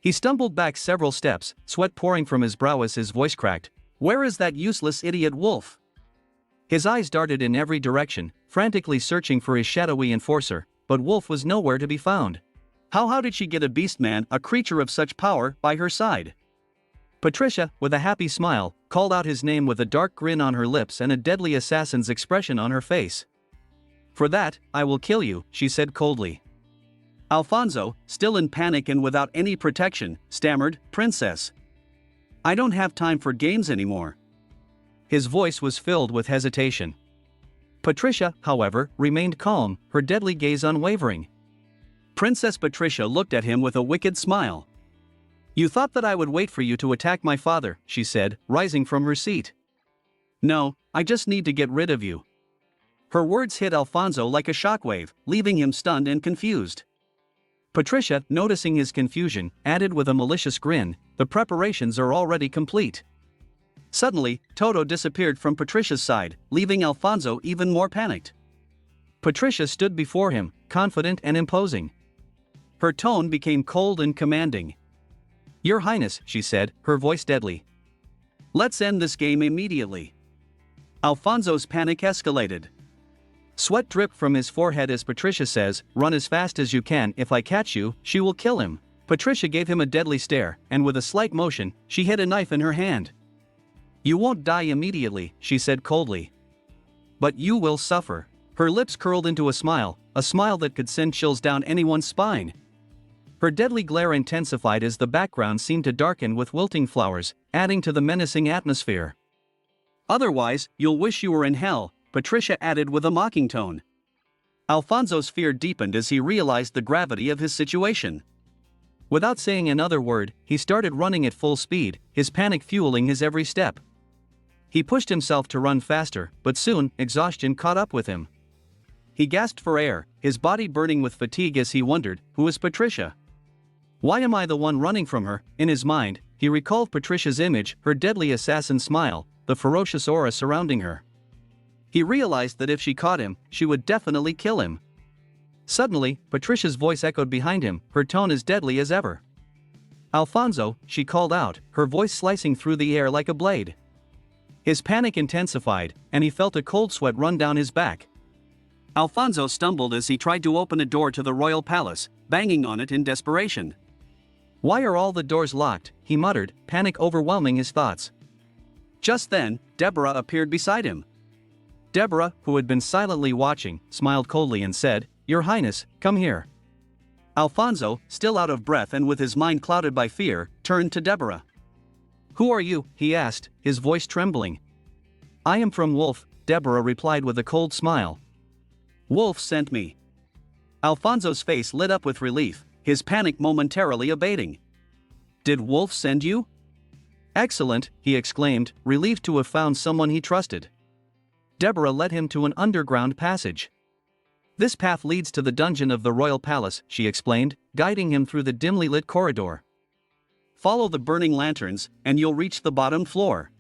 He stumbled back several steps, sweat pouring from his brow as his voice cracked. "Where is that useless idiot Wolf?" His eyes darted in every direction, frantically searching for his shadowy enforcer, but Wolf was nowhere to be found. How did she get a beastman, a creature of such power, by her side? Patricia, with a happy smile, called out his name with a dark grin on her lips and a deadly assassin's expression on her face. "For that, I will kill you," she said coldly. Alfonso, still in panic and without any protection, stammered, "Princess. I don't have time for games anymore." His voice was filled with hesitation. Patricia, however, remained calm, her deadly gaze unwavering. Princess Patricia looked at him with a wicked smile. "You thought that I would wait for you to attack my father," she said, rising from her seat. "No, I just need to get rid of you." Her words hit Alfonso like a shockwave, leaving him stunned and confused. Patricia, noticing his confusion, added with a malicious grin, "The preparations are already complete." Suddenly, Toto disappeared from Patricia's side, leaving Alfonso even more panicked. Patricia stood before him, confident and imposing. Her tone became cold and commanding. "Your Highness," she said, her voice deadly. "Let's end this game immediately." Alfonso's panic escalated. Sweat dripped from his forehead as Patricia says, "Run as fast as you can, if I catch you, she will kill him." Patricia gave him a deadly stare, and with a slight motion, she hid a knife in her hand. "You won't die immediately," she said coldly. "But you will suffer." Her lips curled into a smile that could send chills down anyone's spine. Her deadly glare intensified as the background seemed to darken with wilting flowers, adding to the menacing atmosphere. "Otherwise, you'll wish you were in hell," Patricia added with a mocking tone. Alfonso's fear deepened as he realized the gravity of his situation. Without saying another word, he started running at full speed, his panic fueling his every step. He pushed himself to run faster, but soon, exhaustion caught up with him. He gasped for air, his body burning with fatigue as he wondered, who was Patricia? Why am I the one running from her? In his mind, he recalled Patricia's image, her deadly assassin smile, the ferocious aura surrounding her. He realized that if she caught him, she would definitely kill him. Suddenly, Patricia's voice echoed behind him, her tone as deadly as ever. "Alfonso," she called out, her voice slicing through the air like a blade. His panic intensified, and he felt a cold sweat run down his back. Alfonso stumbled as he tried to open a door to the royal palace, banging on it in desperation. "Why are all the doors locked?" he muttered, panic overwhelming his thoughts. Just then, Deborah appeared beside him. Deborah, who had been silently watching, smiled coldly and said, "Your Highness, come here." Alfonso, still out of breath and with his mind clouded by fear, turned to Deborah. "Who are you?" he asked, his voice trembling. "I am from Wolf," Deborah replied with a cold smile. "Wolf sent me." Alfonso's face lit up with relief, his panic momentarily abating. "Did Wolf send you?" "Excellent," he exclaimed, relieved to have found someone he trusted. Deborah led him to an underground passage. "This path leads to the dungeon of the royal palace," she explained, guiding him through the dimly lit corridor. "Follow the burning lanterns, and you'll reach the bottom floor.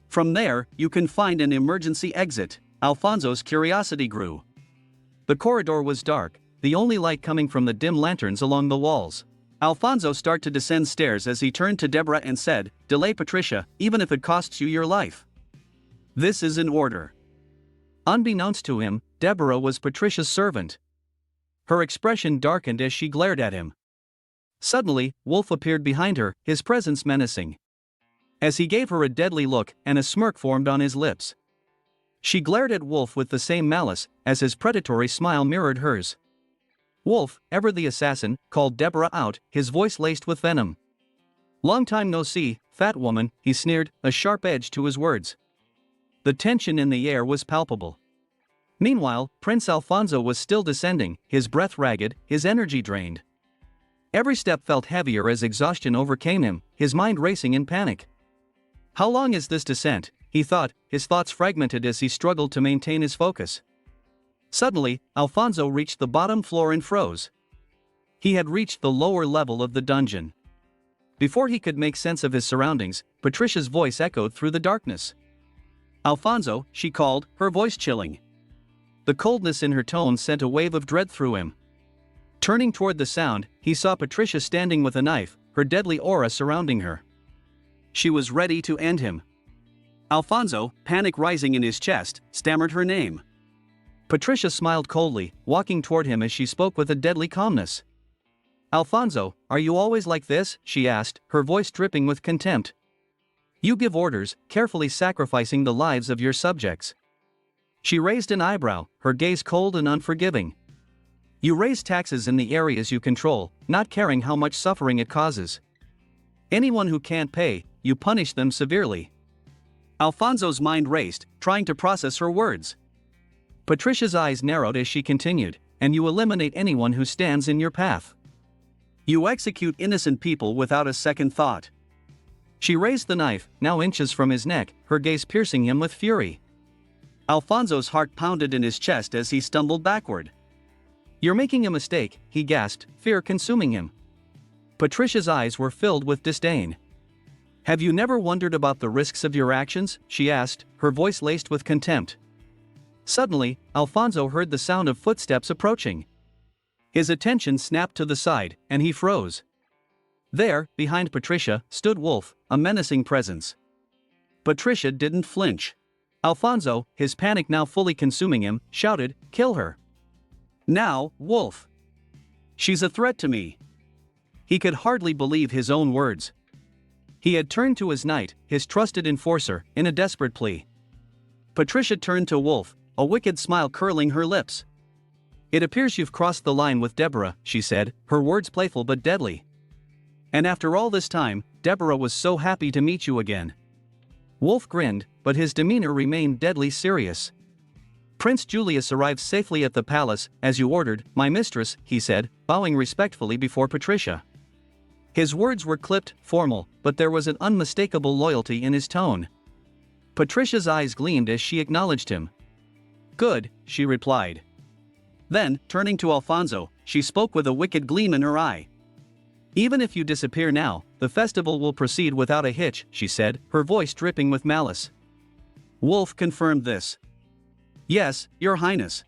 From there, you can find an emergency exit." Alfonso's curiosity grew. The corridor was dark, the only light coming from the dim lanterns along the walls. Alfonso started to descend stairs as he turned to Deborah and said, "Delay Patricia, even if it costs you your life. This is an order." Unbeknownst to him, Deborah was Patricia's servant. Her expression darkened as she glared at him. Suddenly, Wolf appeared behind her, his presence menacing. As he gave her a deadly look, and a smirk formed on his lips. She glared at Wolf with the same malice, as his predatory smile mirrored hers. "Wolf, ever the assassin," called Deborah out, his voice laced with venom. "Long time no see, fat woman," he sneered, a sharp edge to his words. The tension in the air was palpable. Meanwhile, Prince Alfonso was still descending, his breath ragged, his energy drained. Every step felt heavier as exhaustion overcame him, his mind racing in panic. How long is this descent, he thought, his thoughts fragmented as he struggled to maintain his focus. Suddenly, Alfonso reached the bottom floor and froze. He had reached the lower level of the dungeon. Before he could make sense of his surroundings, Patricia's voice echoed through the darkness. "Alfonso," she called, her voice chilling. The coldness in her tone sent a wave of dread through him. Turning toward the sound, he saw Patricia standing with a knife, her deadly aura surrounding her. She was ready to end him. Alfonso, panic rising in his chest, stammered her name. Patricia smiled coldly, walking toward him as she spoke with a deadly calmness. "Alfonso, are you always like this?" she asked, her voice dripping with contempt. "You give orders, carefully sacrificing the lives of your subjects." She raised an eyebrow, her gaze cold and unforgiving. "You raise taxes in the areas you control, not caring how much suffering it causes. Anyone who can't pay, you punish them severely." Alfonso's mind raced, trying to process her words. Patricia's eyes narrowed as she continued, "And you eliminate anyone who stands in your path. You execute innocent people without a second thought." She raised the knife, now inches from his neck, her gaze piercing him with fury. Alfonso's heart pounded in his chest as he stumbled backward. "You're making a mistake," he gasped, fear consuming him. Patricia's eyes were filled with disdain. "Have you never wondered about the risks of your actions?" she asked, her voice laced with contempt. Suddenly, Alfonso heard the sound of footsteps approaching. His attention snapped to the side, and he froze. There, behind Patricia, stood Wolf, a menacing presence. Patricia didn't flinch. Alfonso, his panic now fully consuming him, shouted, "Kill her." "Now, Wolf. She's a threat to me." He could hardly believe his own words. He had turned to his knight, his trusted enforcer, in a desperate plea. Patricia turned to Wolf, a wicked smile curling her lips. "It appears you've crossed the line with Deborah," she said, her words playful but deadly. "And after all this time, Deborah was so happy to meet you again." Wolf grinned, but his demeanor remained deadly serious. Prince Julius arrived safely at the palace, as you ordered, my mistress, he said, bowing respectfully before Patricia. His words were clipped, formal, but there was an unmistakable loyalty in his tone. Patricia's eyes gleamed as she acknowledged him. Good, she replied. Then, turning to Alfonso, she spoke with a wicked gleam in her eye. Even if you disappear now, the festival will proceed without a hitch, she said, her voice dripping with malice. Wolf confirmed this. Yes, Your Highness.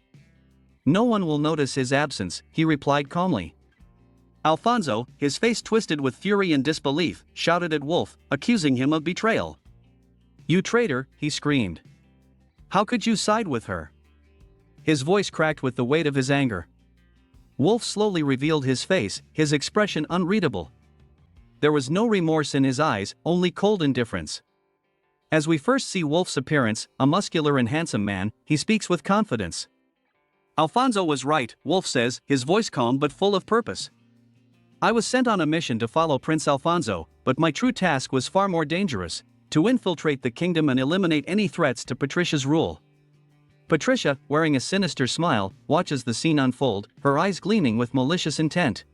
No one will notice his absence, he replied calmly. Alfonso, his face twisted with fury and disbelief, shouted at Wolf, accusing him of betrayal. You traitor, he screamed. How could you side with her? His voice cracked with the weight of his anger. Wolf slowly revealed his face, his expression unreadable. There was no remorse in his eyes, only cold indifference. As we first see Wolf's appearance, a muscular and handsome man, he speaks with confidence. Alfonso was right, Wolf says, his voice calm but full of purpose. I was sent on a mission to follow Prince Alfonso, but my true task was far more dangerous, to infiltrate the kingdom and eliminate any threats to Patricia's rule. Patricia, wearing a sinister smile, watches the scene unfold, her eyes gleaming with malicious intent.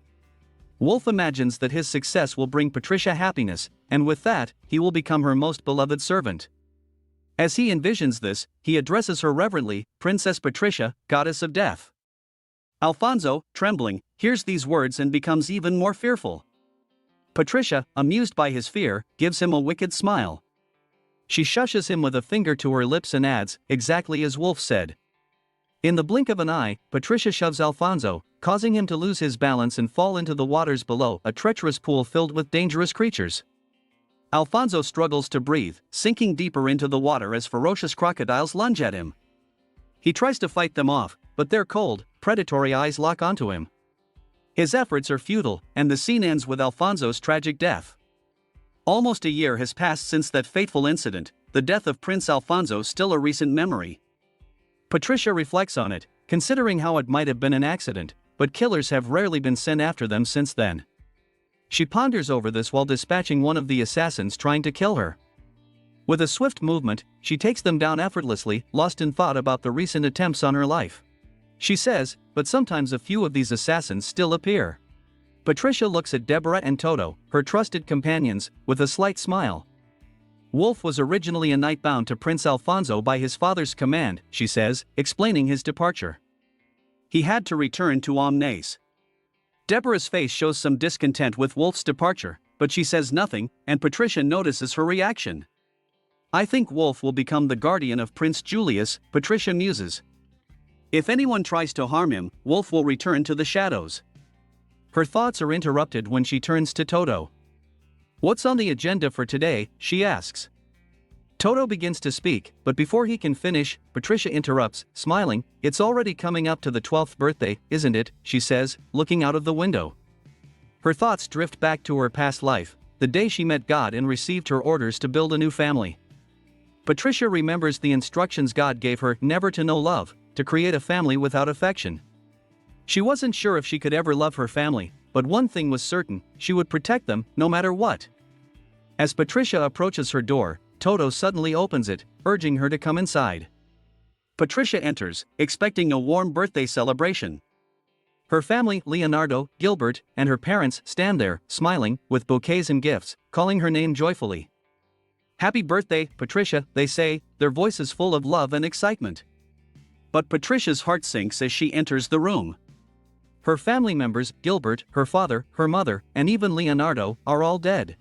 Wolf imagines that his success will bring Patricia happiness, and with that, he will become her most beloved servant. As he envisions this, he addresses her reverently, Princess Patricia, Goddess of Death. Alfonso, trembling, hears these words and becomes even more fearful. Patricia, amused by his fear, gives him a wicked smile. She shushes him with a finger to her lips and adds, exactly as Wolf said. In the blink of an eye, Patricia shoves Alfonso, causing him to lose his balance and fall into the waters below, a treacherous pool filled with dangerous creatures. Alfonso struggles to breathe, sinking deeper into the water as ferocious crocodiles lunge at him. He tries to fight them off, but their cold, predatory eyes lock onto him. His efforts are futile, and the scene ends with Alfonso's tragic death. Almost a year has passed since that fateful incident, the death of Prince Alfonso still a recent memory. Patricia reflects on it, considering how it might have been an accident, but killers have rarely been sent after them since then. She ponders over this while dispatching one of the assassins trying to kill her. With a swift movement, she takes them down effortlessly, lost in thought about the recent attempts on her life. She says, but sometimes a few of these assassins still appear. Patricia looks at Deborah and Toto, her trusted companions, with a slight smile. Wolf was originally a knight bound to Prince Alfonso by his father's command, she says, explaining his departure. He had to return to Omnes. Deborah's face shows some discontent with Wolf's departure, but she says nothing, and Patricia notices her reaction. I think Wolf will become the guardian of Prince Julius, Patricia muses. If anyone tries to harm him, Wolf will return to the shadows. Her thoughts are interrupted when she turns to Toto. What's on the agenda for today, she asks. Toto begins to speak, but before he can finish, Patricia interrupts, smiling, it's already coming up to the 12th birthday, isn't it, she says, looking out of the window. Her thoughts drift back to her past life, the day she met God and received her orders to build a new family. Patricia remembers the instructions God gave her never to know love, to create a family without affection. She wasn't sure if she could ever love her family, but one thing was certain, she would protect them, no matter what. As Patricia approaches her door, Toto suddenly opens it, urging her to come inside. Patricia enters, expecting a warm birthday celebration. Her family, Leonardo, Gilbert, and her parents, stand there, smiling, with bouquets and gifts, calling her name joyfully. Happy birthday, Patricia, they say, their voices full of love and excitement. But Patricia's heart sinks as she enters the room. Her family members, Gilbert, her father, her mother, and even Leonardo, are all dead.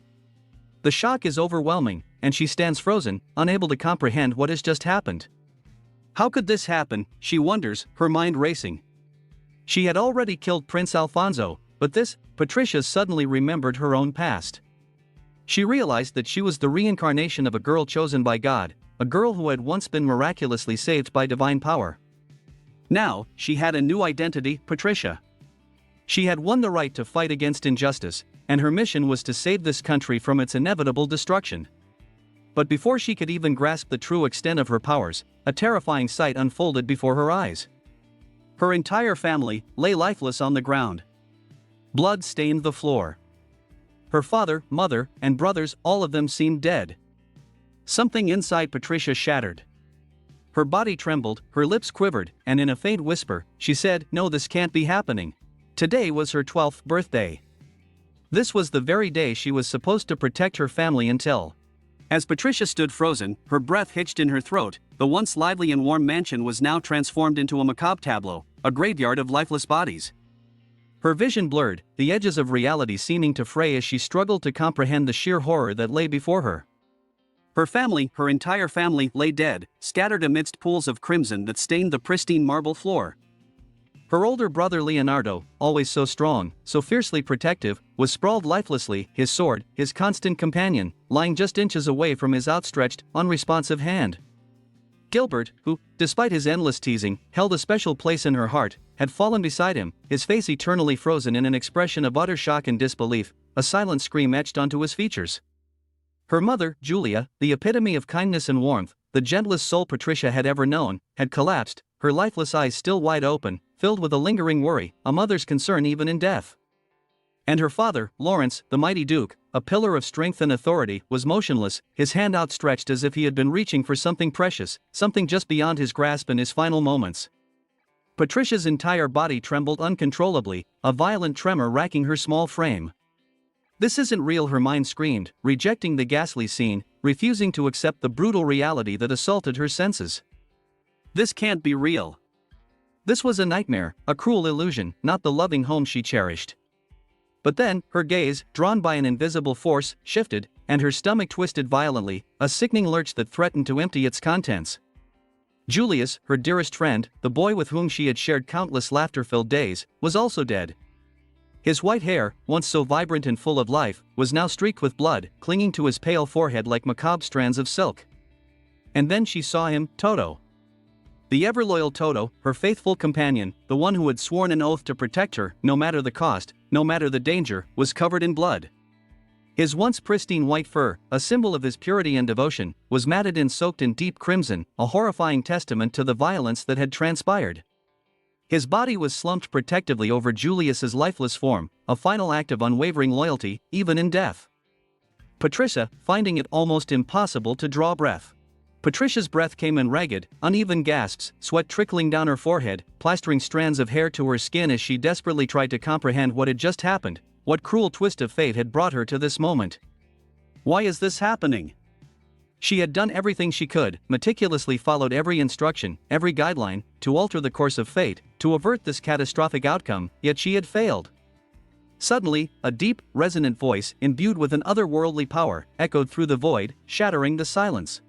The shock is overwhelming, and she stands frozen, unable to comprehend what has just happened. How could this happen, she wonders, her mind racing. She had already killed Prince Alfonso, but this, Patricia suddenly remembered her own past. She realized that she was the reincarnation of a girl chosen by God, a girl who had once been miraculously saved by divine power. Now, she had a new identity, Patricia. She had won the right to fight against injustice, and her mission was to save this country from its inevitable destruction. But before she could even grasp the true extent of her powers, a terrifying sight unfolded before her eyes. Her entire family lay lifeless on the ground. Blood stained the floor. Her father, mother, and brothers, all of them seemed dead. Something inside Patricia shattered. Her body trembled, her lips quivered, and in a faint whisper, she said, "No, this can't be happening." Today was her 12th birthday. This was the very day she was supposed to protect her family until. As Patricia stood frozen, her breath hitched in her throat, the once lively and warm mansion was now transformed into a macabre tableau, a graveyard of lifeless bodies. Her vision blurred, the edges of reality seeming to fray as she struggled to comprehend the sheer horror that lay before her. Her entire family, lay dead, scattered amidst pools of crimson that stained the pristine marble floor. Her older brother Leonardo, always so strong, so fiercely protective, was sprawled lifelessly, his sword, his constant companion, lying just inches away from his outstretched, unresponsive hand. Gilbert, who, despite his endless teasing, held a special place in her heart, had fallen beside him, his face eternally frozen in an expression of utter shock and disbelief, a silent scream etched onto his features. Her mother, Julia, the epitome of kindness and warmth, the gentlest soul Patricia had ever known, had collapsed, her lifeless eyes still wide open, filled with a lingering worry, a mother's concern even in death. And her father, Lawrence, the mighty Duke, a pillar of strength and authority, was motionless, his hand outstretched as if he had been reaching for something precious, something just beyond his grasp in his final moments. Patricia's entire body trembled uncontrollably, a violent tremor racking her small frame. "This isn't real," her mind screamed, rejecting the ghastly scene, refusing to accept the brutal reality that assaulted her senses. This can't be real. This was a nightmare, a cruel illusion, not the loving home she cherished. But then, her gaze, drawn by an invisible force, shifted, and her stomach twisted violently, a sickening lurch that threatened to empty its contents. Julius, her dearest friend, the boy with whom she had shared countless laughter-filled days, was also dead. His white hair, once so vibrant and full of life, was now streaked with blood, clinging to his pale forehead like macabre strands of silk. And then she saw him, Toto. The ever-loyal Toto, her faithful companion, the one who had sworn an oath to protect her, no matter the cost, no matter the danger, was covered in blood. His once pristine white fur, a symbol of his purity and devotion, was matted and soaked in deep crimson, a horrifying testament to the violence that had transpired. His body was slumped protectively over Julius's lifeless form, a final act of unwavering loyalty, even in death. Patricia, finding it almost impossible to draw breath. Patricia's breath came in ragged, uneven gasps, sweat trickling down her forehead, plastering strands of hair to her skin as she desperately tried to comprehend what had just happened, what cruel twist of fate had brought her to this moment. Why is this happening? She had done everything she could, meticulously followed every instruction, every guideline, to alter the course of fate, to avert this catastrophic outcome, yet she had failed. Suddenly, a deep, resonant voice, imbued with an otherworldly power, echoed through the void, shattering the silence.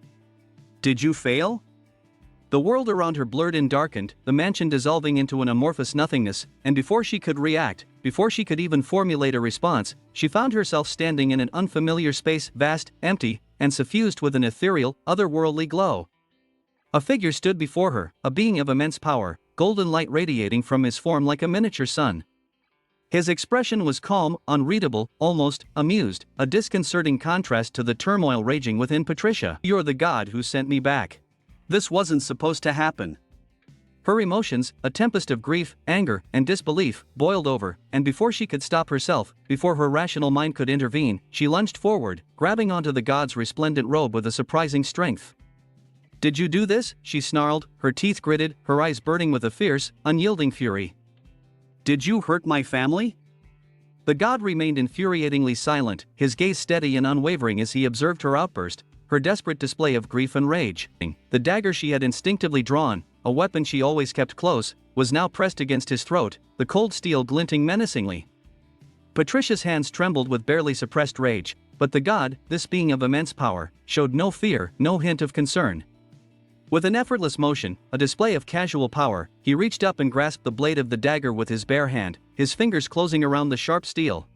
Did you fail? The world around her blurred and darkened, the mansion dissolving into an amorphous nothingness, and before she could react, before she could even formulate a response, she found herself standing in an unfamiliar space, vast, empty, and suffused with an ethereal, otherworldly glow. A figure stood before her, a being of immense power, golden light radiating from his form like a miniature sun. His expression was calm, unreadable, almost amused, a disconcerting contrast to the turmoil raging within Patricia. "You're the god who sent me back. This wasn't supposed to happen." Her emotions, a tempest of grief, anger, and disbelief, boiled over, and before she could stop herself, before her rational mind could intervene, she lunged forward, grabbing onto the god's resplendent robe with a surprising strength. "Did you do this?" she snarled, her teeth gritted, her eyes burning with a fierce, unyielding fury. "Did you hurt my family?" The god remained infuriatingly silent, his gaze steady and unwavering as he observed her outburst, her desperate display of grief and rage. The dagger she had instinctively drawn, a weapon she always kept close, was now pressed against his throat, the cold steel glinting menacingly. Patricia's hands trembled with barely suppressed rage, but the god, this being of immense power, showed no fear, no hint of concern. With an effortless motion, a display of casual power, he reached up and grasped the blade of the dagger with his bare hand, his fingers closing around the sharp steel.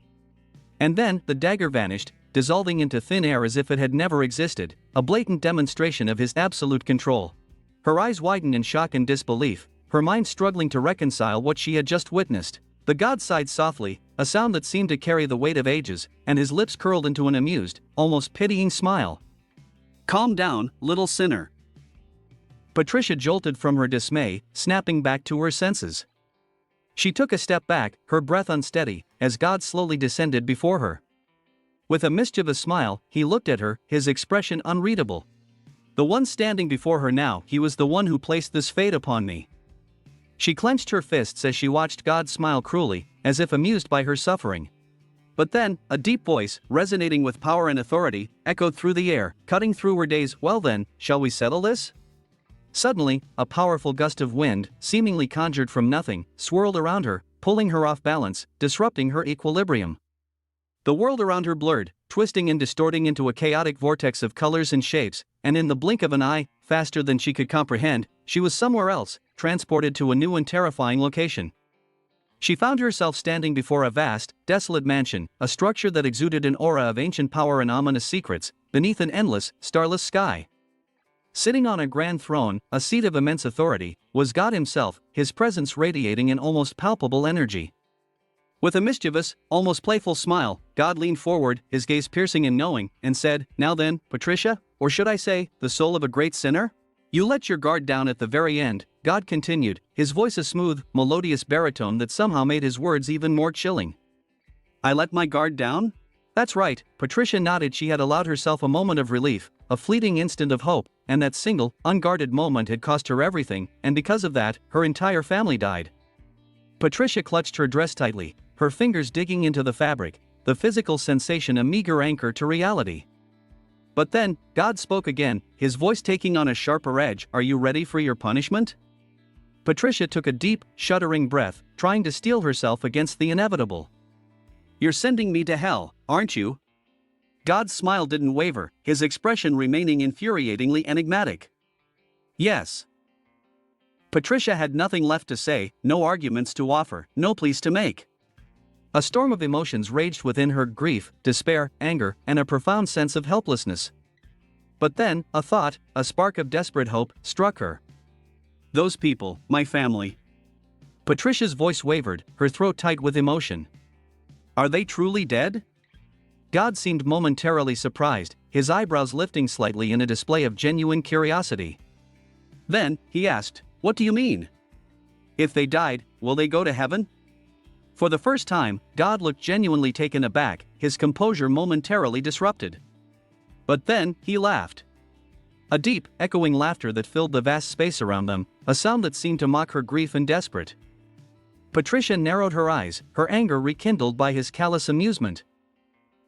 And then, the dagger vanished, dissolving into thin air as if it had never existed, a blatant demonstration of his absolute control. Her eyes widened in shock and disbelief, her mind struggling to reconcile what she had just witnessed. The god sighed softly, a sound that seemed to carry the weight of ages, and his lips curled into an amused, almost pitying smile. "Calm down, little sinner." Patricia jolted from her dismay, snapping back to her senses. She took a step back, her breath unsteady, as God slowly descended before her. With a mischievous smile, he looked at her, his expression unreadable. The one standing before her now, he was the one who placed this fate upon me. She clenched her fists as she watched God smile cruelly, as if amused by her suffering. But then, a deep voice, resonating with power and authority, echoed through the air, cutting through her daze. Well then, shall we settle this? Suddenly, a powerful gust of wind, seemingly conjured from nothing, swirled around her, pulling her off balance, disrupting her equilibrium. The world around her blurred, twisting and distorting into a chaotic vortex of colors and shapes, and in the blink of an eye, faster than she could comprehend, she was somewhere else, transported to a new and terrifying location. She found herself standing before a vast, desolate mansion, a structure that exuded an aura of ancient power and ominous secrets, beneath an endless, starless sky. Sitting on a grand throne, a seat of immense authority, was God himself, his presence radiating an almost palpable energy. With a mischievous, almost playful smile, God leaned forward, his gaze piercing and knowing, and said, "Now then, Patricia, or should I say, the soul of a great sinner? You let your guard down at the very end," God continued, his voice a smooth, melodious baritone that somehow made his words even more chilling. "I let my guard down?" That's right, Patricia nodded. She had allowed herself a moment of relief, a fleeting instant of hope, and that single, unguarded moment had cost her everything, and because of that, her entire family died. Patricia clutched her dress tightly, her fingers digging into the fabric, the physical sensation a meager anchor to reality. But then, God spoke again, his voice taking on a sharper edge. "Are you ready for your punishment?" Patricia took a deep, shuddering breath, trying to steel herself against the inevitable. "You're sending me to hell, aren't you?" God's smile didn't waver, his expression remaining infuriatingly enigmatic. "Yes." Patricia had nothing left to say, no arguments to offer, no pleas to make. A storm of emotions raged within her: grief, despair, anger, and a profound sense of helplessness. But then, a thought, a spark of desperate hope, struck her. "Those people, my family." Patricia's voice wavered, her throat tight with emotion. "Are they truly dead?" God seemed momentarily surprised, his eyebrows lifting slightly in a display of genuine curiosity. Then, he asked, "What do you mean? If they died, will they go to heaven?" For the first time, God looked genuinely taken aback, his composure momentarily disrupted. But then, he laughed. A deep, echoing laughter that filled the vast space around them, a sound that seemed to mock her grief and desperate. Patricia narrowed her eyes, her anger rekindled by his callous amusement.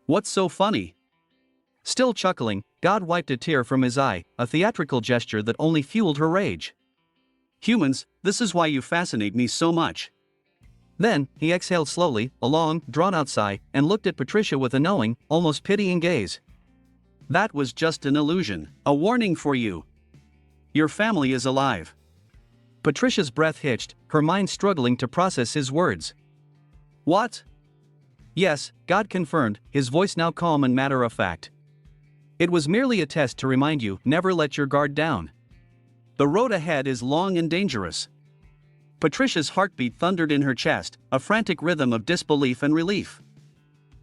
"What's so funny?" Still chuckling, God wiped a tear from his eye, a theatrical gesture that only fueled her rage. "Humans, this is why you fascinate me so much." Then, he exhaled slowly, a long, drawn-out sigh, and looked at Patricia with a knowing, almost pitying gaze. "That was just an illusion, a warning for you. Your family is alive." Patricia's breath hitched, her mind struggling to process his words. "What?" "Yes," God confirmed, his voice now calm and matter-of-fact. "It was merely a test to remind you, never let your guard down. The road ahead is long and dangerous." Patricia's heartbeat thundered in her chest, a frantic rhythm of disbelief and relief.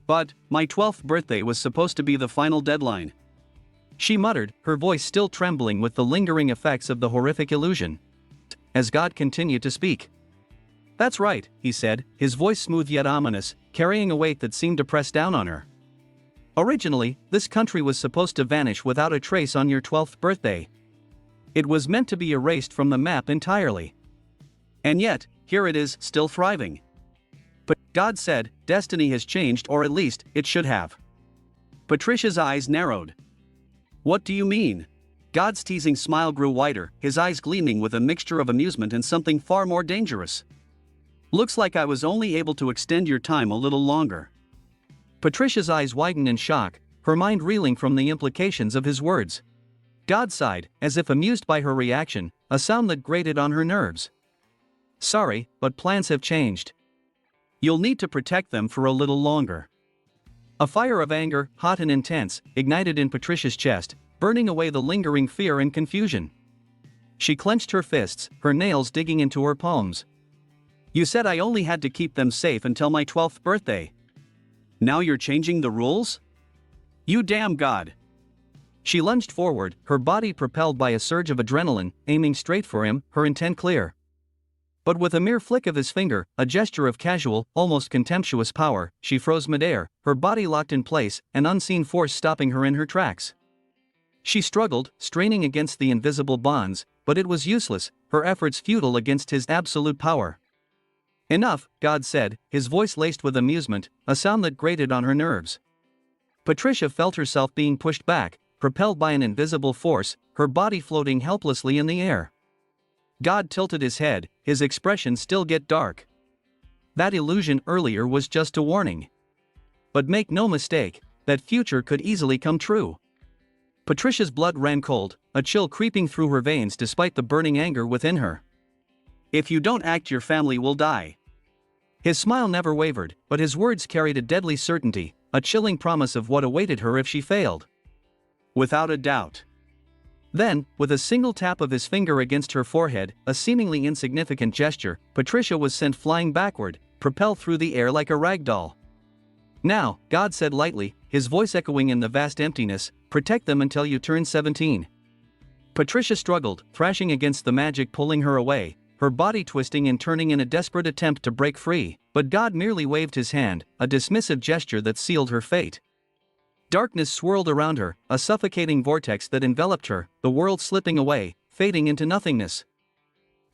"But, my 12th birthday was supposed to be the final deadline," she muttered, her voice still trembling with the lingering effects of the horrific illusion. As God continued to speak. "That's right," he said, his voice smooth yet ominous, carrying a weight that seemed to press down on her. "Originally, this country was supposed to vanish without a trace on your 12th birthday. It was meant to be erased from the map entirely. And yet, here it is, still thriving. But God said, destiny has changed, or at least, it should have." Patricia's eyes narrowed. "What do you mean?" God's teasing smile grew wider, his eyes gleaming with a mixture of amusement and something far more dangerous. "Looks like I was only able to extend your time a little longer." Patricia's eyes widened in shock, her mind reeling from the implications of his words. God sighed, as if amused by her reaction, a sound that grated on her nerves. "Sorry, but plans have changed. You'll need to protect them for a little longer." A fire of anger, hot and intense, ignited in Patricia's chest, burning away the lingering fear and confusion. She clenched her fists, her nails digging into her palms. "You said I only had to keep them safe until my 12th birthday. Now you're changing the rules? You damn God!" She lunged forward, her body propelled by a surge of adrenaline, aiming straight for him, her intent clear. But with a mere flick of his finger, a gesture of casual, almost contemptuous power, she froze midair, her body locked in place, an unseen force stopping her in her tracks. She struggled, straining against the invisible bonds, but it was useless, her efforts futile against his absolute power. Enough, God said, his voice laced with amusement, a sound that grated on her nerves. Patricia felt herself being pushed back, propelled by an invisible force, her body floating helplessly in the air. God tilted his head, his expression still get dark. That illusion earlier was just a warning. But make no mistake, that future could easily come true. Patricia's blood ran cold, a chill creeping through her veins despite the burning anger within her. If you don't act, your family will die. His smile never wavered, but his words carried a deadly certainty, a chilling promise of what awaited her if she failed. Without a doubt. Then, with a single tap of his finger against her forehead, a seemingly insignificant gesture, Patricia was sent flying backward, propelled through the air like a rag doll. Now, God said lightly, his voice echoing in the vast emptiness, protect them until you turn 17. Patricia struggled, thrashing against the magic pulling her away, her body twisting and turning in a desperate attempt to break free, but God merely waved his hand, a dismissive gesture that sealed her fate. Darkness swirled around her, a suffocating vortex that enveloped her, the world slipping away, fading into nothingness.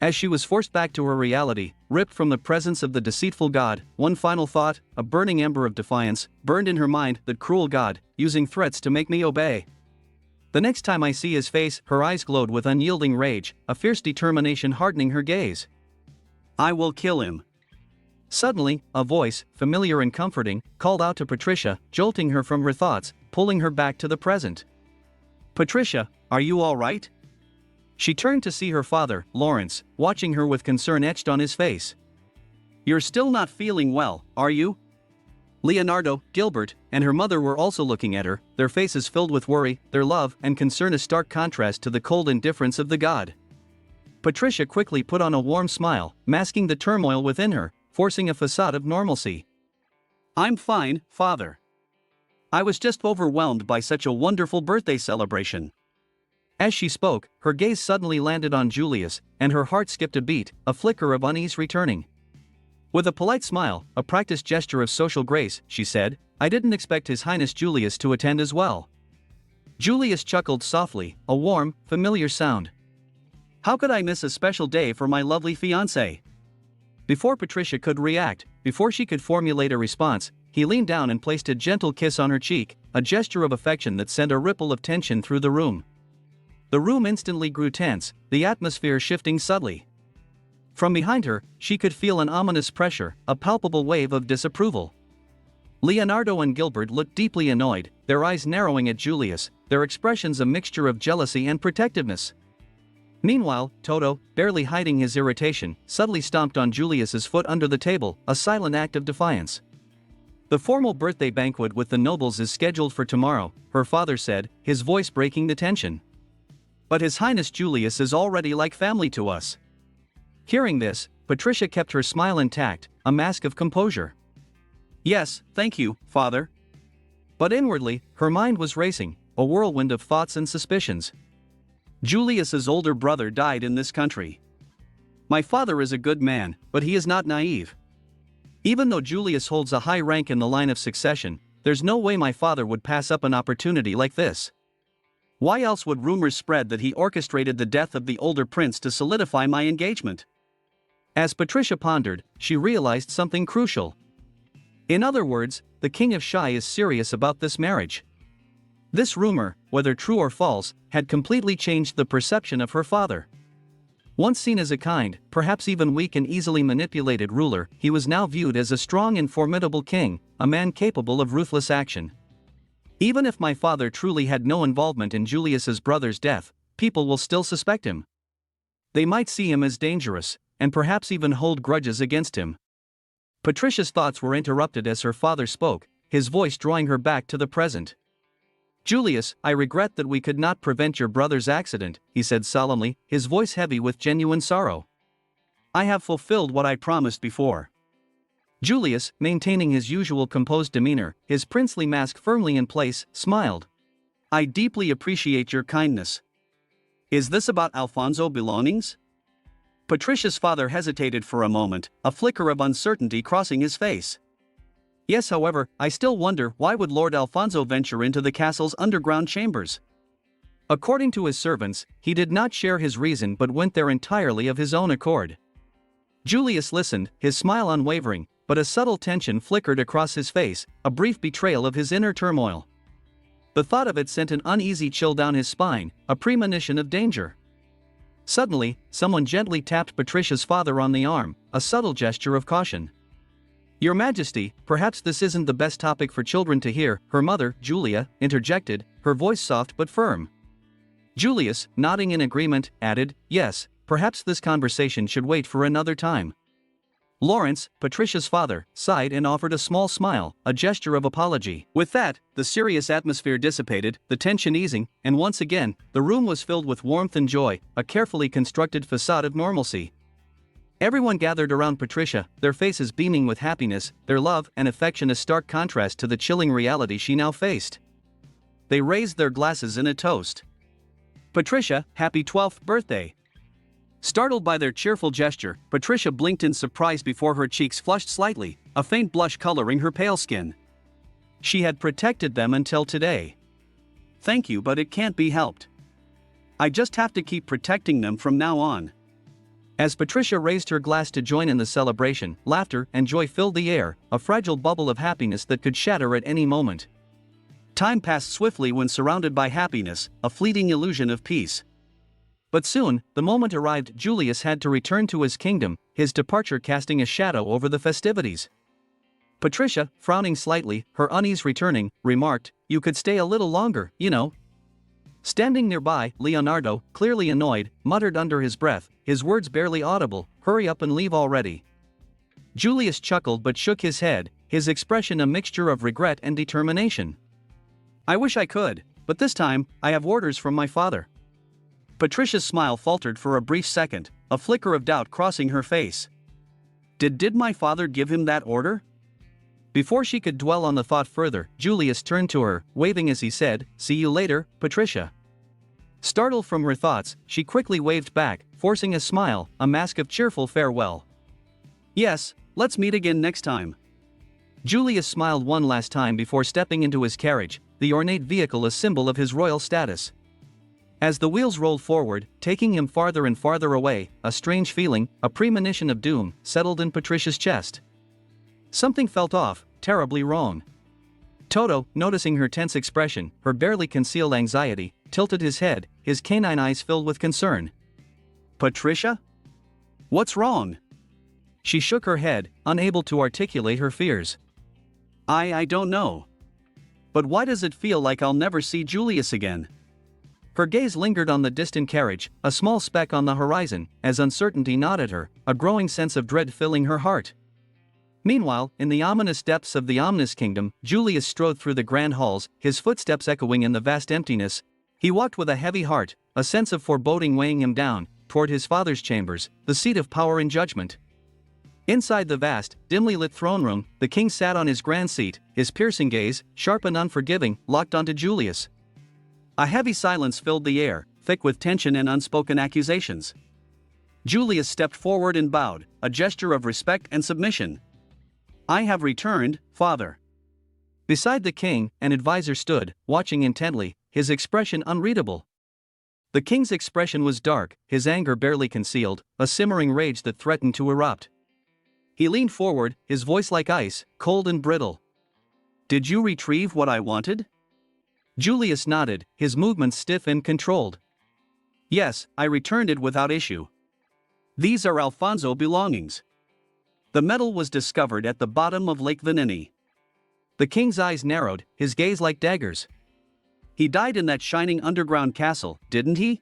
As she was forced back to her reality, ripped from the presence of the deceitful God, one final thought, a burning ember of defiance, burned in her mind, that cruel God, using threats to make me obey. The next time I see his face, her eyes glowed with unyielding rage, a fierce determination hardening her gaze. I will kill him. Suddenly, a voice, familiar and comforting, called out to Patricia, jolting her from her thoughts, pulling her back to the present. Patricia, are you all right? She turned to see her father, Lawrence, watching her with concern etched on his face. You're still not feeling well, are you? Leonardo, Gilbert, and her mother were also looking at her, their faces filled with worry, their love and concern a stark contrast to the cold indifference of the god. Patricia quickly put on a warm smile, masking the turmoil within her, forcing a facade of normalcy. I'm fine, Father. I was just overwhelmed by such a wonderful birthday celebration. As she spoke, her gaze suddenly landed on Julius, and her heart skipped a beat, a flicker of unease returning. With a polite smile, a practiced gesture of social grace, she said, I didn't expect His Highness Julius to attend as well. Julius chuckled softly, a warm, familiar sound. How could I miss a special day for my lovely fiancé? Before Patricia could react, before she could formulate a response, he leaned down and placed a gentle kiss on her cheek, a gesture of affection that sent a ripple of tension through the room. The room instantly grew tense, the atmosphere shifting subtly. From behind her, she could feel an ominous pressure, a palpable wave of disapproval. Leonardo and Gilbert looked deeply annoyed, their eyes narrowing at Julius, their expressions a mixture of jealousy and protectiveness. Meanwhile, Toto, barely hiding his irritation, subtly stomped on Julius's foot under the table, a silent act of defiance. The formal birthday banquet with the nobles is scheduled for tomorrow, her father said, his voice breaking the tension. But His Highness Julius is already like family to us. Hearing this, Patricia kept her smile intact, a mask of composure. Yes, thank you, Father. But inwardly, her mind was racing, a whirlwind of thoughts and suspicions. Julius's older brother died in this country. My father is a good man, but he is not naive. Even though Julius holds a high rank in the line of succession, there's no way my father would pass up an opportunity like this. Why else would rumors spread that he orchestrated the death of the older prince to solidify my engagement? As Patricia pondered, she realized something crucial. In other words, the King of Shy is serious about this marriage. This rumor, whether true or false, had completely changed the perception of her father. Once seen as a kind, perhaps even weak and easily manipulated ruler, he was now viewed as a strong and formidable king, a man capable of ruthless action. Even if my father truly had no involvement in Julius's brother's death, people will still suspect him. They might see him as dangerous, and perhaps even hold grudges against him. Patricia's thoughts were interrupted as her father spoke, his voice drawing her back to the present. Julius, I regret that we could not prevent your brother's accident, he said solemnly, his voice heavy with genuine sorrow. I have fulfilled what I promised before. Julius, maintaining his usual composed demeanor, his princely mask firmly in place, smiled. I deeply appreciate your kindness. Is this about Alfonso belongings? Patricia's father hesitated for a moment, a flicker of uncertainty crossing his face. Yes, however, I still wonder why would Lord Alfonso venture into the castle's underground chambers? According to his servants, he did not share his reason but went there entirely of his own accord. Julius listened, his smile unwavering, but a subtle tension flickered across his face, a brief betrayal of his inner turmoil. The thought of it sent an uneasy chill down his spine, a premonition of danger. Suddenly, someone gently tapped Patricia's father on the arm, a subtle gesture of caution. "Your Majesty, perhaps this isn't the best topic for children to hear," her mother, Julia, interjected, her voice soft but firm. Julius, nodding in agreement, added, "Yes, perhaps this conversation should wait for another time." Lawrence, Patricia's father, sighed and offered a small smile, a gesture of apology. With that, the serious atmosphere dissipated, the tension easing, and once again, the room was filled with warmth and joy, a carefully constructed facade of normalcy. Everyone gathered around Patricia, their faces beaming with happiness, their love and affection a stark contrast to the chilling reality she now faced. They raised their glasses in a toast. "Patricia, happy 12th birthday." Startled by their cheerful gesture, Patricia blinked in surprise before her cheeks flushed slightly, a faint blush coloring her pale skin. She had protected them until today. "Thank you, but it can't be helped. I just have to keep protecting them from now on." As Patricia raised her glass to join in the celebration, laughter and joy filled the air, a fragile bubble of happiness that could shatter at any moment. Time passed swiftly when surrounded by happiness, a fleeting illusion of peace. But soon, the moment arrived. Julius had to return to his kingdom, his departure casting a shadow over the festivities. Patricia, frowning slightly, her unease returning, remarked, "You could stay a little longer, you know." Standing nearby, Leonardo, clearly annoyed, muttered under his breath, his words barely audible, "Hurry up and leave already." Julius chuckled but shook his head, his expression a mixture of regret and determination. "I wish I could, but this time, I have orders from my father." Patricia's smile faltered for a brief second, a flicker of doubt crossing her face. Did my father give him that order? Before she could dwell on the thought further, Julius turned to her, waving as he said, "See you later, Patricia." Startled from her thoughts, she quickly waved back, forcing a smile, a mask of cheerful farewell. "Yes, let's meet again next time." Julius smiled one last time before stepping into his carriage, the ornate vehicle a symbol of his royal status. As the wheels rolled forward, taking him farther and farther away, a strange feeling, a premonition of doom, settled in Patricia's chest. Something felt off, terribly wrong. Toto, noticing her tense expression, her barely concealed anxiety, tilted his head, his canine eyes filled with concern. "Patricia? What's wrong?" She shook her head, unable to articulate her fears. I don't know. But why does it feel like I'll never see Julius again?" Her gaze lingered on the distant carriage, a small speck on the horizon, as uncertainty gnawed at her, a growing sense of dread filling her heart. Meanwhile, in the ominous depths of the ominous kingdom, Julius strode through the grand halls, his footsteps echoing in the vast emptiness. He walked with a heavy heart, a sense of foreboding weighing him down, toward his father's chambers, the seat of power and judgment. Inside the vast, dimly lit throne room, the king sat on his grand seat, his piercing gaze, sharp and unforgiving, locked onto Julius. A heavy silence filled the air, thick with tension and unspoken accusations. Julius stepped forward and bowed, a gesture of respect and submission. "I have returned, father." Beside the king, an advisor stood, watching intently, his expression unreadable. The king's expression was dark, his anger barely concealed, a simmering rage that threatened to erupt. He leaned forward, his voice like ice, cold and brittle. "Did you retrieve what I wanted?" Julius nodded, his movements stiff and controlled. "Yes, I returned it without issue. These are Alfonso belongings." The metal was discovered at the bottom of Lake Venini. The king's eyes narrowed, his gaze like daggers. "He died in that shining underground castle, didn't he?"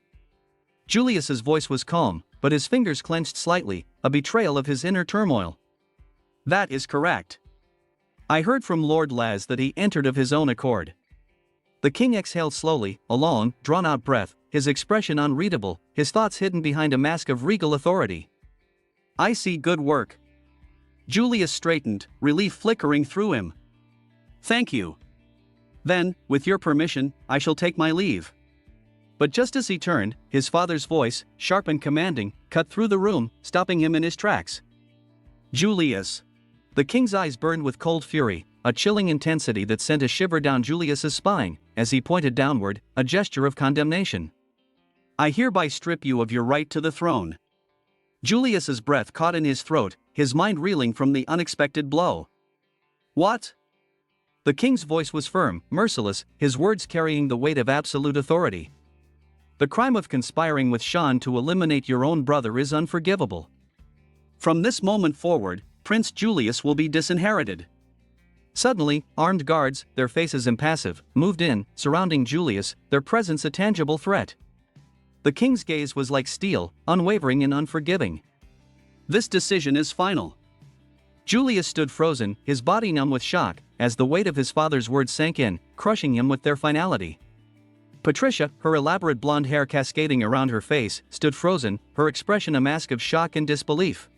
Julius's voice was calm, but his fingers clenched slightly, a betrayal of his inner turmoil. "That is correct. I heard from Lord Laz that he entered of his own accord." The king exhaled slowly, a long, drawn-out breath, his expression unreadable, his thoughts hidden behind a mask of regal authority. "I see, good work." Julius straightened, relief flickering through him. "Thank you. Then, with your permission, I shall take my leave." But just as he turned, his father's voice, sharp and commanding, cut through the room, stopping him in his tracks. "Julius." The king's eyes burned with cold fury, a chilling intensity that sent a shiver down Julius's spine, as he pointed downward, a gesture of condemnation. I hereby strip you of your right to the throne. Julius's breath caught in his throat, his mind reeling from the unexpected blow. What? The king's voice was firm, merciless, his words carrying the weight of absolute authority. The crime of conspiring with Shan to eliminate your own brother is unforgivable. From this moment forward, Prince Julius will be disinherited. Suddenly, armed guards, their faces impassive, moved in, surrounding Julius, their presence a tangible threat. The king's gaze was like steel, unwavering and unforgiving. This decision is final. Julius stood frozen, his body numb with shock, as the weight of his father's words sank in, crushing him with their finality. Patricia, her elaborate blonde hair cascading around her face, stood frozen, her expression a mask of shock and disbelief.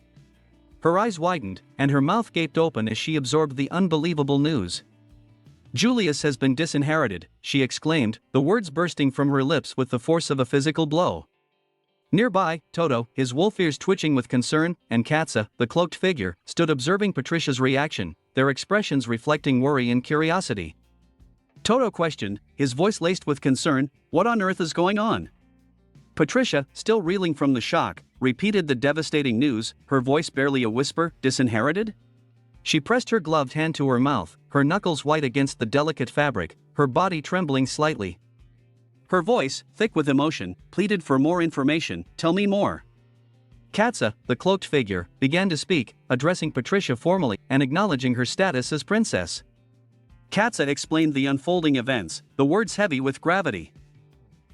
Her eyes widened, and her mouth gaped open as she absorbed the unbelievable news. Julius has been disinherited, she exclaimed, the words bursting from her lips with the force of a physical blow. Nearby, Toto, his wolf ears twitching with concern, and Katsa, the cloaked figure, stood observing Patricia's reaction, their expressions reflecting worry and curiosity. Toto questioned, his voice laced with concern, what on earth is going on? Patricia, still reeling from the shock, repeated the devastating news, her voice barely a whisper, disinherited? She pressed her gloved hand to her mouth, her knuckles white against the delicate fabric, her body trembling slightly. Her voice, thick with emotion, pleaded for more information, tell me more. Katsa, the cloaked figure, began to speak, addressing Patricia formally and acknowledging her status as princess. Katsa explained the unfolding events, the words heavy with gravity.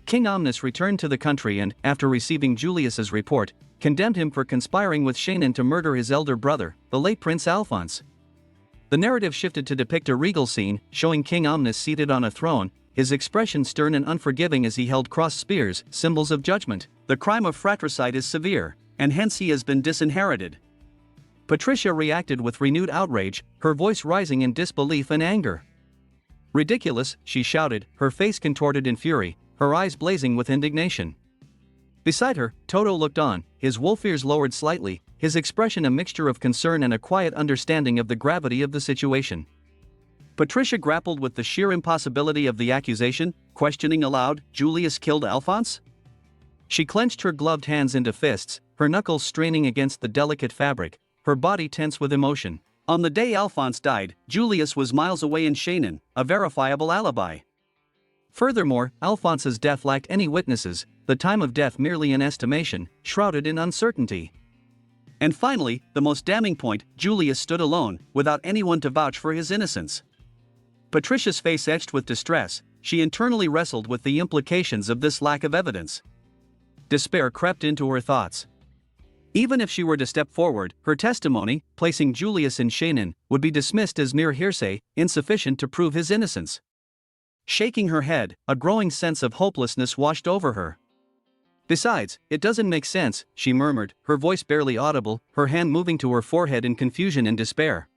King Omnis returned to the country and, after receiving Julius's report, condemned him for conspiring with Shannon to murder his elder brother, the late Prince Alphonse. The narrative shifted to depict a regal scene, showing King Omnis seated on a throne, his expression stern and unforgiving as he held crossed spears, symbols of judgment. The crime of fratricide is severe, and hence he has been disinherited. Patricia reacted with renewed outrage, her voice rising in disbelief and anger. Ridiculous, she shouted, her face contorted in fury, her eyes blazing with indignation. Beside her, Toto looked on, his wolf ears lowered slightly, his expression a mixture of concern and a quiet understanding of the gravity of the situation. Patricia grappled with the sheer impossibility of the accusation, questioning aloud, Julius killed Alphonse? She clenched her gloved hands into fists, her knuckles straining against the delicate fabric, her body tense with emotion. On the day Alphonse died, Julius was miles away in Shannon, a verifiable alibi. Furthermore, Alphonse's death lacked any witnesses, the time of death merely an estimation, shrouded in uncertainty. And finally, the most damning point, Julius stood alone, without anyone to vouch for his innocence. Patricia's face etched with distress, she internally wrestled with the implications of this lack of evidence. Despair crept into her thoughts. Even if she were to step forward, her testimony, placing Julius in Shannon, would be dismissed as mere hearsay, insufficient to prove his innocence. Shaking her head, a growing sense of hopelessness washed over her. Besides, it doesn't make sense, she murmured, her voice barely audible, her hand moving to her forehead in confusion and despair.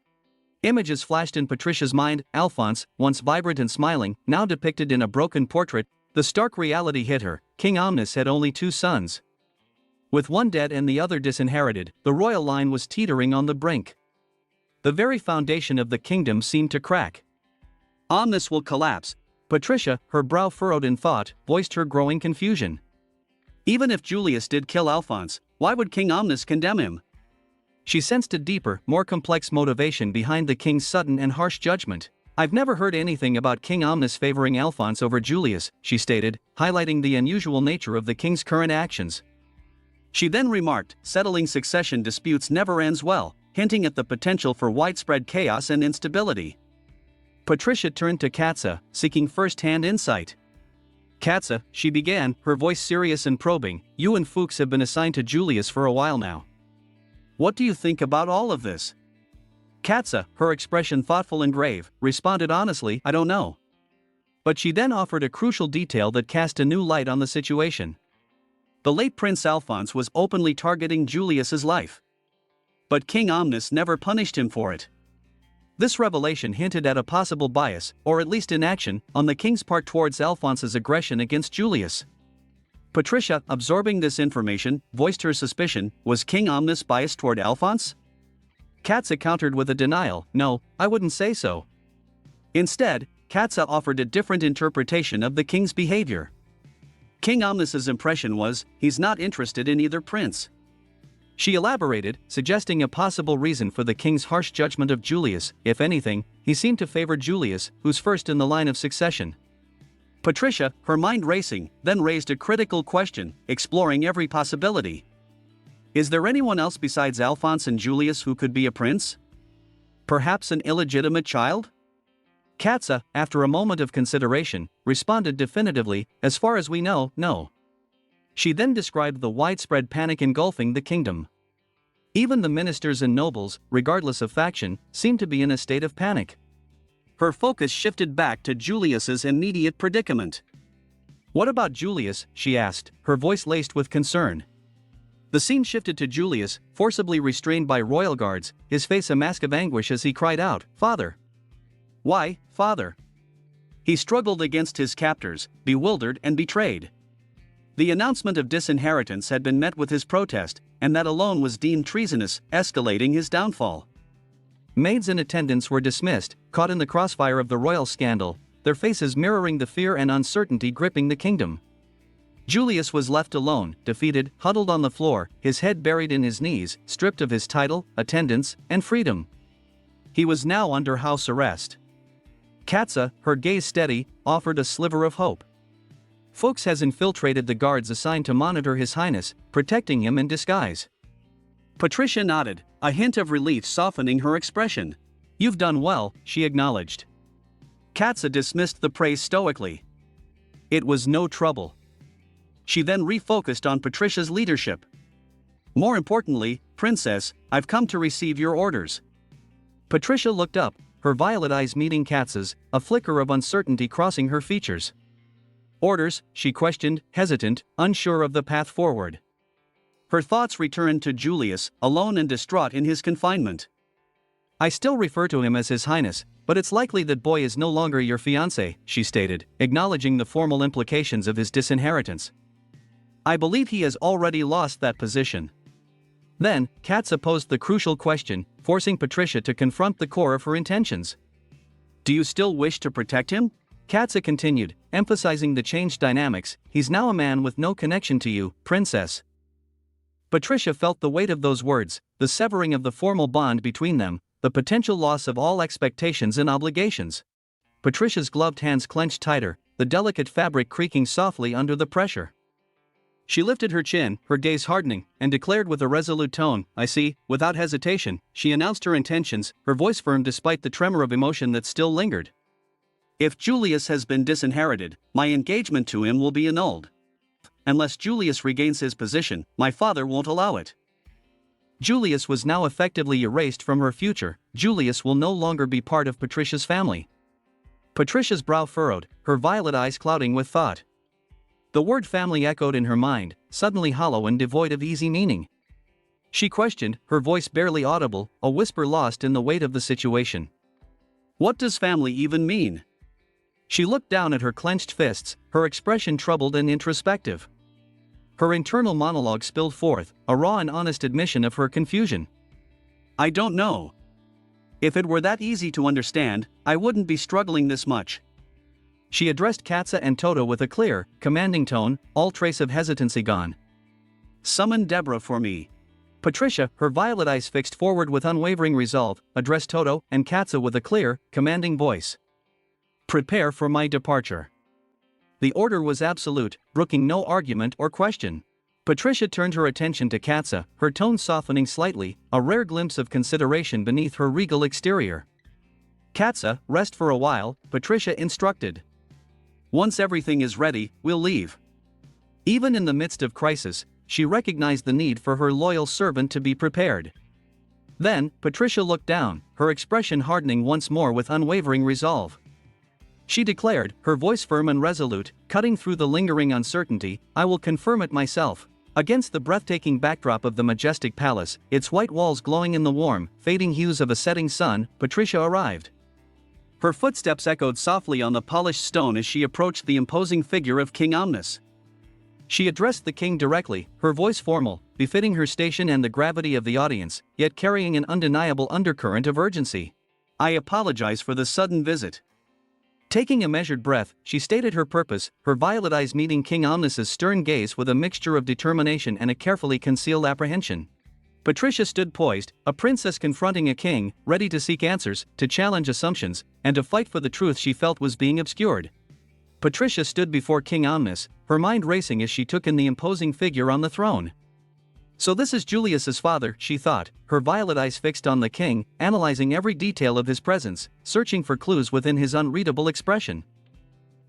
Images flashed in Patricia's mind, Alphonse, once vibrant and smiling, now depicted in a broken portrait. The stark reality hit her, King Omnis had only 2 sons. With one dead and the other disinherited, the royal line was teetering on the brink. The very foundation of the kingdom seemed to crack. Omnis will collapse. Patricia, her brow furrowed in thought, voiced her growing confusion. Even if Julius did kill Alphonse, why would King Omnis condemn him? She sensed a deeper, more complex motivation behind the king's sudden and harsh judgment. I've never heard anything about King Omnis favoring Alphonse over Julius, she stated, highlighting the unusual nature of the king's current actions. She then remarked, settling succession disputes never ends well, hinting at the potential for widespread chaos and instability. Patricia turned to Katsa, seeking first-hand insight. Katsa, she began, her voice serious and probing, you and Fuchs have been assigned to Julius for a while now. What do you think about all of this? Katsa, her expression thoughtful and grave, responded honestly, I don't know. But she then offered a crucial detail that cast a new light on the situation. The late Prince Alphonse was openly targeting Julius's life. But King Omnis never punished him for it. This revelation hinted at a possible bias, or at least inaction, on the king's part towards Alphonse's aggression against Julius. Patricia, absorbing this information, voiced her suspicion, was King Omnis biased toward Alphonse? Katsa countered with a denial, no, I wouldn't say so. Instead, Katsa offered a different interpretation of the king's behavior. King Omnis's impression was, he's not interested in either prince. She elaborated, suggesting a possible reason for the king's harsh judgment of Julius. If anything, he seemed to favor Julius, who's first in the line of succession. Patricia, her mind racing, then raised a critical question, exploring every possibility. Is there anyone else besides Alphonse and Julius who could be a prince? Perhaps an illegitimate child? Katsa, after a moment of consideration, responded definitively, as far as we know, no. She then described the widespread panic engulfing the kingdom. Even the ministers and nobles, regardless of faction, seemed to be in a state of panic. Her focus shifted back to Julius's immediate predicament. What about Julius? She asked, her voice laced with concern. The scene shifted to Julius, forcibly restrained by royal guards, his face a mask of anguish as he cried out, "Father!" Why, father? He struggled against his captors, bewildered and betrayed. The announcement of disinheritance had been met with his protest, and that alone was deemed treasonous, escalating his downfall. Maids in attendance were dismissed, caught in the crossfire of the royal scandal, their faces mirroring the fear and uncertainty gripping the kingdom. Julius was left alone, defeated, huddled on the floor, his head buried in his knees, stripped of his title, attendance, and freedom. He was now under house arrest. Katsa, her gaze steady, offered a sliver of hope. Fuchs has infiltrated the guards assigned to monitor His Highness, protecting him in disguise. Patricia nodded, a hint of relief softening her expression. You've done well, she acknowledged. Katsa dismissed the praise stoically. It was no trouble. She then refocused on Patricia's leadership. More importantly, Princess, I've come to receive your orders. Patricia looked up, her violet eyes meeting Katsa's, a flicker of uncertainty crossing her features. Orders, she questioned, hesitant, unsure of the path forward. Her thoughts returned to Julius, alone and distraught in his confinement. I still refer to him as His Highness, but it's likely that boy is no longer your fiancé, she stated, acknowledging the formal implications of his disinheritance. I believe he has already lost that position. Then, Katsa posed the crucial question, forcing Patricia to confront the core of her intentions. Do you still wish to protect him? Katsa continued, emphasizing the changed dynamics. He's now a man with no connection to you, princess. Patricia felt the weight of those words, the severing of the formal bond between them, the potential loss of all expectations and obligations. Patricia's gloved hands clenched tighter, the delicate fabric creaking softly under the pressure. She lifted her chin, her gaze hardening, and declared with a resolute tone, I see. Without hesitation, she announced her intentions, her voice firm despite the tremor of emotion that still lingered. If Julius has been disinherited, my engagement to him will be annulled. Unless Julius regains his position, my father won't allow it. Julius was now effectively erased from her future. Julius will no longer be part of Patricia's family. Patricia's brow furrowed, her violet eyes clouding with thought. The word family echoed in her mind, suddenly hollow and devoid of easy meaning. She questioned, her voice barely audible, a whisper lost in the weight of the situation. What does family even mean? She looked down at her clenched fists, her expression troubled and introspective. Her internal monologue spilled forth, a raw and honest admission of her confusion. I don't know. If it were that easy to understand, I wouldn't be struggling this much. She addressed Katsa and Toto with a clear, commanding tone, all trace of hesitancy gone. Summon Deborah for me. Patricia, her violet eyes fixed forward with unwavering resolve, addressed Toto and Katsa with a clear, commanding voice. Prepare for my departure. The order was absolute, brooking no argument or question. Patricia turned her attention to Katsa, her tone softening slightly, a rare glimpse of consideration beneath her regal exterior. Katsa, rest for a while, Patricia instructed. Once everything is ready, we'll leave. Even in the midst of crisis, she recognized the need for her loyal servant to be prepared. Then, Patricia looked down, her expression hardening once more with unwavering resolve. She declared, her voice firm and resolute, cutting through the lingering uncertainty, I will confirm it myself. Against the breathtaking backdrop of the majestic palace, its white walls glowing in the warm, fading hues of a setting sun, Patricia arrived. Her footsteps echoed softly on the polished stone as she approached the imposing figure of King Omnis. She addressed the king directly, her voice formal, befitting her station and the gravity of the audience, yet carrying an undeniable undercurrent of urgency. I apologize for the sudden visit. Taking a measured breath, she stated her purpose, her violet eyes meeting King Omnis's stern gaze with a mixture of determination and a carefully concealed apprehension. Patricia stood poised, a princess confronting a king, ready to seek answers, to challenge assumptions, and to fight for the truth she felt was being obscured. Patricia stood before King Omnis, her mind racing as she took in the imposing figure on the throne. So this is Julius's father, she thought, her violet eyes fixed on the king, analyzing every detail of his presence, searching for clues within his unreadable expression.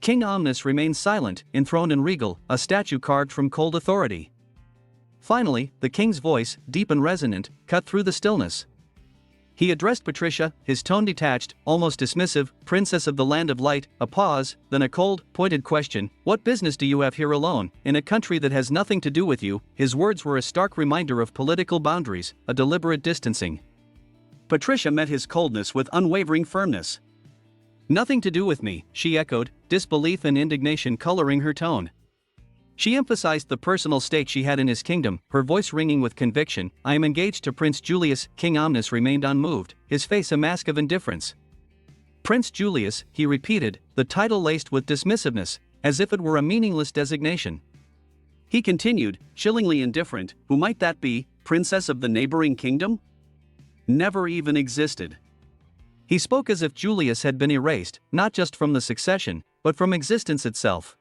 King Omnis remained silent, enthroned and regal, a statue carved from cold authority. Finally, the king's voice, deep and resonant, cut through the stillness. He addressed Patricia, his tone detached, almost dismissive, "Princess of the Land of Light." A pause, then a cold, pointed question, "What business do you have here alone, in a country that has nothing to do with you?" His words were a stark reminder of political boundaries, a deliberate distancing. Patricia met his coldness with unwavering firmness. "Nothing to do with me," she echoed, disbelief and indignation coloring her tone. She emphasized the personal stake she had in his kingdom, her voice ringing with conviction. "I am engaged to Prince Julius." King Omnis remained unmoved, his face a mask of indifference. "Prince Julius," he repeated, the title laced with dismissiveness, as if it were a meaningless designation. He continued, chillingly indifferent, "Who might that be? Princess of the neighboring kingdom? Never even existed." He spoke as if Julius had been erased, not just from the succession, but from existence itself.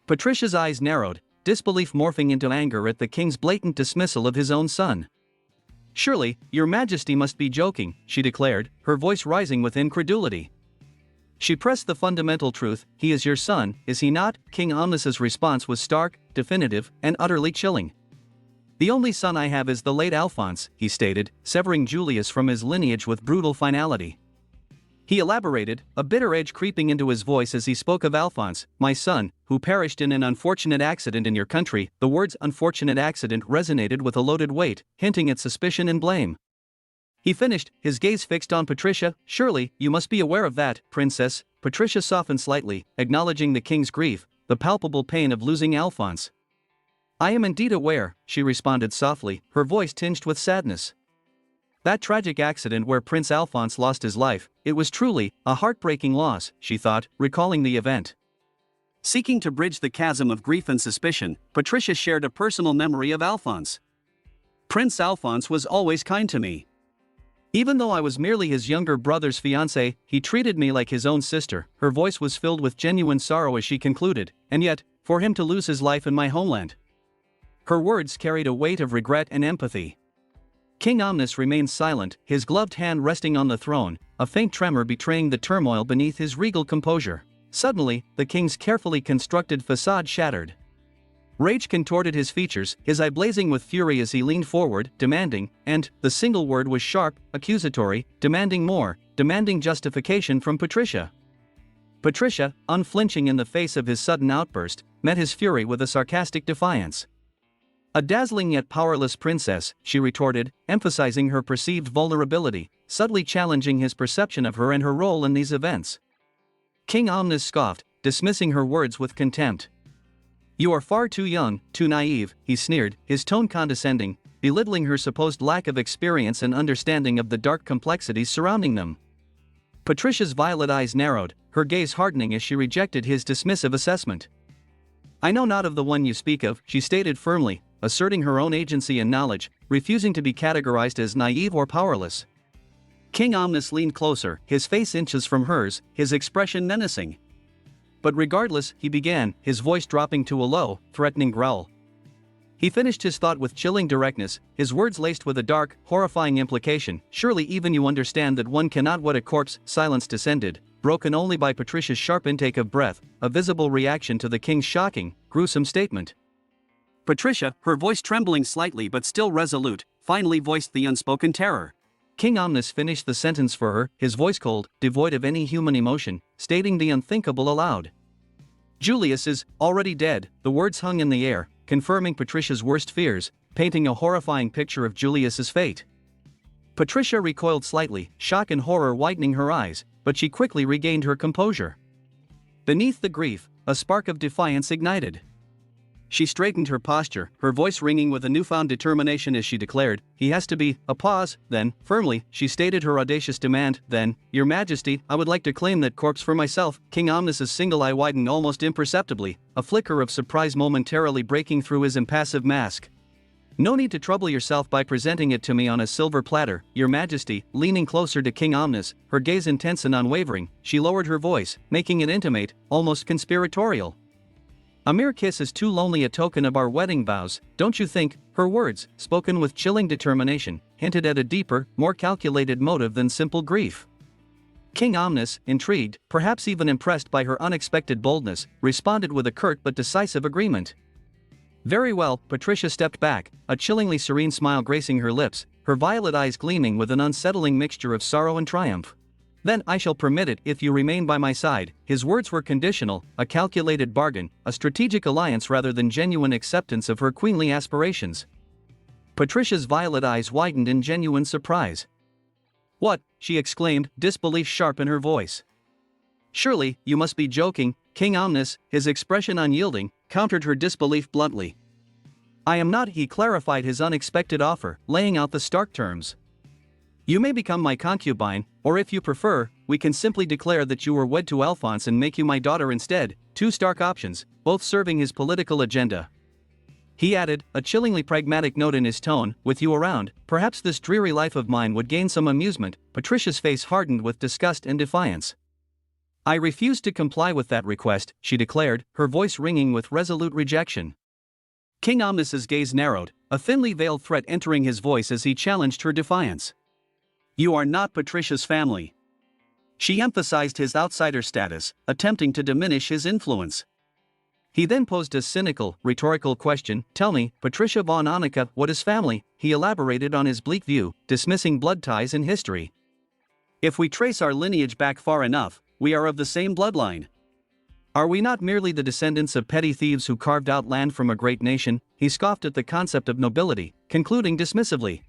Patricia's eyes narrowed, disbelief morphing into anger at the king's blatant dismissal of his own son. "Surely, your majesty must be joking," she declared, her voice rising with incredulity. She pressed the fundamental truth, "He is your son, is he not?" King Omnis's response was stark, definitive, and utterly chilling. "The only son I have is the late Alphonse," he stated, severing Julius from his lineage with brutal finality. He elaborated, a bitter edge creeping into his voice as he spoke of Alphonse, "My son, who perished in an unfortunate accident in your country." The words "unfortunate accident" resonated with a loaded weight, hinting at suspicion and blame. He finished, his gaze fixed on Patricia. "Surely, you must be aware of that, princess." Patricia softened slightly, acknowledging the king's grief, the palpable pain of losing Alphonse. "I am indeed aware," she responded softly, her voice tinged with sadness. "That tragic accident where Prince Alphonse lost his life, it was truly a heartbreaking loss," she thought, recalling the event. Seeking to bridge the chasm of grief and suspicion, Patricia shared a personal memory of Alphonse. "Prince Alphonse was always kind to me. Even though I was merely his younger brother's fiancée, he treated me like his own sister." Her voice was filled with genuine sorrow as she concluded, "And yet, for him to lose his life in my homeland." Her words carried a weight of regret and empathy. King Omnis remained silent, his gloved hand resting on the throne, a faint tremor betraying the turmoil beneath his regal composure. Suddenly, the king's carefully constructed facade shattered. Rage contorted his features, his eye blazing with fury as he leaned forward, demanding, and the single word was sharp, accusatory, demanding more, demanding justification from Patricia. Patricia, unflinching in the face of his sudden outburst, met his fury with a sarcastic defiance. "A dazzling yet powerless princess," she retorted, emphasizing her perceived vulnerability, subtly challenging his perception of her and her role in these events. King Omnis scoffed, dismissing her words with contempt. "You are far too young, too naive," he sneered, his tone condescending, belittling her supposed lack of experience and understanding of the dark complexities surrounding them. Patricia's violet eyes narrowed, her gaze hardening as she rejected his dismissive assessment. "I know not of the one you speak of," she stated firmly, asserting her own agency and knowledge, refusing to be categorized as naive or powerless. King Omnis leaned closer, his face inches from hers, his expression menacing. "But regardless," he began, his voice dropping to a low, threatening growl. He finished his thought with chilling directness, his words laced with a dark, horrifying implication. "Surely even you understand that one cannot wed a corpse." Silence descended, broken only by Patricia's sharp intake of breath, a visible reaction to the king's shocking, gruesome statement. Patricia, her voice trembling slightly but still resolute, finally voiced the unspoken terror. King Omnis finished the sentence for her, his voice cold, devoid of any human emotion, stating the unthinkable aloud. "Julius is already dead." The words hung in the air, confirming Patricia's worst fears, painting a horrifying picture of Julius's fate. Patricia recoiled slightly, shock and horror widening her eyes, but she quickly regained her composure. Beneath the grief, a spark of defiance ignited. She straightened her posture, her voice ringing with a newfound determination as she declared, "He has to be." A pause, then, firmly, she stated her audacious demand, "Then, Your Majesty, I would like to claim that corpse for myself." King Omnis's single eye widened almost imperceptibly, a flicker of surprise momentarily breaking through his impassive mask. "No need to trouble yourself by presenting it to me on a silver platter, Your Majesty." Leaning closer to King Omnis, her gaze intense and unwavering, she lowered her voice, making it intimate, almost conspiratorial. "A mere kiss is too lonely a token of our wedding vows, don't you think?" Her words, spoken with chilling determination, hinted at a deeper, more calculated motive than simple grief. King Omnis, intrigued, perhaps even impressed by her unexpected boldness, responded with a curt but decisive agreement. "Very well." Patricia stepped back, a chillingly serene smile gracing her lips, her violet eyes gleaming with an unsettling mixture of sorrow and triumph. "Then I shall permit it if you remain by my side." His words were conditional, a calculated bargain, a strategic alliance rather than genuine acceptance of her queenly aspirations. Patricia's violet eyes widened in genuine surprise. "What?" she exclaimed, disbelief sharp in her voice. "Surely, you must be joking." King Omnis, his expression unyielding, countered her disbelief bluntly. "I am not." He clarified his unexpected offer, laying out the stark terms. "You may become my concubine, or if you prefer, we can simply declare that you were wed to Alphonse and make you my daughter instead." Two stark options, both serving his political agenda. He added, a chillingly pragmatic note in his tone, "With you around, perhaps this dreary life of mine would gain some amusement." Patricia's face hardened with disgust and defiance. "I refuse to comply with that request," she declared, her voice ringing with resolute rejection. King Omnis's gaze narrowed, a thinly veiled threat entering his voice as he challenged her defiance. "You are not Patricia's family." She emphasized his outsider status, attempting to diminish his influence. He then posed a cynical, rhetorical question, "Tell me, Patricia von Annika, what is family?" He elaborated on his bleak view, dismissing blood ties in history. "If we trace our lineage back far enough, we are of the same bloodline. Are we not merely the descendants of petty thieves who carved out land from a great nation?" He scoffed at the concept of nobility, concluding dismissively.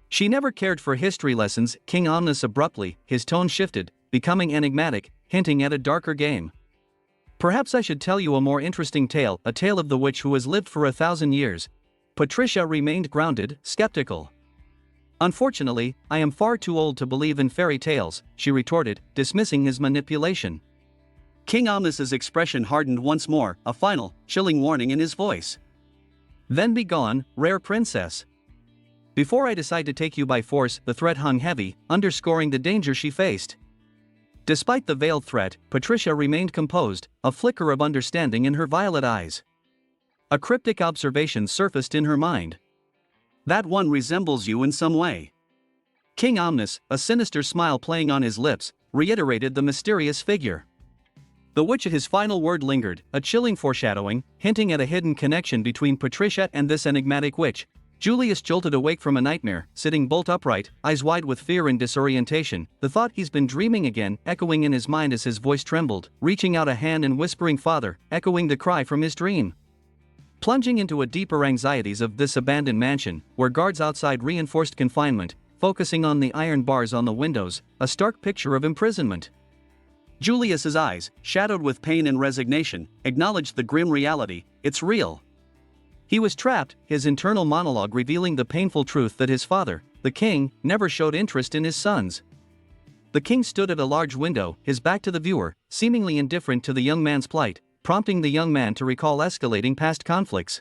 "She never cared for history lessons." King Omnis abruptly, his tone shifted, becoming enigmatic, hinting at a darker game. "Perhaps I should tell you a more interesting tale, a tale of the witch who has lived for 1,000 years. Patricia remained grounded, skeptical. "Unfortunately, I am far too old to believe in fairy tales," she retorted, dismissing his manipulation. King Omnis's expression hardened once more, a final, chilling warning in his voice. "Then be gone, rare princess. Before I decide to take you by force." The threat hung heavy, underscoring the danger she faced. Despite the veiled threat, Patricia remained composed, a flicker of understanding in her violet eyes. A cryptic observation surfaced in her mind. "That one resembles you in some way." King Omnis, a sinister smile playing on his lips, reiterated the mysterious figure. The witch at his final word lingered, a chilling foreshadowing, hinting at a hidden connection between Patricia and this enigmatic witch. Julius jolted awake from a nightmare, sitting bolt upright, eyes wide with fear and disorientation, the thought he's been dreaming again echoing in his mind as his voice trembled, reaching out a hand and whispering "Father," echoing the cry from his dream. Plunging into a deeper anxieties of this abandoned mansion, where guards outside reinforced confinement, focusing on the iron bars on the windows, a stark picture of imprisonment. Julius's eyes, shadowed with pain and resignation, acknowledged the grim reality. It's real. He was trapped, his internal monologue revealing the painful truth that his father, the king, never showed interest in his sons. The king stood at a large window, his back to the viewer, seemingly indifferent to the young man's plight, prompting the young man to recall escalating past conflicts.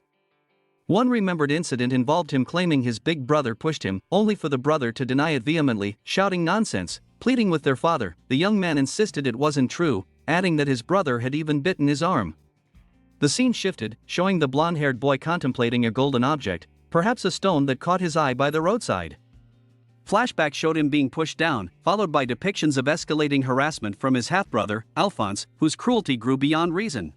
One remembered incident involved him claiming his big brother pushed him, only for the brother to deny it vehemently, shouting nonsense, pleading with their father. The young man insisted it wasn't true, adding that his brother had even bitten his arm. The scene shifted, showing the blonde-haired boy contemplating a golden object, perhaps a stone that caught his eye by the roadside. Flashback showed him being pushed down, followed by depictions of escalating harassment from his half-brother, Alphonse, whose cruelty grew beyond reason.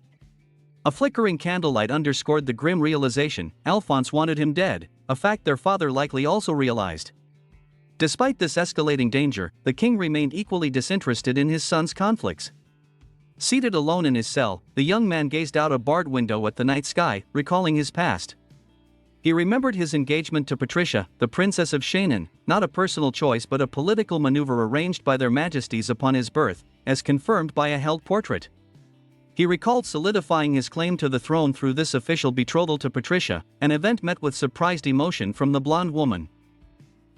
A flickering candlelight underscored the grim realization: Alphonse wanted him dead, a fact their father likely also realized. Despite this escalating danger, the king remained equally disinterested in his son's conflicts. Seated alone in his cell, the young man gazed out a barred window at the night sky, recalling his past. He remembered his engagement to Patricia, the Princess of Shannon, not a personal choice but a political maneuver arranged by their majesties upon his birth, as confirmed by a held portrait. He recalled solidifying his claim to the throne through this official betrothal to Patricia, an event met with surprised emotion from the blonde woman.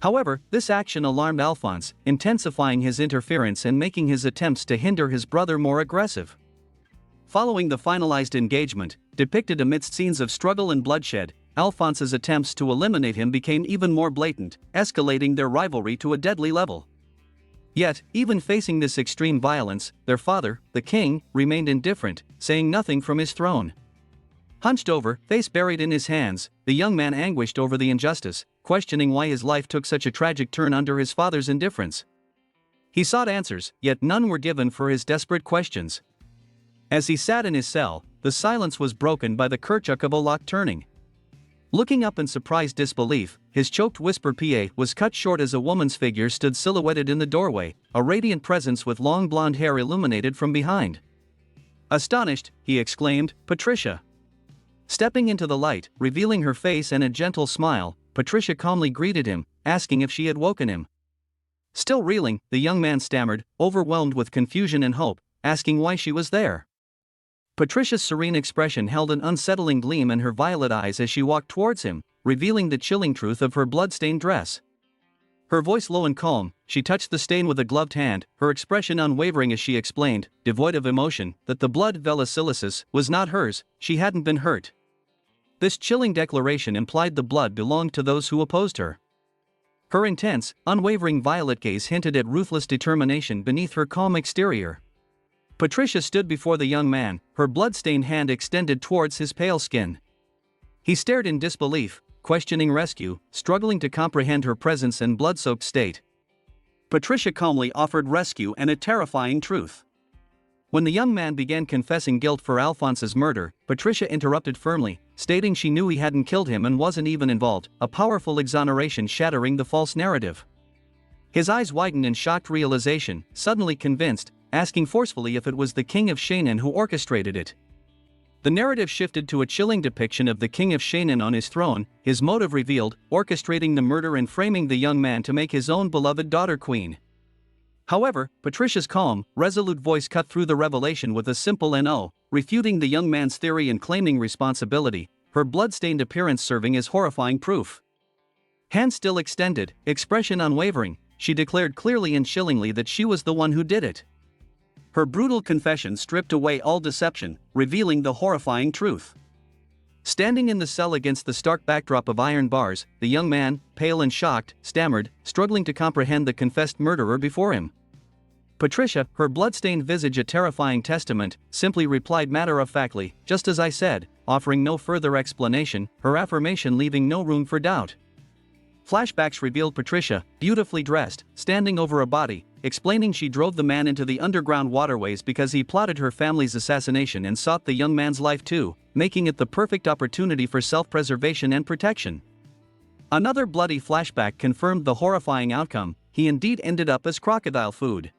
However, this action alarmed Alphonse, intensifying his interference and making his attempts to hinder his brother more aggressive. Following the finalized engagement, depicted amidst scenes of struggle and bloodshed, Alphonse's attempts to eliminate him became even more blatant, escalating their rivalry to a deadly level. Yet, even facing this extreme violence, their father, the king, remained indifferent, saying nothing from his throne. Hunched over, face buried in his hands, the young man anguished over the injustice, questioning why his life took such a tragic turn under his father's indifference. He sought answers, yet none were given for his desperate questions. As he sat in his cell, the silence was broken by the kerchuk of a lock turning. Looking up in surprised disbelief, his choked whisper was cut short as a woman's figure stood silhouetted in the doorway, a radiant presence with long blonde hair illuminated from behind. Astonished, he exclaimed, "Patricia!" Stepping into the light, revealing her face and a gentle smile, Patricia calmly greeted him, asking if she had woken him. Still reeling, the young man stammered, overwhelmed with confusion and hope, asking why she was there. Patricia's serene expression held an unsettling gleam in her violet eyes as she walked towards him, revealing the chilling truth of her blood-stained dress. Her voice low and calm, she touched the stain with a gloved hand, her expression unwavering as she explained, devoid of emotion, that the blood Velocilicis was not hers, she hadn't been hurt. This chilling declaration implied the blood belonged to those who opposed her. Her intense, unwavering violet gaze hinted at ruthless determination beneath her calm exterior. Patricia stood before the young man, her blood-stained hand extended towards his pale skin. He stared in disbelief, questioning rescue, struggling to comprehend her presence and blood-soaked state. Patricia calmly offered rescue and a terrifying truth. When the young man began confessing guilt for Alphonse's murder, Patricia interrupted firmly, stating she knew he hadn't killed him and wasn't even involved, a powerful exoneration shattering the false narrative. His eyes widened in shocked realization, suddenly convinced, asking forcefully if it was the King of Shannon who orchestrated it. The narrative shifted to a chilling depiction of the King of Shannon on his throne, his motive revealed, orchestrating the murder and framing the young man to make his own beloved daughter queen. However, Patricia's calm, resolute voice cut through the revelation with a simple "no," refuting the young man's theory and claiming responsibility, her blood-stained appearance serving as horrifying proof. Hand still extended, expression unwavering, she declared clearly and chillingly that she was the one who did it. Her brutal confession stripped away all deception, revealing the horrifying truth. Standing in the cell against the stark backdrop of iron bars, the young man, pale and shocked, stammered, struggling to comprehend the confessed murderer before him. Patricia, her blood-stained visage a terrifying testament, simply replied matter-of-factly, "Just as I said," offering no further explanation, her affirmation leaving no room for doubt. Flashbacks revealed Patricia, beautifully dressed, standing over a body, explaining she drove the man into the underground waterways because he plotted her family's assassination and sought the young man's life too, making it the perfect opportunity for self-preservation and protection. Another bloody flashback confirmed the horrifying outcome, he indeed ended up as crocodile food.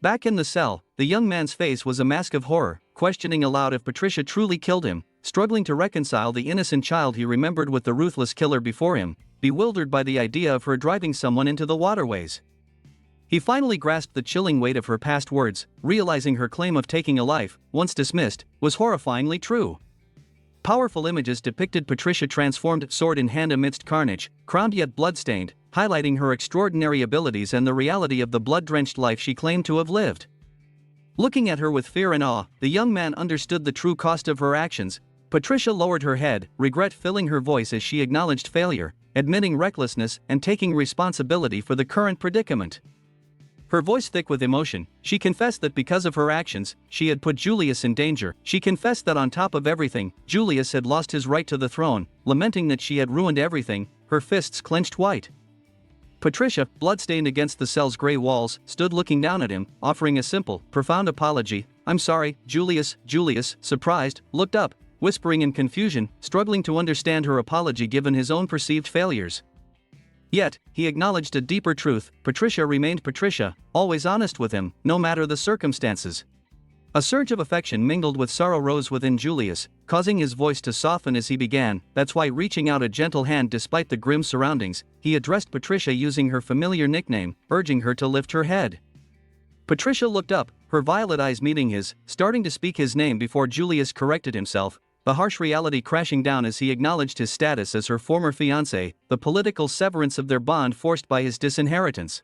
Back in the cell, the young man's face was a mask of horror, questioning aloud if Patricia truly killed him, struggling to reconcile the innocent child he remembered with the ruthless killer before him, bewildered by the idea of her driving someone into the waterways. He finally grasped the chilling weight of her past words, realizing her claim of taking a life, once dismissed, was horrifyingly true. Powerful images depicted Patricia transformed sword in hand amidst carnage, crowned yet bloodstained, highlighting her extraordinary abilities and the reality of the blood-drenched life she claimed to have lived. Looking at her with fear and awe, the young man understood the true cost of her actions. Patricia lowered her head, regret filling her voice as she acknowledged failure, admitting recklessness and taking responsibility for the current predicament. Her voice thick with emotion, she confessed that because of her actions, she had put Julius in danger. She confessed that on top of everything, Julius had lost his right to the throne, lamenting that she had ruined everything, her fists clenched white. Patricia, bloodstained against the cell's gray walls, stood looking down at him, offering a simple, profound apology. "I'm sorry, Julius." Julius, surprised, looked up, whispering in confusion, struggling to understand her apology given his own perceived failures. Yet, he acknowledged a deeper truth. Patricia remained Patricia, always honest with him, no matter the circumstances. A surge of affection mingled with sorrow rose within Julius, causing his voice to soften as he began. That's why, reaching out a gentle hand despite the grim surroundings, he addressed Patricia using her familiar nickname, urging her to lift her head. Patricia looked up, her violet eyes meeting his, starting to speak his name before Julius corrected himself, the harsh reality crashing down as he acknowledged his status as her former fiancé, the political severance of their bond forced by his disinheritance.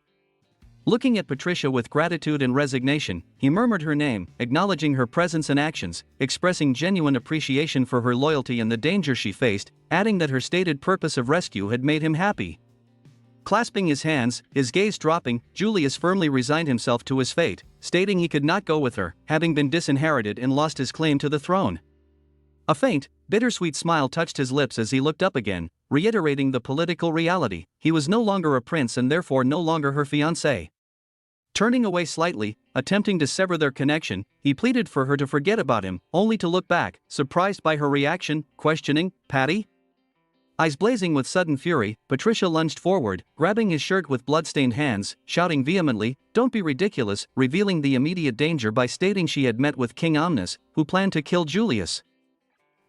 Looking at Patricia with gratitude and resignation, he murmured her name, acknowledging her presence and actions, expressing genuine appreciation for her loyalty and the danger she faced, adding that her stated purpose of rescue had made him happy. Clasping his hands, his gaze dropping, Julius firmly resigned himself to his fate, stating he could not go with her, having been disinherited and lost his claim to the throne. A faint, bittersweet smile touched his lips as he looked up again, reiterating the political reality: he was no longer a prince and therefore no longer her fiancé. Turning away slightly, attempting to sever their connection, he pleaded for her to forget about him, only to look back, surprised by her reaction, questioning, "Patty?" Eyes blazing with sudden fury, Patricia lunged forward, grabbing his shirt with blood-stained hands, shouting vehemently, "Don't be ridiculous," revealing the immediate danger by stating she had met with King Omnis, who planned to kill Julius.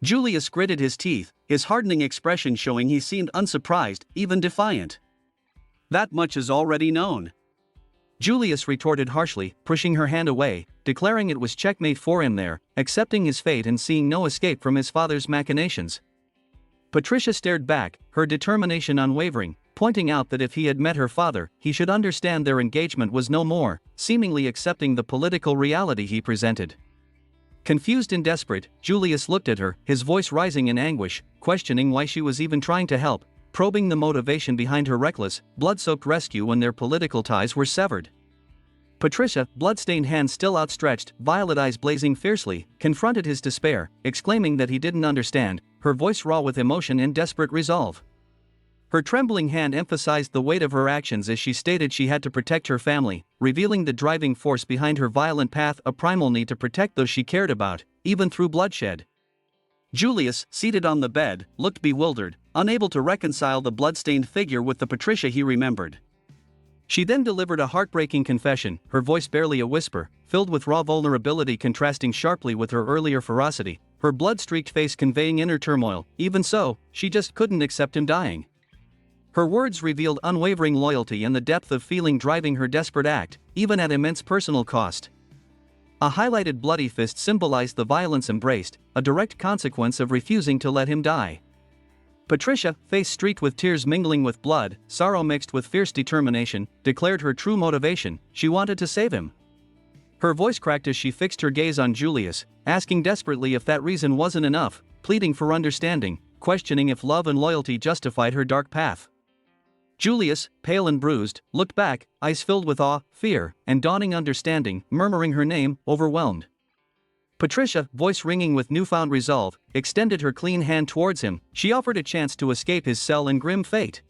Julius gritted his teeth, his hardening expression showing he seemed unsurprised, even defiant. "That much is already known," Julius retorted harshly, pushing her hand away, declaring it was checkmate for him there, accepting his fate and seeing no escape from his father's machinations. Patricia stared back, her determination unwavering, pointing out that if he had met her father, he should understand their engagement was no more, seemingly accepting the political reality he presented. Confused and desperate, Julius looked at her, his voice rising in anguish, questioning why she was even trying to help, probing the motivation behind her reckless, blood-soaked rescue when their political ties were severed. Patricia, blood-stained hands still outstretched, violet eyes blazing fiercely, confronted his despair, exclaiming that he didn't understand, her voice raw with emotion and desperate resolve. Her trembling hand emphasized the weight of her actions as she stated she had to protect her family, revealing the driving force behind her violent path: a primal need to protect those she cared about, even through bloodshed. Julius, seated on the bed, looked bewildered, unable to reconcile the blood-stained figure with the Patricia he remembered. She then delivered a heartbreaking confession, her voice barely a whisper, filled with raw vulnerability contrasting sharply with her earlier ferocity, her blood-streaked face conveying inner turmoil. Even so, she just couldn't accept him dying. Her words revealed unwavering loyalty and the depth of feeling driving her desperate act, even at immense personal cost. A highlighted bloody fist symbolized the violence embraced, a direct consequence of refusing to let him die. Patricia, face streaked with tears mingling with blood, sorrow mixed with fierce determination, declared her true motivation: she wanted to save him. Her voice cracked as she fixed her gaze on Julius, asking desperately if that reason wasn't enough, pleading for understanding, questioning if love and loyalty justified her dark path. Julius, pale and bruised, looked back, eyes filled with awe, fear, and dawning understanding, murmuring her name, overwhelmed. Patricia, voice ringing with newfound resolve, extended her clean hand towards him. She offered a chance to escape his cell and grim fate.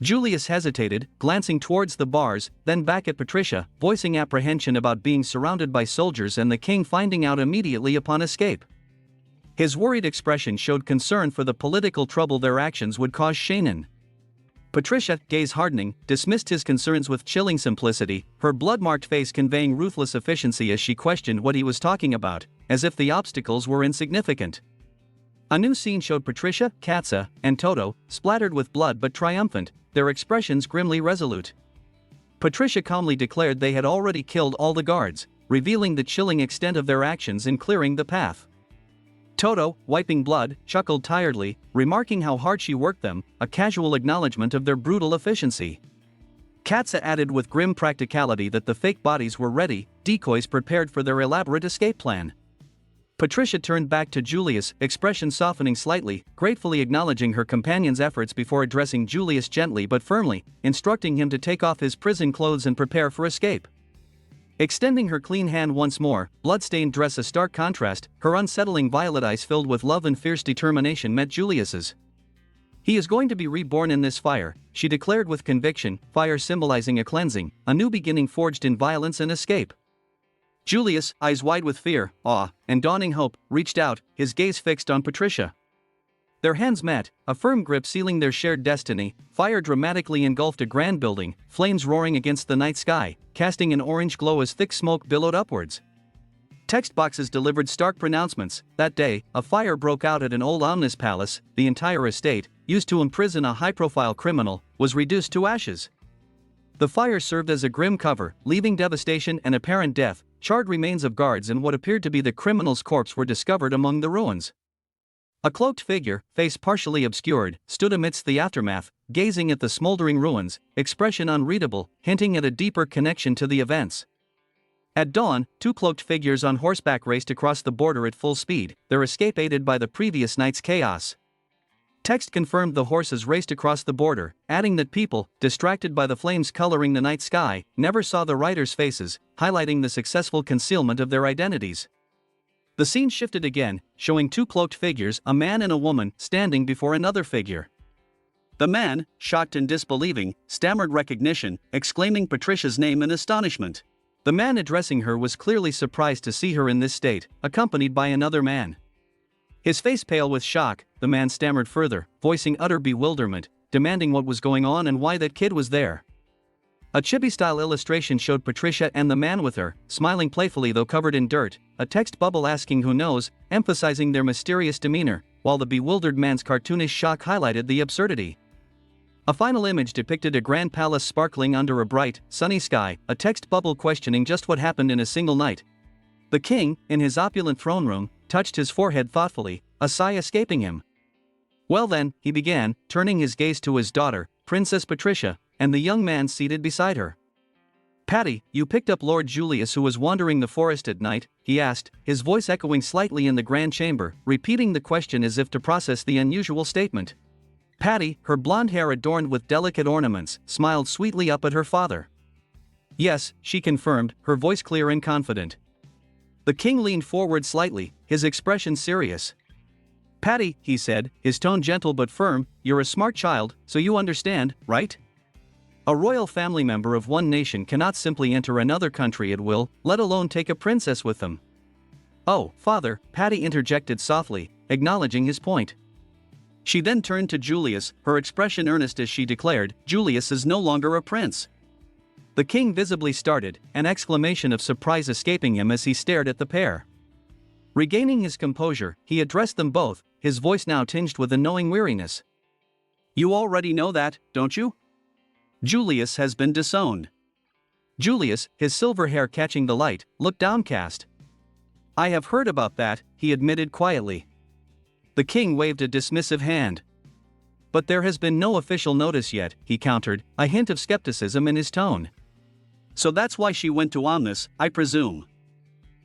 Julius hesitated, glancing towards the bars, then back at Patricia, voicing apprehension about being surrounded by soldiers and the king finding out immediately upon escape. His worried expression showed concern for the political trouble their actions would cause Shannon. Patricia, gaze hardening, dismissed his concerns with chilling simplicity, her blood-marked face conveying ruthless efficiency as she questioned what he was talking about, as if the obstacles were insignificant. A new scene showed Patricia, Katza, and Toto, splattered with blood but triumphant, their expressions grimly resolute. Patricia calmly declared they had already killed all the guards, revealing the chilling extent of their actions in clearing the path. Toto, wiping blood, chuckled tiredly, remarking how hard she worked them, a casual acknowledgement of their brutal efficiency. Katza added with grim practicality that the fake bodies were ready, decoys prepared for their elaborate escape plan. Patricia turned back to Julius, expression softening slightly, gratefully acknowledging her companion's efforts before addressing Julius gently but firmly, instructing him to take off his prison clothes and prepare for escape. Extending her clean hand once more, blood-stained dress a stark contrast, her unsettling violet eyes filled with love and fierce determination met Julius's. "He is going to be reborn in this fire," she declared with conviction, fire symbolizing a cleansing, a new beginning forged in violence and escape. Julius, eyes wide with fear, awe, and dawning hope, reached out, his gaze fixed on Patricia. Their hands met, a firm grip sealing their shared destiny. Fire dramatically engulfed a grand building, flames roaring against the night sky, casting an orange glow as thick smoke billowed upwards. Text boxes delivered stark pronouncements. That day, a fire broke out at an old Omnis palace. The entire estate, used to imprison a high-profile criminal, was reduced to ashes. The fire served as a grim cover, leaving devastation and apparent death. Charred remains of guards and what appeared to be the criminal's corpse were discovered among the ruins. A cloaked figure, face partially obscured, stood amidst the aftermath, gazing at the smoldering ruins, expression unreadable, hinting at a deeper connection to the events. At dawn, two cloaked figures on horseback raced across the border at full speed, their escape aided by the previous night's chaos. Text confirmed the horses raced across the border, adding that people, distracted by the flames coloring the night sky, never saw the riders' faces, highlighting the successful concealment of their identities. The scene shifted again, showing two cloaked figures, a man and a woman, standing before another figure. The man, shocked and disbelieving, stammered recognition, exclaiming Patricia's name in astonishment. The man addressing her was clearly surprised to see her in this state, accompanied by another man. His face pale with shock, the man stammered further, voicing utter bewilderment, demanding what was going on and why that kid was there. A chibi-style illustration showed Patricia and the man with her, smiling playfully though covered in dirt, a text bubble asking who knows, emphasizing their mysterious demeanor, while the bewildered man's cartoonish shock highlighted the absurdity. A final image depicted a grand palace sparkling under a bright, sunny sky, a text bubble questioning just what happened in a single night. The king, in his opulent throne room, touched his forehead thoughtfully, a sigh escaping him. Well then, he began, turning his gaze to his daughter, Princess Patricia, and the young man seated beside her. "Patty, you picked up Lord Julius who was wandering the forest at night?" he asked, his voice echoing slightly in the grand chamber, repeating the question as if to process the unusual statement. Patty, her blonde hair adorned with delicate ornaments, smiled sweetly up at her father. "Yes," she confirmed, her voice clear and confident. The king leaned forward slightly, his expression serious. "Patty," he said, his tone gentle but firm, "you're a smart child, so you understand, right? A royal family member of one nation cannot simply enter another country at will, let alone take a princess with them." "Oh, father," Patty interjected softly, acknowledging his point. She then turned to Julius, her expression earnest as she declared, "Julius is no longer a prince." The king visibly started, an exclamation of surprise escaping him as he stared at the pair. Regaining his composure, he addressed them both, his voice now tinged with a knowing weariness. "You already know that, don't you? Julius has been disowned." Julius, his silver hair catching the light, looked downcast. "I have heard about that," he admitted quietly. The king waved a dismissive hand. "But there has been no official notice yet," he countered, a hint of skepticism in his tone. "So that's why she went to Omnis, I presume."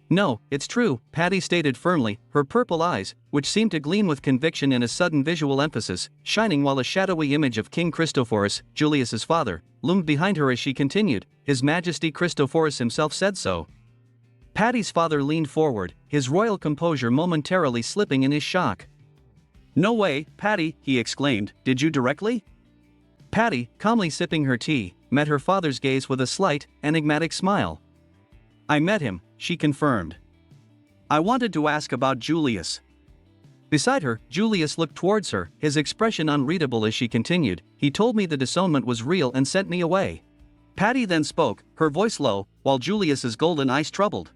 "No, it's true," Patty stated firmly, her purple eyes, which seemed to gleam with conviction and a sudden visual emphasis, shining while a shadowy image of King Christophorus, Julius's father, loomed behind her as she continued, "His Majesty Christophorus himself said so." Patty's father leaned forward, his royal composure momentarily slipping in his shock. "No way, Patty," he exclaimed, "did you directly?" Patty, calmly sipping her tea, met her father's gaze with a slight, enigmatic smile. "I met him," she confirmed. "I wanted to ask about Julius." Beside her, Julius looked towards her, his expression unreadable as she continued, "He told me the disownment was real and sent me away." Patty then spoke, her voice low, while Julius's golden eyes troubled.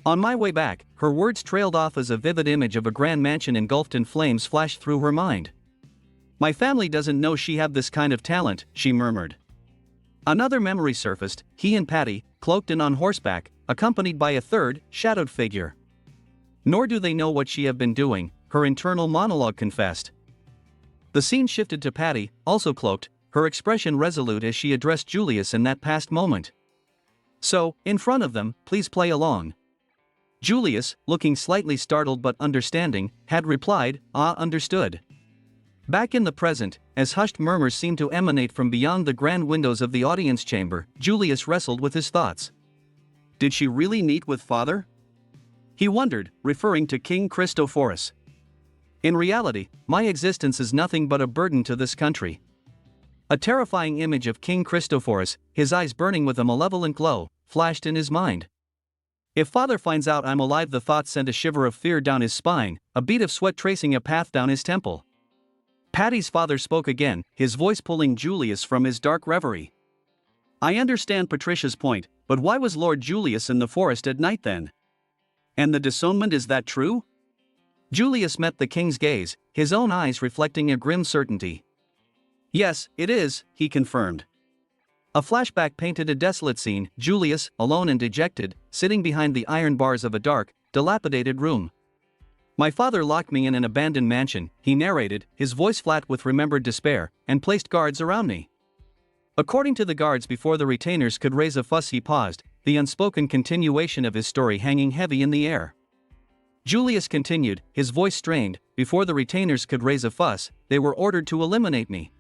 "On my way back," her words trailed off as a vivid image of a grand mansion engulfed in flames flashed through her mind. "My family doesn't know she have this kind of talent," she murmured. Another memory surfaced, he and Patty, cloaked and on horseback, accompanied by a third, shadowed figure. "Nor do they know what she have been doing," her internal monologue confessed. The scene shifted to Patty, also cloaked, her expression resolute as she addressed Julius in that past moment. "So, in front of them, please play along." Julius, looking slightly startled but understanding, had replied, "Ah, understood." Back in the present, as hushed murmurs seemed to emanate from beyond the grand windows of the audience chamber, Julius wrestled with his thoughts. Did she really meet with father? He wondered, referring to King Christophorus. "In reality, my existence is nothing but a burden to this country." A terrifying image of King Christophorus, his eyes burning with a malevolent glow, flashed in his mind. If father finds out I'm alive, the thought sent a shiver of fear down his spine, a bead of sweat tracing a path down his temple. Patty's father spoke again, his voice pulling Julius from his dark reverie. "I understand Patricia's point, but why was Lord Julius in the forest at night then? And the disownment, is that true?" Julius met the king's gaze, his own eyes reflecting a grim certainty. "Yes, it is," he confirmed. A flashback painted a desolate scene, Julius, alone and dejected, sitting behind the iron bars of a dark, dilapidated room. My father locked me in an abandoned mansion, he narrated, his voice flat with remembered despair, and placed guards around me. According to the guards, before the retainers could raise a fuss, he paused, the unspoken continuation of his story hanging heavy in the air. Julius continued, his voice strained, before the retainers could raise a fuss, they were ordered to eliminate me.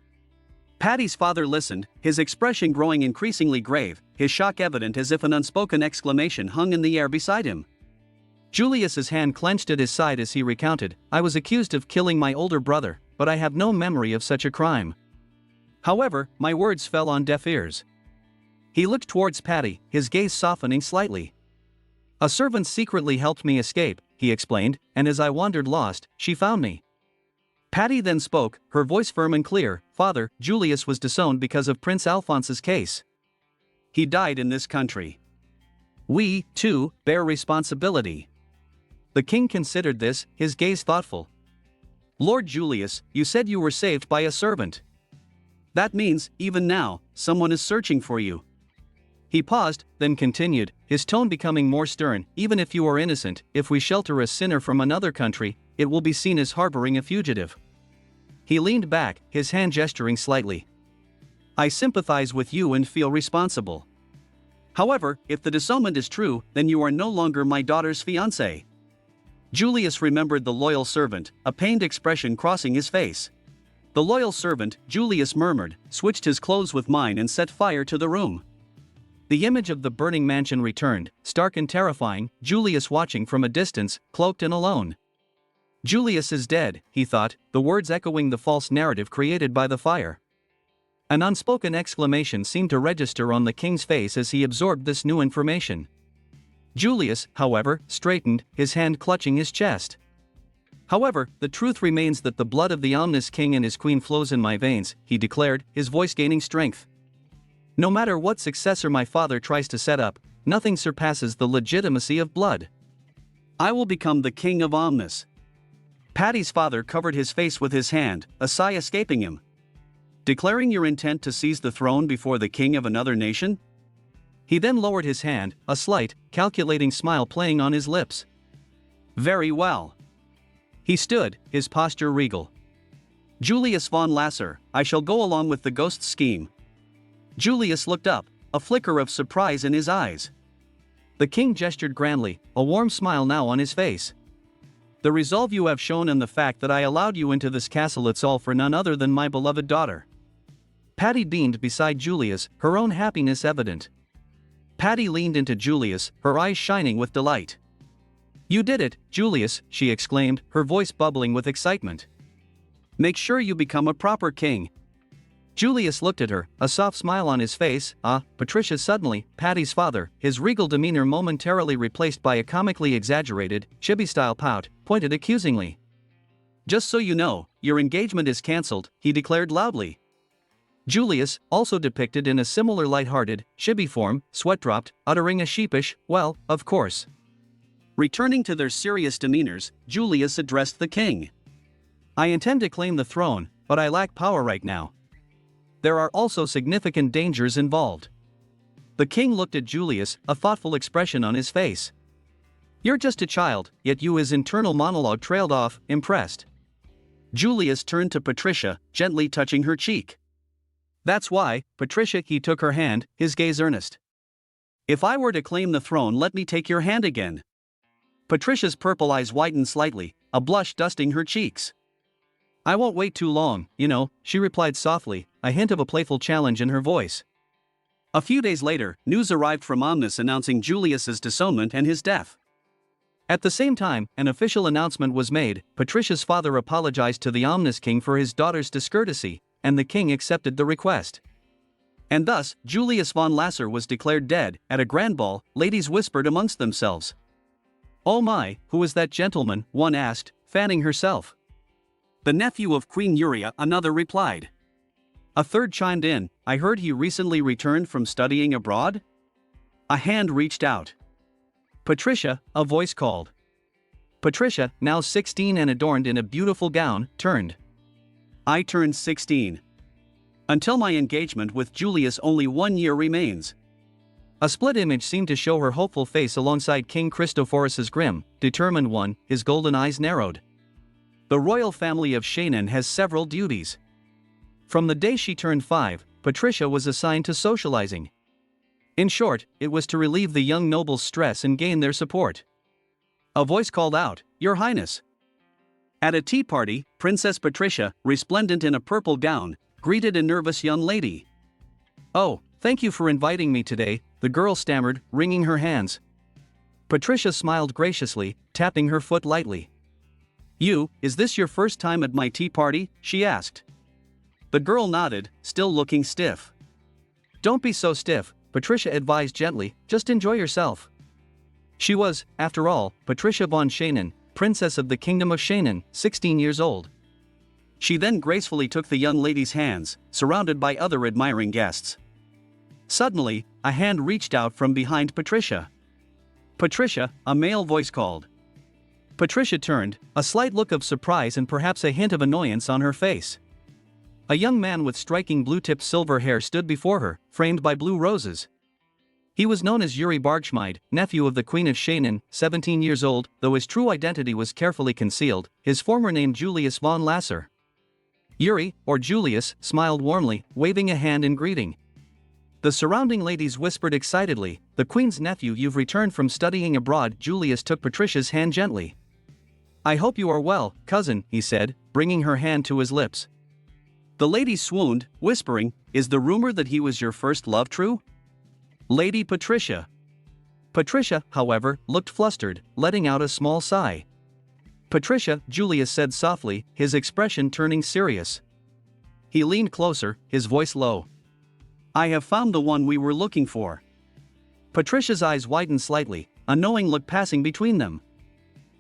Patty's father listened, his expression growing increasingly grave, his shock evident as if an unspoken exclamation hung in the air beside him. Julius's hand clenched at his side as he recounted, I was accused of killing my older brother, but I have no memory of such a crime. However, my words fell on deaf ears. He looked towards Patty, his gaze softening slightly. A servant secretly helped me escape, he explained, and as I wandered lost, she found me. Patty then spoke, her voice firm and clear, Father, Julius was disowned because of Prince Alphonse's case. He died in this country. We, too, bear responsibility. The king considered this, his gaze thoughtful. Lord Julius, you said you were saved by a servant. That means, even now, someone is searching for you. He paused, then continued, his tone becoming more stern, even if you are innocent, if we shelter a sinner from another country, it will be seen as harboring a fugitive. He leaned back, his hand gesturing slightly. I sympathize with you and feel responsible. However, if the disownment is true, then you are no longer my daughter's fiancé. Julius remembered the loyal servant, a pained expression crossing his face. The loyal servant, Julius murmured, switched his clothes with mine and set fire to the room. The image of the burning mansion returned, stark and terrifying, Julius watching from a distance, cloaked and alone. Julius is dead, he thought, the words echoing the false narrative created by the fire. An unspoken exclamation seemed to register on the king's face as he absorbed this new information. Julius, however, straightened, his hand clutching his chest. However, the truth remains that the blood of the ominous king and his queen flows in my veins, he declared, his voice gaining strength. No matter what successor my father tries to set up, nothing surpasses the legitimacy of blood. I will become the king of Omnis. Patty's father covered his face with his hand, a sigh escaping him. Declaring your intent to seize the throne before the king of another nation? He then lowered his hand, a slight, calculating smile playing on his lips. Very well. He stood, his posture regal. Julius von Lasser, I shall go along with the ghost's scheme. Julius looked up, a flicker of surprise in his eyes. The king gestured grandly, a warm smile now on his face. The resolve you have shown and the fact that I allowed you into this castle, it's all for none other than my beloved daughter. Patty beamed beside Julius, her own happiness evident. Patty leaned into Julius, her eyes shining with delight. You did it, Julius, she exclaimed, her voice bubbling with excitement. Make sure you become a proper king. Julius looked at her, a soft smile on his face. Patricia suddenly, Patty's father, his regal demeanor momentarily replaced by a comically exaggerated, chibi-style pout, pointed accusingly. Just so you know, your engagement is cancelled, he declared loudly. Julius, also depicted in a similar light-hearted, chibi form, sweat-dropped, uttering a sheepish, well, of course. Returning to their serious demeanors, Julius addressed the king. I intend to claim the throne, but I lack power right now. There are also significant dangers involved. The king looked at Julius, a thoughtful expression on his face. You're just a child, yet his internal monologue trailed off, impressed. Julius turned to Patricia, gently touching her cheek. That's why, Patricia, he took her hand, his gaze earnest. If I were to claim the throne, let me take your hand again. Patricia's purple eyes widened slightly, a blush dusting her cheeks. I won't wait too long, she replied softly, a hint of a playful challenge in her voice. A few days later, news arrived from Omnis announcing Julius's disownment and his death. At the same time, an official announcement was made. Patricia's father apologized to the Omnis king for his daughter's discourtesy, and the king accepted the request. And thus, Julius von Lasser was declared dead. At a grand ball, ladies whispered amongst themselves. Oh my, who is that gentleman? One asked, fanning herself. The nephew of Queen Yuria, another replied. A third chimed in, I heard he recently returned from studying abroad? A hand reached out. Patricia, a voice called. Patricia, now 16 and adorned in a beautiful gown, turned. I turned 16. Until my engagement with Julius only 1 year remains. A split image seemed to show her hopeful face alongside King Christophorus's grim, determined one, his golden eyes narrowed. The royal family of Shannon has several duties. From the day she turned 5, Patricia was assigned to socializing. In short, it was to relieve the young noble's stress and gain their support. A voice called out, "Your Highness." At a tea party, Princess Patricia, resplendent in a purple gown, greeted a nervous young lady. "Oh, thank you for inviting me today," the girl stammered, wringing her hands. Patricia smiled graciously, tapping her foot lightly. Is this your first time at my tea party?" she asked. The girl nodded, still looking stiff. "Don't be so stiff," Patricia advised gently, "just enjoy yourself." She was, after all, Patricia von Shannon, Princess of the Kingdom of Shannon, 16 years old. She then gracefully took the young lady's hands, surrounded by other admiring guests. Suddenly, a hand reached out from behind Patricia. "Patricia," a male voice called. Patricia turned, a slight look of surprise and perhaps a hint of annoyance on her face. A young man with striking blue-tipped silver hair stood before her, framed by blue roses. He was known as Yuri Bargschmeid, nephew of the Queen of Shannon, 17 years old, though his true identity was carefully concealed, his former name Julius von Lasser. Yuri, or Julius, smiled warmly, waving a hand in greeting. The surrounding ladies whispered excitedly, "The Queen's nephew, you've returned from studying abroad." Julius took Patricia's hand gently. "I hope you are well, cousin," he said, bringing her hand to his lips. The lady swooned, whispering, "Is the rumor that he was your first love true? Lady Patricia." Patricia, however, looked flustered, letting out a small sigh. "Patricia," Julius said softly, his expression turning serious. He leaned closer, his voice low. "I have found the one we were looking for." Patricia's eyes widened slightly, a knowing look passing between them.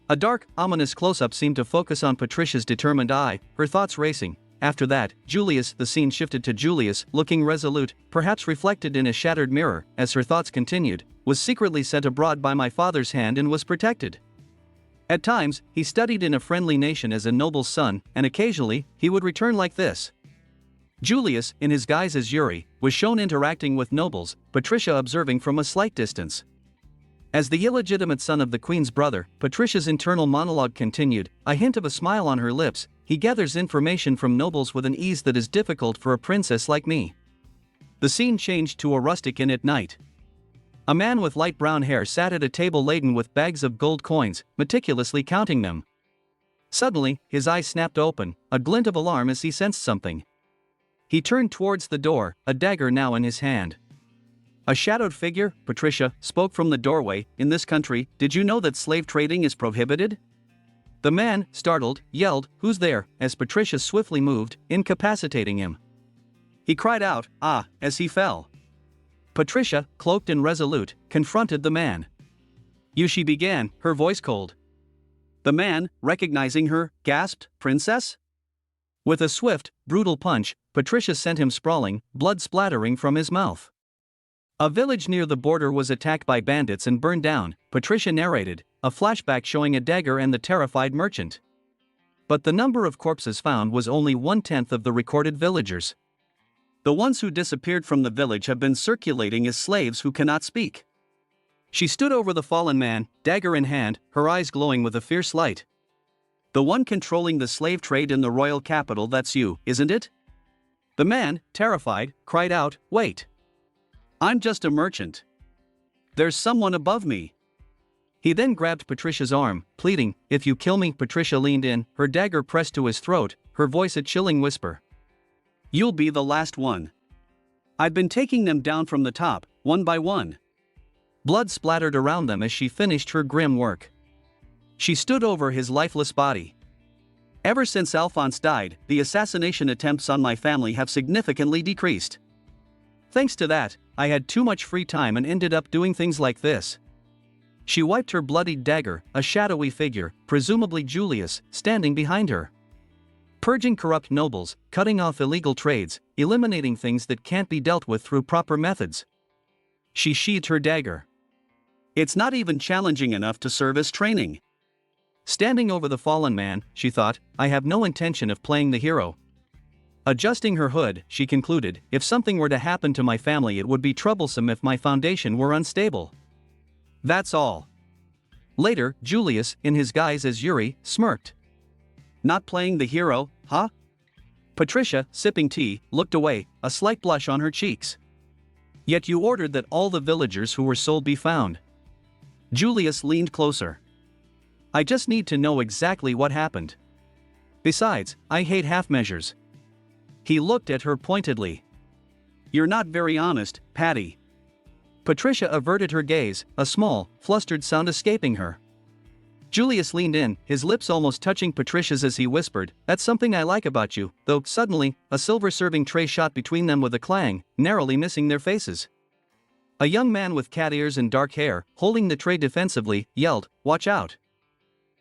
A dark, ominous close-up seemed to focus on Patricia's determined eye, her thoughts racing. After that, the scene shifted to Julius, looking resolute, perhaps reflected in a shattered mirror, as her thoughts continued, "Was secretly sent abroad by my father's hand and was protected. At times, he studied in a friendly nation as a noble's son, and occasionally, he would return like this." Julius, in his guise as Yuri, was shown interacting with nobles, Patricia observing from a slight distance. As the illegitimate son of the Queen's brother, Patricia's internal monologue continued, a hint of a smile on her lips. "He gathers information from nobles with an ease that is difficult for a princess like me." The scene changed to a rustic inn at night. A man with light brown hair sat at a table laden with bags of gold coins, meticulously counting them. Suddenly, his eyes snapped open, a glint of alarm as he sensed something. He turned towards the door, a dagger now in his hand. A shadowed figure, Patricia, spoke from the doorway. "In this country, did you know that slave trading is prohibited?" The man, startled, yelled, "Who's there?" as Patricia swiftly moved, incapacitating him. He cried out, "Ah," as he fell. Patricia, cloaked and resolute, confronted the man. "You," she began, her voice cold. The man, recognizing her, gasped, "Princess?" With a swift, brutal punch, Patricia sent him sprawling, blood splattering from his mouth. A village near the border was attacked by bandits and burned down, Patricia narrated, a flashback showing a dagger and the terrified merchant. But the number of corpses found was only 1/10 of the recorded villagers. The ones who disappeared from the village have been circulating as slaves who cannot speak. She stood over the fallen man, dagger in hand, her eyes glowing with a fierce light. "The one controlling the slave trade in the royal capital, that's you, isn't it?" The man, terrified, cried out, "Wait. I'm just a merchant. There's someone above me." He then grabbed Patricia's arm, pleading, "If you kill me." Patricia leaned in, her dagger pressed to his throat, her voice a chilling whisper. "You'll be the last one. I've been taking them down from the top, one by one." Blood splattered around them as she finished her grim work. She stood over his lifeless body. "Ever since Alphonse died, the assassination attempts on my family have significantly decreased. Thanks to that, I had too much free time and ended up doing things like this." She wiped her bloodied dagger, a shadowy figure, presumably Julius, standing behind her. Purging corrupt nobles, cutting off illegal trades, eliminating things that can't be dealt with through proper methods. She sheathed her dagger. "It's not even challenging enough to serve as training." Standing over the fallen man, she thought, "I have no intention of playing the hero. Adjusting her hood, she concluded, if something were to happen to my family, it would be troublesome if my foundation were unstable. That's all. Later, Julius, in his guise as Yuri, smirked. Not playing the hero, huh? Patricia, sipping tea, looked away, a slight blush on her cheeks. Yet you ordered that all the villagers who were sold be found. Julius leaned closer. I just need to know exactly what happened. Besides, I hate half measures. He looked at her pointedly. You're not very honest, Patty. Patricia averted her gaze, a small, flustered sound escaping her. Julius leaned in, his lips almost touching Patricia's as he whispered, that's something I like about you, though suddenly, a silver serving tray shot between them with a clang, narrowly missing their faces. A young man with cat ears and dark hair, holding the tray defensively, yelled, watch out.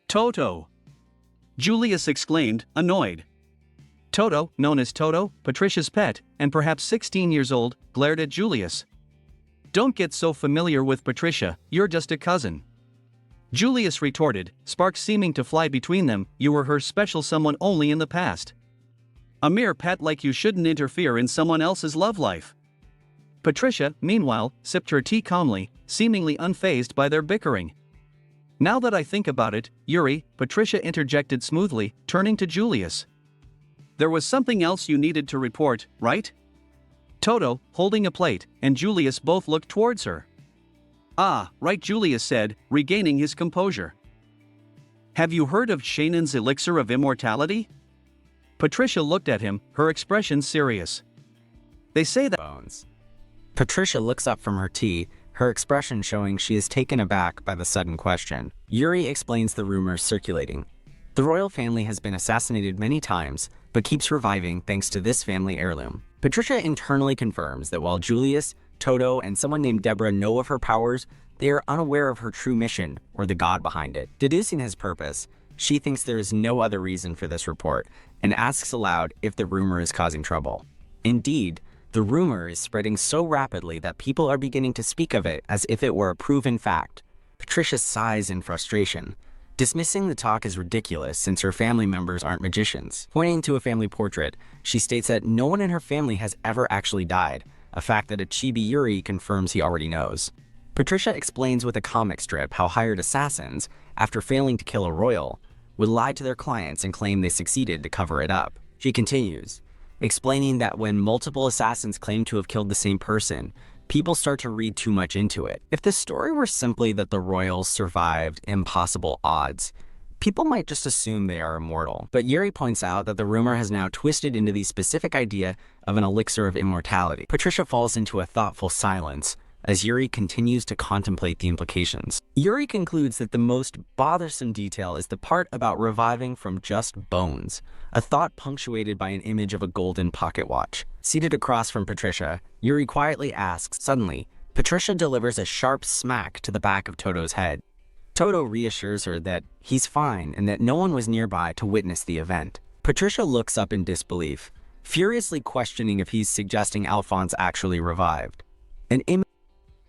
Toto! Julius exclaimed, annoyed. Toto, known as Toto, Patricia's pet, and perhaps 16 years old, glared at Julius. Don't get so familiar with Patricia, you're just a cousin. Julius retorted, sparks seeming to fly between them, you were her special someone only in the past. A mere pet like you shouldn't interfere in someone else's love life. Patricia, meanwhile, sipped her tea calmly, seemingly unfazed by their bickering. Now that I think about it, Yuri, Patricia interjected smoothly, turning to Julius. There was something else you needed to report, right? Toto, holding a plate, and Julius both looked towards her. Ah, right, Julius said, regaining his composure. Have you heard of Shannon's elixir of immortality? Patricia looked at him, her expression serious. They say that bones. Patricia looks up from her tea, her expression showing she is taken aback by the sudden question. Yuri explains the rumors circulating. The royal family has been assassinated many times, but keeps reviving thanks to this family heirloom. Patricia internally confirms that while Julius, Toto, and someone named Deborah know of her powers, they are unaware of her true mission or the god behind it. Deducing his purpose, she thinks there is no other reason for this report and asks aloud if the rumor is causing trouble. Indeed, the rumor is spreading so rapidly that people are beginning to speak of it as if it were a proven fact. Patricia sighs in frustration, dismissing the talk as ridiculous since her family members aren't magicians. Pointing to a family portrait, she states that no one in her family has ever actually died, a fact that a chibi Yuri confirms he already knows. Patricia explains with a comic strip how hired assassins, after failing to kill a royal, would lie to their clients and claim they succeeded to cover it up. She continues, explaining that when multiple assassins claim to have killed the same person, people start to read too much into it. If the story were simply that the royals survived impossible odds, people might just assume they are immortal. But Yuri points out that the rumor has now twisted into the specific idea of an elixir of immortality. Patricia falls into a thoughtful silence as Yuri continues to contemplate the implications. Yuri concludes that the most bothersome detail is the part about reviving from just bones, a thought punctuated by an image of a golden pocket watch. Seated across from Patricia, Yuri quietly asks. Suddenly, Patricia delivers a sharp smack to the back of Toto's head. Toto reassures her that he's fine and that no one was nearby to witness the event. Patricia looks up in disbelief, furiously questioning if he's suggesting Alphonse actually revived.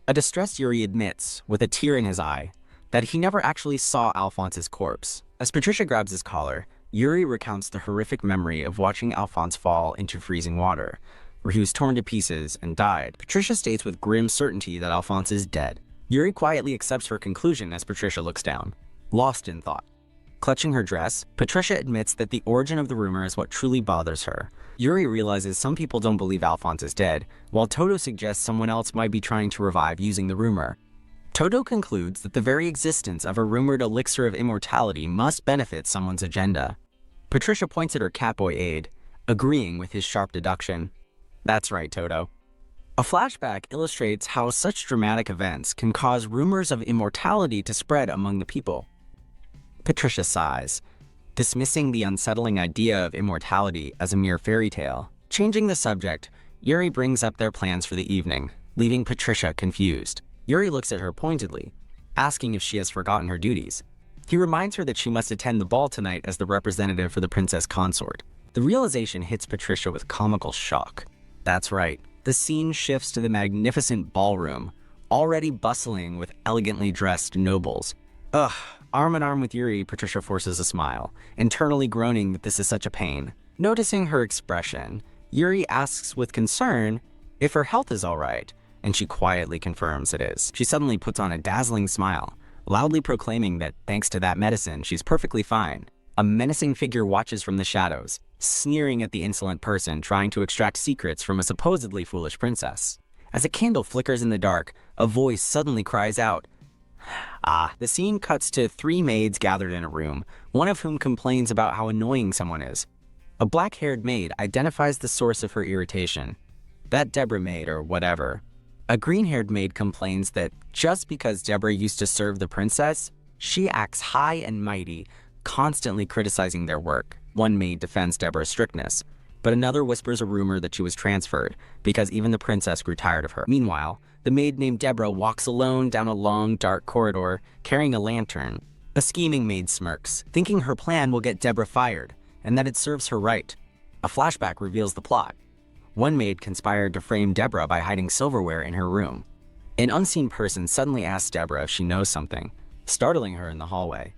A distressed Yuri admits, with a tear in his eye, that he never actually saw Alphonse's corpse. As Patricia grabs his collar, Yuri recounts the horrific memory of watching Alphonse fall into freezing water, where he was torn to pieces and died. Patricia states with grim certainty that Alphonse is dead. Yuri quietly accepts her conclusion as Patricia looks down, lost in thought. Clutching her dress, Patricia admits that the origin of the rumor is what truly bothers her. Yuri realizes some people don't believe Alphonse is dead, while Toto suggests someone else might be trying to revive using the rumor. Toto concludes that the very existence of a rumored elixir of immortality must benefit someone's agenda. Patricia points at her catboy aide, agreeing with his sharp deduction. That's right, Toto. A flashback illustrates how such dramatic events can cause rumors of immortality to spread among the people. Patricia sighs, dismissing the unsettling idea of immortality as a mere fairy tale. Changing the subject, Yuri brings up their plans for the evening, leaving Patricia confused. Yuri looks at her pointedly, asking if she has forgotten her duties. He reminds her that she must attend the ball tonight as the representative for the princess consort. The realization hits Patricia with comical shock. That's right, the scene shifts to the magnificent ballroom, already bustling with elegantly dressed nobles. Ugh. Arm in arm with Yuri, Patricia forces a smile, internally groaning that this is such a pain. Noticing her expression, Yuri asks with concern if her health is all right, and she quietly confirms it is. She suddenly puts on a dazzling smile, loudly proclaiming that thanks to that medicine, she's perfectly fine. A menacing figure watches from the shadows, sneering at the insolent person trying to extract secrets from a supposedly foolish princess. As a candle flickers in the dark, a voice suddenly cries out. The scene cuts to 3 maids gathered in a room, one of whom complains about how annoying someone is. A black-haired maid identifies the source of her irritation. That Deborah maid or whatever. A green-haired maid complains that just because Deborah used to serve the princess, she acts high and mighty, constantly criticizing their work. One maid defends Deborah's strictness, but another whispers a rumor that she was transferred because even the princess grew tired of her. Meanwhile, the maid named Deborah walks alone down a long, dark corridor, carrying a lantern. A scheming maid smirks, thinking her plan will get Deborah fired, and that it serves her right. A flashback reveals the plot. One maid conspired to frame Deborah by hiding silverware in her room. An unseen person suddenly asks Deborah if she knows something, startling her in the hallway.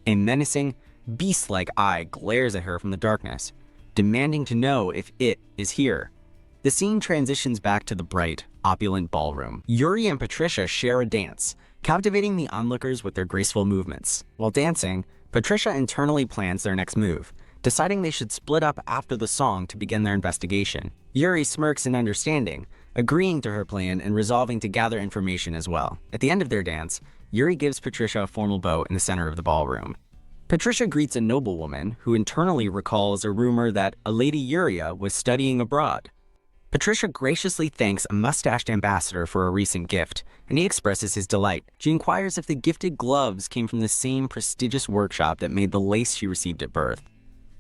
A menacing, beast-like eye glares at her from the darkness, demanding to know if it is here. The scene transitions back to the bright, opulent ballroom. Yuri and Patricia share a dance, captivating the onlookers with their graceful movements. While dancing, Patricia internally plans their next move, deciding they should split up after the song to begin their investigation. Yuri smirks in understanding, agreeing to her plan and resolving to gather information as well. At the end of their dance, Yuri gives Patricia a formal bow in the center of the ballroom. Patricia greets a noblewoman who internally recalls a rumor that a Lady Yuria was studying abroad. Patricia graciously thanks a mustached ambassador for a recent gift, and he expresses his delight. She inquires if the gifted gloves came from the same prestigious workshop that made the lace she received at birth.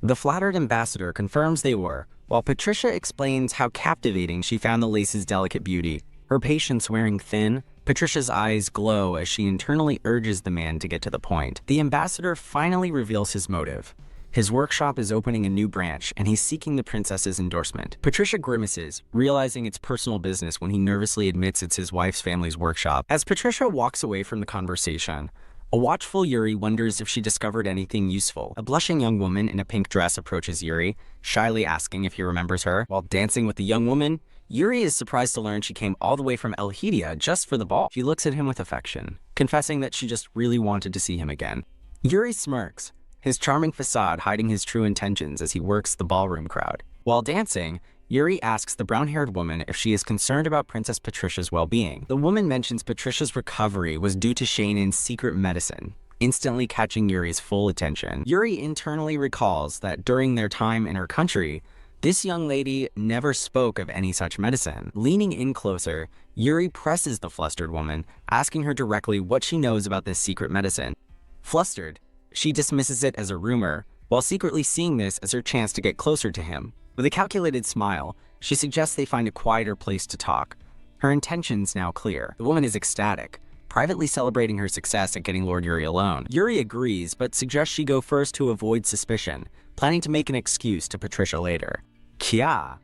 The flattered ambassador confirms they were, while Patricia explains how captivating she found the lace's delicate beauty. Her patience wearing thin, Patricia's eyes glow as she internally urges the man to get to the point. The ambassador finally reveals his motive. His workshop is opening a new branch, and he's seeking the princess's endorsement. Patricia grimaces, realizing it's personal business when he nervously admits it's his wife's family's workshop. As Patricia walks away from the conversation, a watchful Yuri wonders if she discovered anything useful. A blushing young woman in a pink dress approaches Yuri, shyly asking if he remembers her. While dancing with the young woman, Yuri is surprised to learn she came all the way from Elhedia just for the ball. She looks at him with affection, confessing that she just really wanted to see him again. Yuri smirks, his charming facade hiding his true intentions as he works the ballroom crowd. While dancing, Yuri asks the brown-haired woman if she is concerned about Princess Patricia's well-being. The woman mentions Patricia's recovery was due to Shanin's secret medicine, instantly catching Yuri's full attention. Yuri internally recalls that during their time in her country, this young lady never spoke of any such medicine. Leaning in closer, Yuri presses the flustered woman, asking her directly what she knows about this secret medicine. Flustered, she dismisses it as a rumor, while secretly seeing this as her chance to get closer to him. With a calculated smile, she suggests they find a quieter place to talk. Her intentions now clear. The woman is ecstatic, privately celebrating her success at getting Lord Yuri alone. Yuri agrees, but suggests she go first to avoid suspicion, planning to make an excuse to Patricia later. Kya.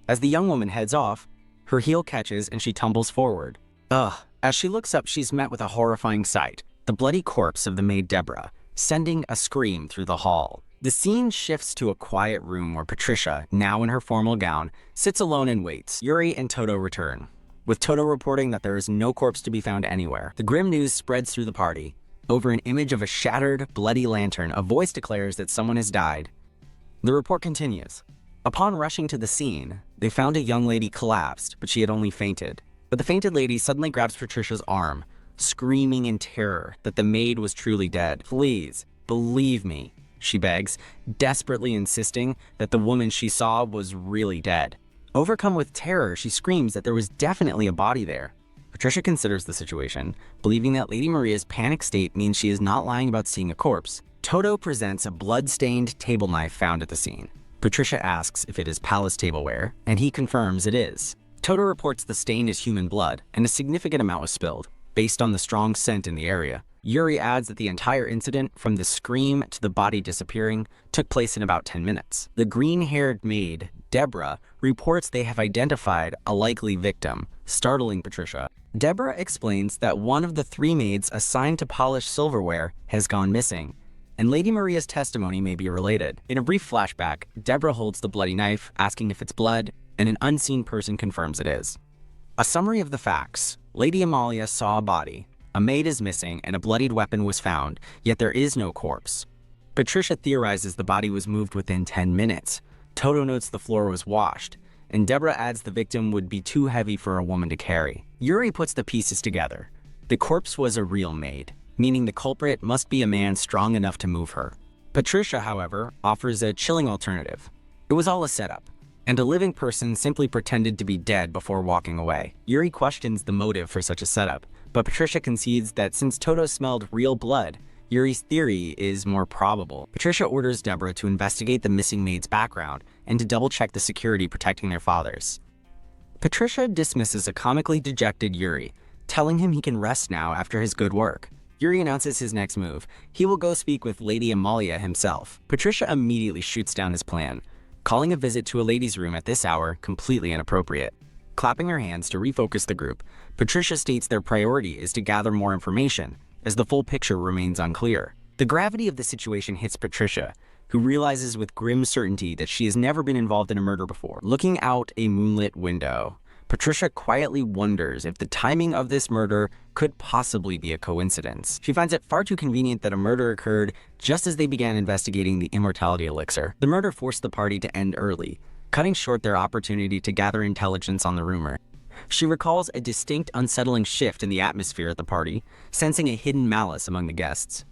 As the young woman heads off, her heel catches and she tumbles forward. As she looks up, she's met with a horrifying sight, the bloody corpse of the maid Deborah, sending a scream through the hall. The scene shifts to a quiet room where Patricia, now in her formal gown, sits alone and waits. Yuri and Toto return, with Toto reporting that there is no corpse to be found anywhere. The grim news spreads through the party. Over an image of a shattered, bloody lantern, a voice declares that someone has died. The report continues. Upon rushing to the scene, they found a young lady collapsed, but she had only fainted. But the fainted lady suddenly grabs Patricia's arm, screaming in terror that the maid was truly dead. "Please, believe me," she begs, desperately insisting that the woman she saw was really dead. Overcome with terror, she screams that there was definitely a body there. Patricia considers the situation, believing that Lady Maria's panic state means she is not lying about seeing a corpse. Toto presents a blood-stained table knife found at the scene. Patricia asks if it is palace tableware, and he confirms it is. Toto reports the stain is human blood, and a significant amount was spilled, based on the strong scent in the area. Yuri adds that the entire incident, from the scream to the body disappearing, took place in about 10 minutes. The green-haired maid, Deborah, reports they have identified a likely victim, startling Patricia. Deborah explains that one of the 3 maids assigned to polish silverware has gone missing, and Lady Maria's testimony may be related. In a brief flashback, Deborah holds the bloody knife, asking if it's blood, and an unseen person confirms it is. A summary of the facts. Lady Amalia saw a body. A maid is missing, and a bloodied weapon was found, yet there is no corpse. Patricia theorizes the body was moved within 10 minutes. Toto notes the floor was washed, and Deborah adds the victim would be too heavy for a woman to carry. Yuri puts the pieces together. The corpse was a real maid, meaning the culprit must be a man strong enough to move her. Patricia, however, offers a chilling alternative. It was all a setup, and a living person simply pretended to be dead before walking away. Yuri questions the motive for such a setup, but Patricia concedes that since Toto smelled real blood, Yuri's theory is more probable. Patricia orders Deborah to investigate the missing maid's background and to double-check the security protecting their fathers. Patricia dismisses a comically dejected Yuri, telling him he can rest now after his good work. Yuri announces his next move. He will go speak with Lady Amalia himself. Patricia immediately shoots down his plan, calling a visit to a ladies' room at this hour completely inappropriate. Clapping her hands to refocus the group, Patricia states their priority is to gather more information, as the full picture remains unclear. The gravity of the situation hits Patricia, who realizes with grim certainty that she has never been involved in a murder before. Looking out a moonlit window, Patricia quietly wonders if the timing of this murder could possibly be a coincidence. She finds it far too convenient that a murder occurred just as they began investigating the immortality elixir. The murder forced the party to end early, cutting short their opportunity to gather intelligence on the rumor. She recalls a distinct unsettling shift in the atmosphere at the party, sensing a hidden malice among the guests.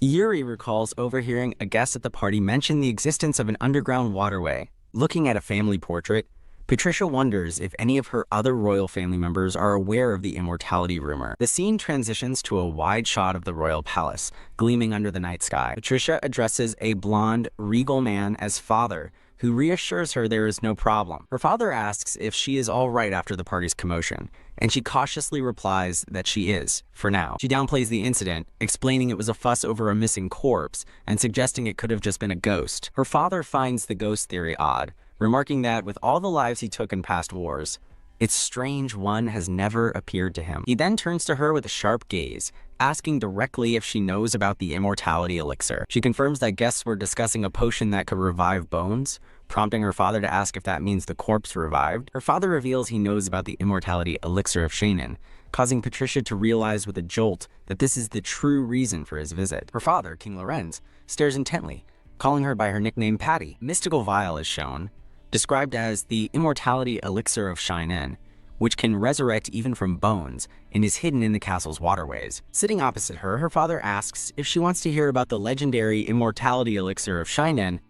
Yuri recalls overhearing a guest at the party mention the existence of an underground waterway. Looking at a family portrait, Patricia wonders if any of her other royal family members are aware of the immortality rumor. The scene transitions to a wide shot of the royal palace, gleaming under the night sky. Patricia addresses a blonde, regal man as father, who reassures her there is no problem. Her father asks if she is all right after the party's commotion, and she cautiously replies that she is, for now. She downplays the incident, explaining it was a fuss over a missing corpse, and suggesting it could have just been a ghost. Her father finds the ghost theory odd, remarking that with all the lives he took in past wars, it's strange one has never appeared to him. He then turns to her with a sharp gaze, asking directly if she knows about the immortality elixir. She confirms that guests were discussing a potion that could revive bones, prompting her father to ask if that means the corpse revived. Her father reveals he knows about the immortality elixir of Shannon, causing Patricia to realize with a jolt that this is the true reason for his visit. Her father, King Lorenz, stares intently, calling her by her nickname Patty. A mystical vial is shown, described as the immortality elixir of Shannon, which can resurrect even from bones and is hidden in the castle's waterways. Sitting opposite her, her father asks if she wants to hear about the legendary immortality elixir of Shannon.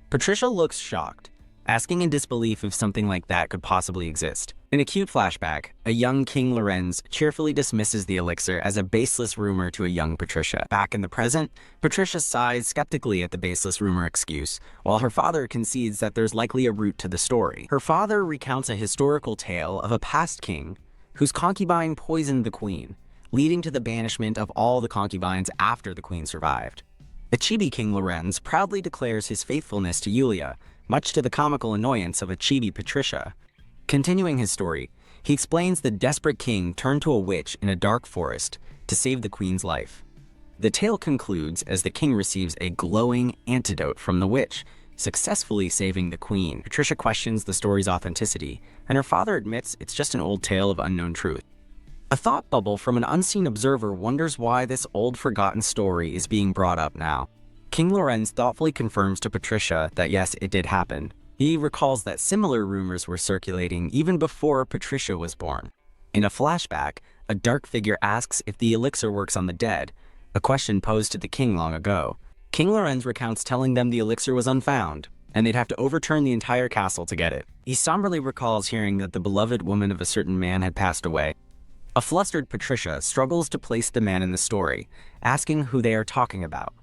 Patricia looks shocked, asking in disbelief if something like that could possibly exist. In a cute flashback, a young King Lorenz cheerfully dismisses the elixir as a baseless rumor to a young Patricia. Back in the present, Patricia sighs skeptically at the baseless rumor excuse, while her father concedes that there's likely a root to the story. Her father recounts a historical tale of a past king whose concubine poisoned the queen, leading to the banishment of all the concubines after the queen survived. The chibi King Lorenz proudly declares his faithfulness to Yulia, much to the comical annoyance of a chibi Patricia. Continuing his story, he explains the desperate king turned to a witch in a dark forest to save the queen's life. The tale concludes as the king receives a glowing antidote from the witch, successfully saving the queen. Patricia questions the story's authenticity, and her father admits it's just an old tale of unknown truth. A thought bubble from an unseen observer wonders why this old forgotten story is being brought up now. King Lorenz thoughtfully confirms to Patricia that yes, it did happen. He recalls that similar rumors were circulating even before Patricia was born. In a flashback, a dark figure asks if the elixir works on the dead, a question posed to the king long ago. King Lorenz recounts telling them the elixir was unfound, and they'd have to overturn the entire castle to get it. He somberly recalls hearing that the beloved woman of a certain man had passed away. A flustered Patricia struggles to place the man in the story, asking who they are talking about.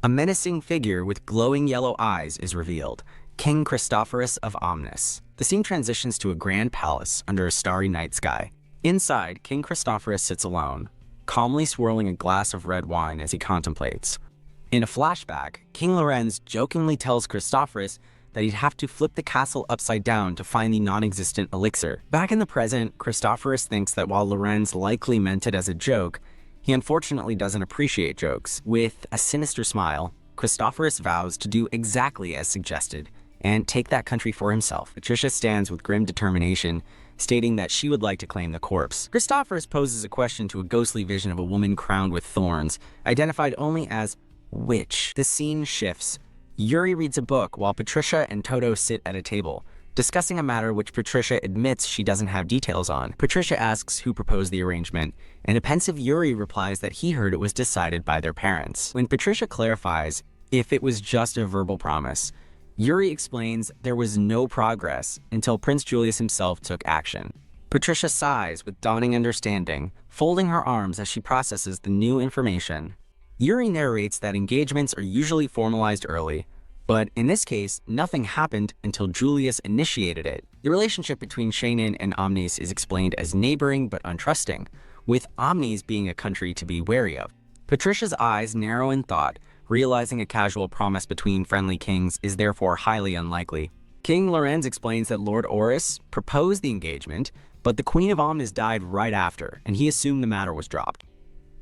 A menacing figure with glowing yellow eyes is revealed, King Christophorus of Omnis. The scene transitions to a grand palace under a starry night sky. Inside, King Christophorus sits alone, calmly swirling a glass of red wine as he contemplates. In a flashback, King Lorenz jokingly tells Christophorus that he'd have to flip the castle upside down to find the non-existent elixir. Back in the present, Christophorus thinks that while Lorenz likely meant it as a joke, He unfortunately doesn't appreciate jokes. With a sinister smile, Christophorus vows to do exactly as suggested and take that country for himself. Patricia stands with grim determination, stating that she would like to claim the corpse. Christophorus poses a question to a ghostly vision of a woman crowned with thorns, identified only as witch. The scene shifts. Yuri reads a book while Patricia and Toto sit at a table, discussing a matter which Patricia admits she doesn't have details on. Patricia asks who proposed the arrangement, and a pensive Yuri replies that he heard it was decided by their parents. When Patricia clarifies if it was just a verbal promise, Yuri explains there was no progress until Prince Julius himself took action. Patricia sighs with dawning understanding, folding her arms as she processes the new information. Yuri narrates that engagements are usually formalized early, but in this case, nothing happened until Julius initiated it. The relationship between Shannon and Omnis is explained as neighboring but untrusting, with Omnis being a country to be wary of. Patricia's eyes narrow in thought, realizing a casual promise between friendly kings is therefore highly unlikely. King Lorenz explains that Lord Oris proposed the engagement, but the Queen of Omnis died right after, and he assumed the matter was dropped.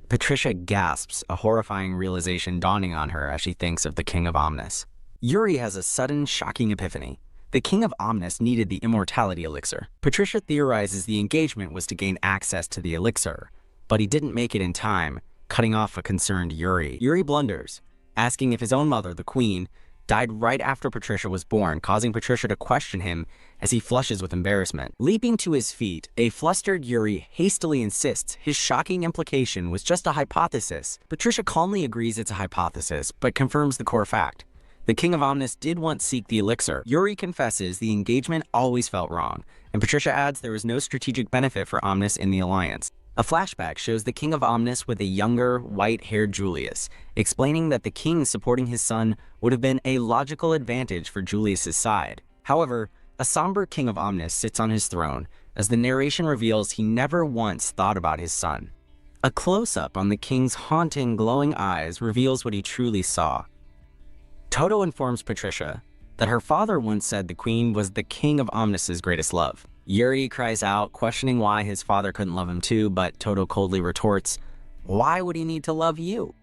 Patricia gasps, a horrifying realization dawning on her as she thinks of the King of Omnis. Yuri has a sudden, shocking epiphany. The King of Omnis needed the immortality elixir. Patricia theorizes the engagement was to gain access to the elixir, but he didn't make it in time, cutting off a concerned Yuri. Yuri blunders, asking if his own mother, the Queen, died right after Patricia was born, causing Patricia to question him as he flushes with embarrassment. Leaping to his feet, a flustered Yuri hastily insists his shocking implication was just a hypothesis. Patricia calmly agrees it's a hypothesis, but confirms the core fact. The King of Omnis did once seek the elixir. Yuri confesses the engagement always felt wrong, and Patricia adds there was no strategic benefit for Omnis in the alliance. A flashback shows the King of Omnis with a younger, white-haired Julius, explaining that the king supporting his son would have been a logical advantage for Julius's side. However, a somber King of Omnis sits on his throne, as the narration reveals he never once thought about his son. A close-up on the king's haunting, glowing eyes reveals what he truly saw. Toto informs Patricia that her father once said the queen was the King of Omnis's greatest love. Yuri cries out, questioning why his father couldn't love him too, but Toto coldly retorts, "Why would he need to love you?"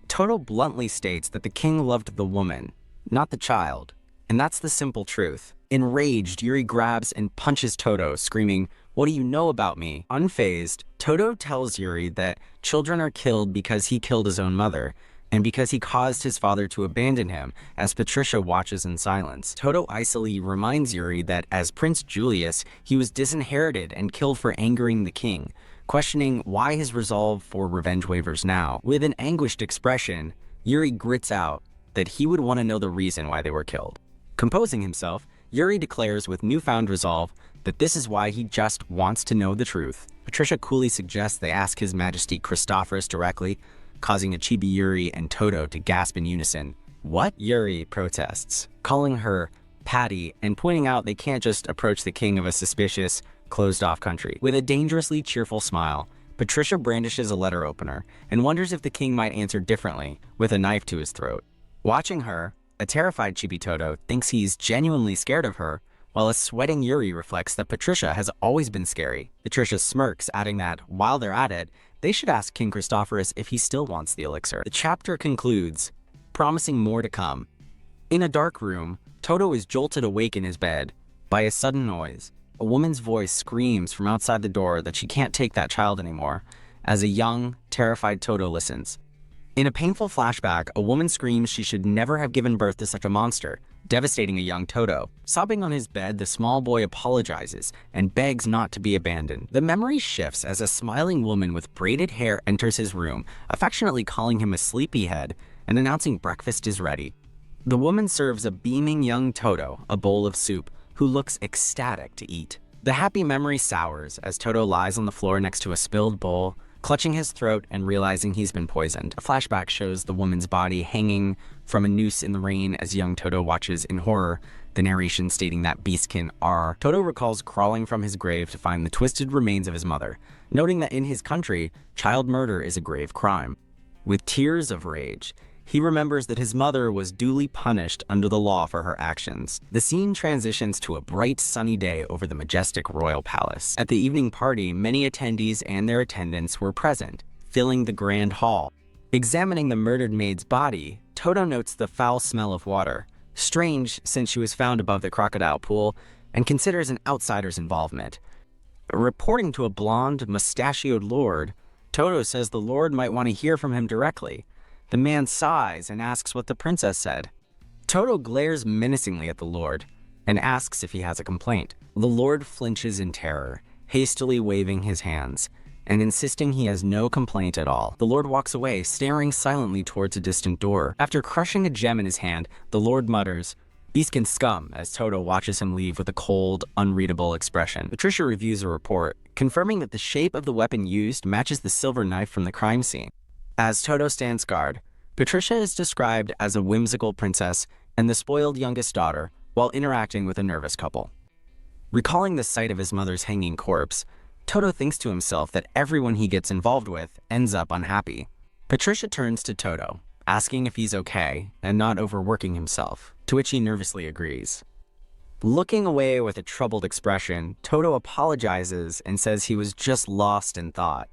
Toto bluntly states that the king loved the woman, not the child, and that's the simple truth. Enraged, Yuri grabs and punches Toto, screaming, "What do you know about me?" Unfazed, Toto tells Yuri that children are killed because he killed his own mother, and because he caused his father to abandon him, as Patricia watches in silence. Toto icily reminds Yuri that as Prince Julius, he was disinherited and killed for angering the king, questioning why his resolve for revenge wavers now. With an anguished expression, Yuri grits out that he would want to know the reason why they were killed. Composing himself, Yuri declares with newfound resolve that this is why he just wants to know the truth. Patricia coolly suggests they ask His Majesty Christophorus directly, causing a chibi Yuri and Toto to gasp in unison. "What?" Yuri protests, calling her Patty and pointing out they can't just approach the king of a suspicious, closed-off country. With a dangerously cheerful smile, Patricia brandishes a letter opener and wonders if the king might answer differently, with a knife to his throat. Watching her, a terrified chibi Toto thinks he's genuinely scared of her, while a sweating Yuri reflects that Patricia has always been scary. Patricia smirks, adding that, while they're at it, they should ask King Christophorus if he still wants the elixir. The chapter concludes, promising more to come. In a dark room, Toto is jolted awake in his bed by a sudden noise. A woman's voice screams from outside the door that she can't take that child anymore, as a young, terrified Toto listens. In a painful flashback, a woman screams she should never have given birth to such a monster, devastating a young Toto. Sobbing on his bed, the small boy apologizes and begs not to be abandoned. The memory shifts as a smiling woman with braided hair enters his room, affectionately calling him a sleepyhead and announcing breakfast is ready. The woman serves a beaming young Toto a bowl of soup, who looks ecstatic to eat. The happy memory sours as Toto lies on the floor next to a spilled bowl, clutching his throat and realizing he's been poisoned. A flashback shows the woman's body hanging from a noose in the rain as young Toto watches in horror, the narration stating that beastkin are. Toto recalls crawling from his grave to find the twisted remains of his mother, noting that in his country, child murder is a grave crime. With tears of rage, he remembers that his mother was duly punished under the law for her actions. The scene transitions to a bright, sunny day over the majestic royal palace. At the evening party, many attendees and their attendants were present, filling the grand hall. Examining the murdered maid's body, Toto notes the foul smell of water, strange since she was found above the crocodile pool, and considers an outsider's involvement. Reporting to a blonde, mustachioed lord, Toto says the lord might want to hear from him directly. The man sighs and asks what the princess said. Toto glares menacingly at the lord and asks if he has a complaint. The lord flinches in terror, hastily waving his hands and insisting he has no complaint at all. The lord walks away, staring silently towards a distant door. After crushing a gem in his hand, the lord mutters, "Beast scum," as Toto watches him leave with a cold, unreadable expression. Patricia reviews a report, confirming that the shape of the weapon used matches the silver knife from the crime scene. As Toto stands guard, Patricia is described as a whimsical princess and the spoiled youngest daughter while interacting with a nervous couple. Recalling the sight of his mother's hanging corpse, Toto thinks to himself that everyone he gets involved with ends up unhappy. Patricia turns to Toto, asking if he's okay and not overworking himself, to which he nervously agrees. Looking away with a troubled expression, Toto apologizes and says he was just lost in thought.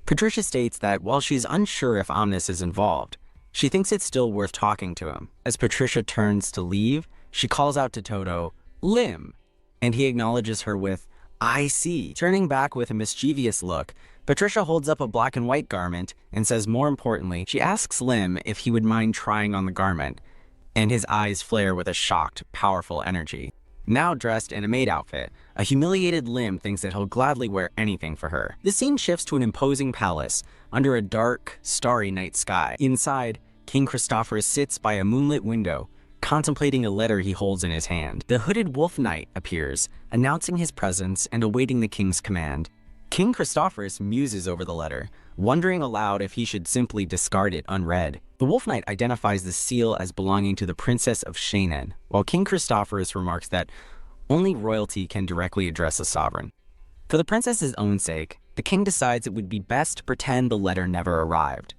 Patricia states that while she's unsure if Omnis is involved, she thinks it's still worth talking to him. As Patricia turns to leave, she calls out to Toto, "Lim," and he acknowledges her with, "I see." Turning back with a mischievous look, Patricia holds up a black and white garment and says more importantly, she asks Lim if he would mind trying on the garment, and his eyes flare with a shocked, powerful energy. Now dressed in a maid outfit, a humiliated Lim thinks that he'll gladly wear anything for her. The scene shifts to an imposing palace under a dark, starry night sky. Inside, King Christophorus sits by a moonlit window, contemplating a letter he holds in his hand. The hooded wolf knight appears, announcing his presence and awaiting the king's command. King Christophorus muses over the letter, wondering aloud if he should simply discard it unread. The wolf knight identifies the seal as belonging to the princess of Shainan, while King Christophorus remarks that only royalty can directly address a sovereign. For the princess's own sake, the king decides it would be best to pretend the letter never arrived.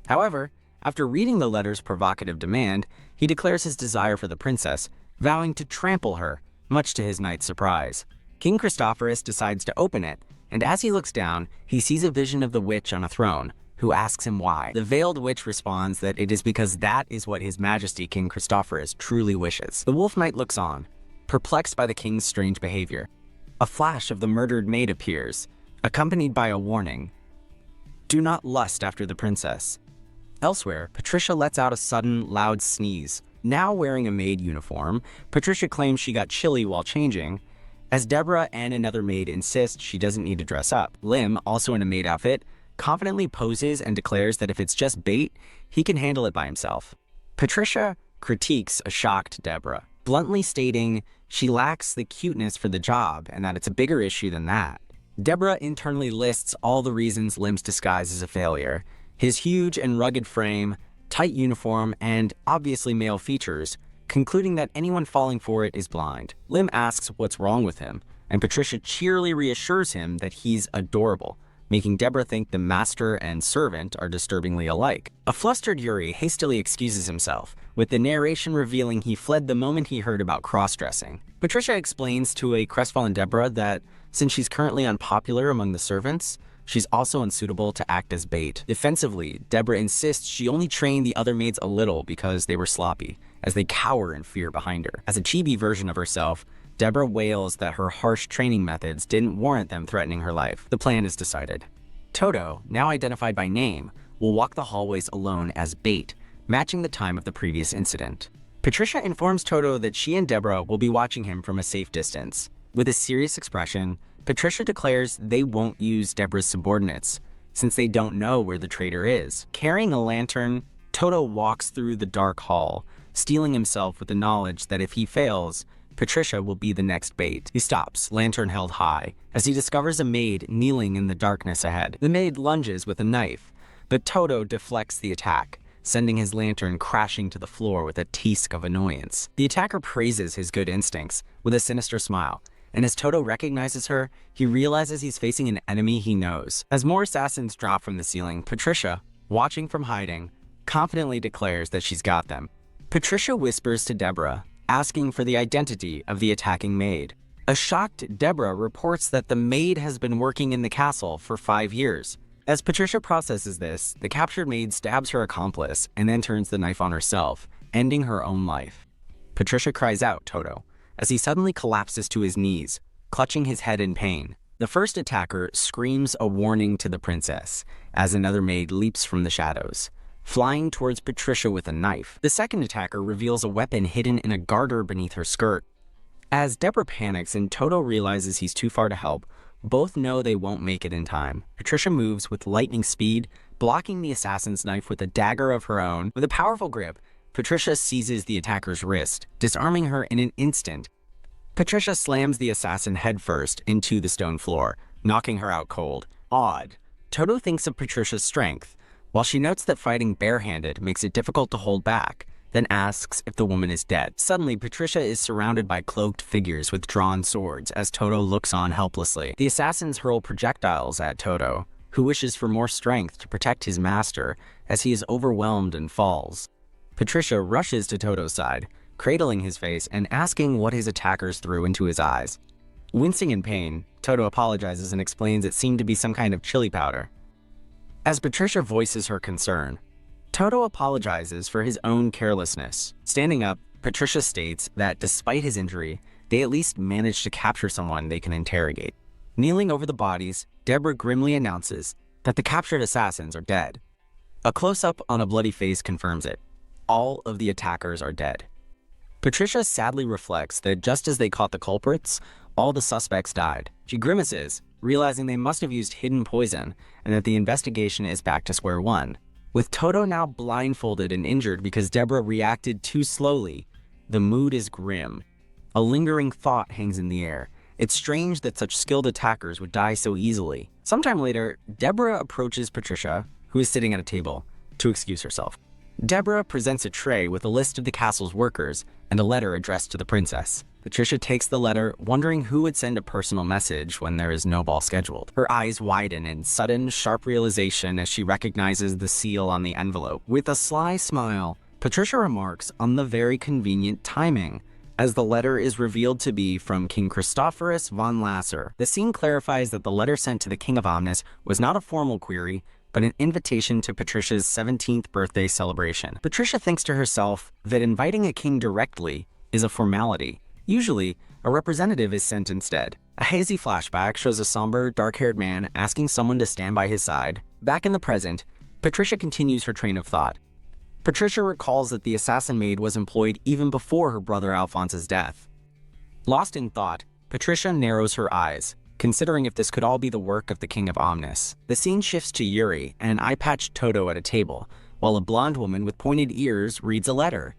However, after reading the letter's provocative demand, he declares his desire for the princess, vowing to trample her, much to his knight's surprise. King Christophorus decides to open it, and as he looks down, he sees a vision of the witch on a throne, who asks him why. The veiled witch responds that it is because that is what His Majesty King Christophorus truly wishes. The wolf knight looks on, perplexed by the king's strange behavior. A flash of the murdered maid appears, accompanied by a warning: "Do not lust after the princess." Elsewhere, Patricia lets out a sudden, loud sneeze. Now wearing a maid uniform, Patricia claims she got chilly while changing, as Deborah and another maid insist she doesn't need to dress up. Lim, also in a maid outfit, confidently poses and declares that if it's just bait, he can handle it by himself. Patricia critiques a shocked Deborah, bluntly stating she lacks the cuteness for the job and that it's a bigger issue than that. Deborah internally lists all the reasons Lim's disguise is a failure: his huge and rugged frame, tight uniform, and obviously male features, concluding that anyone falling for it is blind. Lim asks what's wrong with him, and Patricia cheerily reassures him that he's adorable, making Deborah think the master and servant are disturbingly alike. A flustered Yuri hastily excuses himself, with the narration revealing he fled the moment he heard about cross-dressing. Patricia explains to a crestfallen Deborah that since she's currently unpopular among the servants, she's also unsuitable to act as bait. Defensively, Deborah insists she only trained the other maids a little because they were sloppy, as they cower in fear behind her. As a chibi version of herself, Deborah wails that her harsh training methods didn't warrant them threatening her life. The plan is decided. Toto, now identified by name, will walk the hallways alone as bait, matching the time of the previous incident. Patricia informs Toto that she and Deborah will be watching him from a safe distance. With a serious expression, Patricia declares they won't use Deborah's subordinates, since they don't know where the traitor is. Carrying a lantern, Toto walks through the dark hall, steeling himself with the knowledge that if he fails, Patricia will be the next bait. He stops, lantern held high, as he discovers a maid kneeling in the darkness ahead. The maid lunges with a knife, but Toto deflects the attack, sending his lantern crashing to the floor with a teask of annoyance. The attacker praises his good instincts with a sinister smile, and as Toto recognizes her, he realizes he's facing an enemy he knows. As more assassins drop from the ceiling, Patricia, watching from hiding, confidently declares that she's got them. Patricia whispers to Deborah, asking for the identity of the attacking maid. A shocked Deborah reports that the maid has been working in the castle for 5 years, As Patricia processes this, the captured maid stabs her accomplice and then turns the knife on herself, ending her own life. Patricia cries out, Toto, as he suddenly collapses to his knees, clutching his head in pain. The first attacker screams a warning to the princess as another maid leaps from the shadows, flying towards Patricia with a knife. The second attacker reveals a weapon hidden in a garter beneath her skirt. As Deborah panics and Toto realizes he's too far to help, both know they won't make it in time. Patricia moves with lightning speed, blocking the assassin's knife with a dagger of her own. With a powerful grip, Patricia seizes the attacker's wrist, disarming her in an instant. Patricia slams the assassin headfirst into the stone floor, knocking her out cold. Odd. Toto thinks of Patricia's strength, while she notes that fighting barehanded makes it difficult to hold back, then asks if the woman is dead. Suddenly, Patricia is surrounded by cloaked figures with drawn swords as Toto looks on helplessly. The assassins hurl projectiles at Toto, who wishes for more strength to protect his master as he is overwhelmed and falls. Patricia rushes to Toto's side, cradling his face and asking what his attackers threw into his eyes. Wincing in pain, Toto apologizes and explains it seemed to be some kind of chili powder. As Patricia voices her concern, Toto apologizes for his own carelessness. Standing up, Patricia states that despite his injury, they at least managed to capture someone they can interrogate. Kneeling over the bodies, Deborah grimly announces that the captured assassins are dead. A close-up on a bloody face confirms it. All of the attackers are dead. Patricia sadly reflects that just as they caught the culprits, all the suspects died. She grimaces, realizing they must have used hidden poison and that the investigation is back to square one. With Toto now blindfolded and injured because Deborah reacted too slowly, the mood is grim. A lingering thought hangs in the air. It's strange that such skilled attackers would die so easily. Sometime later, Deborah approaches Patricia, who is sitting at a table, to excuse herself. Deborah presents a tray with a list of the castle's workers and a letter addressed to the princess. Patricia takes the letter, wondering who would send a personal message when there is no ball scheduled. Her eyes widen in sudden, sharp realization as she recognizes the seal on the envelope. With a sly smile, Patricia remarks on the very convenient timing, as the letter is revealed to be from King Christophorus von Lasser. The scene clarifies that the letter sent to the King of Omnis was not a formal query, but an invitation to Patricia's 17th birthday celebration. Patricia thinks to herself that inviting a king directly is a formality. Usually, a representative is sent instead. A hazy flashback shows a somber, dark-haired man asking someone to stand by his side. Back in the present, Patricia continues her train of thought. Patricia recalls that the assassin maid was employed even before her brother Alphonse's death. Lost in thought, Patricia narrows her eyes, considering if this could all be the work of the King of Omnis. The scene shifts to Yuri and an eye-patched Toto at a table, while a blonde woman with pointed ears reads a letter.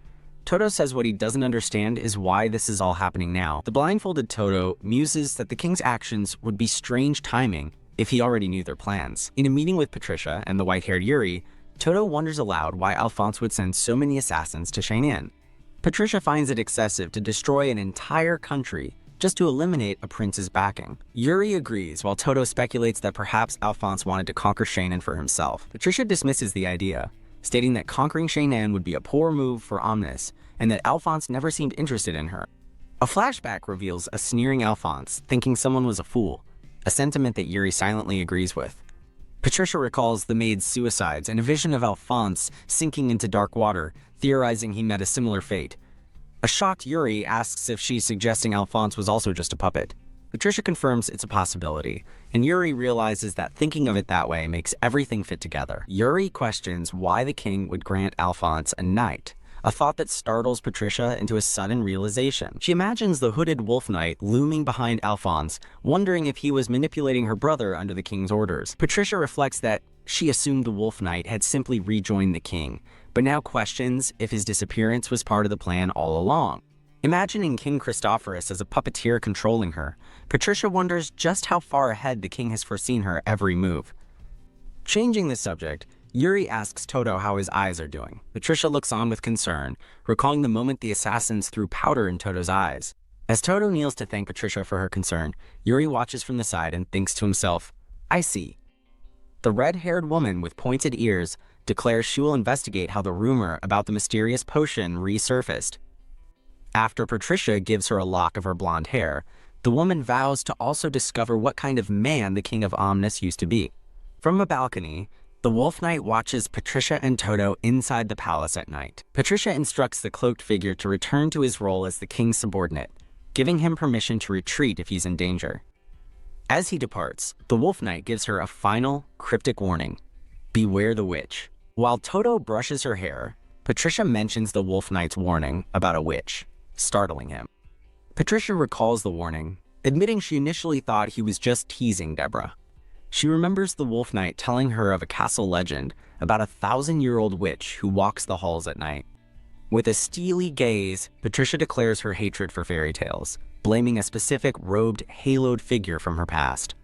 Toto says what he doesn't understand is why this is all happening now. The blindfolded Toto muses that the king's actions would be strange timing if he already knew their plans. In a meeting with Patricia and the white-haired Yuri, Toto wonders aloud why Alphonse would send so many assassins to Cheyenne. Patricia finds it excessive to destroy an entire country just to eliminate a prince's backing. Yuri agrees, while Toto speculates that perhaps Alphonse wanted to conquer Cheyenne for himself. Patricia dismisses the idea, stating that conquering Cheyenne would be a poor move for Omnis, and that Alphonse never seemed interested in her. A flashback reveals a sneering Alphonse, thinking someone was a fool, a sentiment that Yuri silently agrees with. Patricia recalls the maid's suicides and a vision of Alphonse sinking into dark water, theorizing he met a similar fate. A shocked Yuri asks if she's suggesting Alphonse was also just a puppet. Patricia confirms it's a possibility, and Yuri realizes that thinking of it that way makes everything fit together. Yuri questions why the king would grant Alphonse a knight, a thought that startles Patricia into a sudden realization. She imagines the hooded wolf knight looming behind Alphonse, wondering if he was manipulating her brother under the king's orders. Patricia reflects that she assumed the wolf knight had simply rejoined the king, but now questions if his disappearance was part of the plan all along. Imagining King Christophorus as a puppeteer controlling her, Patricia wonders just how far ahead the king has foreseen her every move. Changing the subject, Yuri asks Toto how his eyes are doing. Patricia looks on with concern, recalling the moment the assassins threw powder in Toto's eyes. As Toto kneels to thank Patricia for her concern, Yuri watches from the side and thinks to himself, I see. The red-haired woman with pointed ears declares she will investigate how the rumor about the mysterious potion resurfaced. After Patricia gives her a lock of her blonde hair, the woman vows to also discover what kind of man the King of Omnis used to be. From a balcony, the Wolf Knight watches Patricia and Toto inside the palace at night. Patricia instructs the cloaked figure to return to his role as the king's subordinate, giving him permission to retreat if he's in danger. As he departs, the Wolf Knight gives her a final, cryptic warning: beware the witch. While Toto brushes her hair, Patricia mentions the Wolf Knight's warning about a witch, startling him. Patricia recalls the warning, admitting she initially thought he was just teasing Deborah. She remembers the Wolf Knight telling her of a castle legend about a 1,000-year-old witch who walks the halls at night. With a steely gaze, Patricia declares her hatred for fairy tales, blaming a specific robed, haloed figure from her past.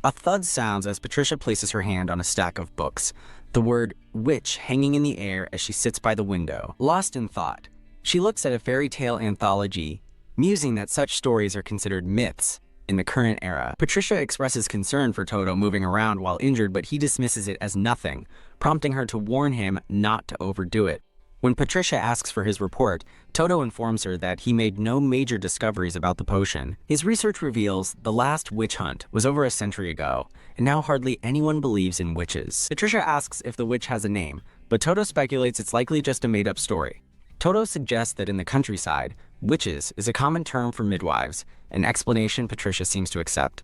A thud sounds as Patricia places her hand on a stack of books, the word witch hanging in the air as she sits by the window. Lost in thought, she looks at a fairy tale anthology, musing that such stories are considered myths in the current era. Patricia expresses concern for Toto moving around while injured, but he dismisses it as nothing, prompting her to warn him not to overdo it. When Patricia asks for his report, Toto informs her that he made no major discoveries about the potion. His research reveals the last witch hunt was over a century ago, and now hardly anyone believes in witches. Patricia asks if the witch has a name, but Toto speculates it's likely just a made-up story. Toto suggests that in the countryside, witches is a common term for midwives, an explanation Patricia seems to accept.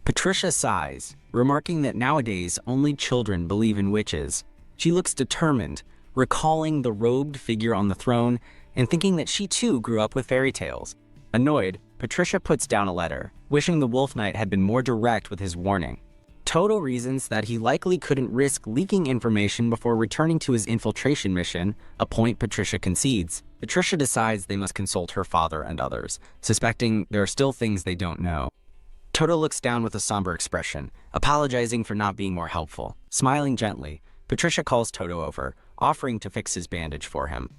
Patricia sighs, remarking that nowadays only children believe in witches. She looks determined, recalling the robed figure on the throne and thinking that she too grew up with fairy tales. Annoyed, Patricia puts down a letter, wishing the Wolf Knight had been more direct with his warning. Toto reasons that he likely couldn't risk leaking information before returning to his infiltration mission, a point Patricia concedes. Patricia decides they must consult her father and others, suspecting there are still things they don't know. Toto looks down with a somber expression, apologizing for not being more helpful. Smiling gently, Patricia calls Toto over, offering to fix his bandage for him.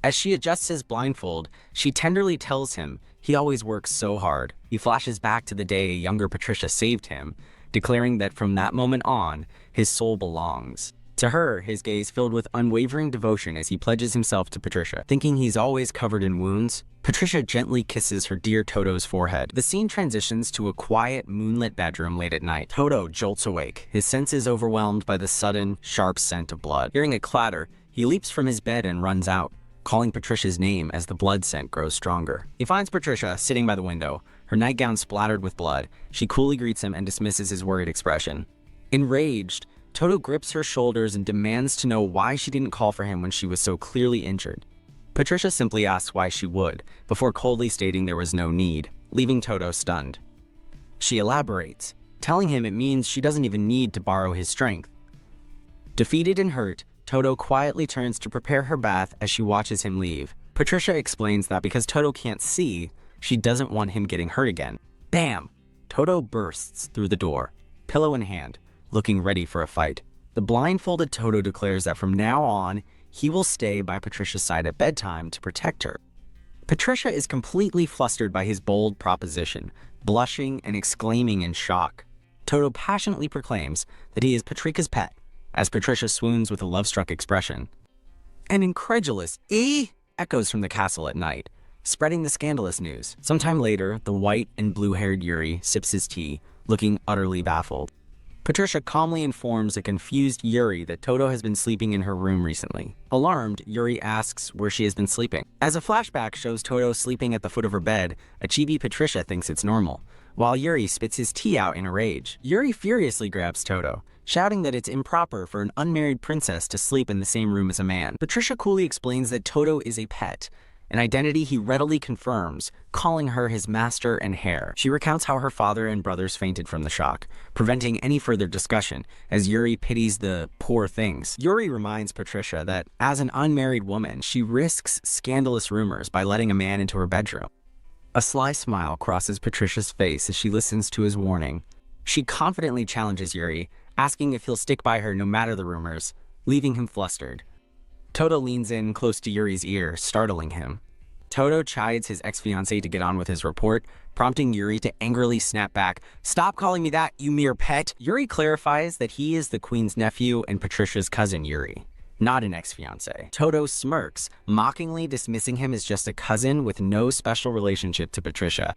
As she adjusts his blindfold, she tenderly tells him he always works so hard. He flashes back to the day a younger Patricia saved him, declaring that from that moment on, his soul belongs. To her, his gaze filled with unwavering devotion as he pledges himself to Patricia. Thinking he's always covered in wounds, Patricia gently kisses her dear Toto's forehead. The scene transitions to a quiet, moonlit bedroom late at night. Toto jolts awake, his senses overwhelmed by the sudden, sharp scent of blood. Hearing a clatter, he leaps from his bed and runs out, calling Patricia's name as the blood scent grows stronger. He finds Patricia sitting by the window, her nightgown splattered with blood. She coolly greets him and dismisses his worried expression. Enraged, Toto grips her shoulders and demands to know why she didn't call for him when she was so clearly injured. Patricia simply asks why she would, before coldly stating there was no need, leaving Toto stunned. She elaborates, telling him it means she doesn't even need to borrow his strength. Defeated and hurt, Toto quietly turns to prepare her bath as she watches him leave. Patricia explains that because Toto can't see, she doesn't want him getting hurt again. Bam! Toto bursts through the door, pillow in hand, looking ready for a fight. The blindfolded Toto declares that from now on, he will stay by Patricia's side at bedtime to protect her. Patricia is completely flustered by his bold proposition, blushing and exclaiming in shock. Toto passionately proclaims that he is Patrica's pet, as Patricia swoons with a love-struck expression. An incredulous echoes from the castle at night, spreading the scandalous news. Sometime later, the white and blue-haired Yuri sips his tea, looking utterly baffled. Patricia calmly informs a confused Yuri that Toto has been sleeping in her room recently. Alarmed, Yuri asks where she has been sleeping. As a flashback shows Toto sleeping at the foot of her bed, a chibi Patricia thinks it's normal, while Yuri spits his tea out in a rage. Yuri furiously grabs Toto, shouting that it's improper for an unmarried princess to sleep in the same room as a man. Patricia coolly explains that Toto is a pet, an identity he readily confirms, calling her his master and heir. She recounts how her father and brothers fainted from the shock, preventing any further discussion, as Yuri pities the poor things. Yuri reminds Patricia that, as an unmarried woman, she risks scandalous rumors by letting a man into her bedroom. A sly smile crosses Patricia's face as she listens to his warning. She confidently challenges Yuri, asking if he'll stick by her no matter the rumors, leaving him flustered. Toto leans in close to Yuri's ear, startling him. Toto chides his ex-fiancée to get on with his report, prompting Yuri to angrily snap back, "Stop calling me that, you mere pet!" Yuri clarifies that he is the queen's nephew and Patricia's cousin Yuri, not an ex-fiancée. Toto smirks, mockingly dismissing him as just a cousin with no special relationship to Patricia.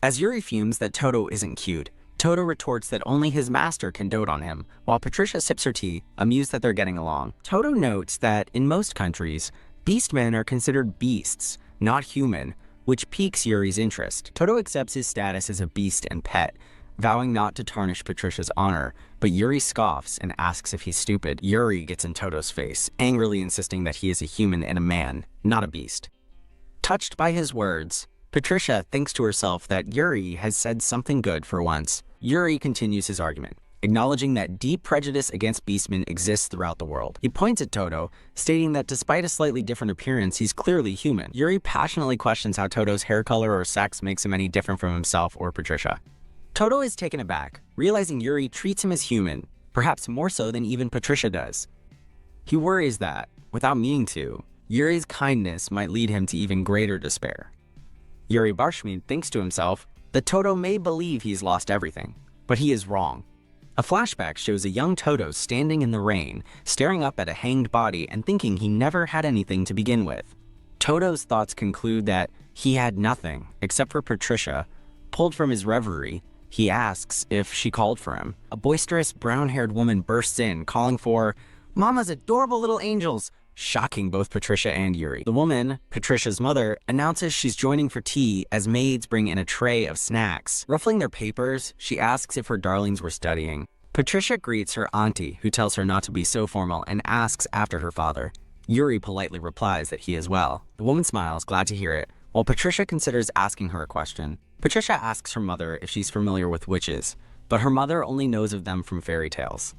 As Yuri fumes that Toto isn't cute, Toto retorts that only his master can dote on him, while Patricia sips her tea, amused that they're getting along. Toto notes that in most countries, beastmen are considered beasts, not human, which piques Yuri's interest. Toto accepts his status as a beast and pet, vowing not to tarnish Patricia's honor, but Yuri scoffs and asks if he's stupid. Yuri gets in Toto's face, angrily insisting that he is a human and a man, not a beast. Touched by his words, Patricia thinks to herself that Yuri has said something good for once. Yuri continues his argument, acknowledging that deep prejudice against beastmen exists throughout the world. He points at Toto, stating that despite a slightly different appearance, he's clearly human. Yuri passionately questions how Toto's hair color or sex makes him any different from himself or Patricia. Toto is taken aback, realizing Yuri treats him as human, perhaps more so than even Patricia does. He worries that, without meaning to, Yuri's kindness might lead him to even greater despair. Yuri Barshmid thinks to himself that Toto may believe he's lost everything, but he is wrong. A flashback shows a young Toto standing in the rain, staring up at a hanged body and thinking he never had anything to begin with. Toto's thoughts conclude that he had nothing except for Patricia. Pulled from his reverie, he asks if she called for him. A boisterous brown-haired woman bursts in, calling for Mama's adorable little angels, shocking both Patricia and Yuri. The woman, Patricia's mother, announces she's joining for tea as maids bring in a tray of snacks. Ruffling their papers, she asks if her darlings were studying. Patricia greets her auntie, who tells her not to be so formal, and asks after her father. Yuri politely replies that he is well. The woman smiles, glad to hear it, while Patricia considers asking her a question. Patricia asks her mother if she's familiar with witches, but her mother only knows of them from fairy tales.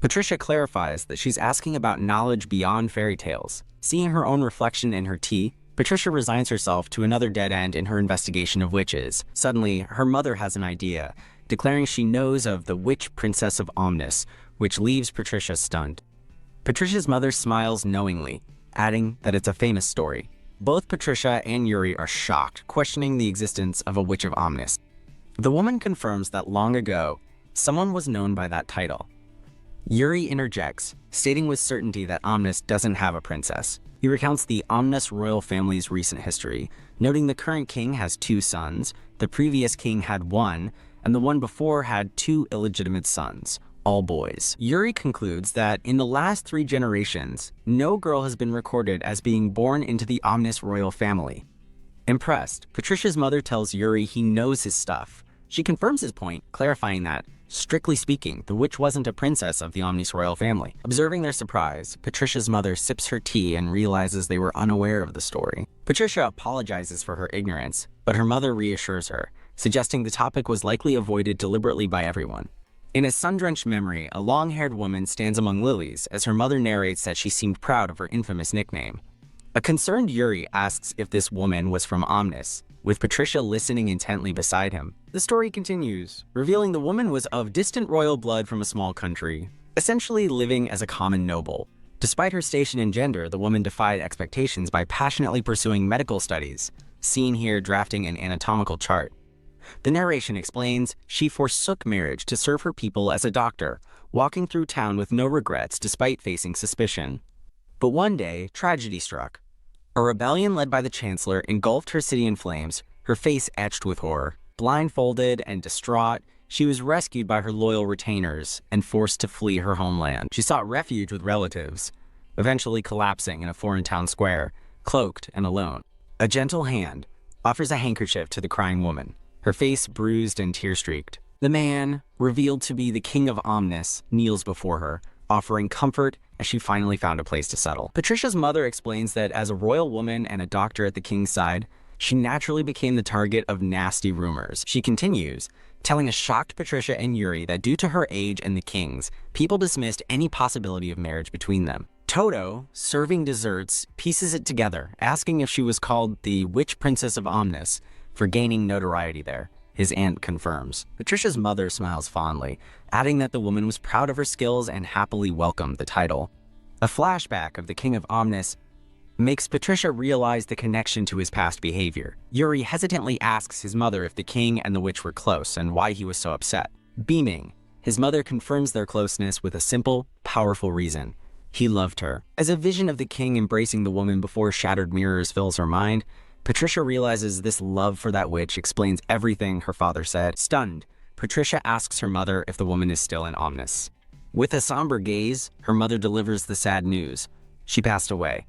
Patricia clarifies that she's asking about knowledge beyond fairy tales. Seeing her own reflection in her tea, Patricia resigns herself to another dead end in her investigation of witches. Suddenly, her mother has an idea, declaring she knows of the witch princess of Omnis, which leaves Patricia stunned. Patricia's mother smiles knowingly, adding that it's a famous story. Both Patricia and Yuri are shocked, questioning the existence of a witch of Omnis. The woman confirms that long ago, someone was known by that title. Yuri interjects, stating with certainty that Omnis doesn't have a princess. He recounts the Omnis royal family's recent history, noting the current king has 2 sons, the previous king had 1, and the one before had 2 illegitimate sons, all boys. Yuri concludes that in the last 3 generations, no girl has been recorded as being born into the Omnis royal family. Impressed, Patricia's mother tells Yuri he knows his stuff. She confirms his point, clarifying that, strictly speaking, the witch wasn't a princess of the Omnis royal family. Observing their surprise, Patricia's mother sips her tea and realizes they were unaware of the story. Patricia apologizes for her ignorance, but her mother reassures her, suggesting the topic was likely avoided deliberately by everyone. In a sun-drenched memory, a long-haired woman stands among lilies as her mother narrates that she seemed proud of her infamous nickname. A concerned Yuri asks if this woman was from Omnis, with Patricia listening intently beside him. The story continues, revealing the woman was of distant royal blood from a small country, essentially living as a common noble. Despite her station and gender, the woman defied expectations by passionately pursuing medical studies, seen here drafting an anatomical chart. The narration explains she forsook marriage to serve her people as a doctor, walking through town with no regrets despite facing suspicion. But one day, tragedy struck. A rebellion led by the Chancellor engulfed her city in flames, her face etched with horror. Blindfolded and distraught, she was rescued by her loyal retainers and forced to flee her homeland. She sought refuge with relatives, eventually collapsing in a foreign town square, cloaked and alone. A gentle hand offers a handkerchief to the crying woman, her face bruised and tear-streaked. The man, revealed to be the King of Omnis, kneels before her, offering comfort as she finally found a place to settle. Patricia's mother explains that as a royal woman and a doctor at the king's side, she naturally became the target of nasty rumors. She continues, telling a shocked Patricia and Yuri that due to her age and the king's, people dismissed any possibility of marriage between them. Toto, serving desserts, pieces it together, asking if she was called the Witch Princess of Omnis for gaining notoriety there. His aunt confirms. Patricia's mother smiles fondly, adding that the woman was proud of her skills and happily welcomed the title. A flashback of the King of Omnis makes Patricia realize the connection to his past behavior. Yuri hesitantly asks his mother if the king and the witch were close and why he was so upset. Beaming, his mother confirms their closeness with a simple, powerful reason. He loved her. As a vision of the king embracing the woman before shattered mirrors fills her mind, Patricia realizes this love for that witch explains everything her father said. Stunned, Patricia asks her mother if the woman is still in Omnis. With a somber gaze, her mother delivers the sad news. She passed away.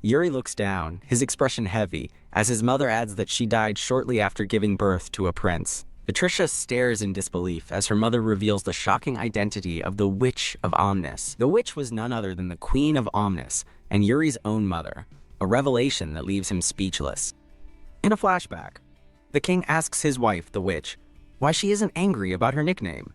Yuri looks down, his expression heavy, as his mother adds that she died shortly after giving birth to a prince. Patricia stares in disbelief as her mother reveals the shocking identity of the Witch of Omnis. The witch was none other than the Queen of Omnis and Yuri's own mother, a revelation that leaves him speechless. In a flashback, the king asks his wife, the witch, why she isn't angry about her nickname.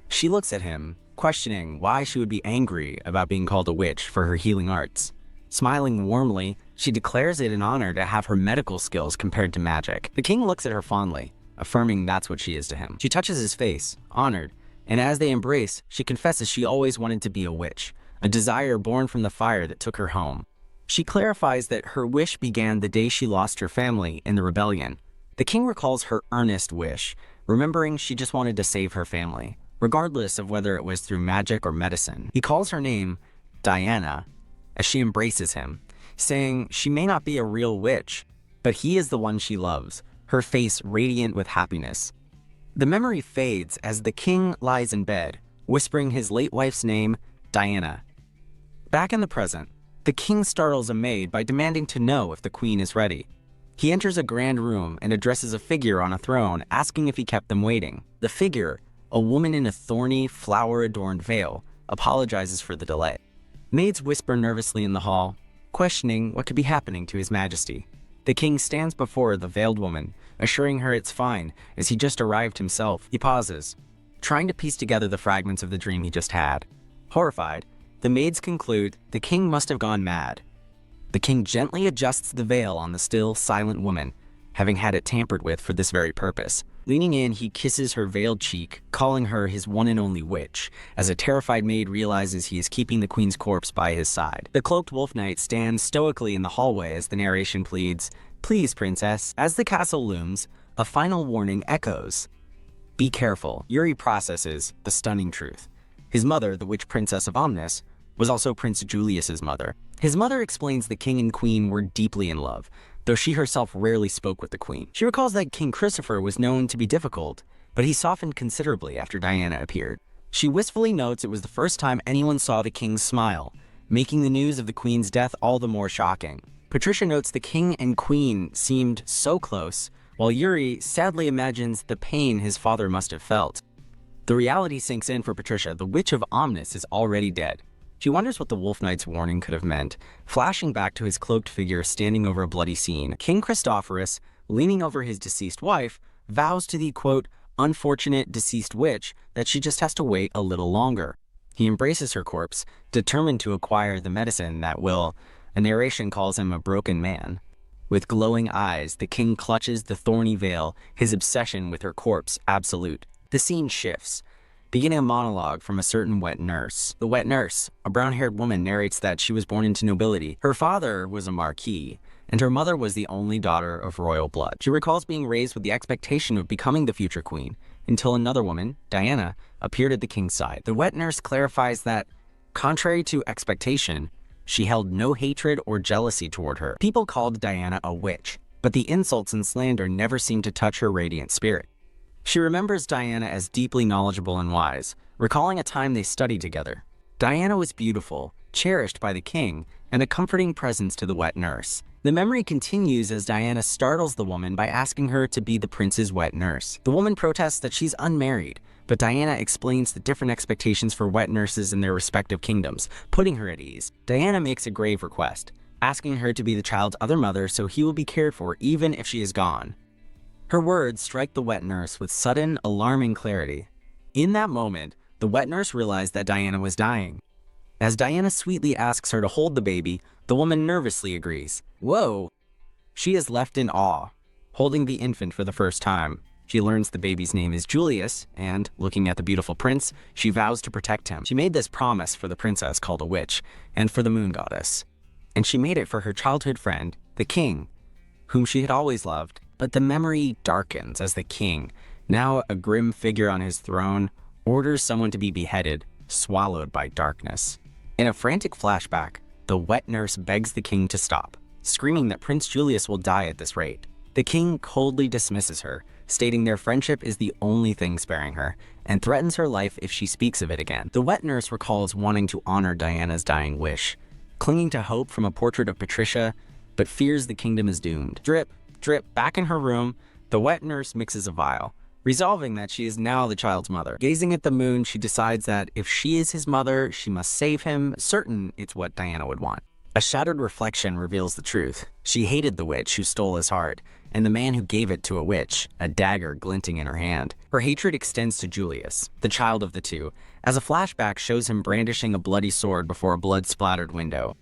She looks at him, questioning why she would be angry about being called a witch for her healing arts. Smiling warmly, she declares it an honor to have her medical skills compared to magic. The king looks at her fondly, affirming that's what she is to him. She touches his face, honored, and as they embrace, she confesses she always wanted to be a witch, a desire born from the fire that took her home. She clarifies that her wish began the day she lost her family in the rebellion. The king recalls her earnest wish, remembering she just wanted to save her family, regardless of whether it was through magic or medicine. He calls her name Diana as she embraces him, saying she may not be a real witch, but he is the one she loves, her face radiant with happiness. The memory fades as the king lies in bed, whispering his late wife's name, Diana. Back in the present, the king startles a maid by demanding to know if the queen is ready. He enters a grand room and addresses a figure on a throne, asking if he kept them waiting. The figure, a woman in a thorny, flower-adorned veil, apologizes for the delay. Maids whisper nervously in the hall, questioning what could be happening to His Majesty. The king stands before the veiled woman, assuring her it's fine, as he just arrived himself. He pauses, trying to piece together the fragments of the dream he just had. Horrified, the maids conclude the king must have gone mad. The king gently adjusts the veil on the still, silent woman, having had it tampered with for this very purpose. Leaning in, he kisses her veiled cheek, calling her his one and only witch, as a terrified maid realizes he is keeping the queen's corpse by his side. The cloaked wolf knight stands stoically in the hallway as the narration pleads, "Please, princess." As the castle looms, a final warning echoes. Be careful. Yuri processes the stunning truth. His mother, the witch princess of Omnis, was also Prince Julius's mother. His mother explains the king and queen were deeply in love, though she herself rarely spoke with the queen. She recalls that King Christopher was known to be difficult, but he softened considerably after Diana appeared. She wistfully notes it was the first time anyone saw the king smile, making the news of the queen's death all the more shocking. Patricia notes the king and queen seemed so close, while Yuri sadly imagines the pain his father must have felt. The reality sinks in for Patricia. The Witch of Omnis is already dead. She wonders what the Wolf Knight's warning could have meant, flashing back to his cloaked figure standing over a bloody scene. King Christophorus, leaning over his deceased wife, vows to the, quote, unfortunate deceased witch that she just has to wait a little longer. He embraces her corpse, determined to acquire the medicine that will. A narration calls him a broken man. With glowing eyes, the king clutches the thorny veil, his obsession with her corpse absolute. The scene shifts, beginning a monologue from a certain wet nurse. The wet nurse, a brown-haired woman, narrates that she was born into nobility. Her father was a marquis, and her mother was the only daughter of royal blood. She recalls being raised with the expectation of becoming the future queen, until another woman, Diana, appeared at the king's side. The wet nurse clarifies that, contrary to expectation, she held no hatred or jealousy toward her. People called Diana a witch, but the insults and slander never seemed to touch her radiant spirit. She remembers Diana as deeply knowledgeable and wise, recalling a time they studied together. Diana was beautiful, cherished by the king, and a comforting presence to the wet nurse. The memory continues as Diana startles the woman by asking her to be the prince's wet nurse. The woman protests that she's unmarried, but Diana explains the different expectations for wet nurses in their respective kingdoms, putting her at ease. Diana makes a grave request, asking her to be the child's other mother so he will be cared for even if she is gone. Her words strike the wet nurse with sudden, alarming clarity. In that moment, the wet nurse realized that Diana was dying. As Diana sweetly asks her to hold the baby, the woman nervously agrees. Whoa! She is left in awe, holding the infant for the first time. She learns the baby's name is Julius, and, looking at the beautiful prince, she vows to protect him. She made this promise for the princess called a witch, and for the moon goddess. And she made it for her childhood friend, the king, whom she had always loved. But the memory darkens as the king, now a grim figure on his throne, orders someone to be beheaded, swallowed by darkness. In a frantic flashback, the wet nurse begs the king to stop, screaming that Prince Julius will die at this rate. The king coldly dismisses her, stating their friendship is the only thing sparing her, and threatens her life if she speaks of it again. The wet nurse recalls wanting to honor Diana's dying wish, clinging to hope from a portrait of Patricia, but fears the kingdom is doomed. Drip, drip, back in her room, the wet nurse mixes a vial, resolving that she is now the child's mother. Gazing at the moon, she decides that if she is his mother, she must save him, certain it's what Diana would want. A shattered reflection reveals the truth. She hated the witch who stole his heart, and the man who gave it to a witch, a dagger glinting in her hand. Her hatred extends to Julius, the child of the two, as a flashback shows him brandishing a bloody sword before a blood-splattered window.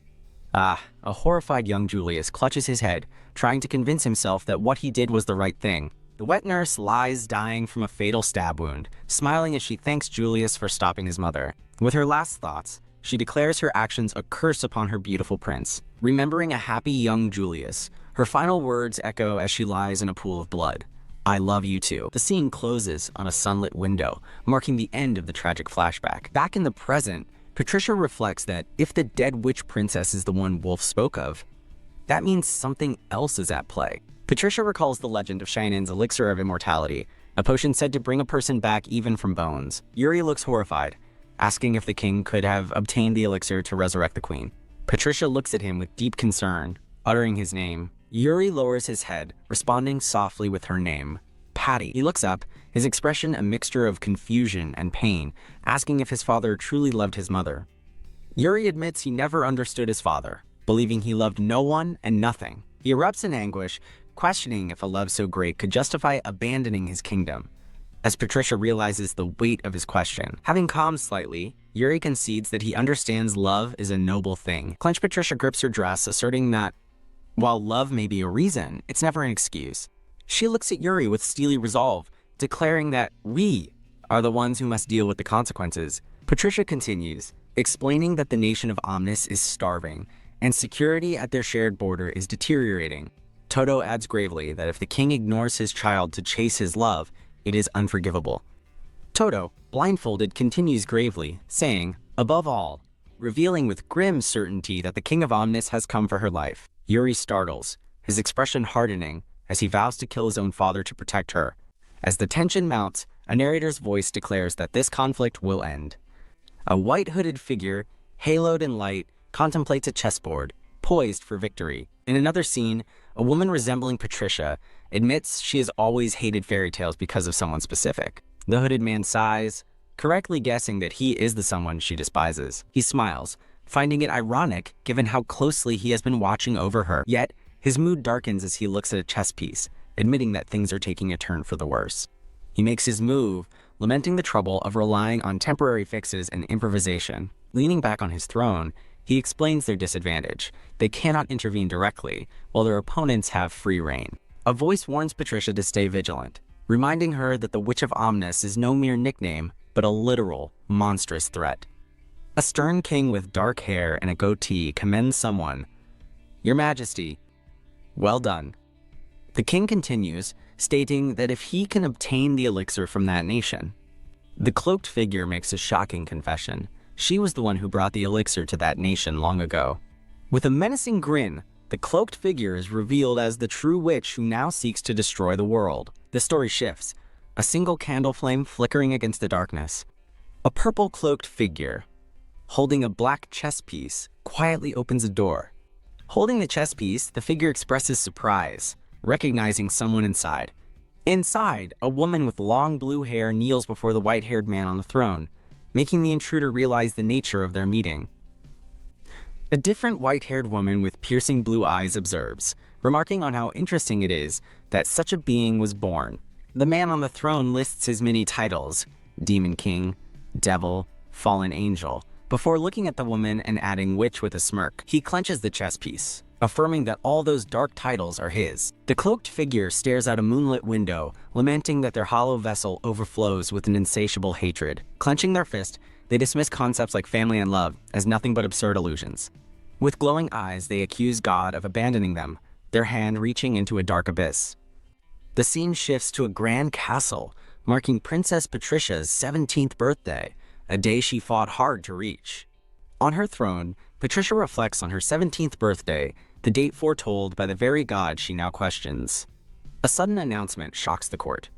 A horrified young Julius clutches his head, trying to convince himself that what he did was the right thing. The wet nurse lies dying from a fatal stab wound, smiling as she thanks Julius for stopping his mother. With her last thoughts, she declares her actions a curse upon her beautiful prince. Remembering a happy young Julius, her final words echo as she lies in a pool of blood. I love you too. The scene closes on a sunlit window, marking the end of the tragic flashback. Back in the present, Patricia reflects that if the dead witch princess is the one Wolf spoke of, that means something else is at play. Patricia recalls the legend of Shannon's elixir of immortality, a potion said to bring a person back even from bones. Yuri looks horrified, asking if the king could have obtained the elixir to resurrect the queen. Patricia looks at him with deep concern, uttering his name. Yuri lowers his head, responding softly with her name, Patty. He looks up, his expression a mixture of confusion and pain, asking if his father truly loved his mother. Yuri admits he never understood his father, believing he loved no one and nothing. He erupts in anguish, questioning if a love so great could justify abandoning his kingdom. As Patricia realizes the weight of his question, having calmed slightly, Yuri concedes that he understands love is a noble thing. Clenched Patricia grips her dress, asserting that, while love may be a reason, it's never an excuse. She looks at Yuri with steely resolve, declaring that we are the ones who must deal with the consequences. Patricia continues, explaining that the nation of Omnis is starving, and security at their shared border is deteriorating. Toto adds gravely that if the king ignores his child to chase his love, it is unforgivable. Toto, blindfolded, continues gravely, saying, above all, revealing with grim certainty that the king of Omnis has come for her life. Yuri startles, his expression hardening, as he vows to kill his own father to protect her. As the tension mounts, a narrator's voice declares that this conflict will end. A white-hooded figure, haloed in light, contemplates a chessboard, poised for victory. In another scene, a woman resembling Patricia admits she has always hated fairy tales because of someone specific. The hooded man sighs, correctly guessing that he is the someone she despises. He smiles, finding it ironic given how closely he has been watching over her. Yet, his mood darkens as he looks at a chess piece, admitting that things are taking a turn for the worse. He makes his move, lamenting the trouble of relying on temporary fixes and improvisation. Leaning back on his throne, he explains their disadvantage. They cannot intervene directly, while their opponents have free reign. A voice warns Patricia to stay vigilant, reminding her that the Witch of Omnis is no mere nickname, but a literal, monstrous threat. A stern king with dark hair and a goatee commends someone. Your Majesty, well done. The king continues, stating that if he can obtain the elixir from that nation. The cloaked figure makes a shocking confession. She was the one who brought the elixir to that nation long ago. With a menacing grin, the cloaked figure is revealed as the true witch who now seeks to destroy the world. The story shifts, a single candle flame flickering against the darkness. A purple cloaked figure, holding a black chess piece, quietly opens a door. Holding the chess piece, the figure expresses surprise, recognizing someone inside. Inside, a woman with long blue hair kneels before the white-haired man on the throne, making the intruder realize the nature of their meeting. A different white-haired woman with piercing blue eyes observes, remarking on how interesting it is that such a being was born. The man on the throne lists his many titles, Demon King, Devil, Fallen Angel, before looking at the woman and adding witch with a smirk. He clenches the chess piece, affirming that all those dark titles are his. The cloaked figure stares out a moonlit window, lamenting that their hollow vessel overflows with an insatiable hatred. Clenching their fist, they dismiss concepts like family and love as nothing but absurd illusions. With glowing eyes, they accuse God of abandoning them, their hand reaching into a dark abyss. The scene shifts to a grand castle, marking Princess Patricia's 17th birthday, a day she fought hard to reach. On her throne, Patricia reflects on her 17th birthday, the date foretold by the very god she now questions. A sudden announcement shocks the court.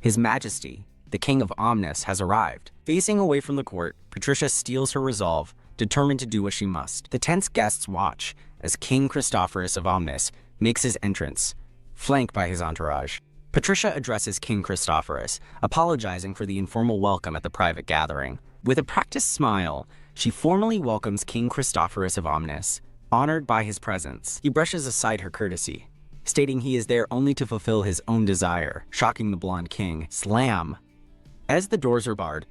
His Majesty, the King of Omnis, has arrived. Facing away from the court, Patricia steels her resolve, determined to do what she must. The tense guests watch as King Christophorus of Omnis makes his entrance, flanked by his entourage. Patricia addresses King Christophorus, apologizing for the informal welcome at the private gathering. With a practiced smile, she formally welcomes King Christophorus of Omnis, honored by his presence. He brushes aside her courtesy, stating he is there only to fulfill his own desire, shocking the blonde king. Slam! As the doors are barred,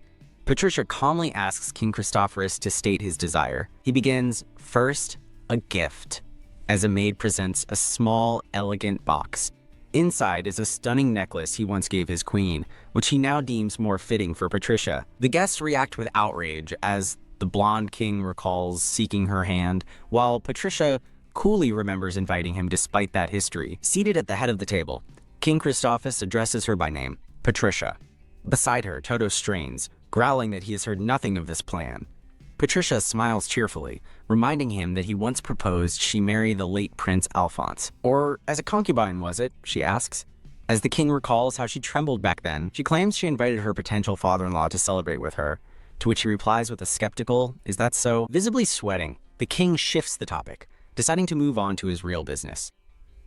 Patricia calmly asks King Christophorus to state his desire. He begins, first, a gift, as a maid presents a small, elegant box. Inside is a stunning necklace he once gave his queen, which he now deems more fitting for Patricia. The guests react with outrage as the blonde king recalls seeking her hand, while Patricia coolly remembers inviting him despite that history. Seated at the head of the table, King Christophorus addresses her by name, Patricia. Beside her, Toto strains, growling that he has heard nothing of this plan. Patricia smiles cheerfully, reminding him that he once proposed she marry the late Prince Alphonse. Or as a concubine, was it? She asks. As the king recalls how she trembled back then, she claims she invited her potential father-in-law to celebrate with her, to which he replies with a skeptical, "Is that so?" Visibly sweating, the king shifts the topic, deciding to move on to his real business.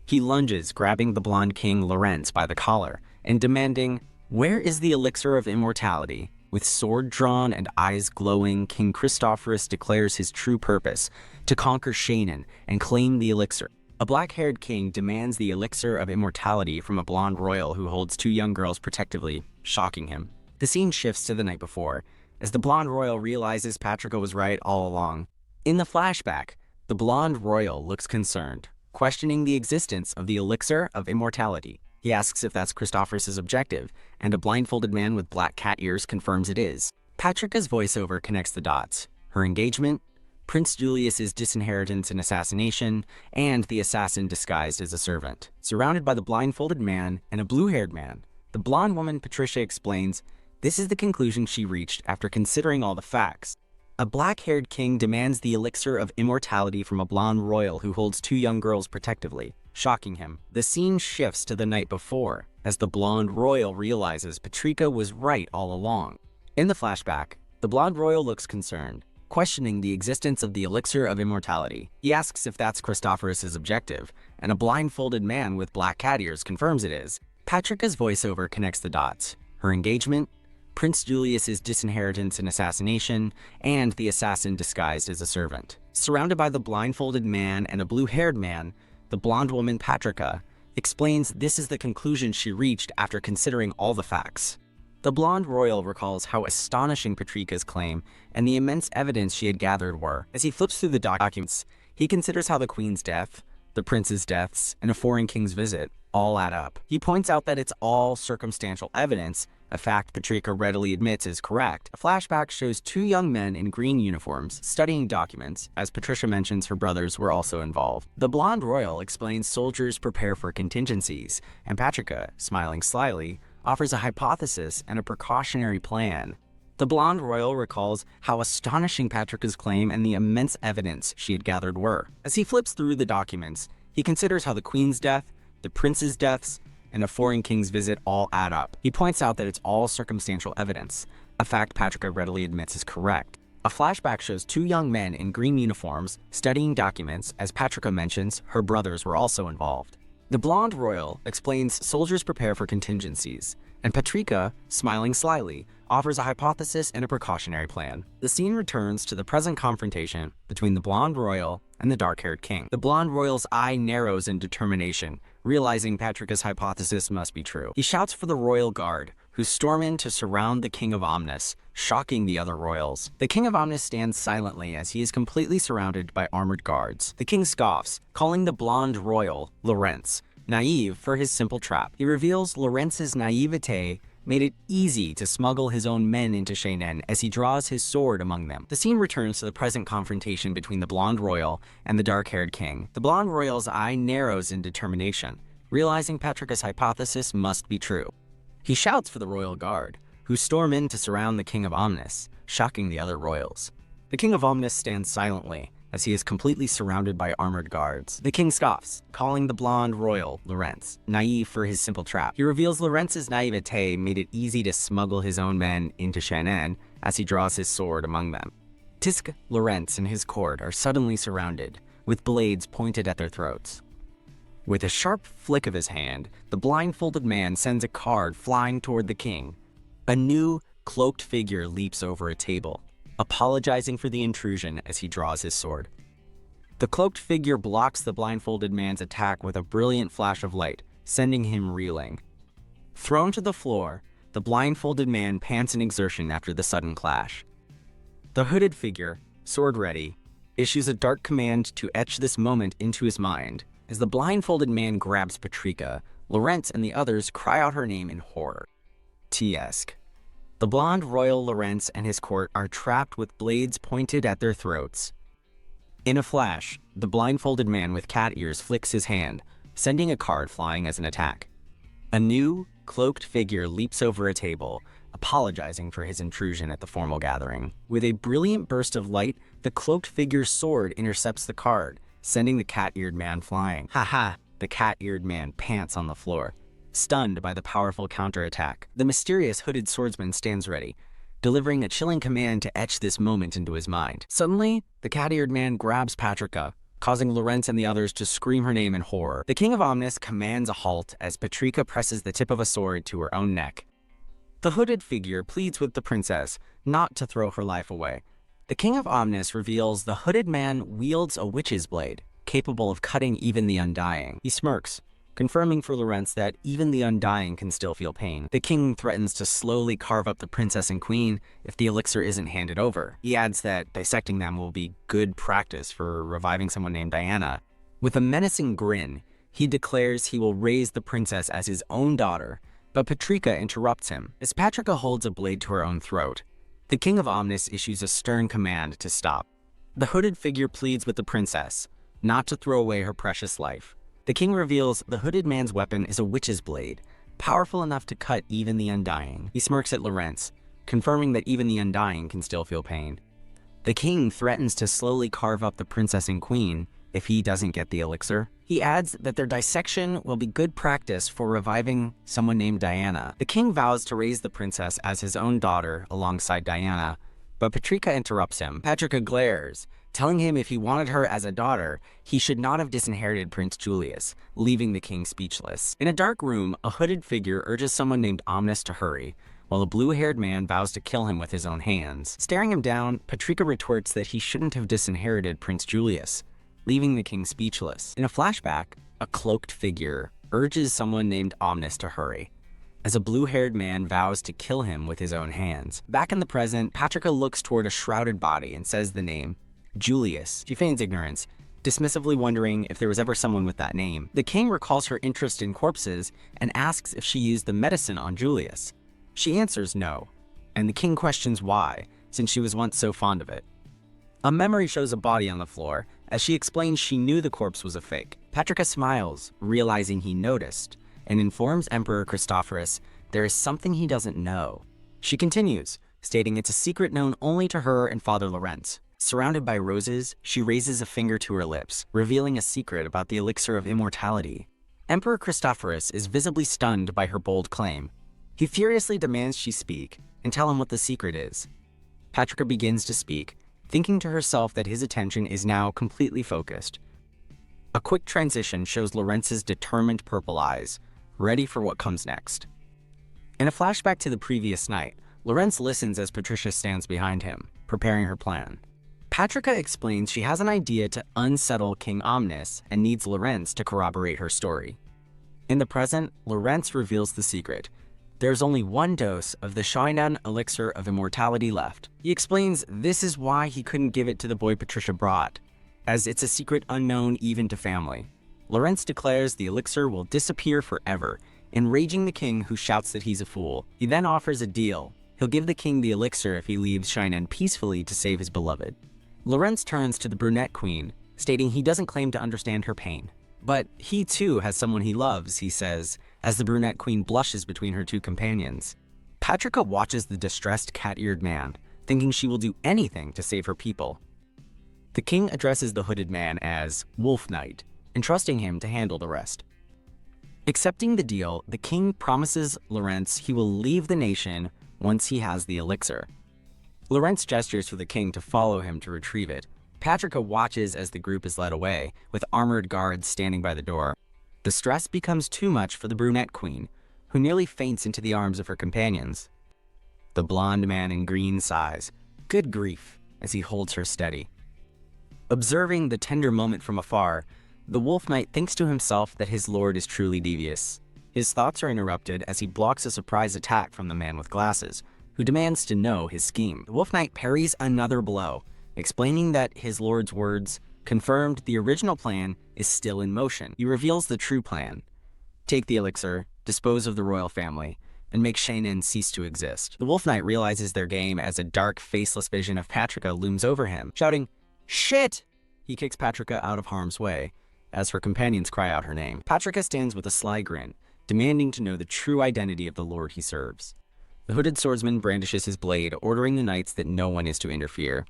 He lunges, grabbing the blonde king Lorenz by the collar, and demanding, "Where is the elixir of immortality?" With sword drawn and eyes glowing, King Christophorus declares his true purpose, to conquer Shannon and claim the elixir. A black-haired king demands the elixir of immortality from a blonde royal who holds two young girls protectively, shocking him. The scene shifts to the night before, as the blonde royal realizes Patricia was right all along. In the flashback, the blonde royal looks concerned, questioning the existence of the elixir of immortality. He asks if that's Christophorus' objective, and a blindfolded man with black cat ears confirms it is. Patrica's voiceover connects the dots. Her engagement, Prince Julius's disinheritance and assassination, and the assassin disguised as a servant. Surrounded by the blindfolded man and a blue-haired man, the blonde woman Patricia explains this is the conclusion she reached after considering all the facts. A black-haired king demands the elixir of immortality from a blonde royal who holds two young girls protectively, shocking him. The scene shifts to the night before, as the blonde royal realizes Patricia was right all along. In the flashback, the blonde royal looks concerned, questioning the existence of the elixir of immortality. He asks if that's Christophorus' objective, and a blindfolded man with black cat ears confirms it is. Patrica's voiceover connects the dots. Her engagement, Prince Julius's disinheritance and assassination, and the assassin disguised as a servant. Surrounded by the blindfolded man and a blue-haired man, the blonde woman Patricia explains this is the conclusion she reached after considering all the facts. The blonde royal recalls how astonishing Patrica's claim and the immense evidence she had gathered were. As he flips through the documents, he considers how the queen's death, the prince's deaths, and a foreign king's visit all add up. He points out that it's all circumstantial evidence, a fact Patricia readily admits is correct. A flashback shows two young men in green uniforms studying documents, as Patricia mentions her brothers were also involved. The blonde royal explains soldiers prepare for contingencies, and Patricia, smiling slyly, offers a hypothesis and a precautionary plan. The blonde royal recalls how astonishing Patrica's claim and the immense evidence she had gathered were. As he flips through the documents, he considers how the queen's death, the prince's deaths, and a foreign king's visit all add up. He points out that it's all circumstantial evidence, a fact Patricia readily admits is correct. A flashback shows two young men in green uniforms studying documents, as Patricia mentions her brothers were also involved. The blonde royal explains soldiers prepare for contingencies, and Patricia, smiling slyly, offers a hypothesis and a precautionary plan. The scene returns to the present confrontation between the blonde royal and the dark-haired king. The blonde royal's eye narrows in determination, realizing Patrica's hypothesis must be true. He shouts for the royal guard, who storm in to surround the King of Omnis, shocking the other royals. The King of Omnis stands silently as he is completely surrounded by armored guards. The king scoffs, calling the blonde royal, Lorenz, naive for his simple trap. He reveals Lorenz's naivete made it easy to smuggle his own men into Shannon as he draws his sword among them. The scene returns to the present confrontation between the blonde royal and the dark-haired king. The blonde royal's eye narrows in determination, realizing Patrica's hypothesis must be true. He shouts for the royal guard, who storm in to surround the King of Omnis, shocking the other royals. The King of Omnis stands silently as he is completely surrounded by armored guards. The king scoffs, calling the blonde royal, Lorenz, naive for his simple trap. He reveals Lorenz's naivete made it easy to smuggle his own men into Shannon as he draws his sword among them. Tisk, Lorenz, and his court are suddenly surrounded, with blades pointed at their throats. With a sharp flick of his hand, the blindfolded man sends a card flying toward the king. A new, cloaked figure leaps over a table, apologizing for the intrusion as he draws his sword. The cloaked figure blocks the blindfolded man's attack with a brilliant flash of light, sending him reeling. Thrown to the floor, the blindfolded man pants in exertion after the sudden clash. The hooded figure, sword ready, issues a dark command to etch this moment into his mind. As the blindfolded man grabs Patrika, Lorenz and the others cry out her name in horror. T-esque. The blonde royal Lorenz and his court are trapped with blades pointed at their throats. In a flash, the blindfolded man with cat ears flicks his hand, sending a card flying as an attack. A new, cloaked figure leaps over a table, apologizing for his intrusion at the formal gathering. With a brilliant burst of light, the cloaked figure's sword intercepts the card, sending the cat-eared man flying. Haha, the cat-eared man pants on the floor, stunned by the powerful counterattack. The mysterious hooded swordsman stands ready, delivering a chilling command to etch this moment into his mind. Suddenly, the cat-eared man grabs Patrika, causing Lorenz and the others to scream her name in horror. The King of Omnis commands a halt as Patrika presses the tip of a sword to her own neck. The hooded figure pleads with the princess not to throw her life away. The King of Omnis reveals the hooded man wields a witch's blade, capable of cutting even the undying. He smirks, confirming for Lorenz that even the undying can still feel pain. The king threatens to slowly carve up the princess and queen if the elixir isn't handed over. He adds that dissecting them will be good practice for reviving someone named Diana. With a menacing grin, he declares he will raise the princess as his own daughter, but Patrika interrupts him. As Patrika holds a blade to her own throat, the King of Omnis issues a stern command to stop. The hooded figure pleads with the princess not to throw away her precious life. The king reveals the hooded man's weapon is a witch's blade, powerful enough to cut even the undying. He smirks at Lorenz, confirming that even the undying can still feel pain. The king threatens to slowly carve up the princess and queen if he doesn't get the elixir. He adds that their dissection will be good practice for reviving someone named Diana. The king vows to raise the princess as his own daughter alongside Diana, but Patrika interrupts him. Patrika glares, telling him if he wanted her as a daughter, he should not have disinherited Prince Julius, leaving the king speechless. In a dark room, a hooded figure urges someone named Omnis to hurry, while a blue-haired man vows to kill him with his own hands. Staring him down, Patrika retorts that he shouldn't have disinherited Prince Julius, leaving the king speechless. In a flashback, a cloaked figure urges someone named Omnis to hurry, as a blue-haired man vows to kill him with his own hands. Back in the present, Patrika looks toward a shrouded body and says the name, Julius. She feigns ignorance, dismissively wondering if there was ever someone with that name. The king recalls her interest in corpses and asks if she used the medicine on Julius. She answers no, and the king questions why, since she was once so fond of it. A memory shows a body on the floor, as she explains she knew the corpse was a fake. Patrika smiles, realizing he noticed, and informs Emperor Christophorus there is something he doesn't know. She continues, stating it's a secret known only to her and Father Lorenz. Surrounded by roses, she raises a finger to her lips, revealing a secret about the elixir of immortality. Emperor Christophorus is visibly stunned by her bold claim. He furiously demands she speak and tell him what the secret is. Patrika begins to speak, thinking to herself that his attention is now completely focused. A quick transition shows Lorenz's determined purple eyes, ready for what comes next. In a flashback to the previous night, Lorenz listens as Patricia stands behind him, preparing her plan. Patrika explains she has an idea to unsettle King Omnis and needs Lorenz to corroborate her story. In the present, Lorenz reveals the secret. There's only one dose of the Shainan elixir of immortality left. He explains this is why he couldn't give it to the boy Patricia brought, as it's a secret unknown even to family. Lorenz declares the elixir will disappear forever, enraging the king, who shouts that he's a fool. He then offers a deal. He'll give the king the elixir if he leaves Shainan peacefully to save his beloved. Lorenz turns to the brunette queen, stating he doesn't claim to understand her pain. But he too has someone he loves, he says, as the brunette queen blushes between her two companions. Patrika watches the distressed cat-eared man, thinking she will do anything to save her people. The king addresses the hooded man as Wolf Knight, entrusting him to handle the rest. Accepting the deal, the king promises Lawrence he will leave the nation once he has the elixir. Lawrence gestures for the king to follow him to retrieve it. Patricia watches as the group is led away, with armored guards standing by the door. The stress becomes too much for the brunette queen, who nearly faints into the arms of her companions. The blonde man in green sighs, "Good grief," as he holds her steady. Observing the tender moment from afar, the Wolf Knight thinks to himself that his lord is truly devious. His thoughts are interrupted as he blocks a surprise attack from the man with glasses, who demands to know his scheme. The Wolf Knight parries another blow, explaining that his lord's words confirmed the original plan is still in motion. He reveals the true plan: take the elixir, dispose of the royal family, and make Shannon cease to exist. The Wolf Knight realizes their game as a dark, faceless vision of Patricia looms over him, shouting, "Shit!" He kicks Patricia out of harm's way, as her companions cry out her name. Patricia stands with a sly grin, demanding to know the true identity of the lord he serves. The hooded swordsman brandishes his blade, ordering the knights that no one is to interfere.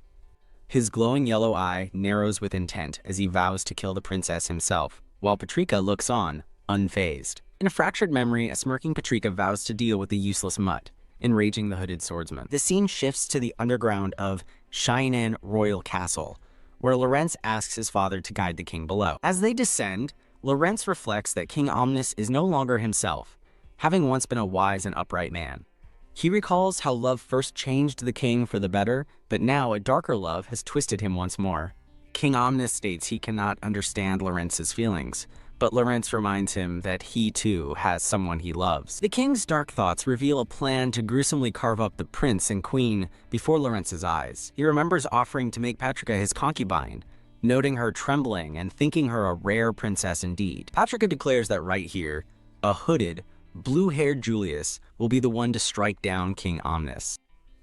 His glowing yellow eye narrows with intent as he vows to kill the princess himself, while Patricia looks on, unfazed. In a fractured memory, a smirking Patricia vows to deal with the useless mutt, enraging the hooded swordsman. The scene shifts to the underground of Cheyenne Royal Castle, where Lawrence asks his father to guide the king below. As they descend, Lawrence reflects that King Omnis is no longer himself, having once been a wise and upright man. He recalls how love first changed the king for the better, but now a darker love has twisted him once more. King Omnis states he cannot understand Lawrence's feelings, but Lawrence reminds him that he too has someone he loves. The king's dark thoughts reveal a plan to gruesomely carve up the prince and queen before Lawrence's eyes. He remembers offering to make Patricia his concubine, noting her trembling and thinking her a rare princess indeed. Patricia declares that right here, a hooded, blue-haired Julius will be the one to strike down King Omnis.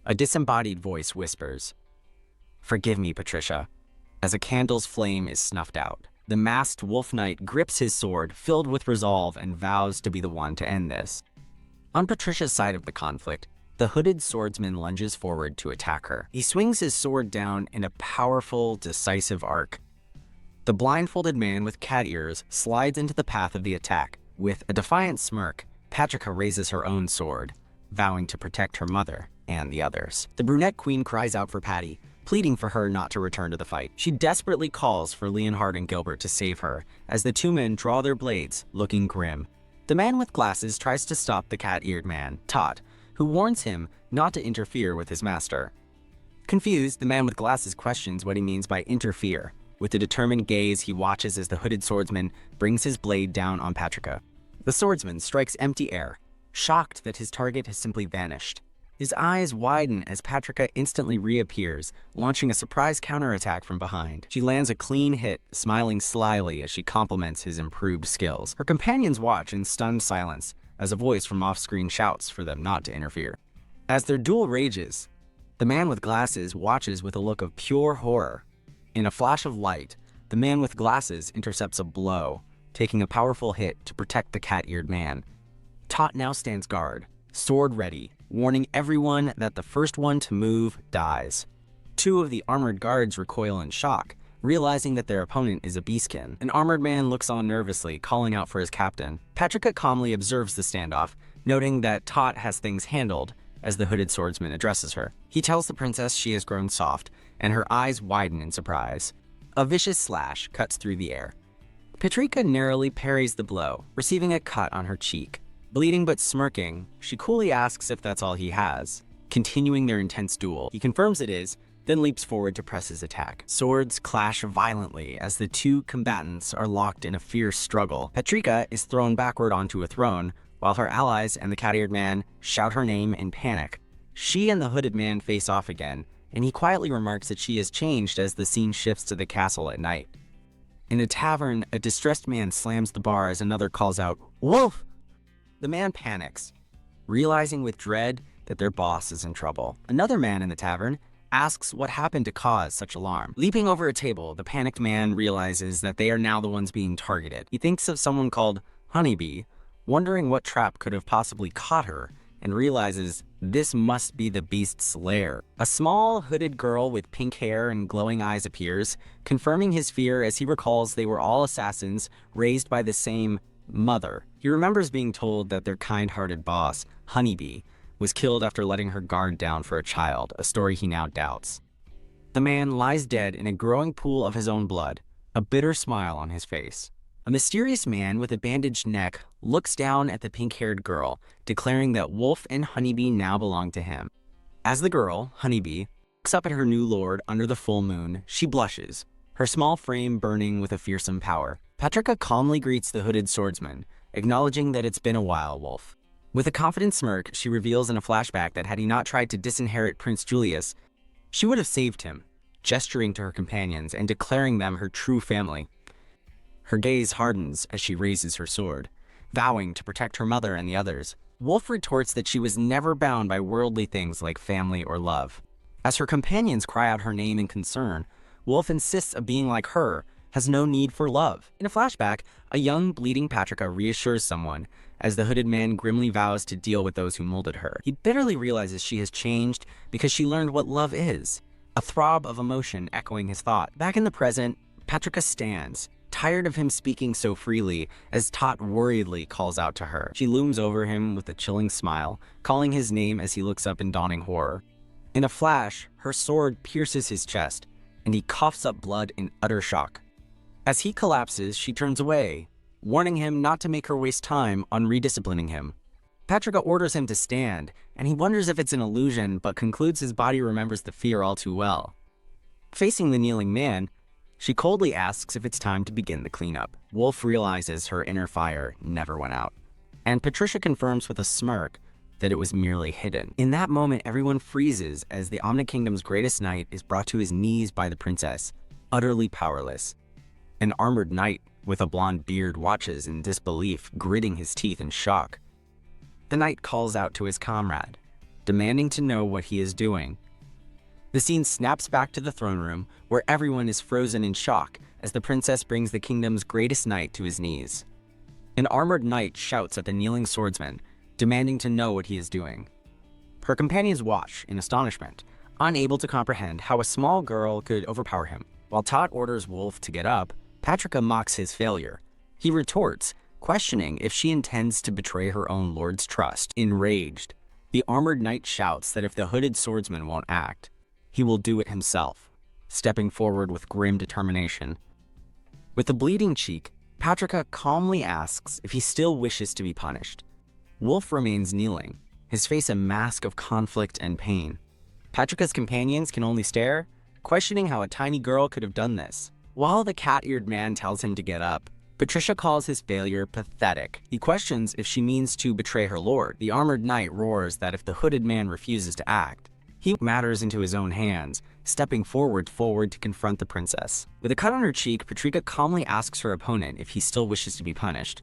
A disembodied voice whispers, "Forgive me, Patricia," as a candle's flame is snuffed out. The masked Wolf Knight grips his sword, filled with resolve, and vows to be the one to end this. On Patricia's side of the conflict, the hooded swordsman lunges forward to attack her. He swings his sword down in a powerful, decisive arc. The blindfolded man with cat ears slides into the path of the attack. With a defiant smirk, Patricia raises her own sword, vowing to protect her mother and the others. The brunette queen cries out for Patty, pleading for her not to return to the fight. She desperately calls for Leonhard and Gilbert to save her, as the two men draw their blades, looking grim. The man with glasses tries to stop the cat-eared man, Todd, who warns him not to interfere with his master. Confused, the man with glasses questions what he means by interfere. With a determined gaze, he watches as the hooded swordsman brings his blade down on Patricia. The swordsman strikes empty air, shocked that his target has simply vanished. His eyes widen as Patricia instantly reappears, launching a surprise counterattack from behind. She lands a clean hit, smiling slyly as she compliments his improved skills. Her companions watch in stunned silence as a voice from off-screen shouts for them not to interfere. As their duel rages, the man with glasses watches with a look of pure horror. In a flash of light, the man with glasses intercepts a blow, taking a powerful hit to protect the cat-eared man. Tot now stands guard, sword ready, warning everyone that the first one to move dies. Two of the armored guards recoil in shock, realizing that their opponent is a beastkin. An armored man looks on nervously, calling out for his captain. Patricia calmly observes the standoff, noting that Tot has things handled as the hooded swordsman addresses her. He tells the princess she has grown soft, and her eyes widen in surprise. A vicious slash cuts through the air. Patricia narrowly parries the blow, receiving a cut on her cheek. Bleeding but smirking, she coolly asks if that's all he has. Continuing their intense duel, he confirms it is, then leaps forward to press his attack. Swords clash violently as the two combatants are locked in a fierce struggle. Patricia is thrown backward onto a throne, while her allies and the cat-eared man shout her name in panic. She and the hooded man face off again, and he quietly remarks that she has changed as the scene shifts to the castle at night. In a tavern, a distressed man slams the bar as another calls out, "Wolf!" The man panics, realizing with dread that their boss is in trouble. Another man in the tavern asks what happened to cause such alarm. Leaping over a table, the panicked man realizes that they are now the ones being targeted. He thinks of someone called Honeybee, wondering what trap could have possibly caught her and realizes this must be the beast's lair. A small, hooded girl with pink hair and glowing eyes appears, confirming his fear as he recalls they were all assassins raised by the same mother. He remembers being told that their kind-hearted boss, Honeybee, was killed after letting her guard down for a child, a story he now doubts. The man lies dead in a growing pool of his own blood, a bitter smile on his face. A mysterious man with a bandaged neck looks down at the pink-haired girl, declaring that Wolf and Honeybee now belong to him. As the girl, Honeybee, looks up at her new lord under the full moon, she blushes, her small frame burning with a fearsome power. Patrika calmly greets the hooded swordsman, acknowledging that it's been a while, Wolf. With a confident smirk, she reveals in a flashback that had he not tried to disinherit Prince Julius, she would have saved him, gesturing to her companions and declaring them her true family. Her gaze hardens as she raises her sword, vowing to protect her mother and the others. Wolf retorts that she was never bound by worldly things like family or love. As her companions cry out her name in concern, Wolf insists a being like her has no need for love. In a flashback, a young, bleeding Patrika reassures someone, as the hooded man grimly vows to deal with those who molded her. He bitterly realizes she has changed because she learned what love is, a throb of emotion echoing his thought. Back in the present, Patrika stands, tired of him speaking so freely, as Tot worriedly calls out to her. She looms over him with a chilling smile, calling his name as he looks up in dawning horror. In a flash, her sword pierces his chest, and he coughs up blood in utter shock. As he collapses, she turns away, warning him not to make her waste time on redisciplining him. Patrika orders him to stand, and he wonders if it's an illusion, but concludes his body remembers the fear all too well. Facing the kneeling man, she coldly asks if it's time to begin the cleanup. Wolf realizes her inner fire never went out, and Patricia confirms with a smirk that it was merely hidden. In that moment, everyone freezes as the Omni Kingdom's greatest knight is brought to his knees by the princess, utterly powerless. An armored knight with a blonde beard watches in disbelief, gritting his teeth in shock. The knight calls out to his comrade, demanding to know what he is doing. The scene snaps back to the throne room, where everyone is frozen in shock as the princess brings the kingdom's greatest knight to his knees. An armored knight shouts at the kneeling swordsman, demanding to know what he is doing. Her companions watch in astonishment, unable to comprehend how a small girl could overpower him. While Tot orders Wolf to get up, Patrika mocks his failure. He retorts, questioning if she intends to betray her own lord's trust. Enraged, the armored knight shouts that if the hooded swordsman won't act, he will do it himself, stepping forward with grim determination. With a bleeding cheek, Patrika calmly asks if he still wishes to be punished. Wolf remains kneeling, his face a mask of conflict and pain. Patrika's companions can only stare, questioning how a tiny girl could have done this. While the cat-eared man tells him to get up, Patricia calls his failure pathetic. He questions if she means to betray her lord. The armored knight roars that if the hooded man refuses to act, he matters into his own hands, stepping forward to confront the princess. With a cut on her cheek, Patrika calmly asks her opponent if he still wishes to be punished.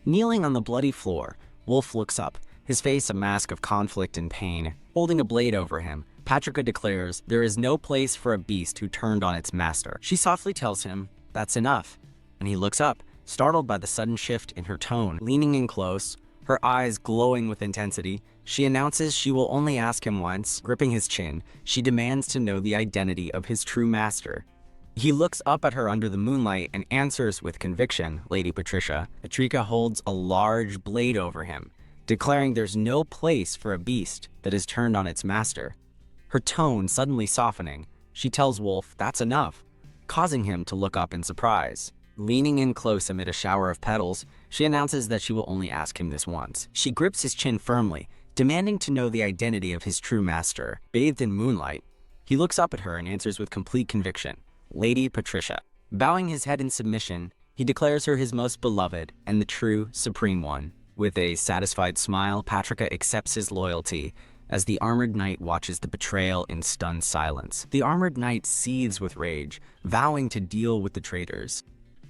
Kneeling on the bloody floor, Wolf looks up, his face a mask of conflict and pain. Holding a blade over him, Patrika declares there is no place for a beast who turned on its master. She softly tells him that's enough, and he looks up, startled by the sudden shift in her tone. Leaning in close, her eyes glowing with intensity, she announces she will only ask him once. Gripping his chin, she demands to know the identity of his true master. He looks up at her under the moonlight and answers with conviction, Lady Patricia. Patrika holds a large blade over him, declaring there's no place for a beast that is turned on its master. Her tone suddenly softening, she tells Wolf that's enough, causing him to look up in surprise. Leaning in close amid a shower of petals, she announces that she will only ask him this once. She grips his chin firmly, demanding to know the identity of his true master. Bathed in moonlight, he looks up at her and answers with complete conviction, Lady Patricia. Bowing his head in submission, he declares her his most beloved and the true supreme one. With a satisfied smile, Patrika accepts his loyalty as the armored knight watches the betrayal in stunned silence. The armored knight seethes with rage, vowing to deal with the traitors.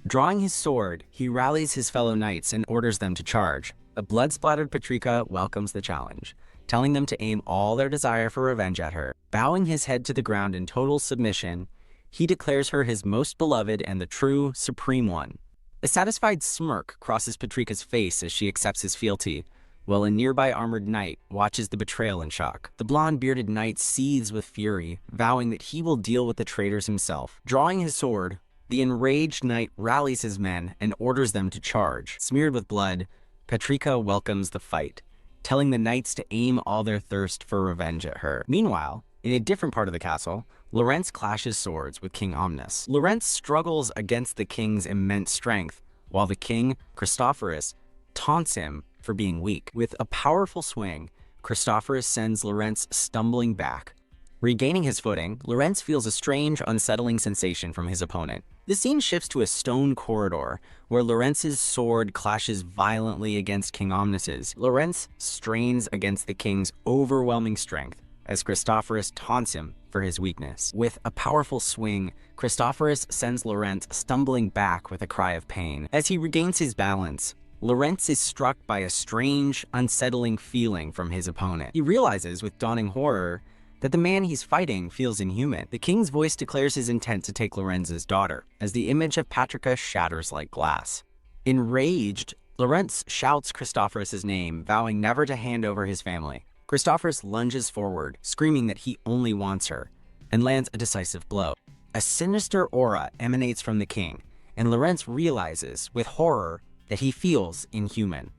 Drawing his sword, he rallies his fellow knights and orders them to charge. A blood-splattered Patrika welcomes the challenge, telling them to aim all their desire for revenge at her. Bowing his head to the ground in total submission, he declares her his most beloved and the true supreme one. A satisfied smirk crosses Patrika's face as she accepts his fealty, while a nearby armored knight watches the betrayal in shock. The blonde-bearded knight seethes with fury, vowing that he will deal with the traitors himself. Drawing his sword, the enraged knight rallies his men and orders them to charge. Smeared with blood, Patrika welcomes the fight, telling the knights to aim all their thirst for revenge at her. Meanwhile, in a different part of the castle, Lorenz clashes swords with King Omnis. Lorenz struggles against the king's immense strength, while the king, Christophorus, taunts him for being weak. With a powerful swing, Christophorus sends Lorenz stumbling back. Regaining his footing, Lorenz feels a strange, unsettling sensation from his opponent. The scene shifts to a stone corridor, where Lorenz's sword clashes violently against King Omnis's. Lorenz strains against the king's overwhelming strength, as Christophorus taunts him for his weakness. With a powerful swing, Christophorus sends Lorenz stumbling back with a cry of pain. As he regains his balance, Lorenz is struck by a strange, unsettling feeling from his opponent. He realizes with dawning horror that the man he's fighting feels inhuman. The king's voice declares his intent to take Lorenz's daughter, as the image of Patrika shatters like glass. Enraged, Lorenz shouts Christophorus' name, vowing never to hand over his family. Christophorus lunges forward, screaming that he only wants her, and lands a decisive blow. A sinister aura emanates from the king, and Lorenz realizes, with horror, that he feels inhuman.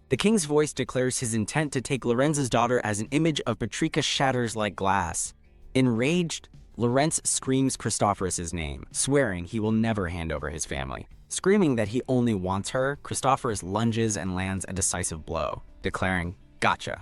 The king's voice declares his intent to take Lorenz's daughter as an image of Patrika shatters like glass. Enraged, Lorenz screams Christophorus' name, swearing he will never hand over his family. Screaming that he only wants her, Christophorus lunges and lands a decisive blow, declaring, "Gotcha."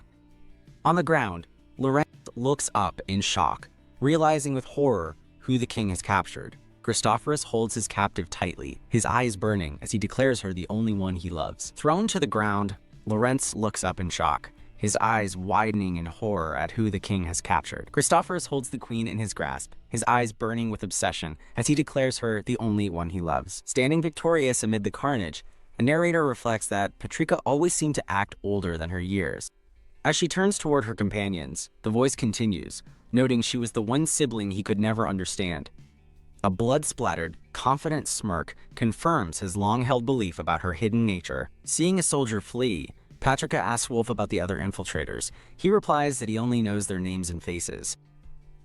On the ground, Lorenz looks up in shock, realizing with horror who the king has captured. Christophorus holds his captive tightly, his eyes burning as he declares her the only one he loves. Thrown to the ground, Lorenz looks up in shock, his eyes widening in horror at who the king has captured. Christophorus holds the queen in his grasp, his eyes burning with obsession as he declares her the only one he loves. Standing victorious amid the carnage, a narrator reflects that Patrika always seemed to act older than her years. As she turns toward her companions, the voice continues, noting she was the one sibling he could never understand. A blood-splattered, confident smirk confirms his long-held belief about her hidden nature. Seeing a soldier flee, Patrika asks Wolf about the other infiltrators. He replies that he only knows their names and faces.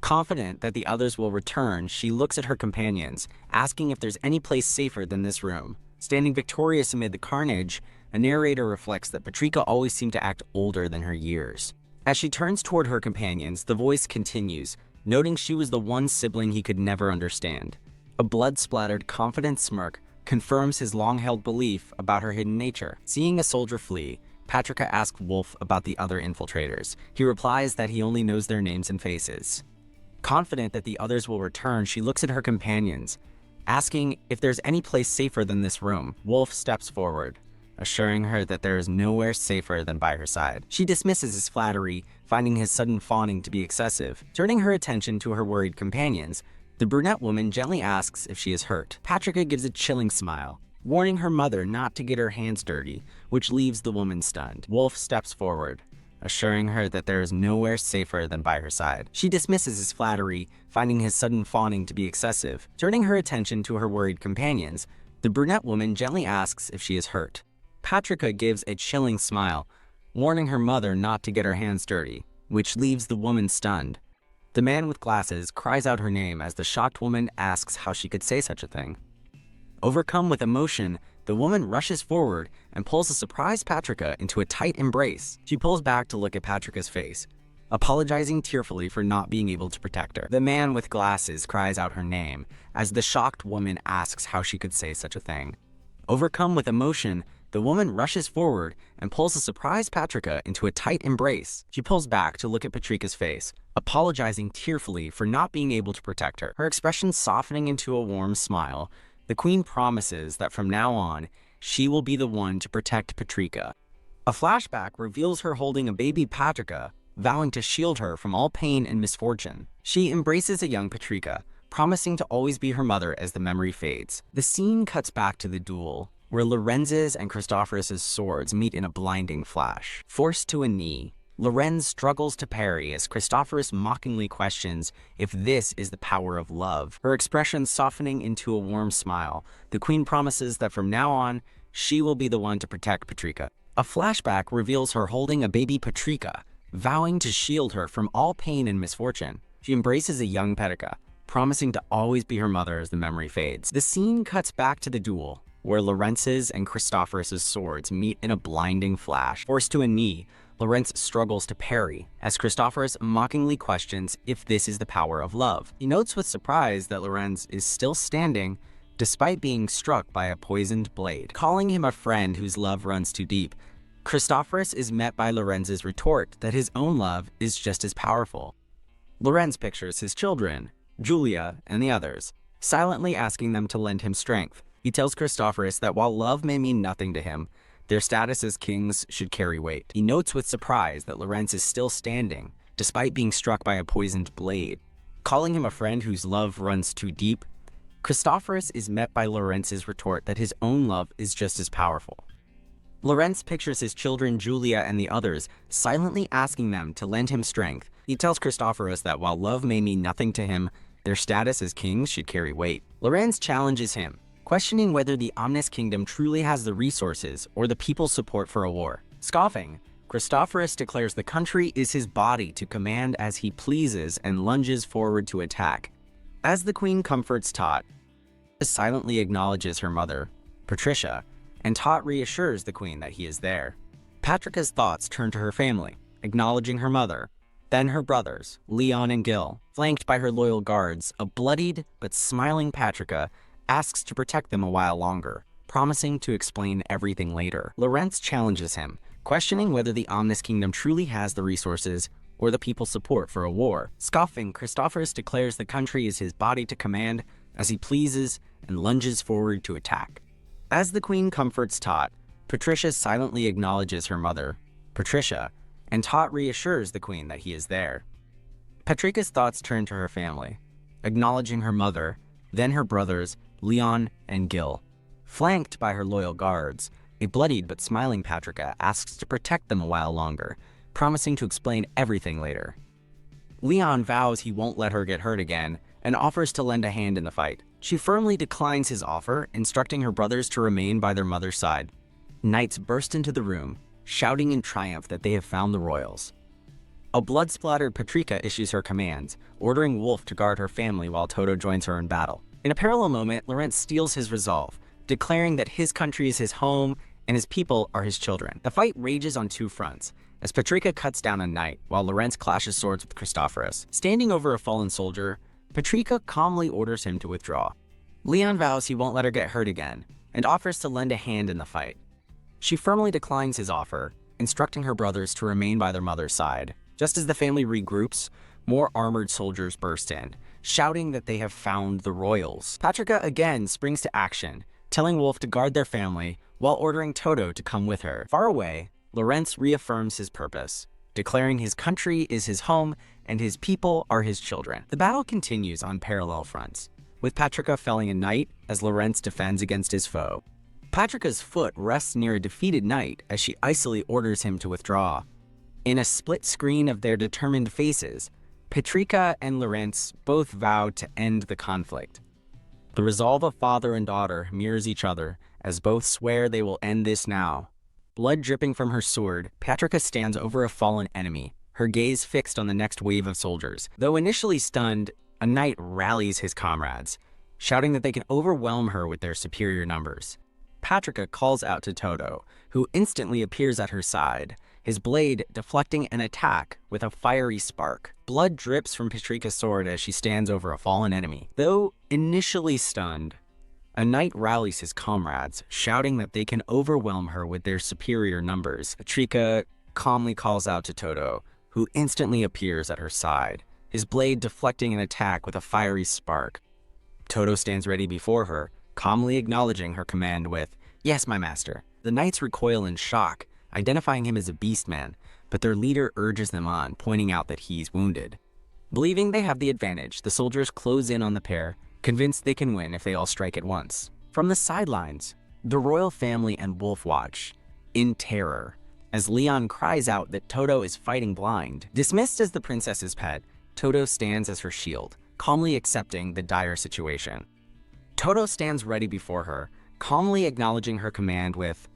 Confident that the others will return, she looks at her companions, asking if there's any place safer than this room. Standing victorious amid the carnage, a narrator reflects that Patrika always seemed to act older than her years. As she turns toward her companions, the voice continues, noting she was the one sibling he could never understand. A blood-splattered, confident smirk confirms his long-held belief about her hidden nature. Seeing a soldier flee, Patrika asks Wolf about the other infiltrators. He replies that he only knows their names and faces. Confident that the others will return, she looks at her companions, asking if there's any place safer than this room. Wolf steps forward, assuring her that there is nowhere safer than by her side. She dismisses his flattery, finding his sudden fawning to be excessive. Turning her attention to her worried companions, the brunette woman gently asks if she is hurt. Patrika gives a chilling smile, warning her mother not to get her hands dirty, which leaves the woman stunned. Wolf steps forward, assuring her that there is nowhere safer than by her side. She dismisses his flattery, finding his sudden fawning to be excessive. Turning her attention to her worried companions, the brunette woman gently asks if she is hurt. Patrika gives a chilling smile, warning her mother not to get her hands dirty, which leaves the woman stunned. The man with glasses cries out her name as the shocked woman asks how she could say such a thing. Overcome with emotion, the woman rushes forward and pulls a surprised Patrika into a tight embrace. She pulls back to look at Patrika's face, apologizing tearfully for not being able to protect her. The man with glasses cries out her name as the shocked woman asks how she could say such a thing. Overcome with emotion, the woman rushes forward and pulls a surprised Patrika into a tight embrace. She pulls back to look at Patrika's face, apologizing tearfully for not being able to protect her. Her expression softening into a warm smile, the queen promises that from now on, she will be the one to protect Patrika. A flashback reveals her holding a baby Patrika, vowing to shield her from all pain and misfortune. She embraces a young Patrika, promising to always be her mother as the memory fades. The scene cuts back to the duel, where Lorenz's and Christophorus' swords meet in a blinding flash. Forced to a knee, Lorenz struggles to parry as Christophorus mockingly questions if this is the power of love. Her expression softening into a warm smile, the queen promises that from now on, she will be the one to protect Patrika. A flashback reveals her holding a baby Patrika, vowing to shield her from all pain and misfortune. She embraces a young Patrika, promising to always be her mother as the memory fades. The scene cuts back to the duel, where Lorenz's and Christophorus' swords meet in a blinding flash. Forced to a knee, Lorenz struggles to parry, as Christophorus mockingly questions if this is the power of love. He notes with surprise that Lorenz is still standing, despite being struck by a poisoned blade. Calling him a friend whose love runs too deep, Christophorus is met by Lorenz's retort that his own love is just as powerful. Lorenz pictures his children, Julia and the others, silently asking them to lend him strength. He tells Christophorus that while love may mean nothing to him, their status as kings should carry weight. He notes with surprise that Lorenz is still standing, despite being struck by a poisoned blade. Calling him a friend whose love runs too deep, Christophorus is met by Lorenz's retort that his own love is just as powerful. Lorenz pictures his children Julia and the others, silently asking them to lend him strength. He tells Christophorus that while love may mean nothing to him, their status as kings should carry weight. Lorenz challenges him, questioning whether the Omnis Kingdom truly has the resources or the people's support for a war. Scoffing, Christophorus declares the country is his body to command as he pleases and lunges forward to attack. As the queen comforts Tot, silently acknowledges her mother, Patricia, and Tot reassures the queen that he is there. Patrika's thoughts turn to her family, acknowledging her mother, then her brothers, Leon and Gil. Flanked by her loyal guards, a bloodied but smiling Patrika asks to protect them a while longer, promising to explain everything later. Lorenz challenges him, questioning whether the Omnis Kingdom truly has the resources or the people's support for a war. Scoffing, Christophorus declares the country is his body to command as he pleases and lunges forward to attack. As the queen comforts Tot, Patricia silently acknowledges her mother, Patricia, and Tot reassures the queen that he is there. Patrika's thoughts turn to her family, acknowledging her mother, then her brothers, Leon and Gil. Flanked by her loyal guards, a bloodied but smiling Patrika asks to protect them a while longer, promising to explain everything later. Leon vows he won't let her get hurt again and offers to lend a hand in the fight. She firmly declines his offer, instructing her brothers to remain by their mother's side. Knights burst into the room, shouting in triumph that they have found the royals. A blood-splattered Patrika issues her commands, ordering Wolf to guard her family while Toto joins her in battle. In a parallel moment, Lorenz steals his resolve, declaring that his country is his home and his people are his children. The fight rages on two fronts, as Patrika cuts down a knight while Lorenz clashes swords with Christophorus. Standing over a fallen soldier, Patrika calmly orders him to withdraw. Leon vows he won't let her get hurt again and offers to lend a hand in the fight. She firmly declines his offer, instructing her brothers to remain by their mother's side. Just as the family regroups, more armored soldiers burst in, shouting that they have found the royals. Patrika again springs to action, telling Wolf to guard their family while ordering Toto to come with her. Far away, Lorenz reaffirms his purpose, declaring his country is his home and his people are his children. The battle continues on parallel fronts, with Patrika felling a knight as Lorenz defends against his foe. Patrika's foot rests near a defeated knight as she icily orders him to withdraw. In a split screen of their determined faces, Patrika and Lorenz both vow to end the conflict. The resolve of father and daughter mirrors each other as both swear they will end this now. Blood dripping from her sword, Patrika stands over a fallen enemy, her gaze fixed on the next wave of soldiers. Though initially stunned, a knight rallies his comrades, shouting that they can overwhelm her with their superior numbers. Patrika calls out to Toto, who instantly appears at her side, his blade deflecting an attack with a fiery spark. Blood drips from Patrika's sword as she stands over a fallen enemy. Though initially stunned, a knight rallies his comrades, shouting that they can overwhelm her with their superior numbers. Patrika calmly calls out to Toto, who instantly appears at her side, his blade deflecting an attack with a fiery spark. Toto stands ready before her, calmly acknowledging her command with, "Yes, my master." The knights recoil in shock, identifying him as a beastman, but their leader urges them on, pointing out that he's wounded. Believing they have the advantage, the soldiers close in on the pair, convinced they can win if they all strike at once. From the sidelines, the royal family and Wolf watch, in terror, as Leon cries out that Toto is fighting blind. Dismissed as the princess's pet, Toto stands as her shield, calmly accepting the dire situation. Toto stands ready before her, calmly acknowledging her command with,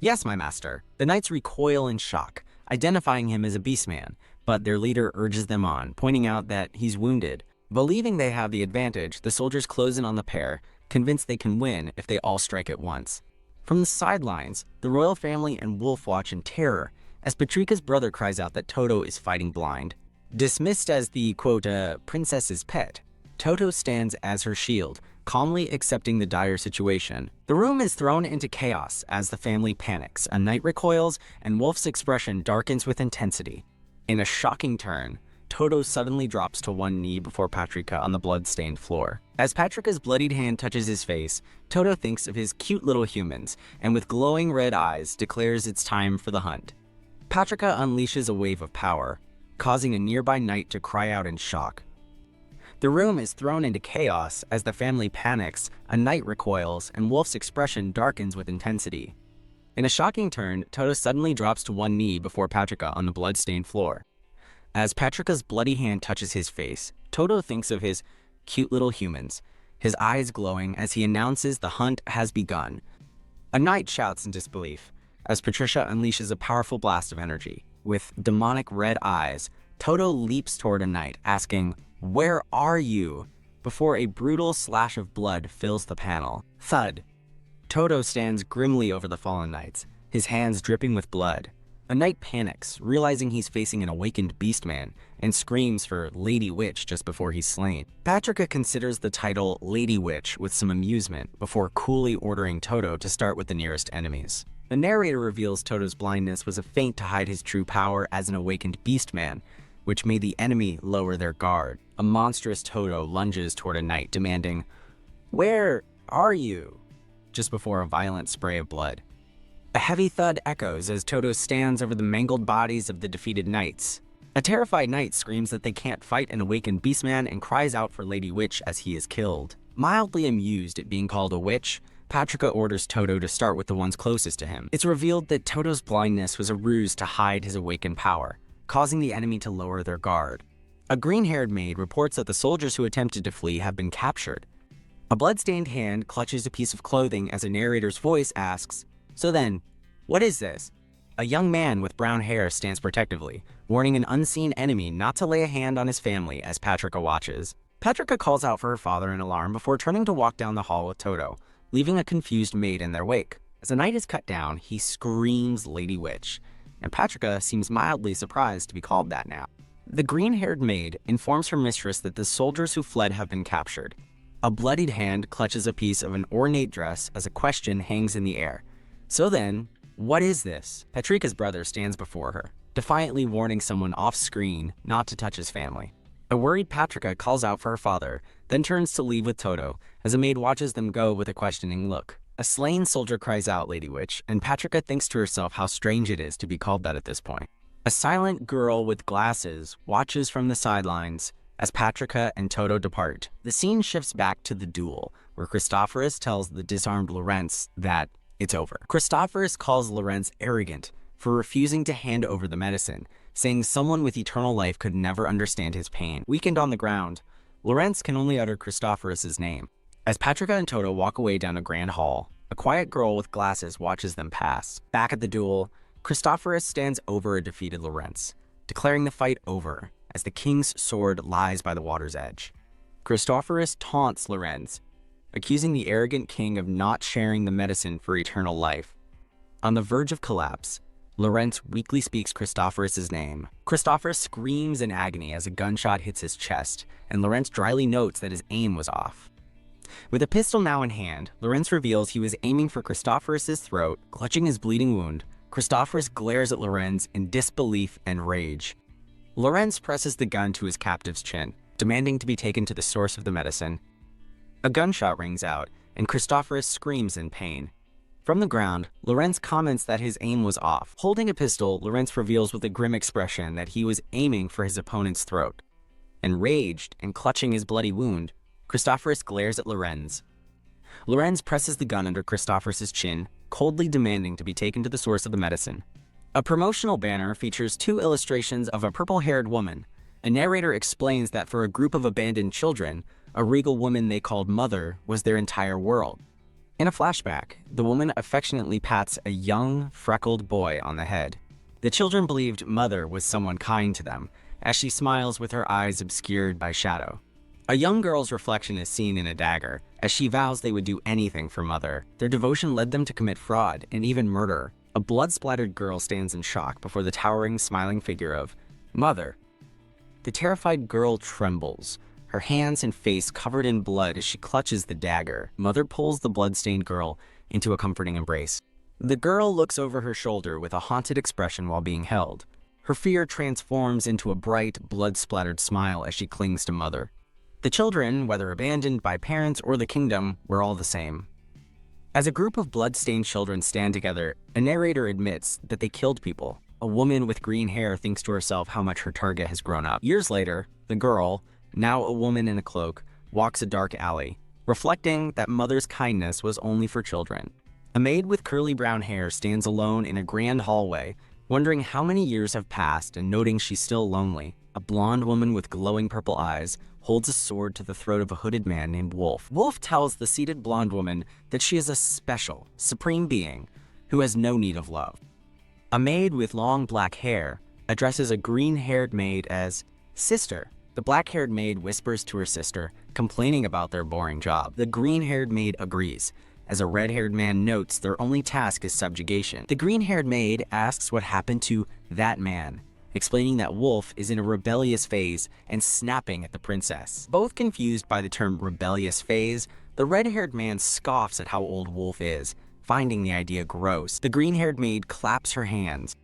Yes, my master. The knights recoil in shock, identifying him as a beastman, but their leader urges them on, pointing out that he's wounded. Believing they have the advantage, the soldiers close in on the pair, convinced they can win if they all strike at once. From the sidelines, the royal family and Wolf watch in terror as Patrika's brother cries out that Toto is fighting blind. Dismissed as the, quote, princess's pet, Toto stands as her shield, calmly accepting the dire situation. The room is thrown into chaos as the family panics, a knight recoils, and Wolf's expression darkens with intensity. In a shocking turn, Toto suddenly drops to one knee before Patrika on the blood-stained floor. As Patrika's bloodied hand touches his face, Toto thinks of his cute little humans, and with glowing red eyes declares it's time for the hunt. Patrika unleashes a wave of power, causing a nearby knight to cry out in shock. The room is thrown into chaos as the family panics, a knight recoils, and Wolf's expression darkens with intensity. In a shocking turn, Toto suddenly drops to one knee before Patrika on the blood-stained floor. As Patrika's bloody hand touches his face, Toto thinks of his cute little humans, his eyes glowing as he announces the hunt has begun. A knight shouts in disbelief as Patricia unleashes a powerful blast of energy. With demonic red eyes, Toto leaps toward a knight, asking, "Where are you?" before a brutal slash of blood fills the panel. Thud. Toto stands grimly over the fallen knights, his hands dripping with blood. A knight panics, realizing he's facing an awakened beastman, and screams for Lady Witch just before he's slain. Patrika considers the title Lady Witch with some amusement before coolly ordering Toto to start with the nearest enemies. The narrator reveals Toto's blindness was a feint to hide his true power as an awakened beastman, which made the enemy lower their guard. A monstrous Toto lunges toward a knight, demanding, "Where are you?" just before a violent spray of blood. A heavy thud echoes as Toto stands over the mangled bodies of the defeated knights. A terrified knight screams that they can't fight an awakened beastman and cries out for Lady Witch as he is killed. Mildly amused at being called a witch, Patrika orders Toto to start with the ones closest to him. It's revealed that Toto's blindness was a ruse to hide his awakened power, causing the enemy to lower their guard. A green-haired maid reports that the soldiers who attempted to flee have been captured. A blood-stained hand clutches a piece of clothing as a narrator's voice asks, "So then, what is this?" A young man with brown hair stands protectively, warning an unseen enemy not to lay a hand on his family as Patrika watches. Patrika calls out for her father in alarm before turning to walk down the hall with Toto, leaving a confused maid in their wake. As a knight is cut down, he screams Lady Witch, and Patrika seems mildly surprised to be called that now. The green-haired maid informs her mistress that the soldiers who fled have been captured. A bloodied hand clutches a piece of an ornate dress as a question hangs in the air. "So then, what is this?" Patrika's brother stands before her, defiantly warning someone off-screen not to touch his family. A worried Patrika calls out for her father, then turns to leave with Toto, as a maid watches them go with a questioning look. A slain soldier cries out Lady Witch, and Patrika thinks to herself how strange it is to be called that at this point. A silent girl with glasses watches from the sidelines as Patrika and Toto depart. The scene shifts back to the duel, where Christophorus tells the disarmed Lorenz that it's over. Christophorus calls Lorenz arrogant for refusing to hand over the medicine, saying someone with eternal life could never understand his pain. Weakened on the ground, Lorenz can only utter Christophorus's name. As Patrika and Toto walk away down a grand hall, a quiet girl with glasses watches them pass. Back at the duel, Christophorus stands over a defeated Lorenz, declaring the fight over as the king's sword lies by the water's edge. Christophorus taunts Lorenz, accusing the arrogant king of not sharing the medicine for eternal life. On the verge of collapse, Lorenz weakly speaks Christophorus's name. Christophorus screams in agony as a gunshot hits his chest, and Lorenz dryly notes that his aim was off. With a pistol now in hand, Lorenz reveals he was aiming for Christophorus's throat. Clutching his bleeding wound, Christophorus glares at Lorenz in disbelief and rage. Lorenz presses the gun to his captive's chin, demanding to be taken to the source of the medicine. A gunshot rings out, and Christophorus screams in pain. From the ground, Lorenz comments that his aim was off. Holding a pistol, Lorenz reveals with a grim expression that he was aiming for his opponent's throat. Enraged and clutching his bloody wound, Christophorus glares at Lorenz. Lorenz presses the gun under Christophorus's chin, coldly demanding to be taken to the source of the medicine. A promotional banner features 2 illustrations of a purple-haired woman. A narrator explains that for a group of abandoned children, a regal woman they called Mother was their entire world. In a flashback, the woman affectionately pats a young, freckled boy on the head. The children believed Mother was someone kind to them, as she smiles with her eyes obscured by shadow. A young girl's reflection is seen in a dagger, as she vows they would do anything for Mother. Their devotion led them to commit fraud and even murder. A blood-splattered girl stands in shock before the towering, smiling figure of Mother. The terrified girl trembles, her hands and face covered in blood as she clutches the dagger. Mother pulls the blood-stained girl into a comforting embrace. The girl looks over her shoulder with a haunted expression while being held. Her fear transforms into a bright, blood-splattered smile as she clings to Mother. The children, whether abandoned by parents or the kingdom, were all the same. As a group of blood-stained children stand together, a narrator admits that they killed people. A woman with green hair thinks to herself how much her target has grown up. Years later, the girl, now a woman in a cloak, walks a dark alley, reflecting that Mother's kindness was only for children. A maid with curly brown hair stands alone in a grand hallway, wondering how many years have passed and noting she's still lonely. A blonde woman with glowing purple eyes holds a sword to the throat of a hooded man named Wolf. Wolf tells the seated blonde woman that she is a special, supreme being who has no need of love. A maid with long black hair addresses a green-haired maid as sister. The black-haired maid whispers to her sister, complaining about their boring job. The green-haired maid agrees, as a red-haired man notes their only task is subjugation. The green-haired maid asks what happened to that man, explaining that Wolf is in a rebellious phase and snapping at the princess. Both confused by the term rebellious phase, the red-haired man scoffs at how old Wolf is, finding the idea gross. The green-haired maid claps her hands,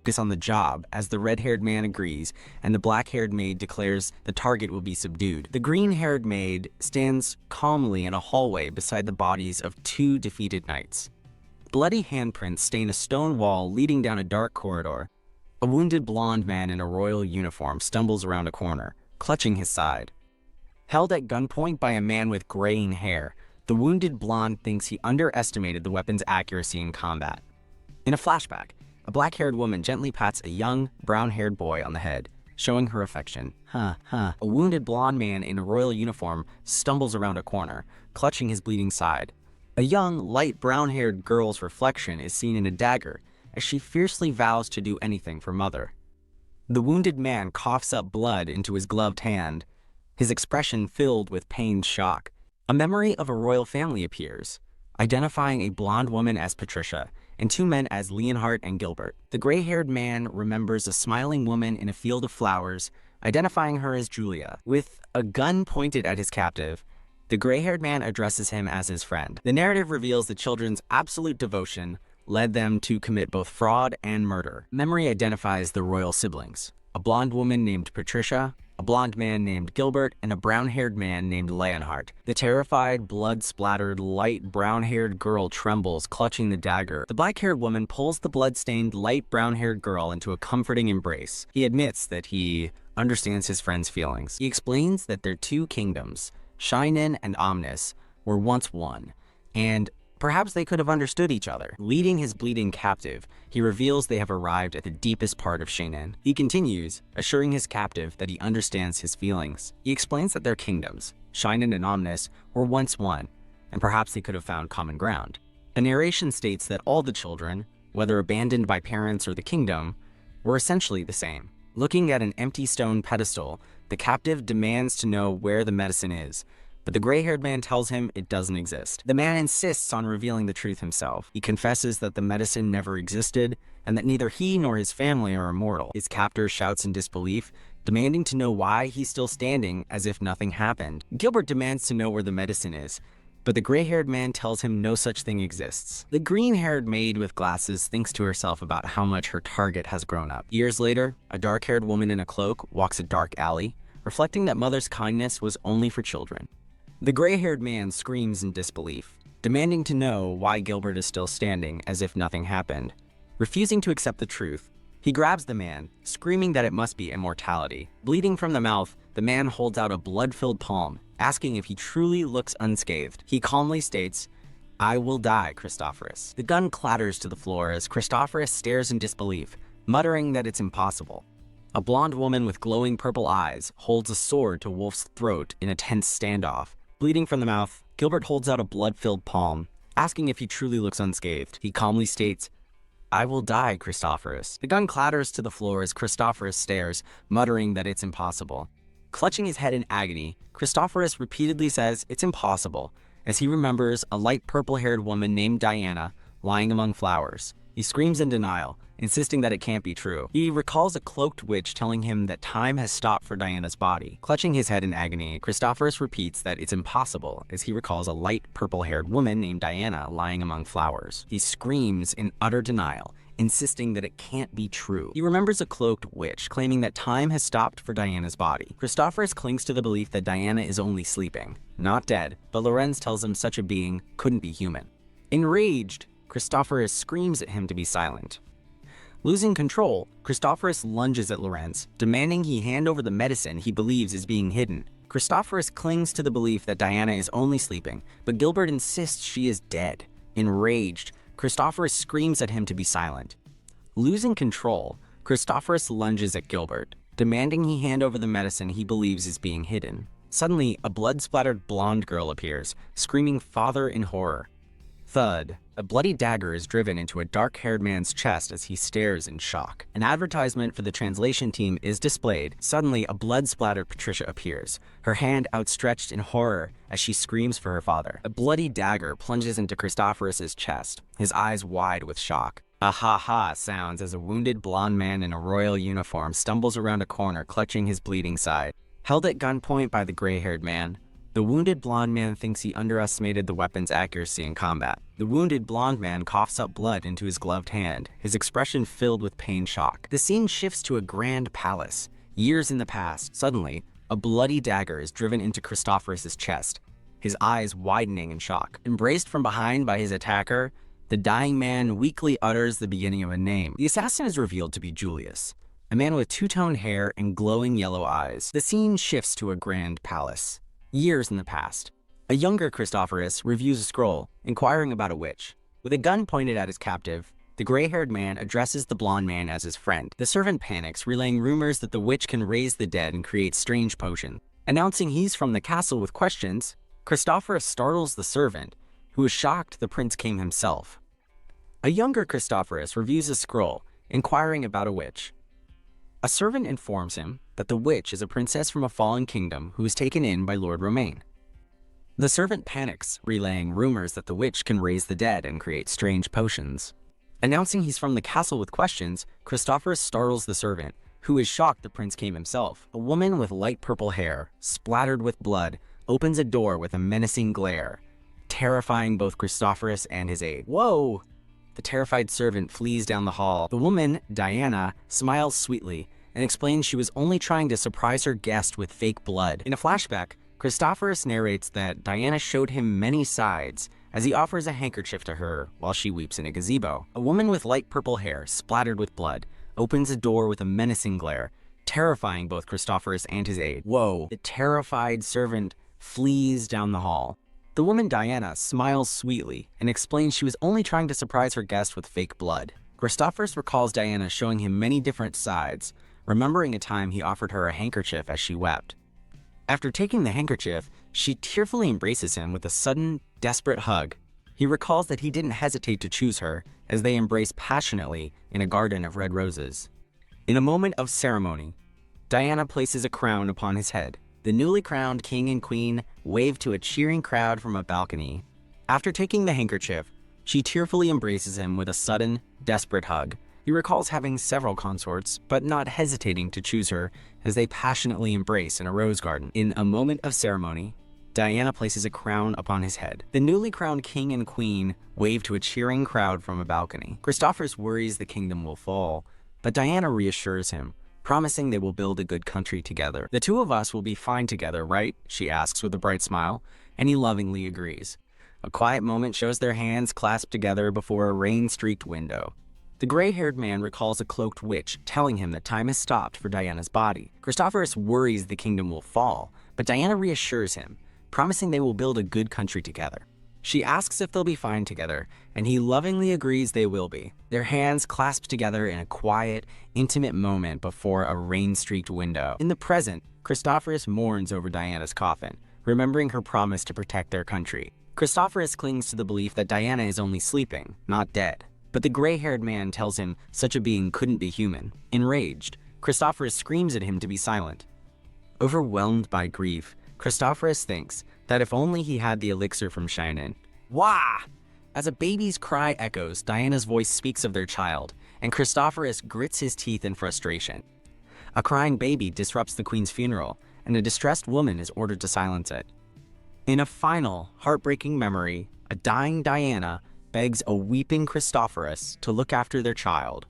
focus on the job, as the red-haired man agrees, and the black-haired maid declares the target will be subdued. The green-haired maid stands calmly in a hallway beside the bodies of two defeated knights. Bloody handprints stain a stone wall leading down a dark corridor. A wounded blonde man in a royal uniform stumbles around a corner, clutching his side. Held at gunpoint by a man with graying hair, the wounded blonde thinks he underestimated the weapon's accuracy in combat. In a flashback, a black-haired woman gently pats a young, brown-haired boy on the head, showing her affection. A wounded blonde man in a royal uniform stumbles around a corner, clutching his bleeding side. A young, light brown-haired girl's reflection is seen in a dagger, as she fiercely vows to do anything for Mother. The wounded man coughs up blood into his gloved hand, his expression filled with pained shock. A memory of a royal family appears, identifying a blonde woman as Patricia, and two men as Leonhardt and Gilbert. The gray-haired man remembers a smiling woman in a field of flowers, identifying her as Julia. With a gun pointed at his captive, the gray-haired man addresses him as his friend. The narrative reveals the children's absolute devotion led them to commit both fraud and murder. Memory identifies the royal siblings, a blonde woman named Patricia, a blonde man named Gilbert, and a brown-haired man named Leonhardt. The terrified, blood-splattered, light brown-haired girl trembles, clutching the dagger. The black-haired woman pulls the blood-stained, light brown-haired girl into a comforting embrace. He admits that he understands his friend's feelings. He explains that their two kingdoms, Shinin and Omnis, were once one, and perhaps they could have understood each other. Leading his bleeding captive, he reveals they have arrived at the deepest part of Shinin. He continues, assuring his captive that he understands his feelings. He explains that their kingdoms, Shinin and Omnis, were once one, and perhaps they could have found common ground. The narration states that all the children, whether abandoned by parents or the kingdom, were essentially the same. Looking at an empty stone pedestal, the captive demands to know where the medicine is, but the gray-haired man tells him it doesn't exist. The man insists on revealing the truth himself. He confesses that the medicine never existed, and that neither he nor his family are immortal. His captor shouts in disbelief, demanding to know why he's still standing as if nothing happened. Gilbert demands to know where the medicine is, but the gray-haired man tells him no such thing exists. The green-haired maid with glasses thinks to herself about how much her target has grown up. Years later, a dark-haired woman in a cloak walks a dark alley, reflecting that Mother's kindness was only for children. The gray-haired man screams in disbelief, demanding to know why Gilbert is still standing as if nothing happened. Refusing to accept the truth, he grabs the man, screaming that it must be immortality. Bleeding from the mouth, the man holds out a blood-filled palm, asking if he truly looks unscathed. He calmly states, "I will die, Christophorus." The gun clatters to the floor as Christophorus stares in disbelief, muttering that it's impossible. A blonde woman with glowing purple eyes holds a sword to Wolf's throat in a tense standoff. Bleeding from the mouth, Gilbert holds out a blood-filled palm, asking if he truly looks unscathed. He calmly states, "I will die, Christophorus." The gun clatters to the floor as Christophorus stares, muttering that it's impossible. Clutching his head in agony, Christophorus repeatedly says it's impossible, as he remembers a light purple-haired woman named Diana lying among flowers. He screams in denial, insisting that it can't be true. He recalls a cloaked witch telling him that time has stopped for Diana's body. Clutching his head in agony, Christophorus repeats that it's impossible, as he recalls a light purple-haired woman named Diana lying among flowers. He screams in utter denial, insisting that it can't be true. He remembers a cloaked witch claiming that time has stopped for Diana's body. Christophorus clings to the belief that Diana is only sleeping, not dead, but Lorenz tells him such a being couldn't be human. Enraged, Christophorus screams at him to be silent. Losing control, Christophorus lunges at Lorenz, demanding he hand over the medicine he believes is being hidden. Christophorus clings to the belief that Diana is only sleeping, but Gilbert insists she is dead. Enraged, Christophorus screams at him to be silent. Losing control, Christophorus lunges at Gilbert, demanding he hand over the medicine he believes is being hidden. Suddenly, a blood-splattered blonde girl appears, screaming "Father" in horror. Thud. A bloody dagger is driven into a dark-haired man's chest as he stares in shock. An advertisement for the translation team is displayed. Suddenly, a blood-splattered Patricia appears, her hand outstretched in horror as she screams for her father. A bloody dagger plunges into Christophorus's chest, his eyes wide with shock. A ha-ha sounds as a wounded blonde man in a royal uniform stumbles around a corner clutching his bleeding side. Held at gunpoint by the gray-haired man, the wounded blonde man thinks he underestimated the weapon's accuracy in combat. The wounded blonde man coughs up blood into his gloved hand, his expression filled with pain shock. The scene shifts to a grand palace. Years in the past, suddenly, a bloody dagger is driven into Christophorus's chest, his eyes widening in shock. Embraced from behind by his attacker, the dying man weakly utters the beginning of a name. The assassin is revealed to be Julius, a man with two-toned hair and glowing yellow eyes. The scene shifts to a grand palace. Years in the past, a younger Christophorus reviews a scroll, inquiring about a witch. With a gun pointed at his captive, the gray-haired man addresses the blonde man as his friend. The servant panics, relaying rumors that the witch can raise the dead and create strange potions. Announcing he's from the castle with questions, Christophorus startles the servant, who is shocked the prince came himself. A younger Christophorus reviews a scroll, inquiring about a witch. A servant informs him that the witch is a princess from a fallen kingdom who is taken in by Lord Romain. The servant panics, relaying rumors that the witch can raise the dead and create strange potions. Announcing he's from the castle with questions, Christophorus startles the servant, who is shocked the prince came himself. A woman with light purple hair, splattered with blood, opens a door with a menacing glare, terrifying both Christophorus and his aide. Whoa! The terrified servant flees down the hall. The woman, Diana, smiles sweetly and explains she was only trying to surprise her guest with fake blood. In a flashback, Christophorus narrates that Diana showed him many sides as he offers a handkerchief to her while she weeps in a gazebo. A woman with light purple hair, splattered with blood, opens a door with a menacing glare, terrifying both Christophorus and his aide. Whoa! The terrified servant flees down the hall. The woman Diana smiles sweetly and explains she was only trying to surprise her guest with fake blood. Christophorus recalls Diana showing him many different sides, remembering a time he offered her a handkerchief as she wept. After taking the handkerchief, she tearfully embraces him with a sudden, desperate hug. He recalls that he didn't hesitate to choose her as they embrace passionately in a garden of red roses. In a moment of ceremony, Diana places a crown upon his head. The newly crowned king and queen wave to a cheering crowd from a balcony. After taking the handkerchief, she tearfully embraces him with a sudden, desperate hug. He recalls having several consorts, but not hesitating to choose her as they passionately embrace in a rose garden. In a moment of ceremony, Diana places a crown upon his head. The newly crowned king and queen wave to a cheering crowd from a balcony. Christophorus worries the kingdom will fall, but Diana reassures him, promising they will build a good country together. "The two of us will be fine together, right?" she asks with a bright smile, and he lovingly agrees. A quiet moment shows their hands clasped together before a rain-streaked window. The gray-haired man recalls a cloaked witch telling him that time has stopped for Diana's body. Christophorus worries the kingdom will fall, but Diana reassures him, promising they will build a good country together. She asks if they'll be fine together, and he lovingly agrees they will be. Their hands clasped together in a quiet, intimate moment before a rain-streaked window. In the present, Christophorus mourns over Diana's coffin, remembering her promise to protect their country. Christophorus clings to the belief that Diana is only sleeping, not dead. But the gray-haired man tells him such a being couldn't be human. Enraged, Christophorus screams at him to be silent. Overwhelmed by grief, Christophorus thinks that if only he had the elixir from Shinan. Wah! As a baby's cry echoes, Diana's voice speaks of their child, and Christophorus grits his teeth in frustration. A crying baby disrupts the queen's funeral, and a distressed woman is ordered to silence it. In a final, heartbreaking memory, a dying Diana begs a weeping Christophorus to look after their child.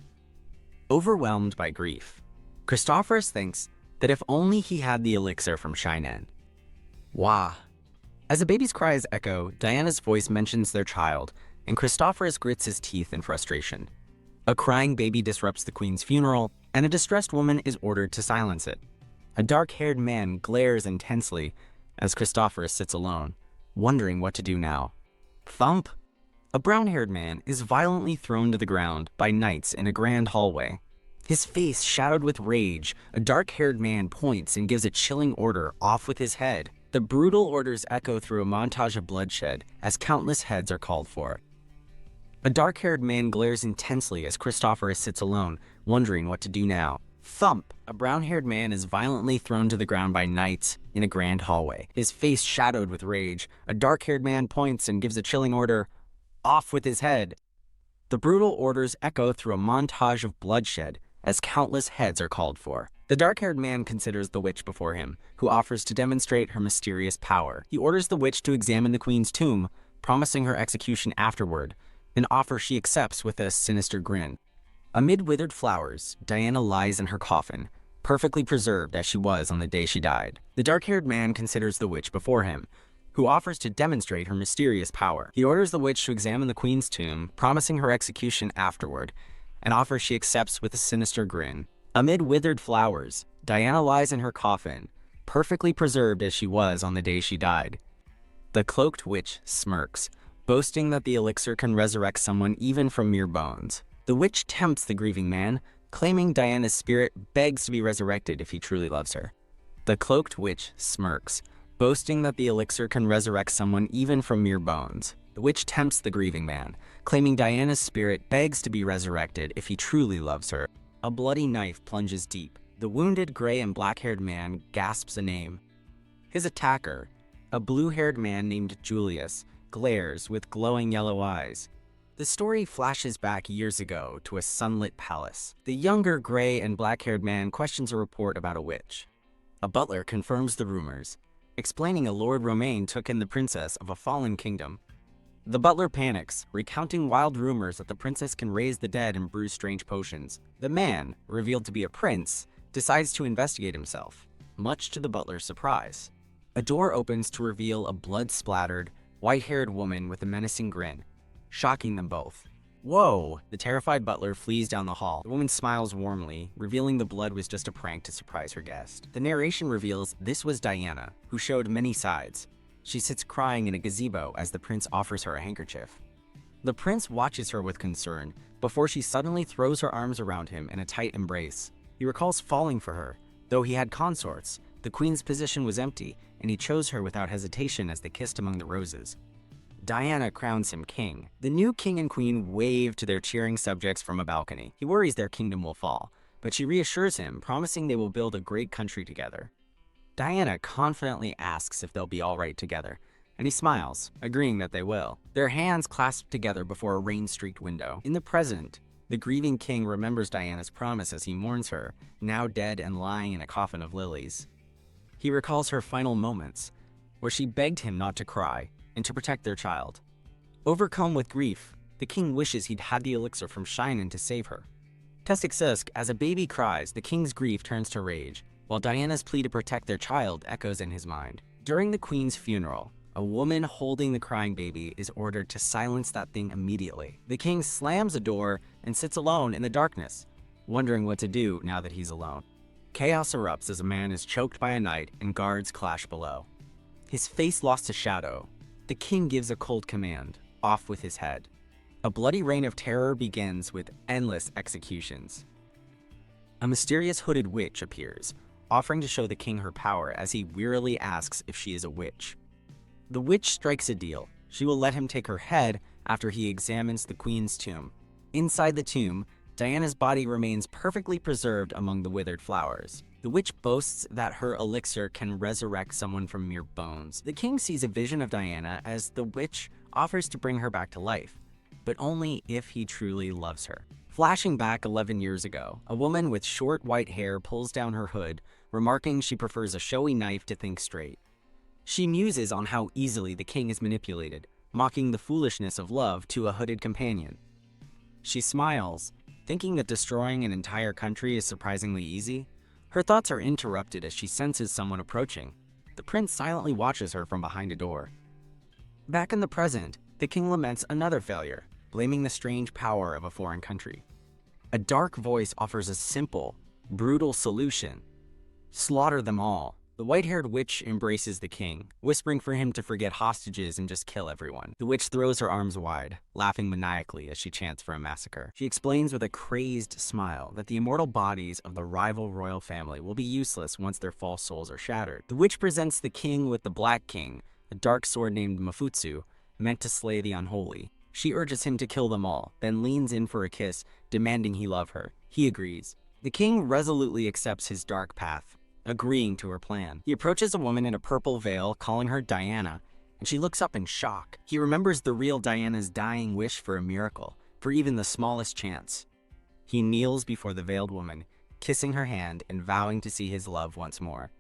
Overwhelmed by grief, Christophorus thinks that if only he had the elixir from Shinan. Wah! As a baby's cries echo, Diana's voice mentions their child, and Christophorus grits his teeth in frustration. A crying baby disrupts the queen's funeral, and a distressed woman is ordered to silence it. A dark-haired man glares intensely as Christophorus sits alone, wondering what to do now. Thump! A brown-haired man is violently thrown to the ground by knights in a grand hallway. His face shadowed with rage, a dark-haired man points and gives a chilling order, off with his head. The brutal orders echo through a montage of bloodshed as countless heads are called for. A dark-haired man glares intensely as Christophorus sits alone, wondering what to do now. Thump! A brown-haired man is violently thrown to the ground by knights in a grand hallway. His face shadowed with rage, a dark-haired man points and gives a chilling order, off with his head. The brutal orders echo through a montage of bloodshed as countless heads are called for. The dark-haired man considers the witch before him, who offers to demonstrate her mysterious power. He orders the witch to examine the queen's tomb, promising her execution afterward, an offer she accepts with a sinister grin. Amid withered flowers, Diana lies in her coffin, perfectly preserved as she was on the day she died. The dark-haired man considers the witch before him, who offers to demonstrate her mysterious power. He orders the witch to examine the queen's tomb, promising her execution afterward, an offer she accepts with a sinister grin. Amid withered flowers, Diana lies in her coffin, perfectly preserved as she was on the day she died. The cloaked witch smirks, boasting that the elixir can resurrect someone even from mere bones. The witch tempts the grieving man, claiming Diana's spirit begs to be resurrected if he truly loves her. The cloaked witch smirks, boasting that the elixir can resurrect someone even from mere bones. The witch tempts the grieving man, claiming Diana's spirit begs to be resurrected if he truly loves her. A bloody knife plunges deep. The wounded gray and black-haired man gasps a name. His attacker, a blue-haired man named Julius, glares with glowing yellow eyes. The story flashes back years ago to a sunlit palace. The younger gray and black-haired man questions a report about a witch. A butler confirms the rumors, explaining a Lord Romain took in the princess of a fallen kingdom. The butler panics, recounting wild rumors that the princess can raise the dead and brew strange potions. The man, revealed to be a prince, decides to investigate himself, much to the butler's surprise. A door opens to reveal a blood-splattered, white-haired woman with a menacing grin, shocking them both. Whoa! The terrified butler flees down the hall. The woman smiles warmly, revealing the blood was just a prank to surprise her guest. The narration reveals this was Diana, who showed many sides. She sits crying in a gazebo as the prince offers her a handkerchief. The prince watches her with concern before she suddenly throws her arms around him in a tight embrace. He recalls falling for her. Though he had consorts, the queen's position was empty, and he chose her without hesitation as they kissed among the roses. Diana crowns him king. The new king and queen wave to their cheering subjects from a balcony. He worries their kingdom will fall, but she reassures him, promising they will build a great country together. Diana confidently asks if they'll be all right together, and he smiles, agreeing that they will. Their hands clasp together before a rain-streaked window. In the present, the grieving king remembers Diana's promise as he mourns her, now dead and lying in a coffin of lilies. He recalls her final moments, where she begged him not to cry and to protect their child. Overcome with grief, the king wishes he'd had the elixir from Shinan to save her. Testic as a baby cries, the king's grief turns to rage, while Diana's plea to protect their child echoes in his mind. During the queen's funeral, a woman holding the crying baby is ordered to silence that thing immediately. The king slams a door and sits alone in the darkness, wondering what to do now that he's alone. Chaos erupts as a man is choked by a knight and guards clash below. His face lost to shadow, the king gives a cold command, off with his head. A bloody reign of terror begins with endless executions. A mysterious hooded witch appears, offering to show the king her power as he wearily asks if she is a witch. The witch strikes a deal. She will let him take her head after he examines the queen's tomb. Inside the tomb, Diana's body remains perfectly preserved among the withered flowers. The witch boasts that her elixir can resurrect someone from mere bones. The king sees a vision of Diana as the witch offers to bring her back to life, but only if he truly loves her. Flashing back 11 years ago, a woman with short white hair pulls down her hood, remarking she prefers a showy knife to think straight. She muses on how easily the king is manipulated, mocking the foolishness of love to a hooded companion. She smiles, thinking that destroying an entire country is surprisingly easy. Her thoughts are interrupted as she senses someone approaching. The prince silently watches her from behind a door. Back in the present, the king laments another failure, blaming the strange power of a foreign country. A dark voice offers a simple, brutal solution: slaughter them all. The white-haired witch embraces the king, whispering for him to forget hostages and just kill everyone. The witch throws her arms wide, laughing maniacally as she chants for a massacre. She explains with a crazed smile that the immortal bodies of the rival royal family will be useless once their false souls are shattered. The witch presents the king with the Black King, a dark sword named Mafutsu, meant to slay the unholy. She urges him to kill them all, then leans in for a kiss, demanding he love her. He agrees. The king resolutely accepts his dark path, agreeing to her plan. He approaches a woman in a purple veil, calling her Diana, and she looks up in shock. He remembers the real Diana's dying wish for a miracle, for even the smallest chance. He kneels before the veiled woman, kissing her hand and vowing to see his love once more.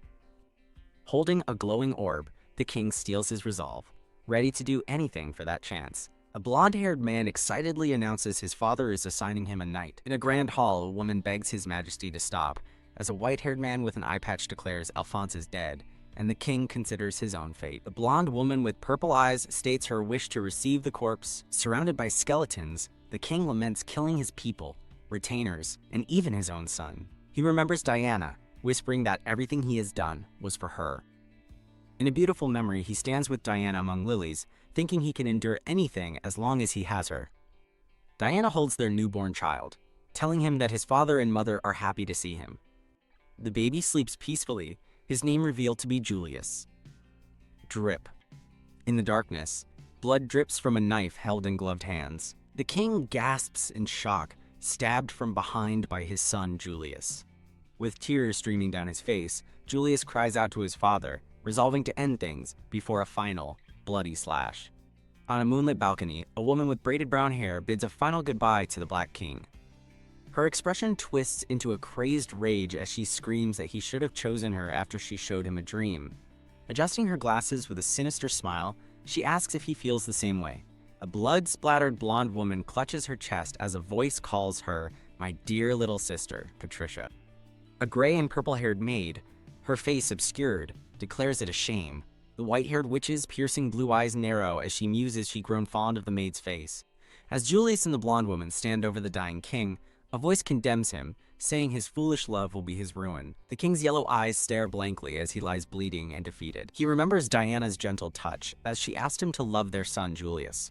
Holding a glowing orb, the king steals his resolve, ready to do anything for that chance. A blonde-haired man excitedly announces his father is assigning him a knight. In a grand hall, a woman begs his majesty to stop, as a white-haired man with an eye patch declares Alphonse is dead, and the king considers his own fate. The blonde woman with purple eyes states her wish to receive the corpse. Surrounded by skeletons, the king laments killing his people, retainers, and even his own son. He remembers Diana, whispering that everything he has done was for her. In a beautiful memory, he stands with Diana among lilies, thinking he can endure anything as long as he has her. Diana holds their newborn child, telling him that his father and mother are happy to see him. The baby sleeps peacefully, his name revealed to be Julius. Drip. In the darkness, blood drips from a knife held in gloved hands. The king gasps in shock, stabbed from behind by his son Julius. With tears streaming down his face, Julius cries out to his father, resolving to end things before a final, bloody slash. On a moonlit balcony, a woman with braided brown hair bids a final goodbye to the Black King. Her expression twists into a crazed rage as she screams that he should have chosen her after she showed him a dream. Adjusting her glasses with a sinister smile, she asks if he feels the same way. A blood-splattered blonde woman clutches her chest as a voice calls her my dear little sister, Patricia. A gray and purple-haired maid, her face obscured, declares it a shame. The white-haired witch's piercing blue eyes narrow as she muses she'd grown fond of the maid's face. As Julius and the blonde woman stand over the dying king, a voice condemns him, saying his foolish love will be his ruin. The king's yellow eyes stare blankly as he lies bleeding and defeated. He remembers Diana's gentle touch as she asked him to love their son Julius.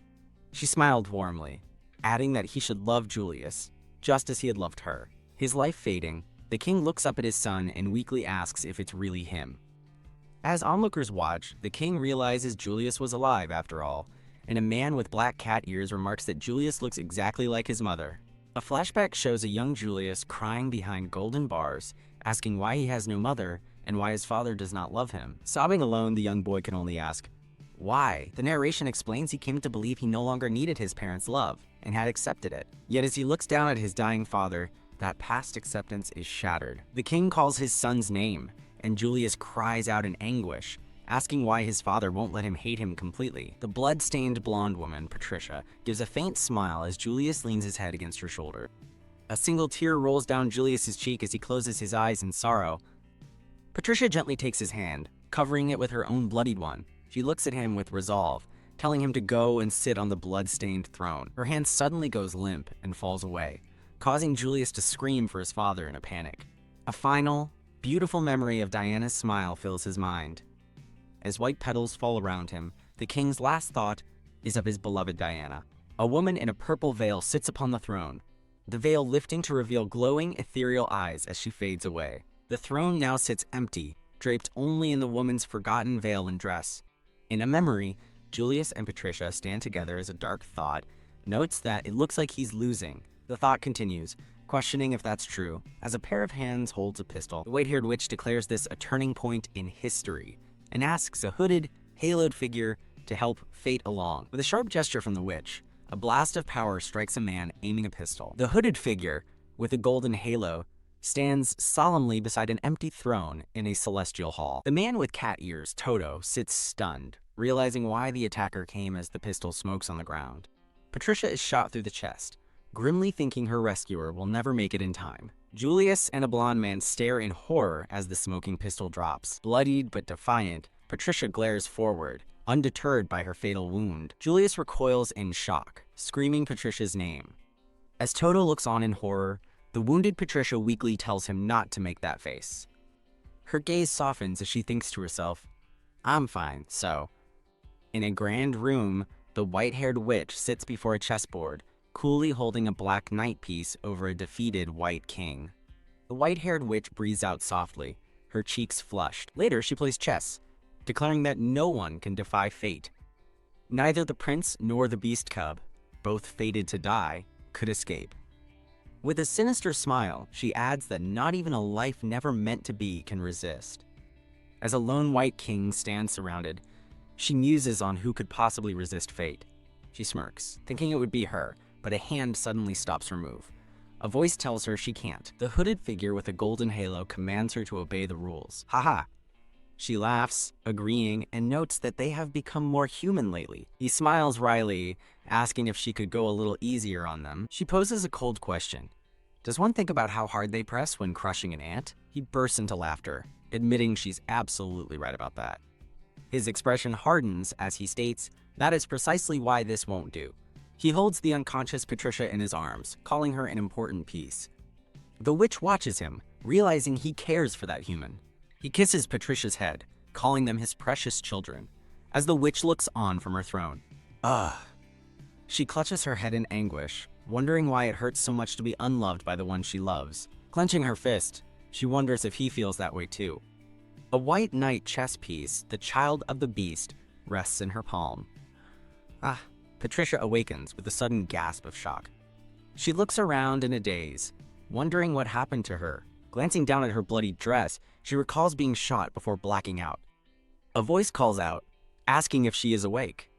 She smiled warmly, adding that he should love Julius, just as he had loved her. His life fading, the king looks up at his son and weakly asks if it's really him. As onlookers watch, the king realizes Julius was alive after all, and a man with black cat ears remarks that Julius looks exactly like his mother. A flashback shows a young Julius crying behind golden bars, asking why he has no mother and why his father does not love him. Sobbing alone, the young boy can only ask, why? The narration explains he came to believe he no longer needed his parents' love and had accepted it. Yet as he looks down at his dying father, that past acceptance is shattered. The king calls his son's name, and Julius cries out in anguish, asking why his father won't let him hate him completely. The blood-stained blonde woman, Patricia, gives a faint smile as Julius leans his head against her shoulder. A single tear rolls down Julius's cheek as he closes his eyes in sorrow. Patricia gently takes his hand, covering it with her own bloodied one. She looks at him with resolve, telling him to go and sit on the blood-stained throne. Her hand suddenly goes limp and falls away, causing Julius to scream for his father in a panic. A final, beautiful memory of Diana's smile fills his mind. As white petals fall around him, the king's last thought is of his beloved Diana. A woman in a purple veil sits upon the throne, the veil lifting to reveal glowing, ethereal eyes as she fades away. The throne now sits empty, draped only in the woman's forgotten veil and dress. In a memory, Julius and Patricia stand together as a dark thought notes that it looks like he's losing. The thought continues, questioning if that's true, as a pair of hands holds a pistol. The white-haired witch declares this a turning point in history, and asks a hooded, haloed figure to help fate along. With a sharp gesture from the witch, a blast of power strikes a man aiming a pistol. The hooded figure, with a golden halo, stands solemnly beside an empty throne in a celestial hall. The man with cat ears, Toto, sits stunned, realizing why the attacker came as the pistol smokes on the ground. Patricia is shot through the chest, grimly thinking her rescuer will never make it in time. Julius and a blonde man stare in horror as the smoking pistol drops. Bloodied but defiant, Patricia glares forward, undeterred by her fatal wound. Julius recoils in shock, screaming Patricia's name. As Toto looks on in horror, the wounded Patricia weakly tells him not to make that face. Her gaze softens as she thinks to herself, "I'm fine, so." In a grand room, the white-haired witch sits before a chessboard, coolly holding a black knight piece over a defeated white king. The white-haired witch breathes out softly, her cheeks flushed. Later, she plays chess, declaring that no one can defy fate. Neither the prince nor the beast cub, both fated to die, could escape. With a sinister smile, she adds that not even a life never meant to be can resist. As a lone white king stands surrounded, she muses on who could possibly resist fate. She smirks, thinking it would be her, but a hand suddenly stops her move. A voice tells her she can't. The hooded figure with a golden halo commands her to obey the rules. Haha. She laughs, agreeing, and notes that they have become more human lately. He smiles wryly, asking if she could go a little easier on them. She poses a cold question. Does one think about how hard they press when crushing an ant? He bursts into laughter, admitting she's absolutely right about that. His expression hardens as he states, that is precisely why this won't do. He holds the unconscious Patricia in his arms, calling her an important piece. The witch watches him, realizing he cares for that human. He kisses Patricia's head, calling them his precious children, as the witch looks on from her throne. Ugh. She clutches her head in anguish, wondering why it hurts so much to be unloved by the one she loves. Clenching her fist, she wonders if he feels that way too. A white knight chess piece, the child of the beast, rests in her palm. Patricia awakens with a sudden gasp of shock. She looks around in a daze, wondering what happened to her. Glancing down at her bloody dress, she recalls being shot before blacking out. A voice calls out, asking if she is awake.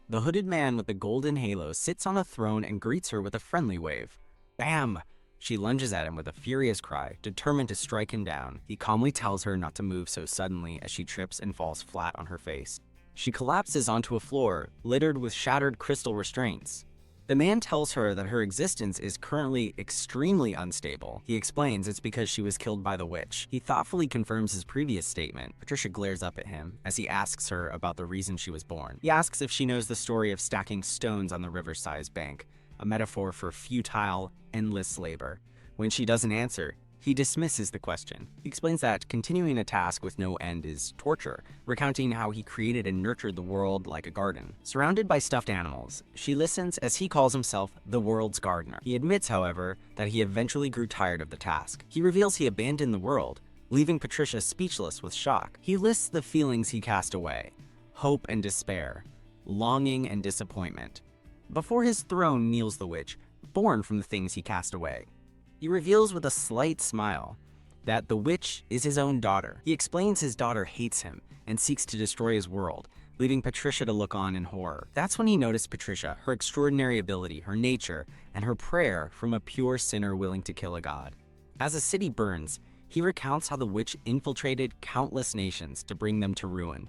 The hooded man with the golden halo sits on a throne and greets her with a friendly wave. Bam! She lunges at him with a furious cry, determined to strike him down. He calmly tells her not to move so suddenly as she trips and falls flat on her face. She collapses onto a floor littered with shattered crystal restraints. The man tells her that her existence is currently extremely unstable. He explains it's because she was killed by the witch. He thoughtfully confirms his previous statement. Patricia glares up at him as he asks her about the reason she was born. He asks if she knows the story of stacking stones on the riverside's bank, a metaphor for futile, endless labor. When she doesn't answer, he dismisses the question. He explains that continuing a task with no end is torture, recounting how he created and nurtured the world like a garden. Surrounded by stuffed animals, she listens as he calls himself the world's gardener. He admits, however, that he eventually grew tired of the task. He reveals he abandoned the world, leaving Patricia speechless with shock. He lists the feelings he cast away: hope and despair, longing and disappointment. Before his throne kneels the witch, born from the things he cast away. He reveals with a slight smile that the witch is his own daughter. He explains his daughter hates him and seeks to destroy his world, leaving Patricia to look on in horror. That's when he noticed Patricia, her extraordinary ability, her nature, and her prayer from a pure sinner willing to kill a god. As a city burns, he recounts how the witch infiltrated countless nations to bring them to ruin.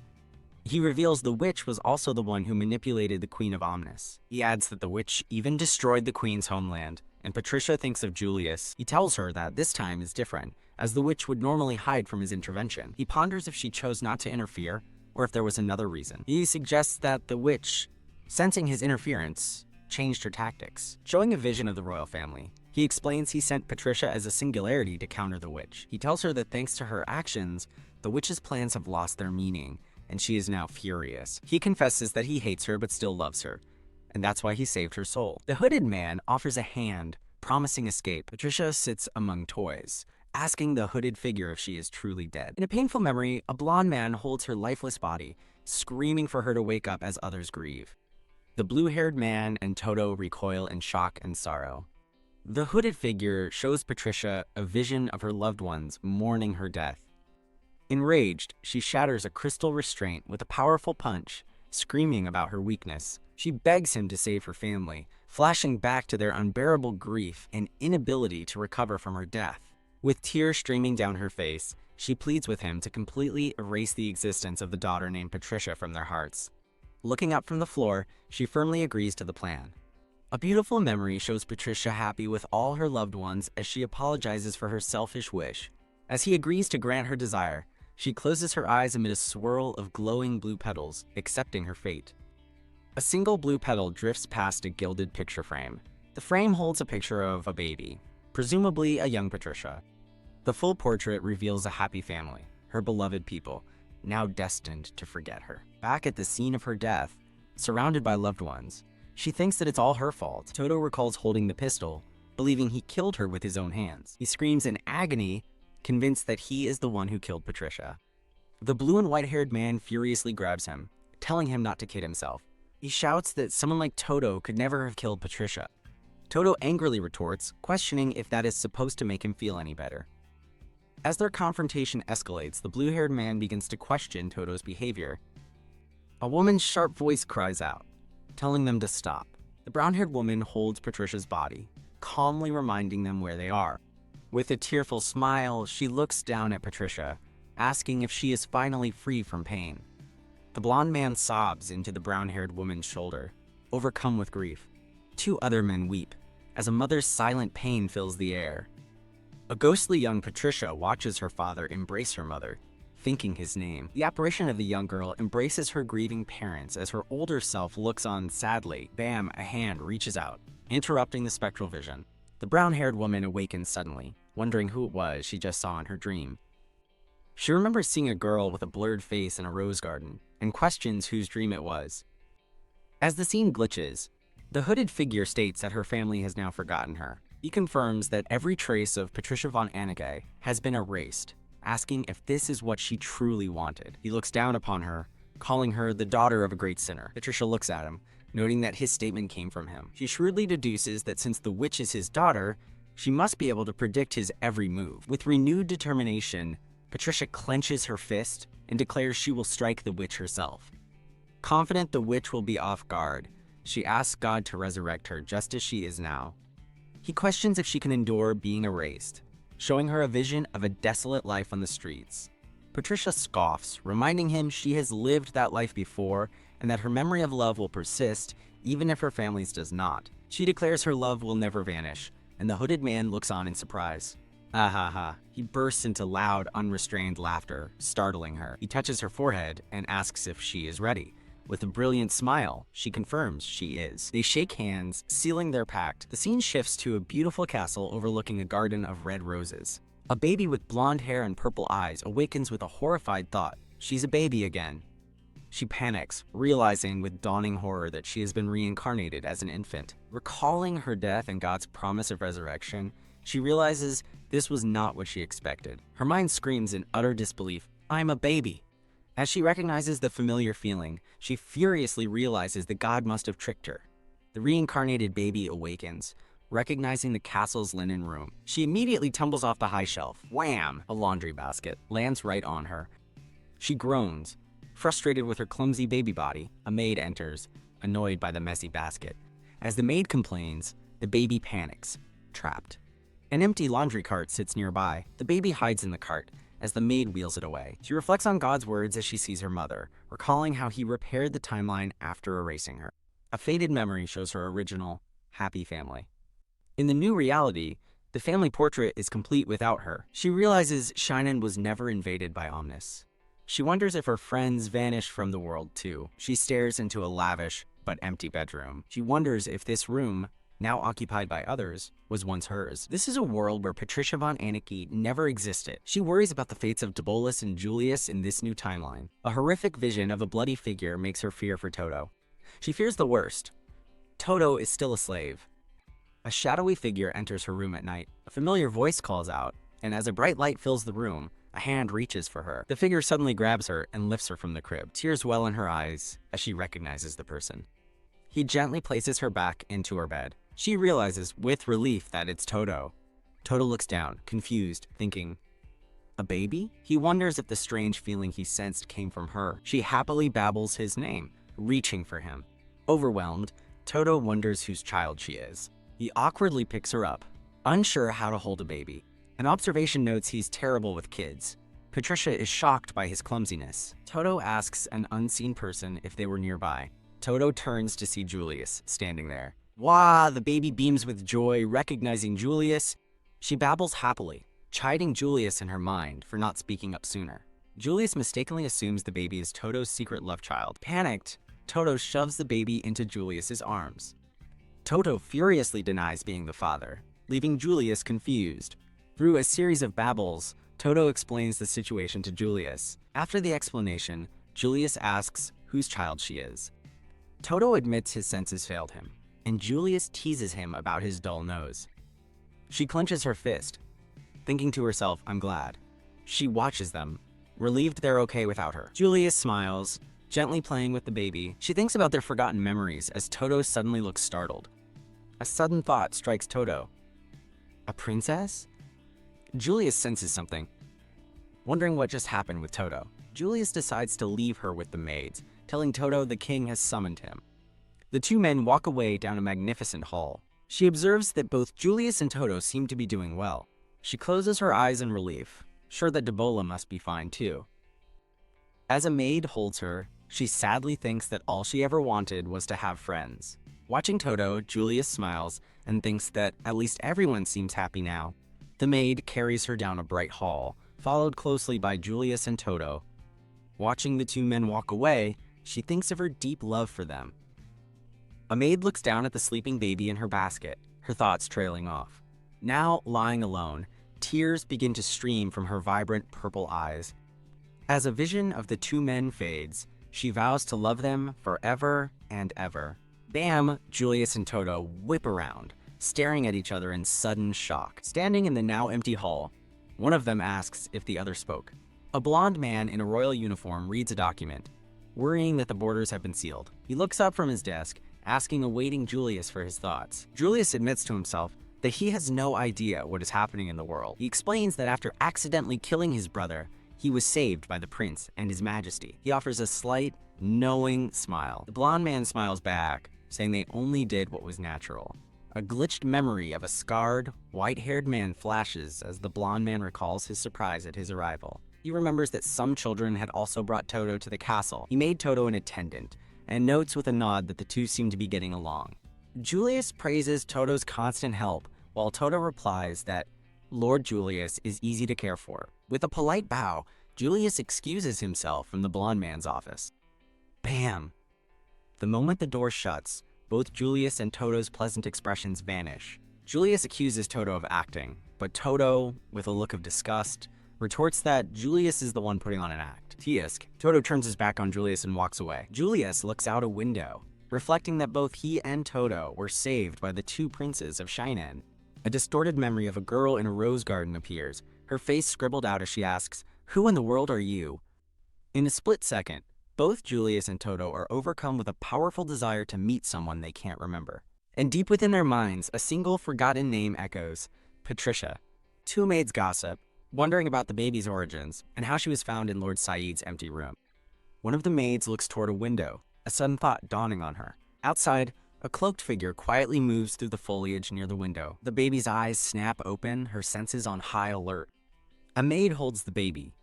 He reveals the witch was also the one who manipulated the Queen of Omnis. He adds that the witch even destroyed the Queen's homeland, and Patricia thinks of Julius. He tells her that this time is different, as the witch would normally hide from his intervention. He ponders if she chose not to interfere, or if there was another reason. He suggests that the witch, sensing his interference, changed her tactics. Showing a vision of the royal family, he explains he sent Patricia as a singularity to counter the witch. He tells her that thanks to her actions, the witch's plans have lost their meaning, and she is now furious. He confesses that he hates her but still loves her, and that's why he saved her soul. The hooded man offers a hand, promising escape. Patricia sits among toys, asking the hooded figure if she is truly dead. In a painful memory, a blonde man holds her lifeless body, screaming for her to wake up as others grieve. The blue-haired man and Toto recoil in shock and sorrow. The hooded figure shows Patricia a vision of her loved ones mourning her death. Enraged, she shatters a crystal restraint with a powerful punch, screaming about her weakness. She begs him to save her family, flashing back to their unbearable grief and inability to recover from her death. With tears streaming down her face, she pleads with him to completely erase the existence of the daughter named Patricia from their hearts. Looking up from the floor, she firmly agrees to the plan. A beautiful memory shows Patricia happy with all her loved ones as she apologizes for her selfish wish. As he agrees to grant her desire, she closes her eyes amid a swirl of glowing blue petals, accepting her fate. A single blue petal drifts past a gilded picture frame. The frame holds a picture of a baby, presumably a young Patricia. The full portrait reveals a happy family, her beloved people, now destined to forget her. Back at the scene of her death, surrounded by loved ones, she thinks that it's all her fault. Toto recalls holding the pistol, believing he killed her with his own hands. He screams in agony, convinced that he is the one who killed Patricia. The blue and white-haired man furiously grabs him, telling him not to kid himself. He shouts that someone like Toto could never have killed Patricia. Toto angrily retorts, questioning if that is supposed to make him feel any better. As their confrontation escalates, the blue-haired man begins to question Toto's behavior. A woman's sharp voice cries out, telling them to stop. The brown-haired woman holds Patricia's body, calmly reminding them where they are. With a tearful smile, she looks down at Patricia, asking if she is finally free from pain. The blonde man sobs into the brown-haired woman's shoulder, overcome with grief. Two other men weep, as a mother's silent pain fills the air. A ghostly young Patricia watches her father embrace her mother, thinking his name. The apparition of the young girl embraces her grieving parents as her older self looks on sadly. Bam, a hand reaches out, interrupting the spectral vision. The brown-haired woman awakens suddenly, wondering who it was she just saw in her dream. She remembers seeing a girl with a blurred face in a rose garden, and questions whose dream it was. As the scene glitches, the hooded figure states that her family has now forgotten her. He confirms that every trace of Patricia von Anneke has been erased, asking if this is what she truly wanted. He looks down upon her, calling her the daughter of a great sinner. Patricia looks at him, noting that his statement came from him. She shrewdly deduces that since the witch is his daughter, she must be able to predict his every move. With renewed determination, Patricia clenches her fist and declares she will strike the witch herself. Confident the witch will be off guard, she asks God to resurrect her just as she is now. He questions if she can endure being erased, showing her a vision of a desolate life on the streets. Patricia scoffs, reminding him she has lived that life before and that her memory of love will persist even if her family's does not. She declares her love will never vanish, and the hooded man looks on in surprise. Ah ha ha. He bursts into loud, unrestrained laughter, startling her. He touches her forehead and asks if she is ready. With a brilliant smile, she confirms she is. They shake hands, sealing their pact. The scene shifts to a beautiful castle overlooking a garden of red roses. A baby with blonde hair and purple eyes awakens with a horrified thought. She's a baby again. She panics, realizing with dawning horror that she has been reincarnated as an infant. Recalling her death and God's promise of resurrection, she realizes this was not what she expected. Her mind screams in utter disbelief, "I'm a baby." As she recognizes the familiar feeling, she furiously realizes that God must have tricked her. The reincarnated baby awakens, recognizing the castle's linen room. She immediately tumbles off the high shelf. Wham! A laundry basket lands right on her. She groans. Frustrated with her clumsy baby body, a maid enters, annoyed by the messy basket. As the maid complains, the baby panics, trapped. An empty laundry cart sits nearby. The baby hides in the cart as the maid wheels it away. She reflects on God's words as she sees her mother, recalling how he repaired the timeline after erasing her. A faded memory shows her original, happy family. In the new reality, the family portrait is complete without her. She realizes Shinan was never invaded by Omnis. She wonders if her friends vanished from the world too. She stares into a lavish but empty bedroom. She wonders if this room, now occupied by others, was once hers. This is a world where Patricia von Anneke never existed. She worries about the fates of Debolis and Julius in this new timeline. A horrific vision of a bloody figure makes her fear for Toto. She fears the worst. Toto is still a slave. A shadowy figure enters her room at night. A familiar voice calls out, and as a bright light fills the room, a hand reaches for her. The figure suddenly grabs her and lifts her from the crib. Tears well in her eyes as she recognizes the person. He gently places her back into her bed. She realizes with relief that it's Todo. Todo looks down, confused, thinking, a baby? He wonders if the strange feeling he sensed came from her. She happily babbles his name, reaching for him. Overwhelmed, Todo wonders whose child she is. He awkwardly picks her up, unsure how to hold a baby. An observation notes he's terrible with kids. Patricia is shocked by his clumsiness. Todo asks an unseen person if they were nearby. Todo turns to see Julius standing there. Wah! The baby beams with joy, recognizing Julius. She babbles happily, chiding Julius in her mind for not speaking up sooner. Julius mistakenly assumes the baby is Todo's secret love child. Panicked, Todo shoves the baby into Julius's arms. Todo furiously denies being the father, leaving Julius confused. Through a series of babbles, Todo explains the situation to Julius. After the explanation, Julius asks whose child she is. Todo admits his senses failed him, and Julius teases him about his dull nose. She clenches her fist, thinking to herself, I'm glad. She watches them, relieved they're okay without her. Julius smiles, gently playing with the baby. She thinks about their forgotten memories as Todo suddenly looks startled. A sudden thought strikes Todo. A princess? Julius senses something, wondering what just happened with Todo. Julius decides to leave her with the maids, telling Todo the king has summoned him. The two men walk away down a magnificent hall. She observes that both Julius and Todo seem to be doing well. She closes her eyes in relief, sure that Debola must be fine too. As a maid holds her, she sadly thinks that all she ever wanted was to have friends. Watching Todo, Julius smiles and thinks that at least everyone seems happy now. The maid carries her down a bright hall, followed closely by Julius and Todo. Watching the two men walk away, she thinks of her deep love for them. A maid looks down at the sleeping baby in her basket, her thoughts trailing off. Now, lying alone, tears begin to stream from her vibrant purple eyes. As a vision of the two men fades, she vows to love them forever and ever. Bam! Julius and Todo whip around, staring at each other in sudden shock. Standing in the now empty hall, one of them asks if the other spoke. A blond man in a royal uniform reads a document, worrying that the borders have been sealed. He looks up from his desk, asking a waiting Julius for his thoughts. Julius admits to himself that he has no idea what is happening in the world. He explains that after accidentally killing his brother, he was saved by the prince and his majesty. He offers a slight, knowing smile. The blond man smiles back, saying they only did what was natural. A glitched memory of a scarred, white-haired man flashes as the blond man recalls his surprise at his arrival. He remembers that some children had also brought Todo to the castle. He made Todo an attendant, and notes with a nod that the two seemed to be getting along. Julius praises Todo's constant help, while Todo replies that Lord Julius is easy to care for. With a polite bow, Julius excuses himself from the blond man's office. Bam! The moment the door shuts, both Julius and Todo's pleasant expressions vanish. Julius accuses Todo of acting, but Todo, with a look of disgust, retorts that Julius is the one putting on an act. Tisk, Todo turns his back on Julius and walks away. Julius looks out a window, reflecting that both he and Todo were saved by the two princes of Shinen. A distorted memory of a girl in a rose garden appears, her face scribbled out as she asks, "Who in the world are you?" In a split second, both Julius and Todo are overcome with a powerful desire to meet someone they can't remember. And deep within their minds, a single forgotten name echoes, Patricia. Two maids gossip, wondering about the baby's origins and how she was found in Lord Saeed's empty room. One of the maids looks toward a window, a sudden thought dawning on her. Outside, a cloaked figure quietly moves through the foliage near the window. The baby's eyes snap open, her senses on high alert. A maid holds the baby,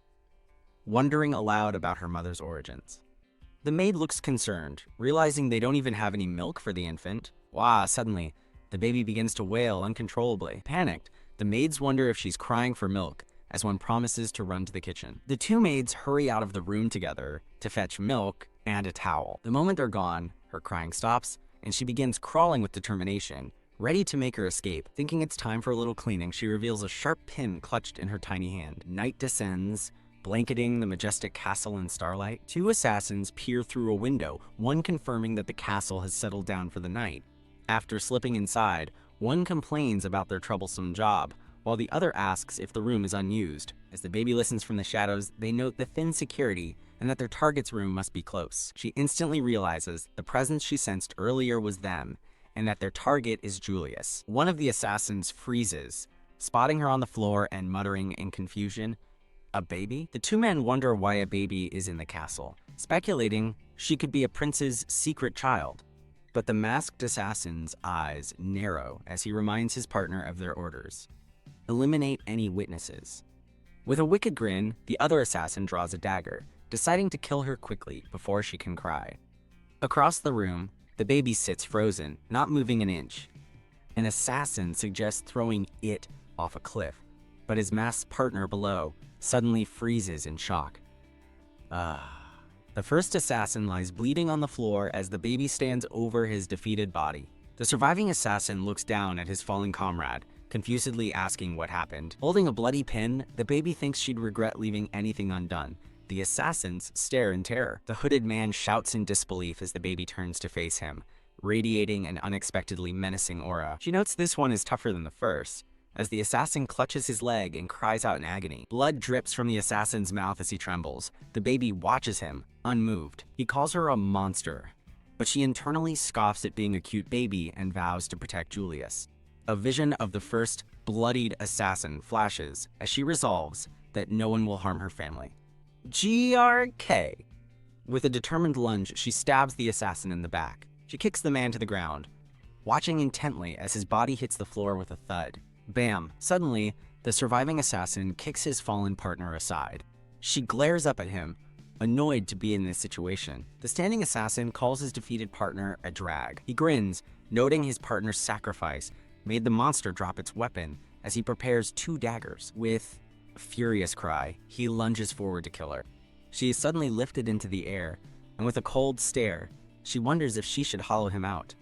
wondering aloud about her mother's origins. The maid looks concerned, realizing they don't even have any milk for the infant. Wah! Suddenly, the baby begins to wail uncontrollably. Panicked, the maids wonder if she's crying for milk, as one promises to run to the kitchen. The two maids hurry out of the room together to fetch milk and a towel. The moment they're gone, her crying stops, and she begins crawling with determination, ready to make her escape. Thinking it's time for a little cleaning, she reveals a sharp pin clutched in her tiny hand. Night descends, blanketing the majestic castle in starlight. Two assassins peer through a window, one confirming that the castle has settled down for the night. After slipping inside, one complains about their troublesome job, while the other asks if the room is unused. As the baby listens from the shadows, they note the thin security and that their target's room must be close. She instantly realizes the presence she sensed earlier was them, and that their target is Julius. One of the assassins freezes, spotting her on the floor and muttering in confusion, "A baby?" The two men wonder why a baby is in the castle, speculating she could be a prince's secret child. But the masked assassin's eyes narrow as he reminds his partner of their orders. Eliminate any witnesses. With a wicked grin, the other assassin draws a dagger, deciding to kill her quickly before she can cry. Across the room, the baby sits frozen, not moving an inch. An assassin suggests throwing it off a cliff, but his masked partner below suddenly freezes in shock. The first assassin lies bleeding on the floor as the baby stands over his defeated body. The surviving assassin looks down at his fallen comrade, confusedly asking what happened. Holding a bloody pin, the baby thinks she'd regret leaving anything undone. The assassins stare in terror. The hooded man shouts in disbelief as the baby turns to face him, radiating an unexpectedly menacing aura. She notes this one is tougher than the first, as the assassin clutches his leg and cries out in agony. Blood drips from the assassin's mouth as he trembles. The baby watches him, unmoved. He calls her a monster, but she internally scoffs at being a cute baby and vows to protect Julius. A vision of the first bloodied assassin flashes as she resolves that no one will harm her family. GRK. With a determined lunge, she stabs the assassin in the back. She kicks the man to the ground, watching intently as his body hits the floor with a thud. Bam! Suddenly, the surviving assassin kicks his fallen partner aside. She glares up at him, annoyed to be in this situation. The standing assassin calls his defeated partner a drag. He grins, noting his partner's sacrifice made the monster drop its weapon as he prepares 2 daggers. With a furious cry, he lunges forward to kill her. She is suddenly lifted into the air, and with a cold stare, she wonders if she should hollow him out.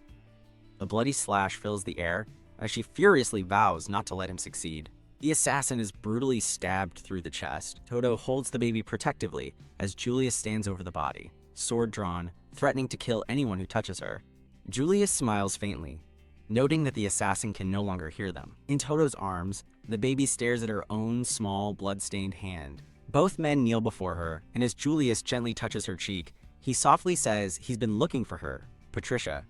A bloody slash fills the air as she furiously vows not to let him succeed. The assassin is brutally stabbed through the chest. Toto holds the baby protectively as Julius stands over the body, sword drawn, threatening to kill anyone who touches her. Julius smiles faintly, noting that the assassin can no longer hear them. In Toto's arms, the baby stares at her own small, blood-stained hand. Both men kneel before her, and as Julius gently touches her cheek, he softly says he's been looking for her, Patricia.